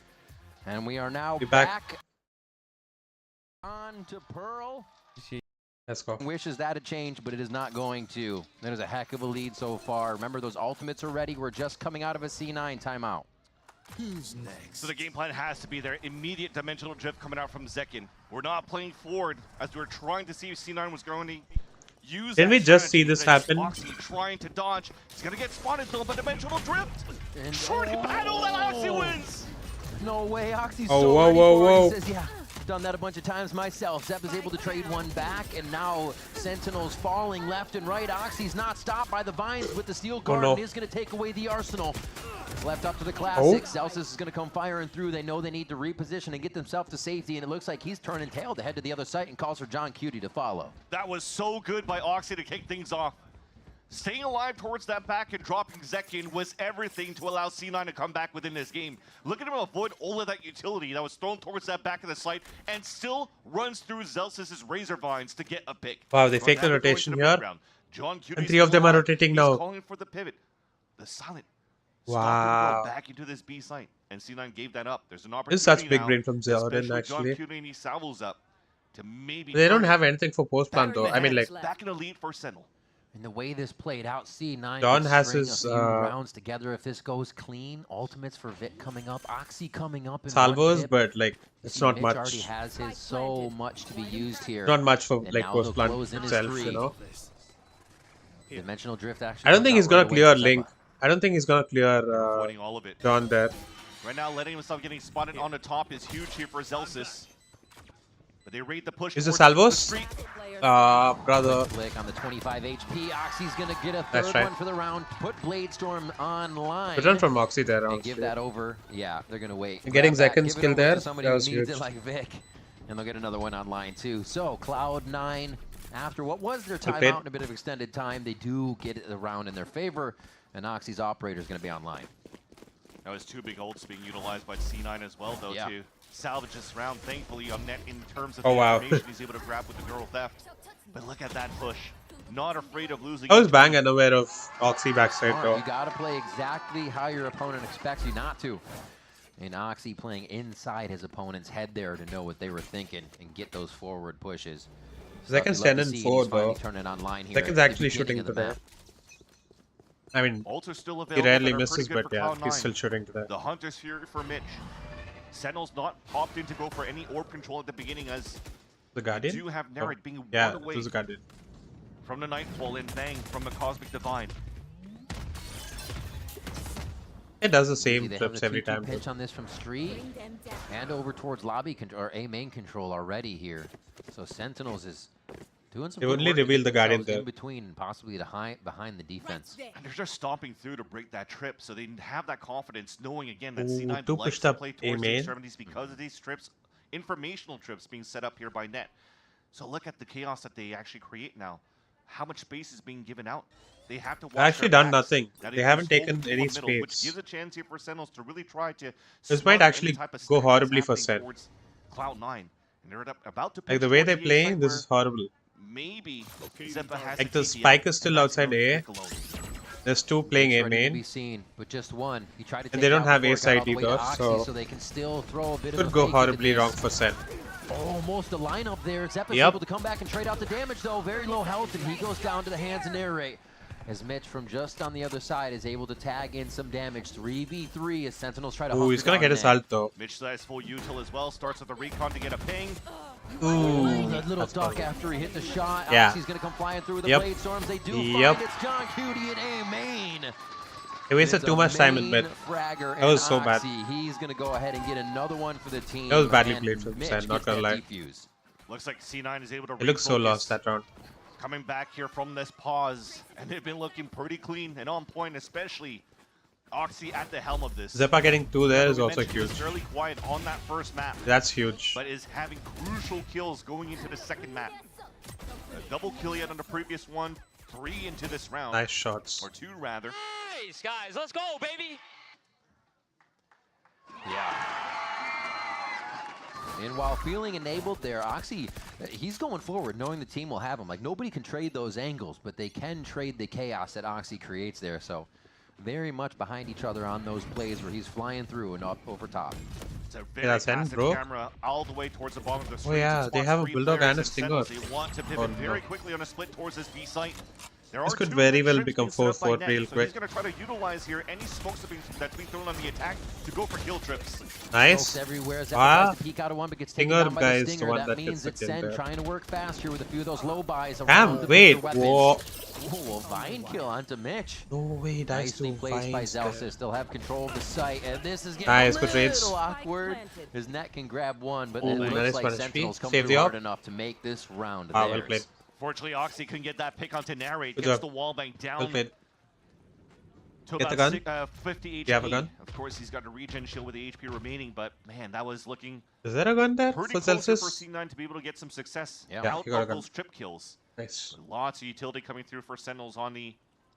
And we are now Be back. back on to Pearl. Let's go. Wishes that had changed, but it is not going to. That is a heck of a lead so far. Remember, those ultimates are ready. We're just coming out of a C9 timeout. Who's next? So the game plan has to be there. Immediate dimensional drift coming out from Zekin. We're not playing forward as we're trying to see if C9 was going to use. Didn't we just see this happen? Oxy trying to dodge. He's gonna get spotted though, but dimensional drift. And shorty battle and Oxy wins. No way, Oxy's Oh, so whoa, ready whoa, for it. whoa. He says, yeah, I've done that a bunch of times myself. Zep is able to trade one back, and now Sentinels falling left and right. Oxy's not stopped by the vines with the steel guard, no. and is going to take away the arsenal. Left up to the classics. Celsius is going to come firing through. They know they need to reposition and get themselves to safety, and it looks like he's turning tail to head to the other site and calls for John Cutie to follow. That was so good by Oxy to kick things off. Staying alive towards that back and dropping Zekin was everything to allow C9 to come back within this game. Look at him avoid all of that utility that was thrown towards that back of the site and still runs through Zelsis' Razor Vines to get a pick. Wow, they fake the rotation here. And 3 of them are rotating now. Calling for the pivot. The silent. Wow. Go back into this B site. And C9 gave that up. There's an opportunity. This is such big now, brain from Zeldin, especially actually. John Cutie, salvos up to maybe They don't turn it. have anything for post plant though. I mean, like, Back in the lead for Sentinel. And the way this played out, C9 Don could has string his, a few rounds together if this goes clean. Ultimates for Vic coming up, Oxy coming up in salvos, one but like, it's not Mitch much. already has his so much to be used here. Not much for And like now post they'll plant close in his itself, three. you know. Dimensional drift actually. I don't think worked he's out gonna right away clear for Link. I don't think he's gonna clear Avoiding all of it. John there. Right now, letting himself getting spotted on the top is huge here for Zelsis. But they raid the push. Is it towards the salvos? street. Brother. Flick on the 25 HP. Oxy's gonna get a That's third right. one for the round. Put Bladestorm online. Good run from Moxie there, And honestly. give that over. Yeah, they're gonna wait. Getting Grab that, Zekin's give it kill over to there, somebody that who was needs huge. it like Vic. And they'll get another one online too. So Cloud9, after what was their Well played. timeout and a bit of extended time, they do get it around in their favor. And Oxy's operator is gonna be online. That was 2 big ults being utilized by C9 as well, though, Yeah. to salvage this round. Thankfully, on net in terms of Oh, the wow. information he's able to grab with the girl theft. But look at that push. Not afraid of losing. I was bang unaware of Oxy backside Smart. though. You gotta play exactly how your opponent expects you not to. And Oxy playing inside his opponent's head there to know what they were thinking and get those forward pushes. Zekin's 10 and 4 though. Zekin's actually shooting to that. I mean, Ults are still he available rarely that are misses, pretty good but for yeah, Cloud9. he's still shooting to that. The Hunter's Fury for Mitch. Sentinel's not popped in to go for any orb control at the beginning as The Guardian? they do have Narrate being Yeah, one it away was a Guardian. from the Nightfall and Bang from the Cosmic Divine. It does the See, same they trips have every the 2-2 time. pitch on this from Street and over towards lobby control or A main control already here. So Sentinels is doing some They good only work to revealed get the Guardian themselves in there. between and possibly behind the defense. And they're just stomping through to break that trip, so they have that confidence, knowing again that Ooh, C9 two likes pushed to up play A towards the main. extremities because of these trips, informational trips being set up here by Net. So look at the chaos that they actually create now. How much space is being given out? They have to watch They've actually their done backs. nothing. That They is haven't this taken whole any middle, which space. gives a chance here for Sentinels to really try to This smother might any actually type of go stack that's horribly for happening Sen. towards Cloud9. And they're about to Like the pitch way towards they're the A playing, site this where is horrible. maybe Zeppa has Like to the take spike out, is still and that's outside no A. Vic alone. There's 2 playing It's A ready to be main. seen, but just one. He tried to And take they don't out have before A it got all side the way to either, Oxy, so they can still throw a bit of could a go fake into horribly this. wrong for Sen. Almost a lineup there. Zeppa's Yep. able to come back and trade out the damage though. Very low health, and he goes down to the hands of Narrate. As Mitch from just on the other side is able to tag in some damage. 3v3 as Sentinels try to Ooh, he's gonna get his ult though. Mitch slides full util as well. Starts with the recon to get a ping. Ooh, The little that's duck funny. after he hit the shot. Yeah. Oxy's gonna come flying through with the Yep. blade storms. They do Yep. find it's John Cutie at A main. He wasted It's too a much time in main mid. fragger That was and so bad. Oxy. He's gonna go ahead and get another one for the team. That was badly and played from Mitch Sen, not gets gonna that lie. defuse. Looks like C9 is able to It looks so refocus. lost that round. Coming back here from this pause, and they've been looking pretty clean and on point, especially Oxy at the helm of this. Zeppa getting 2 there is also He was huge. fairly quiet on that first map. That's huge. But is having crucial kills going into the second map. A double kill yet on the previous one. 3 into this round. Nice shots. Or 2 rather. Nice, guys. Let's go, baby. Yeah. And while feeling enabled there, Oxy, he's going forward knowing the team will have him. Like, nobody can trade those angles, but they can trade the chaos that Oxy creates there. So very much behind each other on those plays where he's flying through and up over top. It's a very passive camera all the way towards the bottom of the screen. Oh yeah, they have a bulldog and a stinger. They want to pivot very quickly on a split towards this B site. This could very well become 4-4 real So quick. he's going to try to utilize here any smokes that's being thrown on the attack to go for kill trips. Nice. Everywhere. Ah, peek out of one, but gets taken Stinger down by guy the is the Stinger. one That that means gets it's the kill Sen there. trying to work fast here with a few of those low buys. Damn, wait, whoa. Oh, a Vine kill onto Mitch. No way, nice Nicely to placed by Vines Zelsis. there. Still have control of the site, and this is getting Nice, a good trades. little awkward. His net can grab one, but Ooh, it looks nice like one Sentinels HP. come Save through the hard op. enough to make this round Ah, well theirs. played. Fortunately, Oxy couldn't get that pick onto Narrate. Good Gets job. the wall bank down. Well played. To Get the about gun. 50 HP. Do you have a gun? Of course, he's got a regen shield with the HP remaining, but man, that was looking Is there a gun there pretty for close for Celsius? C9 to be able to get some success Yeah, out he got a of gun. those trip kills. Nice. Lots of utility coming through for Sentinels on the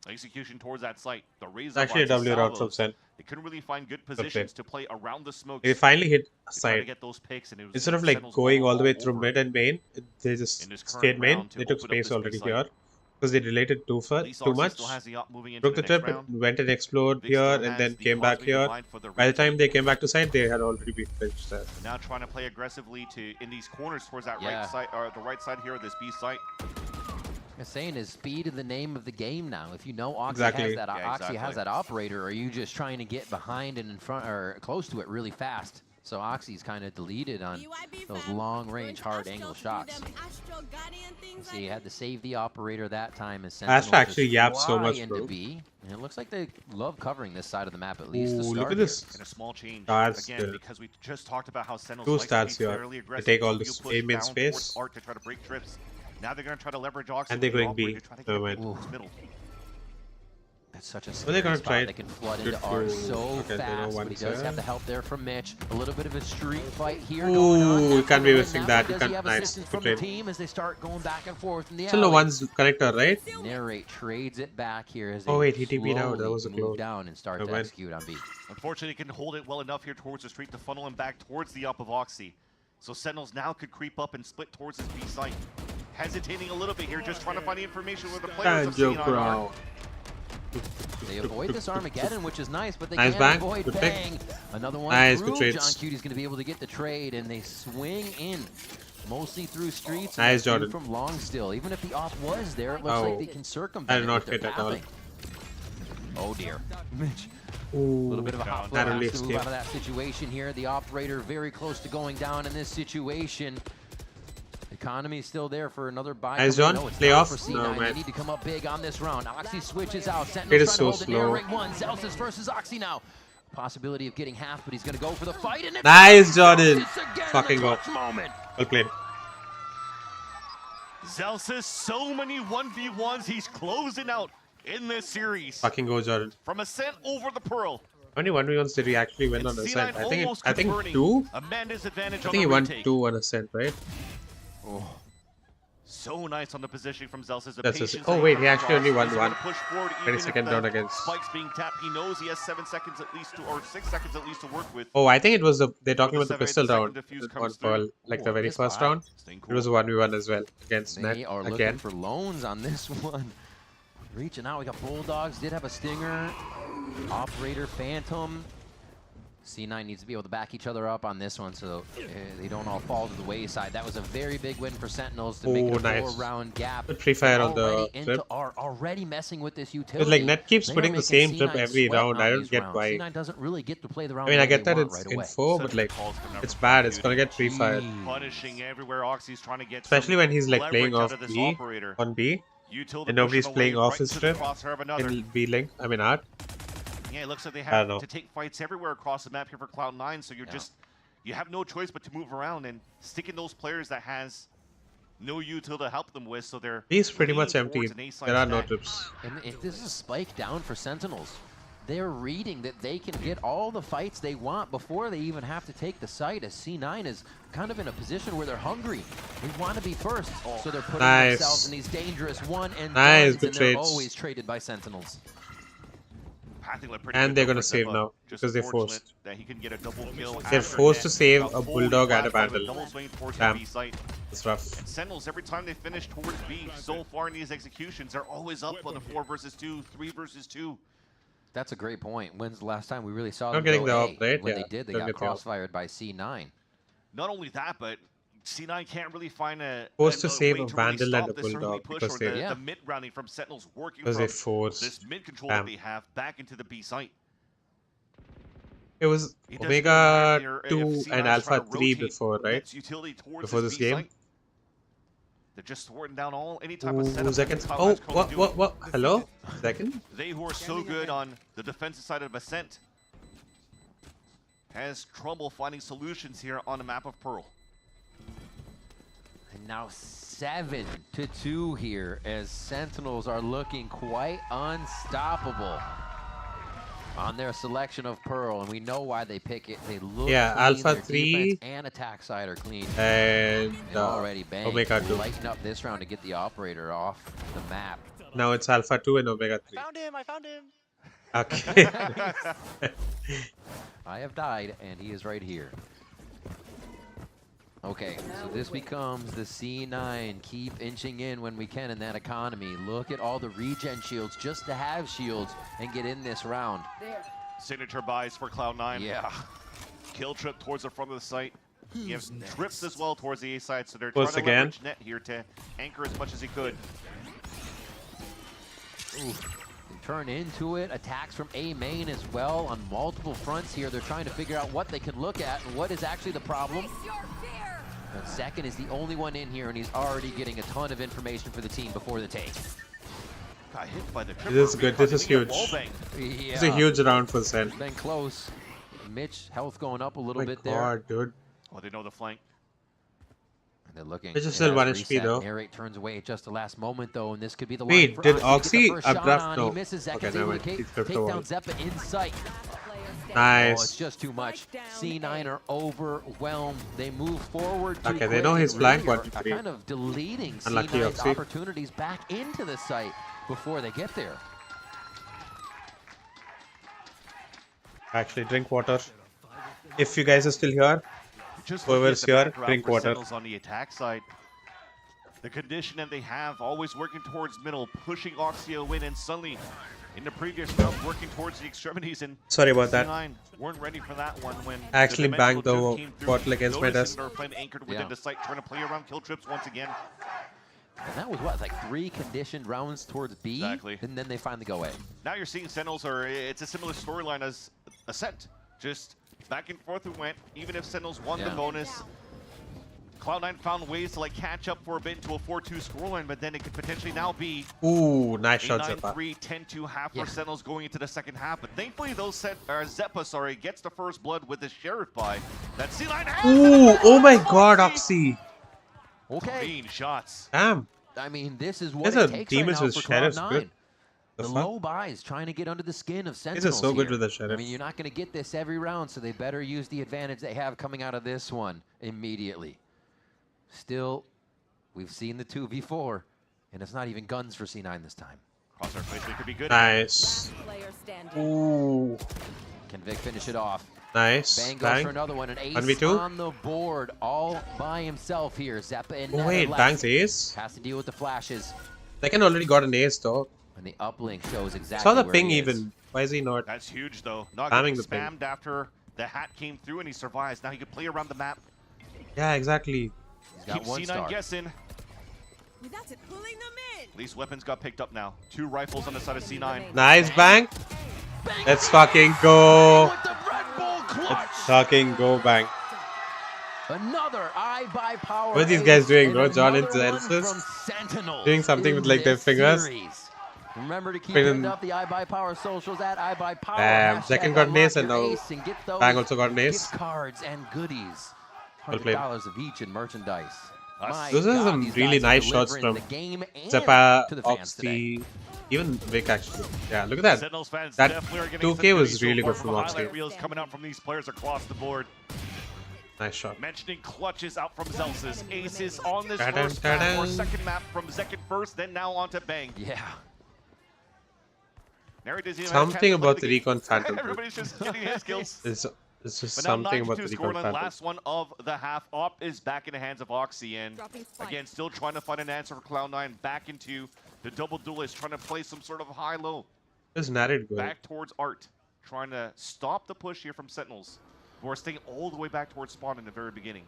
execution towards that site. The Razor It's actually a bots, the W route from salvos, Sen. They couldn't really find good played. positions to play around the smokes. They finally hit a to try to side. get those picks, and it was Instead of like Sentinels going all the way all through over mid and main, they just in this current stayed main. round to They took open up space this already big here. site. Because they deleted too Oxy much. still has the op moving into Took the the next trip, round. went and explored Vic here, still and has then the came back possibility in here. mind for the By the retake. time they came back to side, they had already been finished there. Now trying to play aggressively in these corners towards that Yeah. right side, or the right side here of this B site. I'm saying is speed is the name of the game now. If you know Oxy Exactly. has that, Yeah, Oxy has exactly. that operator, or are you just trying to get behind and in front or close to it really fast? So Oxy's kind of deleted on those long-range, hard-angle shots. So you had to save the operator that time as Sentinels Astra actually just yapped so fly much, into bro. B. And it looks like they love covering this side of the map at least. to Ooh, start look at here. this. And a small change That's again good. because we just talked about how Sentinels Two like to stats be here. fairly They aggressive. take all You this push aim in down space. towards Arc to try to break trips. Now they're going to try to leverage Oxy. And they're with the going B. operator, try to get Never a mind. pick towards middle. That's such a Well, they're scary gonna spot. try They can flood to into R do- so okay, they know fast, one but he does side. have the help there from Mitch. A little bit of a street fight here Ooh, going on. you Not can't be gonna missing win that. one. You Does he can't- have nice. assistance Good from the trade. team as they start going back and forth in the Still no alley? one's connector, right? Narrate trades it back here as Oh, they wait, he TP'd out. That slowly was a move close. down and start Never to mind. execute on B. Unfortunately, can hold it well enough here towards the street to funnel him back towards the up of Oxy. So Sentinels now could creep up and split towards his B site. Hesitating a little bit here, just trying to find the information where the players of Banjo C9 are. Crow. They avoid this Armageddon, which is nice, but they Nice can't bang. avoid Good pick. bang. Another one Nice, through. good trades. John Cutie's going to be able to get the trade, and they swing in. Mostly through streets. and Nice, they do Jordan. from long still. Even if the op was there, it looks Oh. like they can circumvent I did it not with their hit at all. pathing. Oh dear. Mitch. A Ooh, little bit of a hot foot narrowly has to move escaped. out of that situation here. The operator very close to going down in this situation. Economy is still there for another buy. Nice, coming in. John. No, it's Play not off? for C9. No, They man. need to come up big on this round. Oxy switches out. It Sentinels is trying so to hold it near slow. ring one. Zelsis versus Oxy now. Possibility of getting half, but he's going to go for the fight. And it's Nice, Jordan. Zelsis again in the Fucking go. clutch moment. Well played. Zelsis, so many 1v1s he's closing out in this series. Fucking go, Jordan. From Ascent over the Pearl. How many 1v1s did he actually win And on C9 Ascent? I think almost I think converting. 2. Amanda's advantage I on think he the won retake. 2 on Ascent, right? Oh. So nice on the positioning from Zelsis. The That's just- patience oh, that wait, comes he actually across. only won He's gonna one. push forward 20 even second if down the against. spike's being tapped. He knows he has 7 seconds at least to, or 6 seconds at least to work with. Oh, I think it was they're talking about the Seven, pistol the second round. defuse That comes one for through. like Ooh, the very this first spot. round. Staying It was a 1v1 as well against They Net are looking again. for loans on this one. Reaching out, we got Bulldogs, did have a Stinger. Operator, Phantom. C9 needs to be able to back each other up on this one so they don't all fall to the wayside. That was a very big win for Sentinels to make it a nice. 4-round gap. Good free fire on the Already into trip. already messing with this utility. Because like Net keeps They are putting the making same trip C9 every sweat round. on I don't these get rounds. why. C9 doesn't really get to play the round I mean, I the way get they that want it's right away. info, but like it's bad. It's gonna get free fire, Punishing everywhere. Oxy's trying to get especially some when he's like leverage playing out off of this B operator. on B, Util and to nobody's push him playing away off right his to the trip crosshair of another. in B link. I mean art. Yeah, it looks like they I don't know. have to take fights everywhere across the map here for Cloud9, so you have no choice but to move around and stick in those players that has no util to help them with, so they're He's pretty much leaning empty. towards an A-side There are no stack. trips. And if this is a spike down for Sentinels. they're reading that they can get all the fights they want before they even have to take the site, as C9 is kind of in a position where they're hungry. They want to be first, so they're putting themselves in these dangerous one and Nice, duns, good and they're trades. always traded by Sentinels. And they're gonna save now because they forced. That he can get a double kill. They're forced to save Got a fully bulldog and a blasted with vandal. double swing towards Damn, the B site. it's rough. And Sentinels, every time they finish towards B, so far in these executions, they're always up on the 4 versus 2, 3 versus 2. That's a great point. When's the last time we really saw Not them getting go the A? upgrade, When yeah. they did, they Don't got get the up. crossfired by C9. Not only that, but C9 can't really find Forced to save way a really vandal and stop a this early bulldog push because or they the mid rounding from Sentinels working because from they forced. this mid control Damn. that they have back into the B site. It was It doesn't Omega matter if 2 C9 is and trying Alpha to 3 rotate before, right? its utility towards Before this this B game. site. They're just sorting down all any type of Ooh, setup. seconds. that Oh, Cloud9's currently what? doing. Hello? Second? They who are so good on the defensive side of Ascent has trouble finding solutions here on the map of Pearl. And now 7-2 here, as Sentinels are looking quite unstoppable on their selection of Pearl, and we know why they pick it. They look Yeah, clean. Alpha Their 3 defense and attack side are clean. and already bang. Omega 2. Lighten up this round to get the operator off the map. Now it's Alpha 2 and Omega 3. I found him. Okay. I have died, and he is right here. Okay, so this becomes the C9. Keep inching in when we can in that economy. Look at all the regen shields just to have shields and get in this round. Signature buys for Cloud9. Yeah. Kill trip towards the front of the site. He has trips as well towards the A side, so they're Close trying to again. leverage net here to anchor as much as he could. Ooh. They turn into it. Attacks from A main as well on multiple fronts here. They're trying to figure out what they can look at and what is actually the problem. And second is the only one in here, and he's already getting a ton of information for the team before the take. Got hit by the tripper. This is good. This is huge. Yeah. It's a huge round for Sen. Been close. Mitch, health going up a little My bit God, there. dude. Oh, they know the flank. And they're looking. It's just still 1 has HP reset. though. Narrate turns away at just the last moment though, and this could be the Wait, line for did Oxy to get Oxy the first shot updraft? on. No. He misses. Okay, Zekka's never able mind. to He's take crypto down wall. Zeppa in sight. Nice. Oh, it's just too much. C9 are overwhelmed. They move forward too Okay, they quick know and his flank, really 1, 2, are 3. kind of deleting Unlucky C9's Oxy. opportunities back into the site before they get there. Actually, drink water. If you guys are still here, Just whoever's looking at the here, background drink for water. Sentinels on the attack side. The condition that they have, always working towards middle, pushing Oxio in, and suddenly, in the previous round, working towards the extremities, and Sorry about that. C9 weren't ready for that one when I actually the banged the Dimensional Duke came through, bottle against my noticing desk. their plane anchored within Yeah. the site, trying to play around kill trips once again. And that was what, like 3 conditioned rounds towards B? Exactly. And then they finally go A. Now you're seeing Sentinels it's a similar storyline as Ascent. Just back and forth we went, even if Sentinels won the Yeah. bonus. Cloud9 found ways to like catch up for a bit into a 4-2 scoreline, but then it could potentially now be Ooh, nice a shot, Zeppa. 9-3, 10-2 half Yeah. for Sentinels going into the second half. But thankfully, Zeppa gets the first blood with the Sheriff buy. That C9 has Ooh, oh my God, Oxy. Okay. clean shots. Damn. I mean, this is what There's it a takes demons right now with for sheriffs, Cloud9. good. The The low fuck? buys trying to get under the skin of This Sentinels is so good here. with the I sheriff. mean, you're not going to get this every round, so they better use the advantage they have coming out of this one immediately. Still, we've seen the 2v4, and it's not even guns for C9 this time. Crosshair placement could be good. Nice. Ooh. Can Vic finish it off? Nice. Bang goes Bang. for another one. An ace 1v2. on the board, all by himself here. Zeppa and Oh Neta wait, left. Bang's ace? Has to deal with the flashes. Second already got an ace though. And the uplink shows exactly Saw the where ping he is. even. Why is he not? That's huge, though. Not Spamming getting the ping. spammed after the hat came through and he survives. Now he can play around the map. Yeah, exactly. He's got Keep one C9 star. guessing. Without it pulling them in. These weapons got picked up now. 2 rifles on the side of C9. Nice Bang. Let's fucking go. Let's fucking go, Bang. Another eye by power. What are these guys ace doing, and bro? John another and one Zensus? from Sentinels Doing something with in like their this fingers. series. Remember to keep Freaking- hitting up the eye by power socials at eye by power. Damn, Hashtag second got an ace and unlock your now ace and get those Bang also got an ace. gift cards and goodies. Well played. $100 of each in merchandise. My Those are God, some these really guys are nice shots delivering from the game and Zeppa, to the fans today. Oxy, Even Vic actually. Yeah, look at that. Sentinels fans That definitely are getting 2K sympathy was so really far good from from the Oxley. highlight reels coming out from these players across the board. Nice shot. Mentioning clutches out from Zelsis. Aces on this Ta-dam, first map or ta-dam. second map from Zekin first, then now on to Bang. Yeah. Nary doesn't even have a chance Something to look about at the game. Recon Phantom. bro. Everybody's just getting his kills. It's just But now something about 9-2 the Recon scoreline, Phantom. last one of the half. Op is back in the hands of Oxy, and again, still trying to find an answer for Cloud9. Back into the double duelist, trying to play some sort of high-low. Where's Narrate going? Back towards Art, trying to stop the push here from Sentinels, who are staying all the way back towards spawn in the very beginning.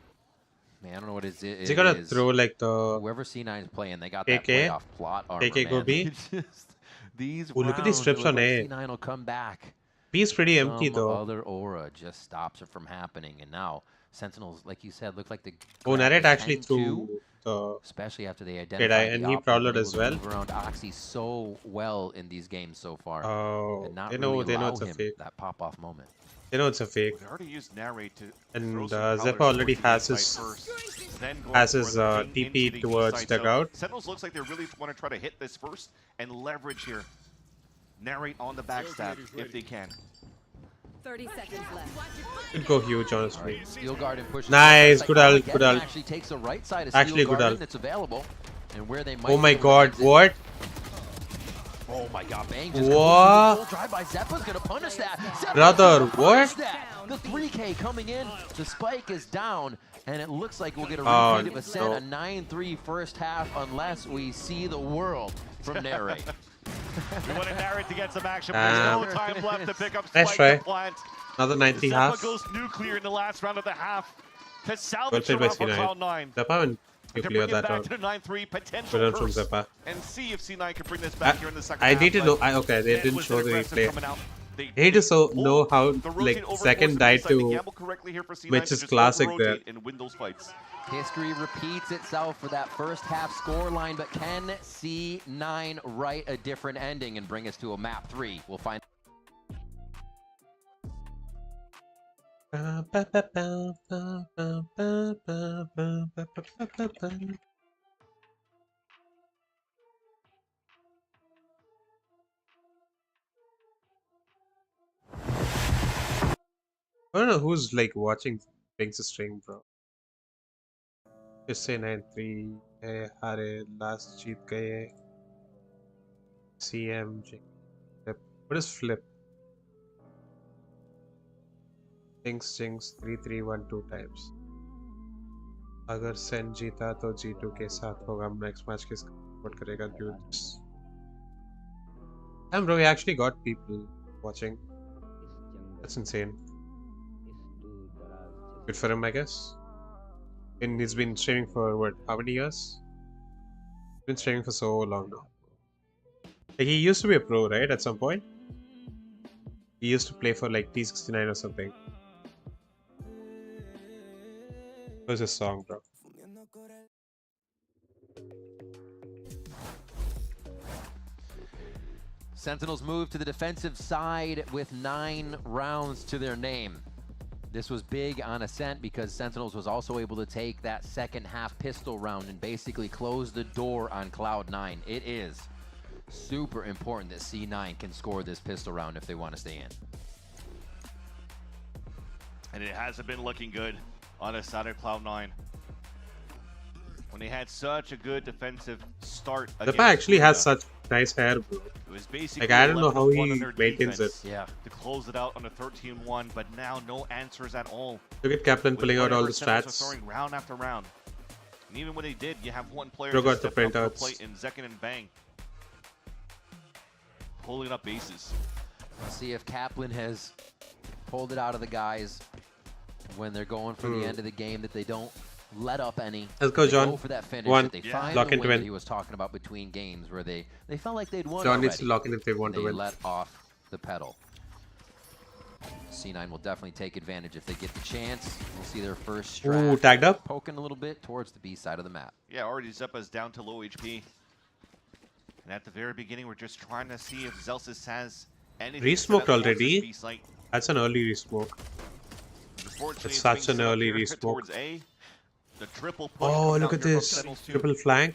Man, I don't know what it Is he gonna throw like the whoever C9 is playing, they got that AK? playoff plot armor, AK go man. B? It's just, these Oh, look at these rounds, strips it looks on like A. C9 will come back. B is pretty empty Some though. other aura just stops it from happening, and now Sentinels, like you said, look like the Oh, Narrate actually 10-2, threw the especially after they Jedi, identified and the he op, they've been prowled able as to well. move around Oxy so well in these games so far. Oh, and not they know really allow it's a him fake. that pop-off moment. They know it's a fake. They already used Narrate to And throw some Zeppa prowlers already towards the has east side his first, then going has for his the ping into TP the east towards side. So dugout. Sentinels looks like they really want to try to hit this first and leverage here. Narrate on the backstab if they can. 30 seconds left. Could go huge, honestly. Steel Garden pushes Nice, like good ult, Armageddon good ult. actually takes the right side of Actually, Steel good Garden ult. that's available, and where they might Oh my be able to god, exit. what? Oh my god, Bang just What? drive by Zeppa's gonna punish that. Zeppa's Brother, gonna punish what? that. The 3K coming in, the spike is down, and it looks like we'll get a Oh, repeat of Ascent, no. a 9-3 first half, unless we see the world from Narrate. We want to Narrate to get some action, but there's no time left to pick up Spike Nice try. and plant. Another 90 Zeppa half. goes nuclear in the last round of the half to Well salvage the played by round for C9. Cloud9. Zeppa and you To clear bring it that back round. to the 9-3 potential Well done from curse, Zeppa. and see if C9 can bring this back here in the second I half. need to but know. Okay, they it didn't was show the aggressive replay. coming out. I need to know how The rotate like overforce second to died B side. They to gamble correctly here for C9 which to is just classic there. over-rotate and win those fights. History repeats itself for that first half scoreline, but can C9 write a different ending and bring us to a map 3? We'll find. I don't know who's like watching Pink's stream, bro. Just say 9-3 Hare last jeet gaye. CM flip. What is flip? Jinx 3-3-1-2 times. अगर सेन जीता तो G2 के साथ होगा next match किस support करेगा dude. Damn bro, we actually got people watching. That's insane. Good for him, I guess. And he's been streaming for what? How many years? He's been streaming for so long now. Like he used to be a pro, right? At some point, he used to play for like T69 or something. What was his song, bro? Sentinels move to the defensive side with 9 rounds to their name. This was big on Ascent because Sentinels was also able to take that second half pistol round and basically close the door on Cloud9. It is super important that C9 can score this pistol round if they want to stay in. And it hasn't been looking good on the side of Cloud9. When they had such a good defensive start. Zeppa actually has such nice hair, bro. It was basically Like I don't know how 11-1 he on their maintains it. defense to close it out on a 13-1, but now no answers at all. Look at Kaplan pulling out all the Sentinels are strats. throwing round after round. And even when they did, you have one player Bro just got the stepping up to the printouts. plate in Zekin and Bang. Pulling up bases. Let's see if Kaplan has pulled it out of the guys when they're going for the end of the game, that they don't let up any. Let's go, They John. Go for that finish. One. That they Yeah. find Lock the in to win that win. he was talking about between games where they felt like they'd won John needs to already, lock in if they want and to they win. let off the pedal. C9 will definitely take advantage if they get the chance. We'll see their first strat. Ooh, tagged up. Poking a little bit towards the B side of the map. Yeah, already Zeppa's down to low HP. And at the very beginning, we're just trying to see if Zelsis has anything. Resmoked set up towards this already. B site. That's an early resmoke. Unfortunately, It's it's such being an set up early here resmoke. towards A. The triple push Oh, coming look out at here from this Sentinels too. triple flank.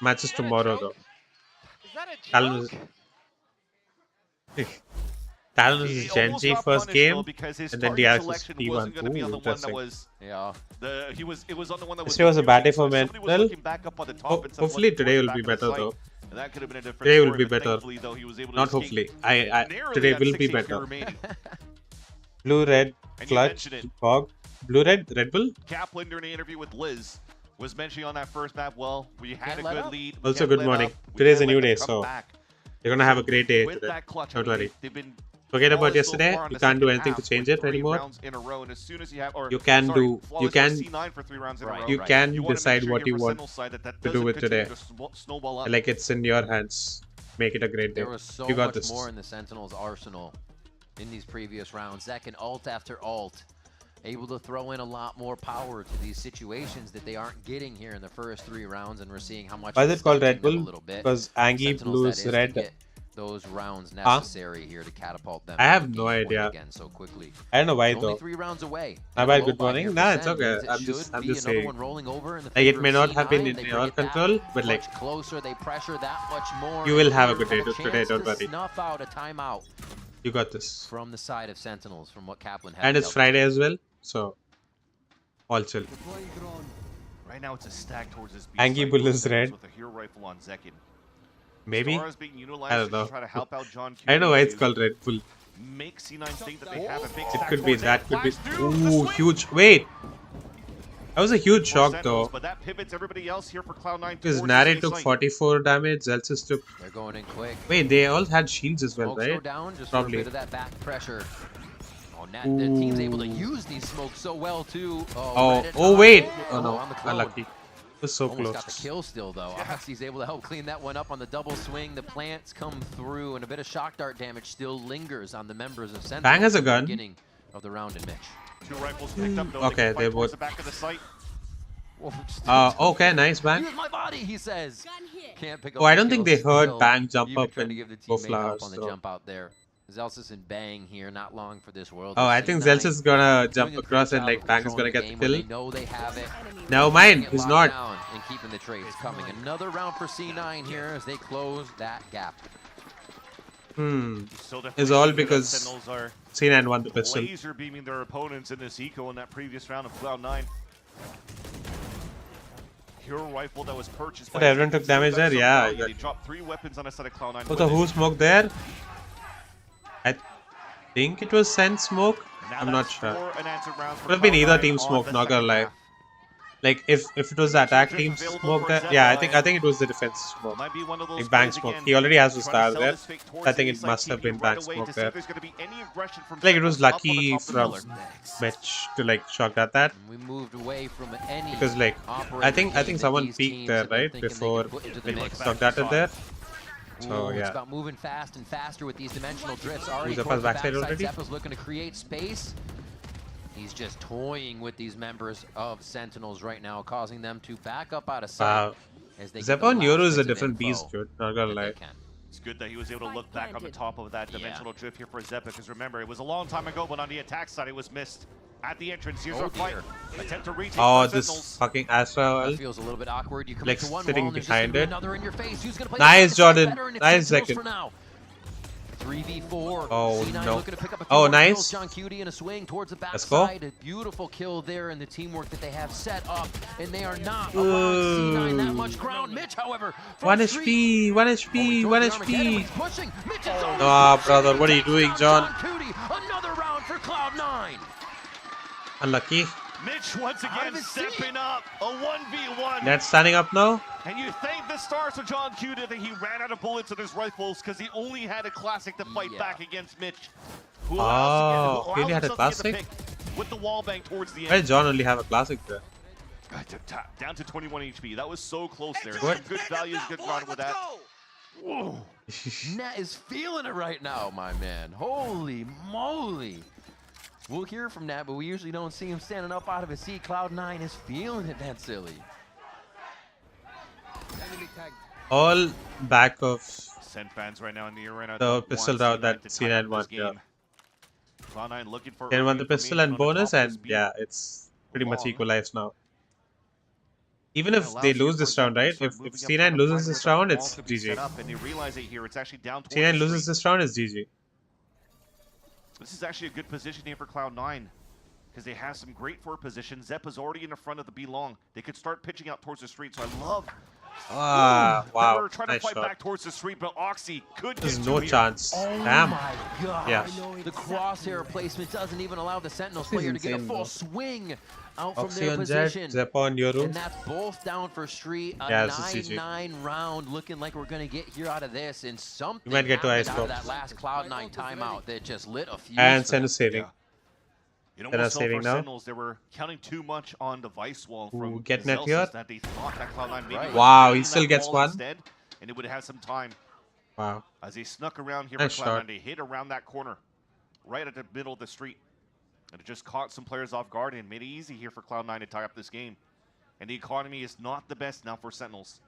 Match is tomorrow though. Is that a Talon joke? Talon He is almost Genji got first punished, game, though, because his and then target DRX was selection T1. wasn't going to be on Ooh, the one that interesting. was. Yeah. It was on the one that was. Yesterday was a bad day confusing, for so somebody was Mental. looking back up on the top instead of Hopefully looking today towards will the be back of the better though. sight, and that could have been a different Today will story, be but better. thankfully, though, he was able to Not escape hopefully. narrowly Today at will be 6 HP better. remaining. Blue, red, And you clutch, mentioned it. fog. Blue, red, Red Bull. Kaplan during an interview with Liz was mentioning on that first map, well, we had a let good up. lead. We Also, can't good let morning. up. We Today's can't a new let them day, come so back. you're gonna have a great day With today. that clutch, Don't I mean, worry. they've been Forget about flawless so yesterday. far in You the can't do second anything to half change with it 3 anymore. rounds in a row, and as soon as you have, or You can sorry, do. You flawless can. for C9 for 3 rounds in a row. You can You wanna make decide sure what here you for want Sentinels side that to do doesn't with continue today. to snowball up. Like it's in your hands. Make it a great day. There was so You got much this. more in the Sentinels' arsenal in these previous rounds. Zek can ult after ult, able to throw in a lot more power to these situations that they aren't getting here in the first 3 rounds, and we're seeing how much Why is it's it called Red stunting them Bull? a little bit. Because Angie Sentinels, Blue that is is, to red. get those rounds Huh? necessary here to catapult them. I to have the no game point idea. again so quickly. I don't know why We're only though. 3 rounds away. My And bad. a Good blow by here morning. for Nah, it's Sen okay. means it I'm should just be another saying. one rolling over in the Like it favor may of not have been C9. in They your bring it back control, but like much closer. They pressure that much more. you They will have a clear good day a today. chance Don't to worry. snuff out a timeout You got this. from the side of Sentinels, from what Kaplan had And to it's tell Friday as well, so all chill. Right now, it's a stack towards this B Angie side Bull for is Sentinels red. with a hero rifle on Zekin. Maybe. Stars being utilized I don't to know. try to help out John I don't know why it's to called Red Bull. make C9 think that they have a big It stack could be. towards That it. could be. Flash through the Ooh, swing huge. Wait. That was a huge for shock Sentinels, though. but that pivots everybody else here for Cloud9 Because towards Nari the took site. 44 damage. Zelsis took. They're going in quick. Wait, they all had shields as well, Smokes go right? down just Probably. for a bit of that back pressure. Oh, the team's able to use these smokes so well too. Oh, Reddit oh on- wait. Oh on no, the clone. unlucky. It was so Almost close. got the kill still though. Oxy's able to help clean that one up on the double swing. The plants come through, and a bit of shock dart damage still lingers on the members of Sentinels. Bang has a at the gun. Beginning of the round in Mitch. 2 rifles picked up though. Okay, can they fight towards both. the back of the site. Okay, nice bang. Use my body, he says. Can't pick up Oh, I the don't think kill they heard still. Bang jump Even up trying to and give the go teammate flowers. help on the So. jump out there. Zelsis and Bang here, not long for this world. Oh, I think Zelsis is gonna jump across and like Bang is gonna get the kill. They know they have it. Never mind, he's not. And keeping the trades coming. Another round for C9 here as they close that gap. It's all because C9 won the pistol. Laser beaming their opponents in this eco in that previous round of Cloud9. Hero rifle that was purchased But by everyone took damage there? Yeah. They dropped 3 weapons on a set of Cloud9. Oh, so who smoked there? I think it was Sen smoke. I'm not sure. Could have been either team smoke, not gonna lie. Like if it was the attack team smoke there, yeah, I think it was the defense smoke. Like Bang smoke. He already has the star there. I think it must have been Bang smoke there. Like it was lucky from Mitch to like shot at that. We moved away from any because like I think someone peeked there right before they shot at it there. So It's yeah. about moving fast and faster with these dimensional drifts. Already Who's up towards as the backside already? Zeppa's looking to create space. He's just toying with these members of Sentinels right now, causing them to back up out of sight. Wow. As they Zeppa on Euro is a different beast, dude. Not gonna lie. It's good that he was able to look back on the top of that dimensional drift here for Zeppa, because remember, it was a long time ago, but on the attack side, it was missed. At the entrance, here's our fight. Attempt to retake Oh, for this Sentinels. fucking Astra. That feels a little bit awkward. You come Like into one sitting wall and there's just gonna behind be it. another in your face. Who's gonna play Nice, the Jordan. better, and it's Nice Sentinels second. for now. 3v4. Oh, C9 no. looking to pick up a Oh, couple of nice. kills. John Cutie in a swing towards the Let's go. backside. A beautiful kill there, and the teamwork that they have set up, and they are not allowing C9 that much ground. Mitch, however, from 1 street- HP, 1 HP, 1 Armageddon, but HP. he's pushing. Mitch is on Ah, brother, what are you doing, John? Cutie, another round for Cloud9. Unlucky. Mitch once again stepping up, a 1v1. That's standing up now. And you thank the stars for John Cuda that he ran out of bullets in his rifles because he only had a classic to fight back against Mitch. Who allows Oh, he only had a himself to get classic? the pick with the wall bang towards the Why end. did John only have a classic there? Down to 21 HP. That was so close there. What? Some good values, good run with that. Whoa. Nat is feeling it right now, my man. Holy moly. We'll hear from Nat, but we usually don't see him standing up out of his seat. Cloud9 is feeling it that silly. All back of Send fans right now in the arena. the pistol route that C9 won. Yeah. Cloud9 looking for 10 won the pistol and bonus, and speed. yeah, it's pretty much equalized now. Even if they lose this round, right? If C9 loses this round, it's GG. And they realize it here. It's actually down towards C9 the loses street. this round, it's GG. This is actually a good position here for Cloud9 because they have some great forward positions. Zeppa's already in the front of the B long. They could start pitching out towards the street. So I love. Ah, wow. They were trying Nice to fight shot. back towards the street, but Oxy could There's get no two here. chance. Oh Damn. my god. Yeah. The crosshair placement doesn't even allow the Sentinels This is player to get a insane, full bro. swing out from Oxy their on Jet, position. Zeppa on Yoru. And that's both down for street. A Yeah, this is GG. 9-9 round looking like we're going to get here out of this. And something We might get to happened ice out of box. that last Cloud9 timeout that just lit a fuse. And for Sen them. is saving. It Sen almost is felt saving for now. Sentinels. They were counting too much on the Vice Wall from Ooh, get the net Zelsis here. that they thought that Cloud9 maybe would Wow, be he in still that gets wall one. instead, and it would have some time. Wow. As they snuck around here Nice for Cloud9, shot. they hit around that corner, right at the middle of the street. And it just caught some players off guard and made it easy here for Cloud9 to tie up this game. And the economy is not the best now for Sentinels.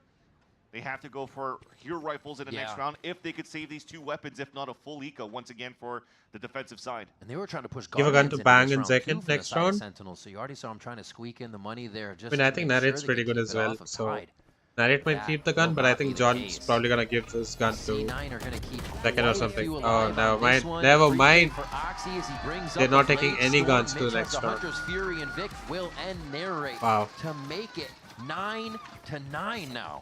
They have to go for hero rifles in the next round if they could save these two weapons, if not a full eco once again for the defensive side. And they were trying to push Give a gun to Guardians into Bang this in round, second too, from the next side of round. Sentinels. So you already saw him trying to squeak in the money there. Just I mean, I to think make Narrate's sure pretty they good keep as it well. off of So Tide. Narrate might That keep the will gun, but I not be think the John's case. probably gonna give this gun to C9 are going to keep second or quite a something. few Oh, alive never on this mind. one. Never Free mind. for Oxy as he brings They're up not the taking blade any sword, guns to the makes next the round. Hunter's Fury and Vic will end narrate Wow. to make it 9-9 now.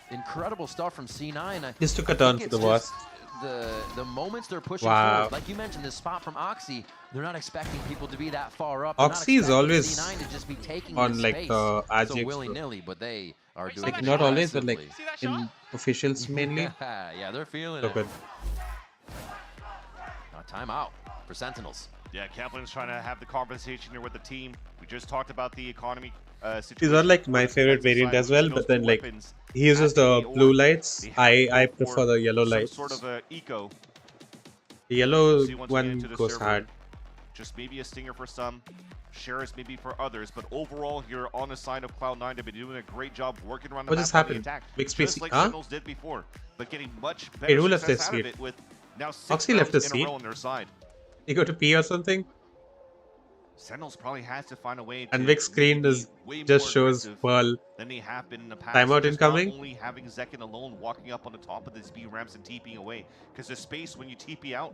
Incredible stuff from C9. This took a I turn think for the it's worst. just the moments they're pushing Wow. forward, like you mentioned, this spot from Oxy, they're not expecting people to be that far up. They're not Oxy is expecting always C9 to just be taking on this like space the so RGX. willy-nilly, but they are doing Like it not always, but like aggressively. in officials mainly. Yeah, they're feeling So it. good. Timeout for Sentinels. Yeah, Kaplan's trying to have the conversation here with the team. We just talked about the economy situation. These are like my favorite variant as well, but then like he uses the blue lights. I prefer the yellow lights. Sort of a eco. The yellow See, once we get one into the goes server, hard. Just maybe a stinger for some, Sheriffs maybe for others, but overall here on the side of Cloud9, they've been doing a great job working around the What map just on the happened? attack, Big just spacey, like huh? Sentinels did before, but getting much Hey, better who left success their out of seat? it with now 6 Oxy left rounds his in a seat. row on their side. He go to pee or something? Sentinels probably has to find a way And to Vic's screen maybe is way just more shows aggressive Pearl. than they have been in the past. Timeout Just incoming. Not only having Zekin alone walking up on the top of these B ramps and TPing away, because the space when you TP out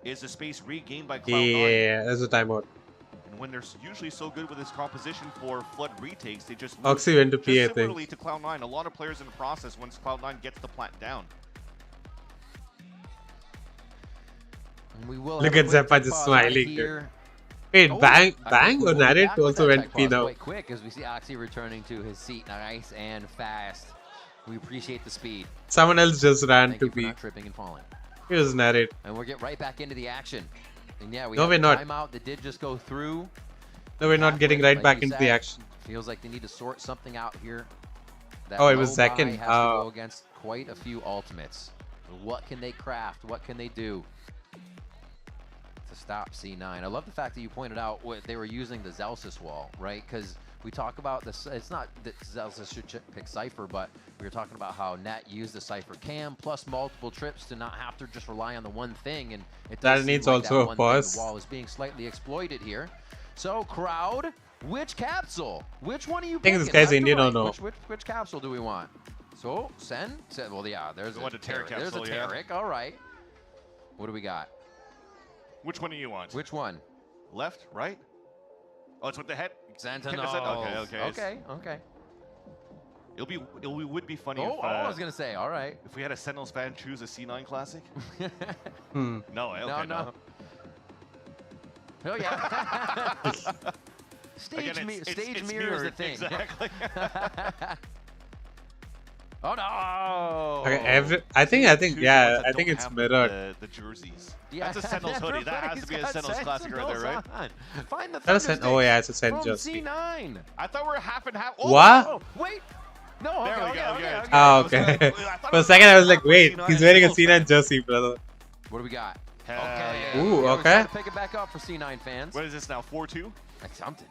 is the space regained by Cloud9. Yeah, there's a timeout. And when they're usually so good with this composition for flood retakes, they just Oxy lose. went to Just P, I think. similarly to Cloud9, a lot of players in the process once Cloud9 gets the plant down. And we will Look have at a quick Zeppa tip just pause smiling. here. Wait, Oh, Bang I think or we'll be Narrate back with also that went tech P pause now. quite quick as we see Oxy returning to his seat nice and fast. We appreciate the speed. Someone else just ran Thank to you for P. not tripping and falling. Here's Narrate. And we'll get right back into the action. And yeah, we No, have we're a not. timeout that did just go through. No, we're not getting right Like back you into the said, action. Feels like they need to sort something out here. That Oh, it was low buy Zekin. has to Oh. go against quite a few ultimates. What can they craft? What can they do to stop C9? I love the fact that you pointed out what they were using the Zelsis wall, right? Because we talk about this. It's not that Zelsis should pick Cypher, but we were talking about how Net used the Cypher cam plus multiple trips to not have to just rely on the one thing. And it That does seem needs like also that a one pause. thing, the wall is being slightly exploited here. So crowd, which capsule? Which one are you I think picking? this guy's Left or Indian or right? no? Which capsule do we want? So Sen, well yeah, there's Going a to Terra There's a capsule, yeah. Tarek. All right. What do we got? Which one do you want? Which one? Left, right? Oh, it's with the head. Sentinels. Okay. Okay. It would be funny Oh, if I was gonna say, all right. if we had a Sentinels fan choose a C9 classic. Hmm. No, okay, no. Oh yeah. Stage Again, stage it's mirror is a mirrored, thing. exactly. Oh no! Okay, I think, yeah, I think it's mirrored. The jerseys. Yeah, That's a Sentinels hoodie. That has to be a everybody's Sentinels got classic right there, right? on. Find the That's a Thunder Sen- oh Sticks yeah, it's a Sen from jersey. C9. I thought we were half and half. What? Oh, wait. No, There okay, we go, okay. Oh, okay. For a second, I was like, wait, he's wearing a C9 jersey, brother. What do we got? Okay. Ooh, Yeah, we okay. tried to pick it back up for C9 fans. What is this now? 4-2? That's something.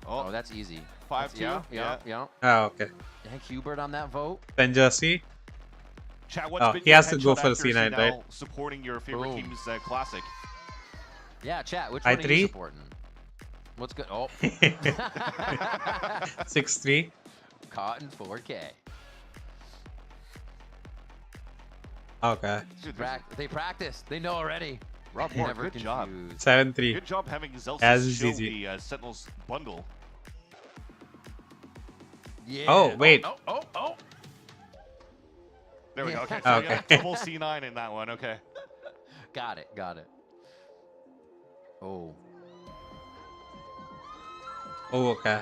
Oh, Oh, that's easy. 5-2? Yeah. Oh, okay. Hank Hubert on that vote. Sen jersey. Chat, what's Oh, been he your has to go headshot for accuracy C9, now right? supporting your favorite Boom. team's classic? Yeah, chat. Which one are I3? you supporting? What's good? Oh. 6-3. Caught in 4K. Okay. They practice. They know already. Rob, Never good job. 7-3. Good job having Zelsis As is show easy. the Sentinels bundle. Yeah. Oh, wait. Oh. There we go. Okay, Yeah. so we got double C9 in that one. Okay. Got it. Oh. Oh, okay.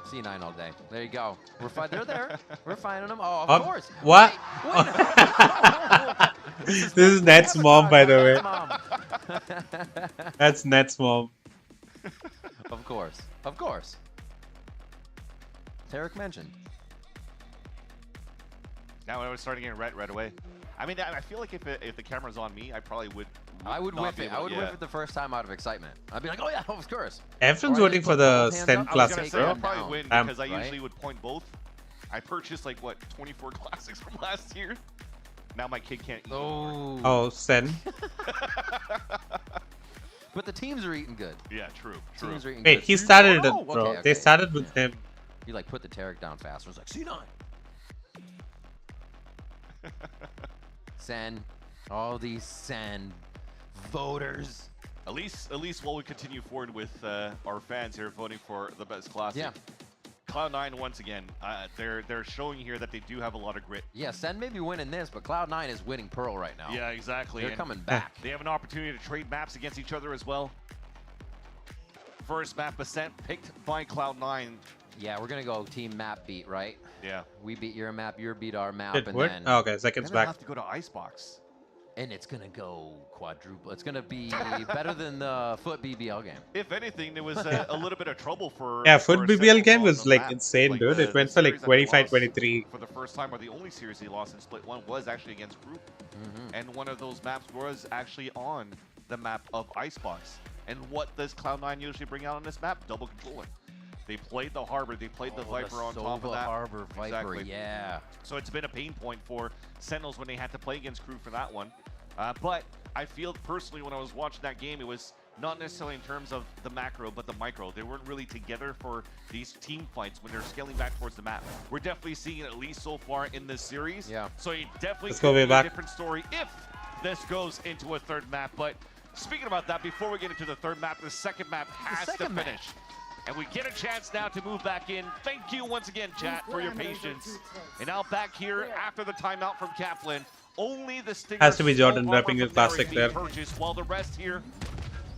C9 all day. There you go. We're fine. They're there. We're finding them. Oh, of course. What? Wait. This is Net's mom, by the way. Mom. That's Net's mom. Of course. Tarek mentioned. Now I was starting getting red right away. I mean, I feel like if the camera's on me, I probably would. I would not whiff be it. able I to- would whiff it the first time out of excitement. I'd be like, oh yeah, of course. Everyone's Or I voting just for put the both hands Sten up. I was gonna Classic, say bro. I'll probably win I'm- because I right? usually would point both. I purchased like what 24 classics from last year. Now my kid can't eat. Oh, Sten. But the teams are eating good. Yeah, true. Teams are eating Wait, good. he started it, Oh, bro. okay, They okay. started with him. He like put the Tarek down faster. It was like C9. Sen. All these Sen voters. At least while we continue forward with our fans here voting for the best classic. Yeah. Cloud9 once again, they're showing here that they do have a lot of grit. Yeah, Sen may be winning this, but Cloud9 is winning Pearl right now. Yeah, exactly. They're and coming back. They have an opportunity to trade maps against each other as well. First map Ascent picked by Cloud9. Yeah, we're gonna go team map beat, right? Yeah. We beat your map, you beat our map, It and worked? then Oh, okay, seconds Then they'll back. have to go to Icebox. and it's gonna go quadruple. It's gonna be better than the Foot BBL game. If anything, there was a little bit of trouble for. Yeah, for Foot BBL Sentinels game on was the like map. insane, Like, dude. the- It went the for like series that they 25, lost 23. For the first time, or the only series they lost in Split 1 was actually against Group. And one of those maps was actually on the map of Icebox. And what does Cloud9 usually bring out on this map? Double controller. They played the Harbor, they played the Viper on top of Sova that. Harbor Viper, Exactly. yeah. So it's been a pain point for Sentinels when they had to play against Crew for that one. But I feel personally when I was watching that game, it was not necessarily in terms of the macro, but the micro. They weren't really together for these team fights when they're scaling back towards the map. We're definitely seeing it at least so far in this series. Yeah. So it definitely Let's could go way be back. a different story if this goes into a third map. But speaking about that, before we get into the third map, the second map has to finish. And we get a chance now to move back in. Thank you once again, chat, for your patience. And now back here after the timeout from Kaplan. Only the Stinger Has to be Jordan Skull wrapping Armor his from there is plastic being there. purchased, while the rest here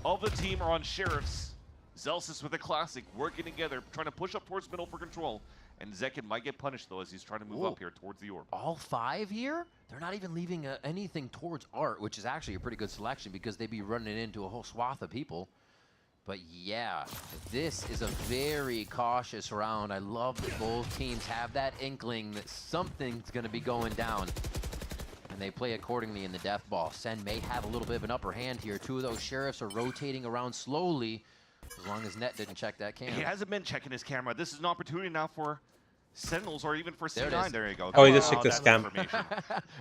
of the team are on Sheriffs. Zelsis with a classic, working together, trying to push up towards middle for control. And Zekin might get punished, though, as he's trying to move up here towards the orb. All five here? They're not even leaving anything towards Art, which is actually a pretty good selection because they'd be running into a whole swath of people. But yeah, this is a very cautious round. I love that both teams have that inkling that something's going to be going down. And they play accordingly in the death ball. Sen may have a little bit of an upper hand here. Two of those Sheriffs are rotating around slowly, as long as Net didn't check that camera. He hasn't been checking his camera. This is an opportunity now for Sentinels or even for There it C9. is. There you go. Oh, he just Wow, checked his that's cam. information.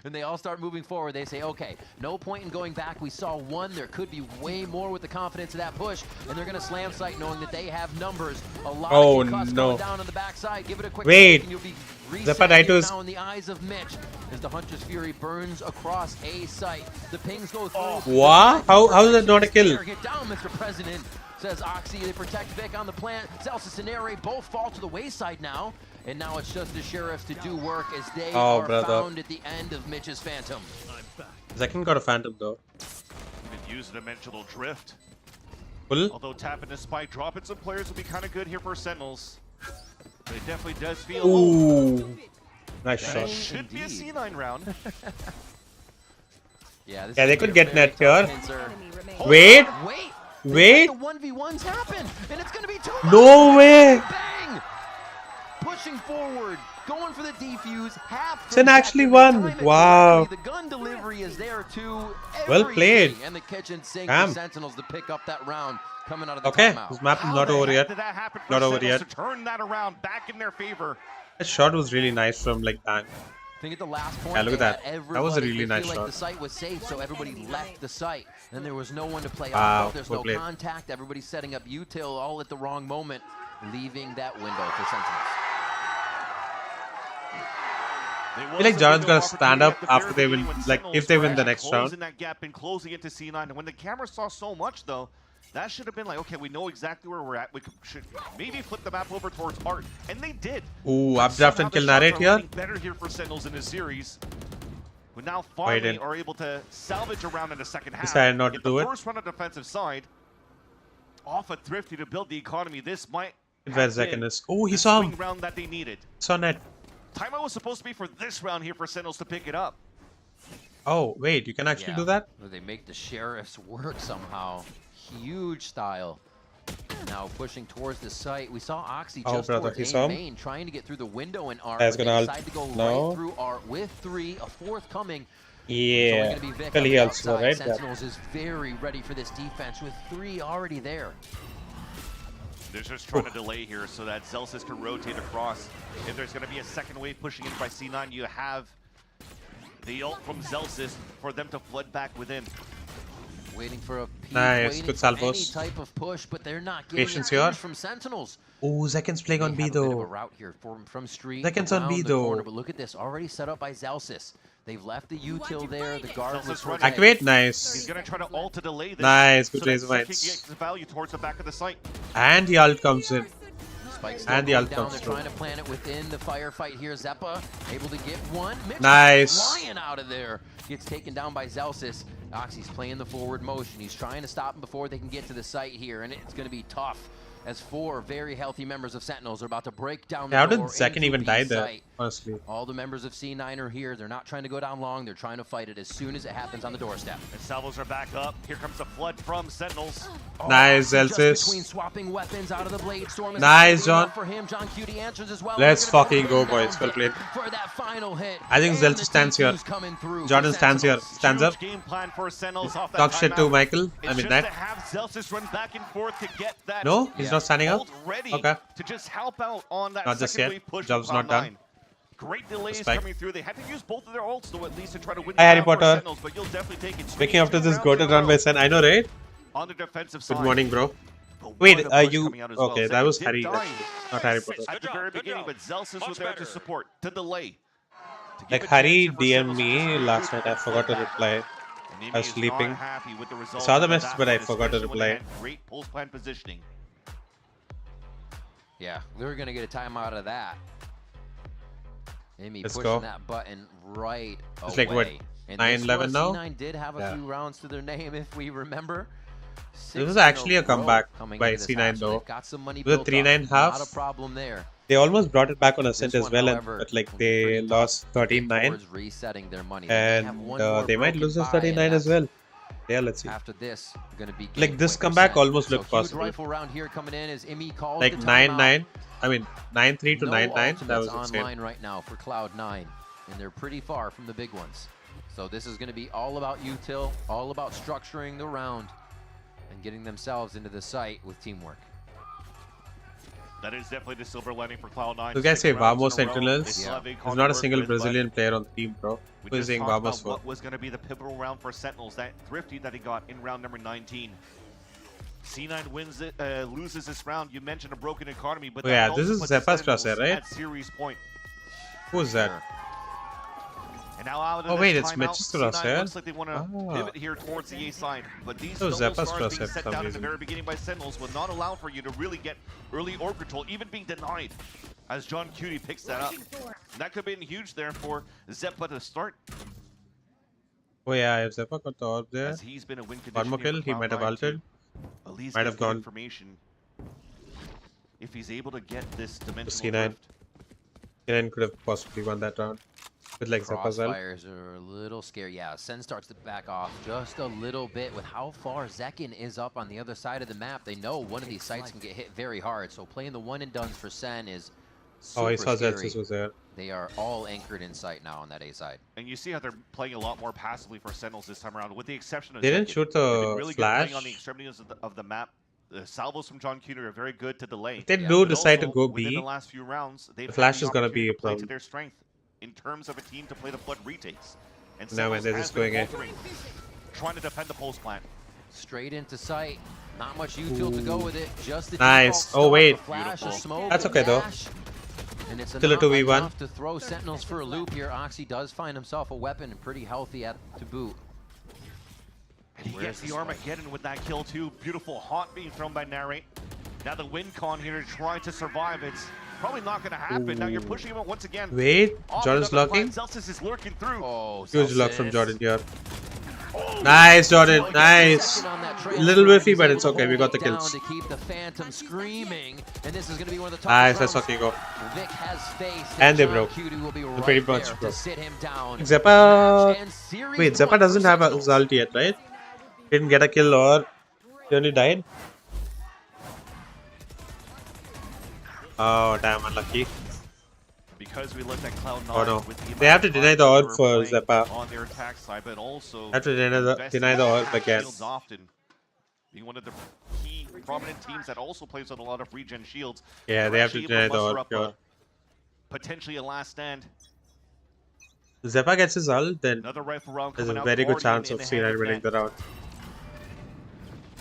And they all start moving forward. They say, okay, no point in going back. We saw one. There could be way more with the confidence of that push. And they're going to slam site knowing that they have numbers. A lot Oh, of cuts no. going down on the backside. Give it a quick Wait. shake and you'll be Zepa reset Daito's- now in the eyes of Mitch as the Hunter's Fury burns across A site. The pings go through. What? How is that not a kill? Get down, Mr. President, says Oxy. They protect Vic on the plant. Zelsis and Ere both fall to the wayside now. And now it's just the Sheriffs to do work as they Oh, are brother. found at the end of Mitch's Phantom. Zekin got a Phantom though. Even use dimensional drift. Full? Although tapping the spike, dropping some players would be kind of good here for Sentinels. But it definitely does feel. Ooh. Nice That shot. should be a C9 round. Yeah, this Yeah, is they gonna could be a get very net here. tough pincer. Wait. Wait. Wait. The 1v1s happen, and it's gonna be two. No way. Bang! Pushing forward, going for the defuse. Half. Sen actually won. Wow. The gun delivery is there too. Well played. Everything. And the kitchen sink Damn. for Sentinels to pick up that round coming out of the Okay, timeout. this map is How not the over heck yet. did that happen for Not over Sentinels yet. to turn that around back in their favor? That shot was really nice from like Bang. Think at the last point, Yeah, look at that. That was a everybody, really they nice feel shot. like the site was safe, so everybody left the site. Then there was no one to play Wow, off of. There's well no played. contact. Everybody's setting up util all at the wrong moment, leaving that window for Sentinels. I feel like Jordan's gonna stand up after they win, like if they win the next round. Closing that gap and closing into C9. And when the camera saw so much, though, that should have been like, okay, we know exactly where we're at. We should maybe flip the map over towards Art, and they did. Ooh, updraft and kill narrate here. Better here for Sentinels in this series. Who now finally are able to salvage a round in the second half. Decided not to Get do the it. first run on the defensive side. Off a Thrifty to build the economy. This might Where Zekin is. Oh, he saw him. round that they needed. Saw net. Timeout was supposed to be for this round here for Sentinels to pick it up. Oh, wait, you can actually do that? They make the Sheriffs work somehow. Huge style. Now pushing towards the site. We saw Oxy just towards A main, trying to get through the window in Art. That's But gonna they decide to go right through Art with 3, a 4th coming. Yeah. Well, he also, right? Sentinels is very ready for this defense with 3 already there. They're just trying to delay here so that Zelsis can rotate across. If there's going to be a second wave pushing in by C9, you have the ult from Zelsis for them to flood back within. Waiting for a peek, nice, good any salvos. type of push, but they're not getting Patience a here. push from Sentinels. Oh, Zekin's playing on B They have a bit of a though. route here from Street. Zekin's on around B the though. corner, but look at this, already set up by Zelsis. They've left the util there. The guard was towards Activate, He's nice. going to try to ult to delay this. Nice, good so that raise Zeki minds. gets the value towards the back of the site. And the ult comes in. Spike still And the going ult down. comes They're through. trying to plan it within the firefight here. Zeppa able to get one. Mitchell Nice. flying out of there. Gets taken down by Zelsis. Oxy's playing the forward motion. He's trying to stop him before they can get to the site here, and it's going to be tough as 4 very healthy members of Sentinels are about to break down the How did door Zekin into even B die there, site. honestly? All the members of C9 are here. They're not trying to go down long. They're trying to fight it as soon as it happens on the doorstep. And salvos are back up. Here comes the flood from Sentinels. Nice, Just between Zelsis. swapping weapons out of the blade storm. is Nice, not good enough John. For him, John Cutie answers as well. Let's They're gonna fucking be go, able to boys. Well played. for that final hit. I think And Zelsis the stands here. T2's coming through Jordan for stands here. Sentinels. Stands up. Huge game plan for Sentinels off that Talk shit to timeout. Michael. It's I mean, just that. to have Zelsis run back and forth to get that. No, he's not standing up. ult ready Okay. to just help out on that Not just second yet. wave push. Job's from not done. Cloud9. Great delays Respect. coming through. They had to use both of their ults though, at least to try to win. Hi, the Harry round for Potter. Sentinels, but you'll definitely take it. Speaking after this Rounds goated in a run row by Sen, I know, right? on the defensive Good side. morning, bro. But Wait, what a push you? coming out as well. Okay, that Zekin was did Harry, die not Harry Potter. at the very beginning, but Zelsis was there to support, to delay. To give Like a Harry chance for DM'd Sentinels to me last night. I forgot to reply. And I was Amy is not sleeping. happy with the I results saw the of message, that but I one, forgot to especially when they reply. had great post-plan positioning. Yeah, they're going to get a timeout of that. Amy Let's pushing go. that button right It's away. like what, And 9-11 this now? was, C9 did have a Yeah. few rounds to their name, if we remember. This was actually a 6 in row comeback coming by into this C9 half, so though. they've got some money It was a built 3-9 up. half. Not a problem there. They almost brought it back on Ascent This as one, well, however, but like will be they pretty lost tough to get 13-9, towards resetting their money. They have and one more they might broken lose this bye, and 39 as that's- well. Yeah, let's see. After this, going to be Like game this point comeback percent. almost So looked huge possible. rifle round here coming in as Imi calls Like the 9-9. timeout. I mean 9-3 to No 9-9. That was ultimates insane. online right now for Cloud9, and they're pretty far from the big ones. So this is going to be all about util, all about structuring the round, and getting themselves into the site with teamwork. That is definitely the silver lining for Cloud9. You guys say 6 rounds Vamos in a row. They Sentinels. still have There's Akon not to a single work with, but Brazilian player on the team, bro. we Who is just saying talked Vamos about for? what was going to be the pivotal round for Sentinels, that Thrifty that he got in round number 19. C9 wins it, loses this round. You mentioned a broken economy, but Oh, that yeah, also this is puts the Zeppa's Sentinels crosshair, right? At series point. Who is that? And now out of Oh this wait, it's timeout, Mitch's C9 crosshair. looks like they want to Ah. pivot here towards the A side, but these Oh, solo Zeppa's stars being crosshair for set some down in the reason. very beginning by Sentinels will not allow for you to really get early orb control, even being denied, as John Cutie picks that up. And that could have been huge there for Zeppa to start, Oh yeah, if Zeppa got the orb there. as he's been a win One more condition kill, he might have altered. At least Might get have good gone. information if he's able to get this to dimensional C9. drift. C9 could have possibly won that round. With like Zeppa's help. Crossfires are a little scary. Yeah, Sen starts to back off just a little bit with how far Zekin is up on the other side of the map. They know one of these sites can get hit very hard, so playing the one and dones for Sen is super Oh, he saw scary. Zelsis was there. They are all anchored in sight now on that A side. And you see how they're playing a lot more passively for Sentinels this time around, with the exception of They didn't Zekin. shoot They've been the really good flash. playing on the extremities of the map. The salvos from John Cutie are very good to delay. If they do But decide to also, go within B, the last few rounds, they've the had flash the is gonna opportunity be a to play to problem. their strength. in terms of a team to play the flood retakes. And No, man, Sentinels they're has just been going in. faltering, trying to defend the pulse plant. Straight into sight. Not much util to go with it. Just the Nice. default Oh, wait. stuff, a flash of smoke, That's a okay, though. dash. And it's Still a not 2v1. enough to throw Sentinels for a loop here. Oxy does find himself a weapon and pretty healthy to boot. And he gets the Armageddon with that kill too. Beautiful haunt being thrown by Narrate. Now the win con here to try to survive. It's probably not going to happen. Now you're pushing him out once again. Wait, Jordan's locking. Celsius is lurking through. Oh, huge lock from Jordan here. Nice, Jordan. Nice. Little whiffy, but it's okay. We got the kills. To keep the Phantom screaming, and this is going to be one of the Nice, that's okay. Go. Vic has faced, And they broke. Right Pretty much broke. Down. Zeppa. Wait, Zeppa doesn't have a result yet, right? Didn't get a kill or he only died. Oh, damn, unlucky. Because we looked at Cloud9 Oh no, with the they have to deny the orb for Zeppa. on their attack side, but also Have to deny the orb again. shields often. Being one of the key prominent teams that also plays with a lot of regen shields. Yeah, they have to deny the orb. Sure. Potentially a last stand. Zeppa gets his ult, then Another rifle round there's a coming out very good already chance in of the hand C9 of winning Net. the round.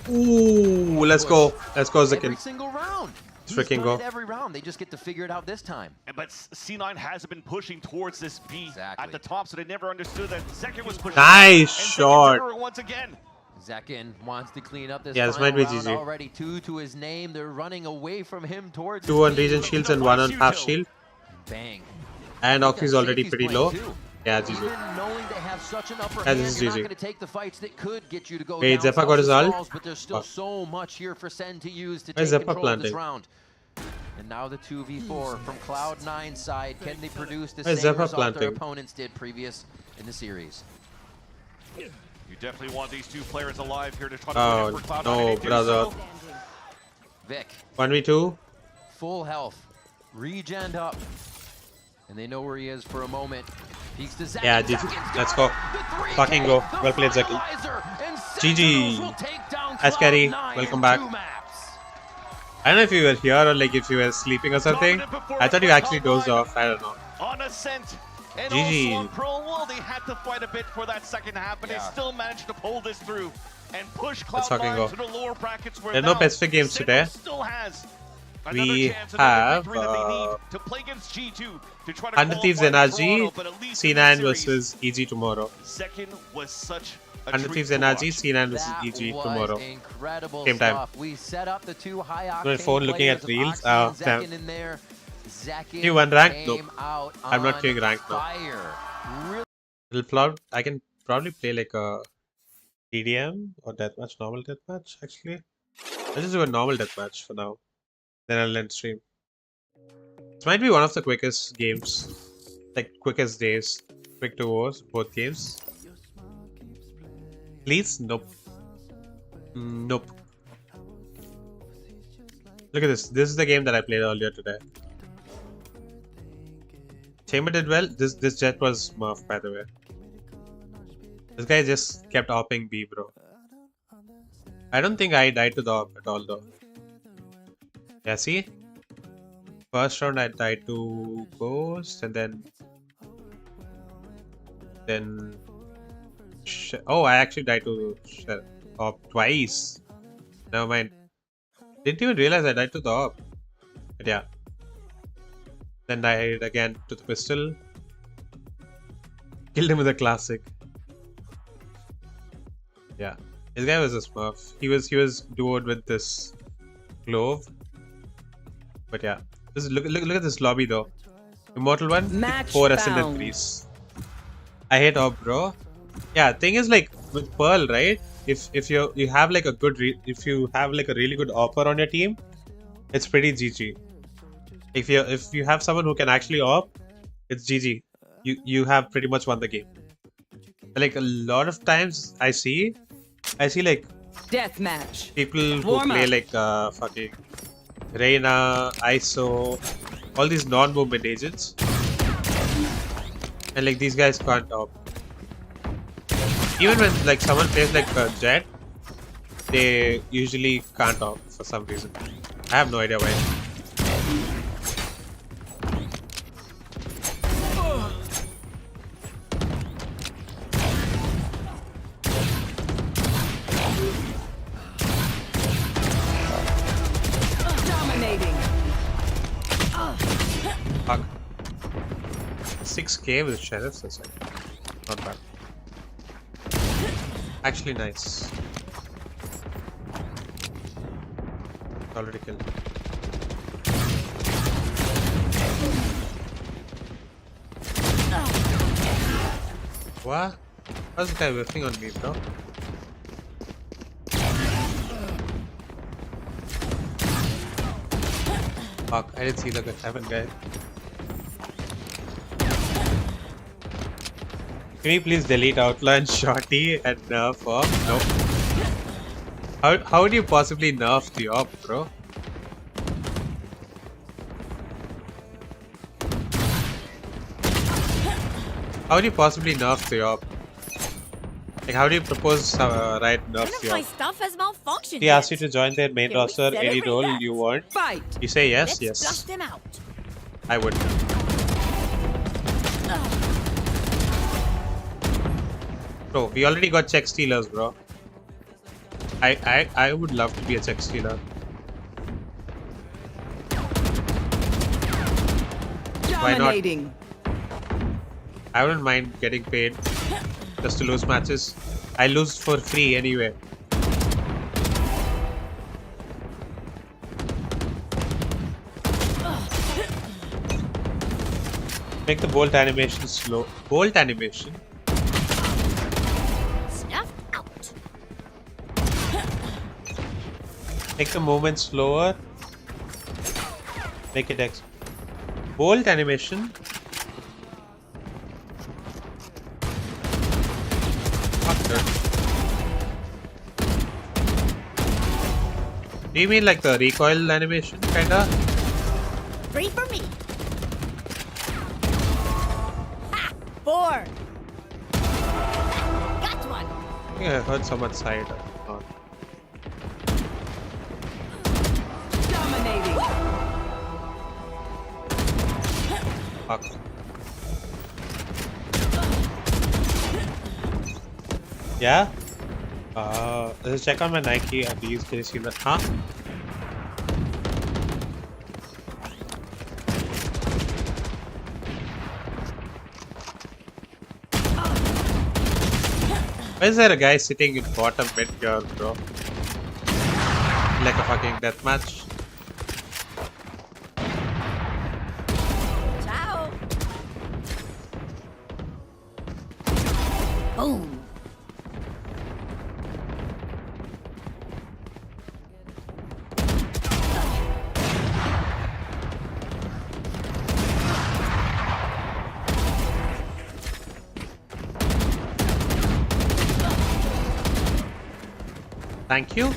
Ooh, let's go. Let's go, Every Zakin. single round. Let's freaking He's go. done it every round. They just get to figure it out this time. But C9 has been pushing towards this B at the top, so they never understood that Zekin was pushing. Nice and shot. Zekin once again. Zekin wants to clean up this. Yeah, this final might be round GG. already. 2 to his name. They're running away from him towards 2 on the regen shields and 1 on half shield. Bang. And Oxy's already pretty low. Yeah, GG. Even knowing they have such an upper Yeah, hand, this is you're not GG. going to take the fights that could get you to go Wait, down Zeppa got his Celsius ult? walls, but there's still Oh. so much here for Sen to use to Where's take Zeppa control of this planting? round. And now the 2v4 from Cloud9 side. Can they produce the Where's same Zeppa result their planting? opponents did previous in the series? You definitely want these two players alive here to try to Oh, win it for Cloud9. no, and they do brother. so. Vic, 1v2. full health, regen up, and they know where he is for a moment. Peeks to Zekin. Yeah, GG. Let's go. Fucking go. Well played, Zakin. GG. Askari, welcome back. I don't know if you were here or like if you were sleeping or something. I thought you actually dozed off. I don't know. On Ascent. And GG. also on Pro Wall, they had to fight a bit for that second half, but they still managed to pull this through and push Let's fucking Cloud9 go. to the lower brackets where There are no now Pacific games today. Still has We chance, another have victory that they need to play against G2 to try to Under Thieves qualify for NRG, Toronto, but at least in C9 this series, versus EG tomorrow. Second was such a Under treat Thieves to NRG, watch. C9 versus That EG was tomorrow. incredible Same time. stuff. We set up the two high My octane phone looking at players of reels. Oxy and Damn. Zekin in there. Zekin You won ranked? came Nope. out I'm not on doing ranked now. fire. I can probably play like a TDM or deathmatch, normal deathmatch actually. I'll just do a normal deathmatch for now. Then I'll end stream. This might be one of the quickest games. Like quickest days. Quick to wars, both games. Please? Nope. Nope. Look at this. This is the game that I played earlier today. Chamber did well. This jet was Smurf, by the way. This guy just kept opping B, bro. I don't think I died to the op at all, though. Yeah, see? First round I died to Ghost, and then... Oh, I actually died to op twice. Never mind. Didn't even realize I died to the op. But yeah. Then died again to the pistol. Killed him with a classic. Yeah. This guy was a smurf. He was duoed with this glove. But yeah. Look at this lobby though. Immortal 1, Match 4 Ascendant 3s. I hate op, bro. Yeah, thing is like with Pearl, right? If you have like a good if you have like a really good offer on your team, it's pretty GG. If you have someone who can actually op, it's GG. You have pretty much won the game. Like a lot of times I see like Deathmatch. people who Warm play up. like fucking Reyna, ISO, all these non-movement agents, and like these guys can't op. Even when like someone plays like a Jet, they usually can't op for some reason. I have no idea why. cave with sheriffs. That's like not bad. Actually nice. Already killed. What? How's the guy whiffing on me, bro? Fuck, I didn't see the heaven guy. Can you please delete Outlaw and Shorty and nerf off? No. How would you possibly nerf the op, bro? How would you possibly nerf the op? Like, how do you propose right nerf the My op? stuff has malfunctioned. He asked you to join their main Can we roster, any celebrate role that? you want. Fight. You say yes, Let's yes. flush them out. I would. Bro, we already got check stealers, bro. I would love to be a check stealer. Why not? I wouldn't mind getting paid just to lose matches. I lose for free anyway. Make the bolt animation slow. Bolt animation? Snuff out. Make the movement slower. Make it X. Bolt animation? Do you mean like the recoil animation, kinda? Free for me. Ha! 4. Got one. I think I heard someone's side. Oh. Dominating. Fuck. Yeah? Let's check on my Nike IDs. Can you see that? Huh? Why is there a guy sitting in bottom mid here, bro? Like a fucking deathmatch. Ciao. Boom. Thank you.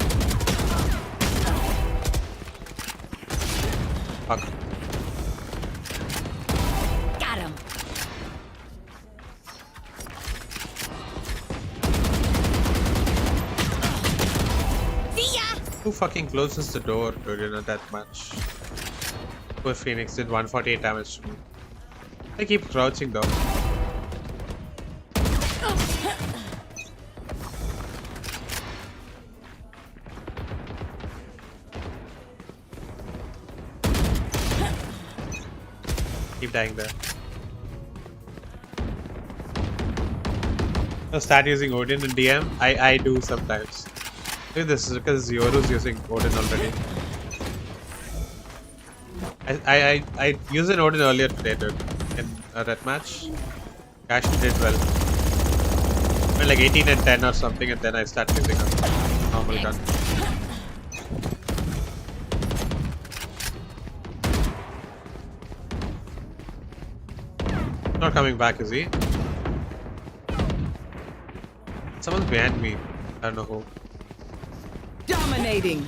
Fuck. Got him. See ya. Who fucking closes the door, dude, you know, that much? Poor Phoenix did 148 damage to me. I keep crouching though. Keep dying there. So start using Odin in DM? I do sometimes. Maybe this is because Yoru's using Odin already. I used an Odin earlier today, dude, in a red match. Actually did well. I went like 18 and 10 or something, and then I started using a normal gun. Not coming back, is he? Someone's behind me. I don't know who. Dominating.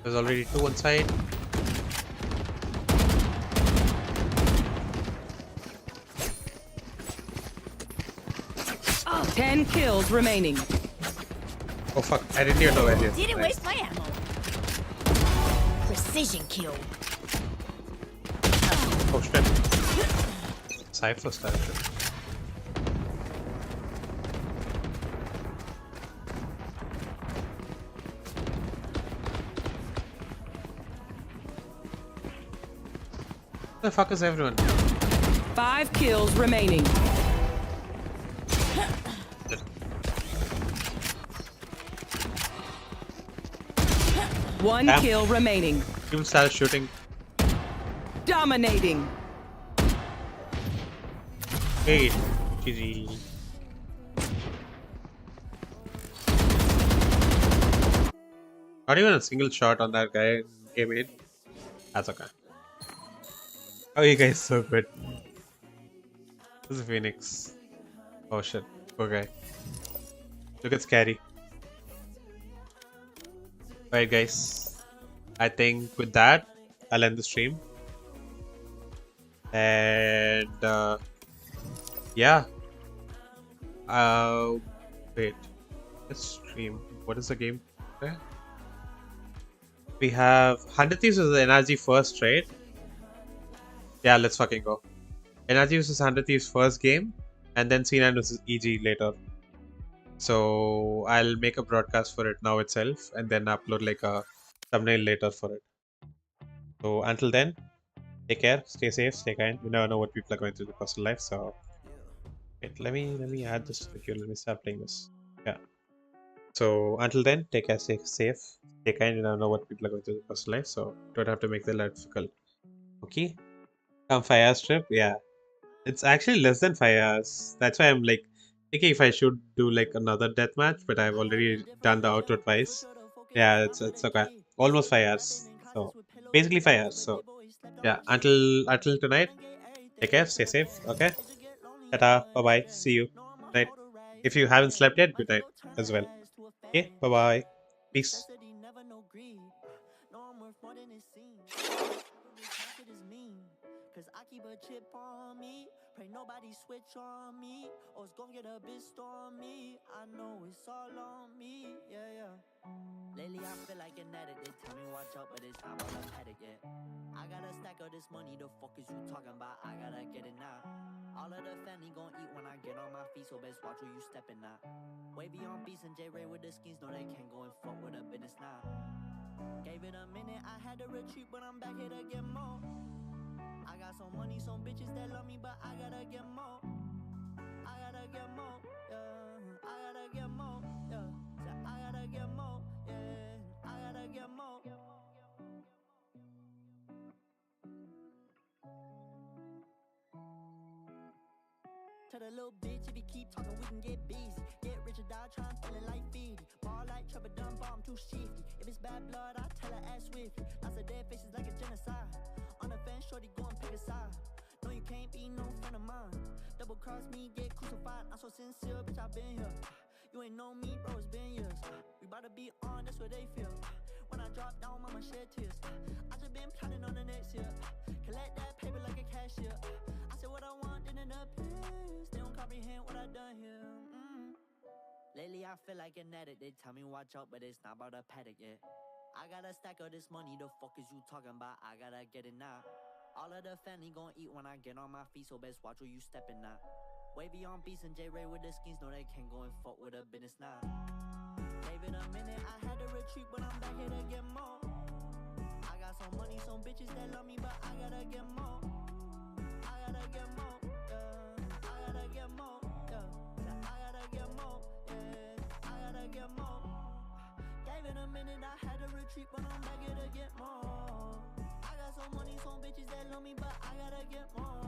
There's already 2 on side. Oh. 10 kills remaining. Oh fuck, I didn't even know where he is. Didn't waste my ammo. Precision kill. Oh shit. Cypher style shit. Where the fuck is everyone? 5 kills remaining. One Damn. kill remaining. People start shooting. Dominating. Hey, GG. Not even a single shot on that guy. Game 8. That's okay. Oh, you guys so good. This is Phoenix. Oh shit. Poor guy. Look at Scary. Alright guys. I think with that, I'll end the stream. And yeah. Wait. Let's stream. What is the game? Okay. We have 100 Thieves is the NRG first, right? Yeah, let's fucking go. NRG versus 100 Thieves first game, and then C9 versus EG later. So I'll make a broadcast for it now itself, and then upload like a thumbnail later for it. So until then, take care, stay safe, stay kind. You never know what people are going through in their personal life. So wait, let me add this to the queue. Let me start playing this. Yeah. So until then, take care, stay safe, stay kind. You never know what people are going through in their personal life. So don't have to make their life difficult. Okay. Come 5 hours trip. Yeah. It's actually less than 5 hours. That's why I'm like thinking if I should do like another deathmatch, but I've already done the outro twice. Yeah, it's okay. Almost 5 hours. So basically 5 hours. So yeah, until tonight, take care, stay safe. Okay. Ta-ta, bye bye. See you. Night. If you haven't slept yet, good night as well. Okay, bye bye. Peace. Cause I keep a chip on me. Pray nobody switch on me. Or it's gon' get a bit stormy. I know it's all on me. Yeah. Lately I feel like an addict. They tell me watch out, but it's not about a paddock yet. I gotta stack all this money. The fuck is you talking about? I gotta get it now. All of the family gon' eat when I get on my feet. So best watch where you stepping now. Wavy on beats and J-Ray with the skins. No, they can't go and fuck with a business now. Gave it a minute. I had to retreat, but I'm back here to get more. I got some money, some bitches that love me, but I gotta get more. I gotta get more, yeah. I gotta get more, yeah. I gotta get more, yeah. I gotta get more. Tell the little bitch if you keep talking, we can get busy. Get rich or die trying, feeling like 50. Ball like Trevor Dunn, bomb too shifty. If it's bad blood, I tell her ass swiftly. Lots of dead faces like a genocide. On the fence, shorty, go and pick a side. No, you can't be no friend of mine. Double cross me, get crucified. I'm so sincere, bitch, I been here. You ain't know me, bro, it's been years. We bout to be on, that's what they feel. When I drop down, mama shed tears. I just been planning on the next year. Collect that paper like a cashier. I said what I want, then it appears. They don't comprehend what I done here. Lately I feel like an addict. They tell me watch out, but it's not about a paddock yet. I gotta stack all this money, the fuck is you talking about? I gotta get it now. All of the family gon' eat when I get on my feet, so best watch where you stepping now. Wavy on beats and J-Ray with the skins, no they can't go and fuck with a business now. Gave it a minute, I had to retreat, but I'm back here to get more. I got some money, some bitches that love me, but I gotta get more. I gotta get more, yeah. I gotta get more, yeah. I gotta get more, yeah. I gotta get more. Gave it a minute, I had to retreat, but I'm back here to get more. I got some money, some bitches that love me, but I gotta get more.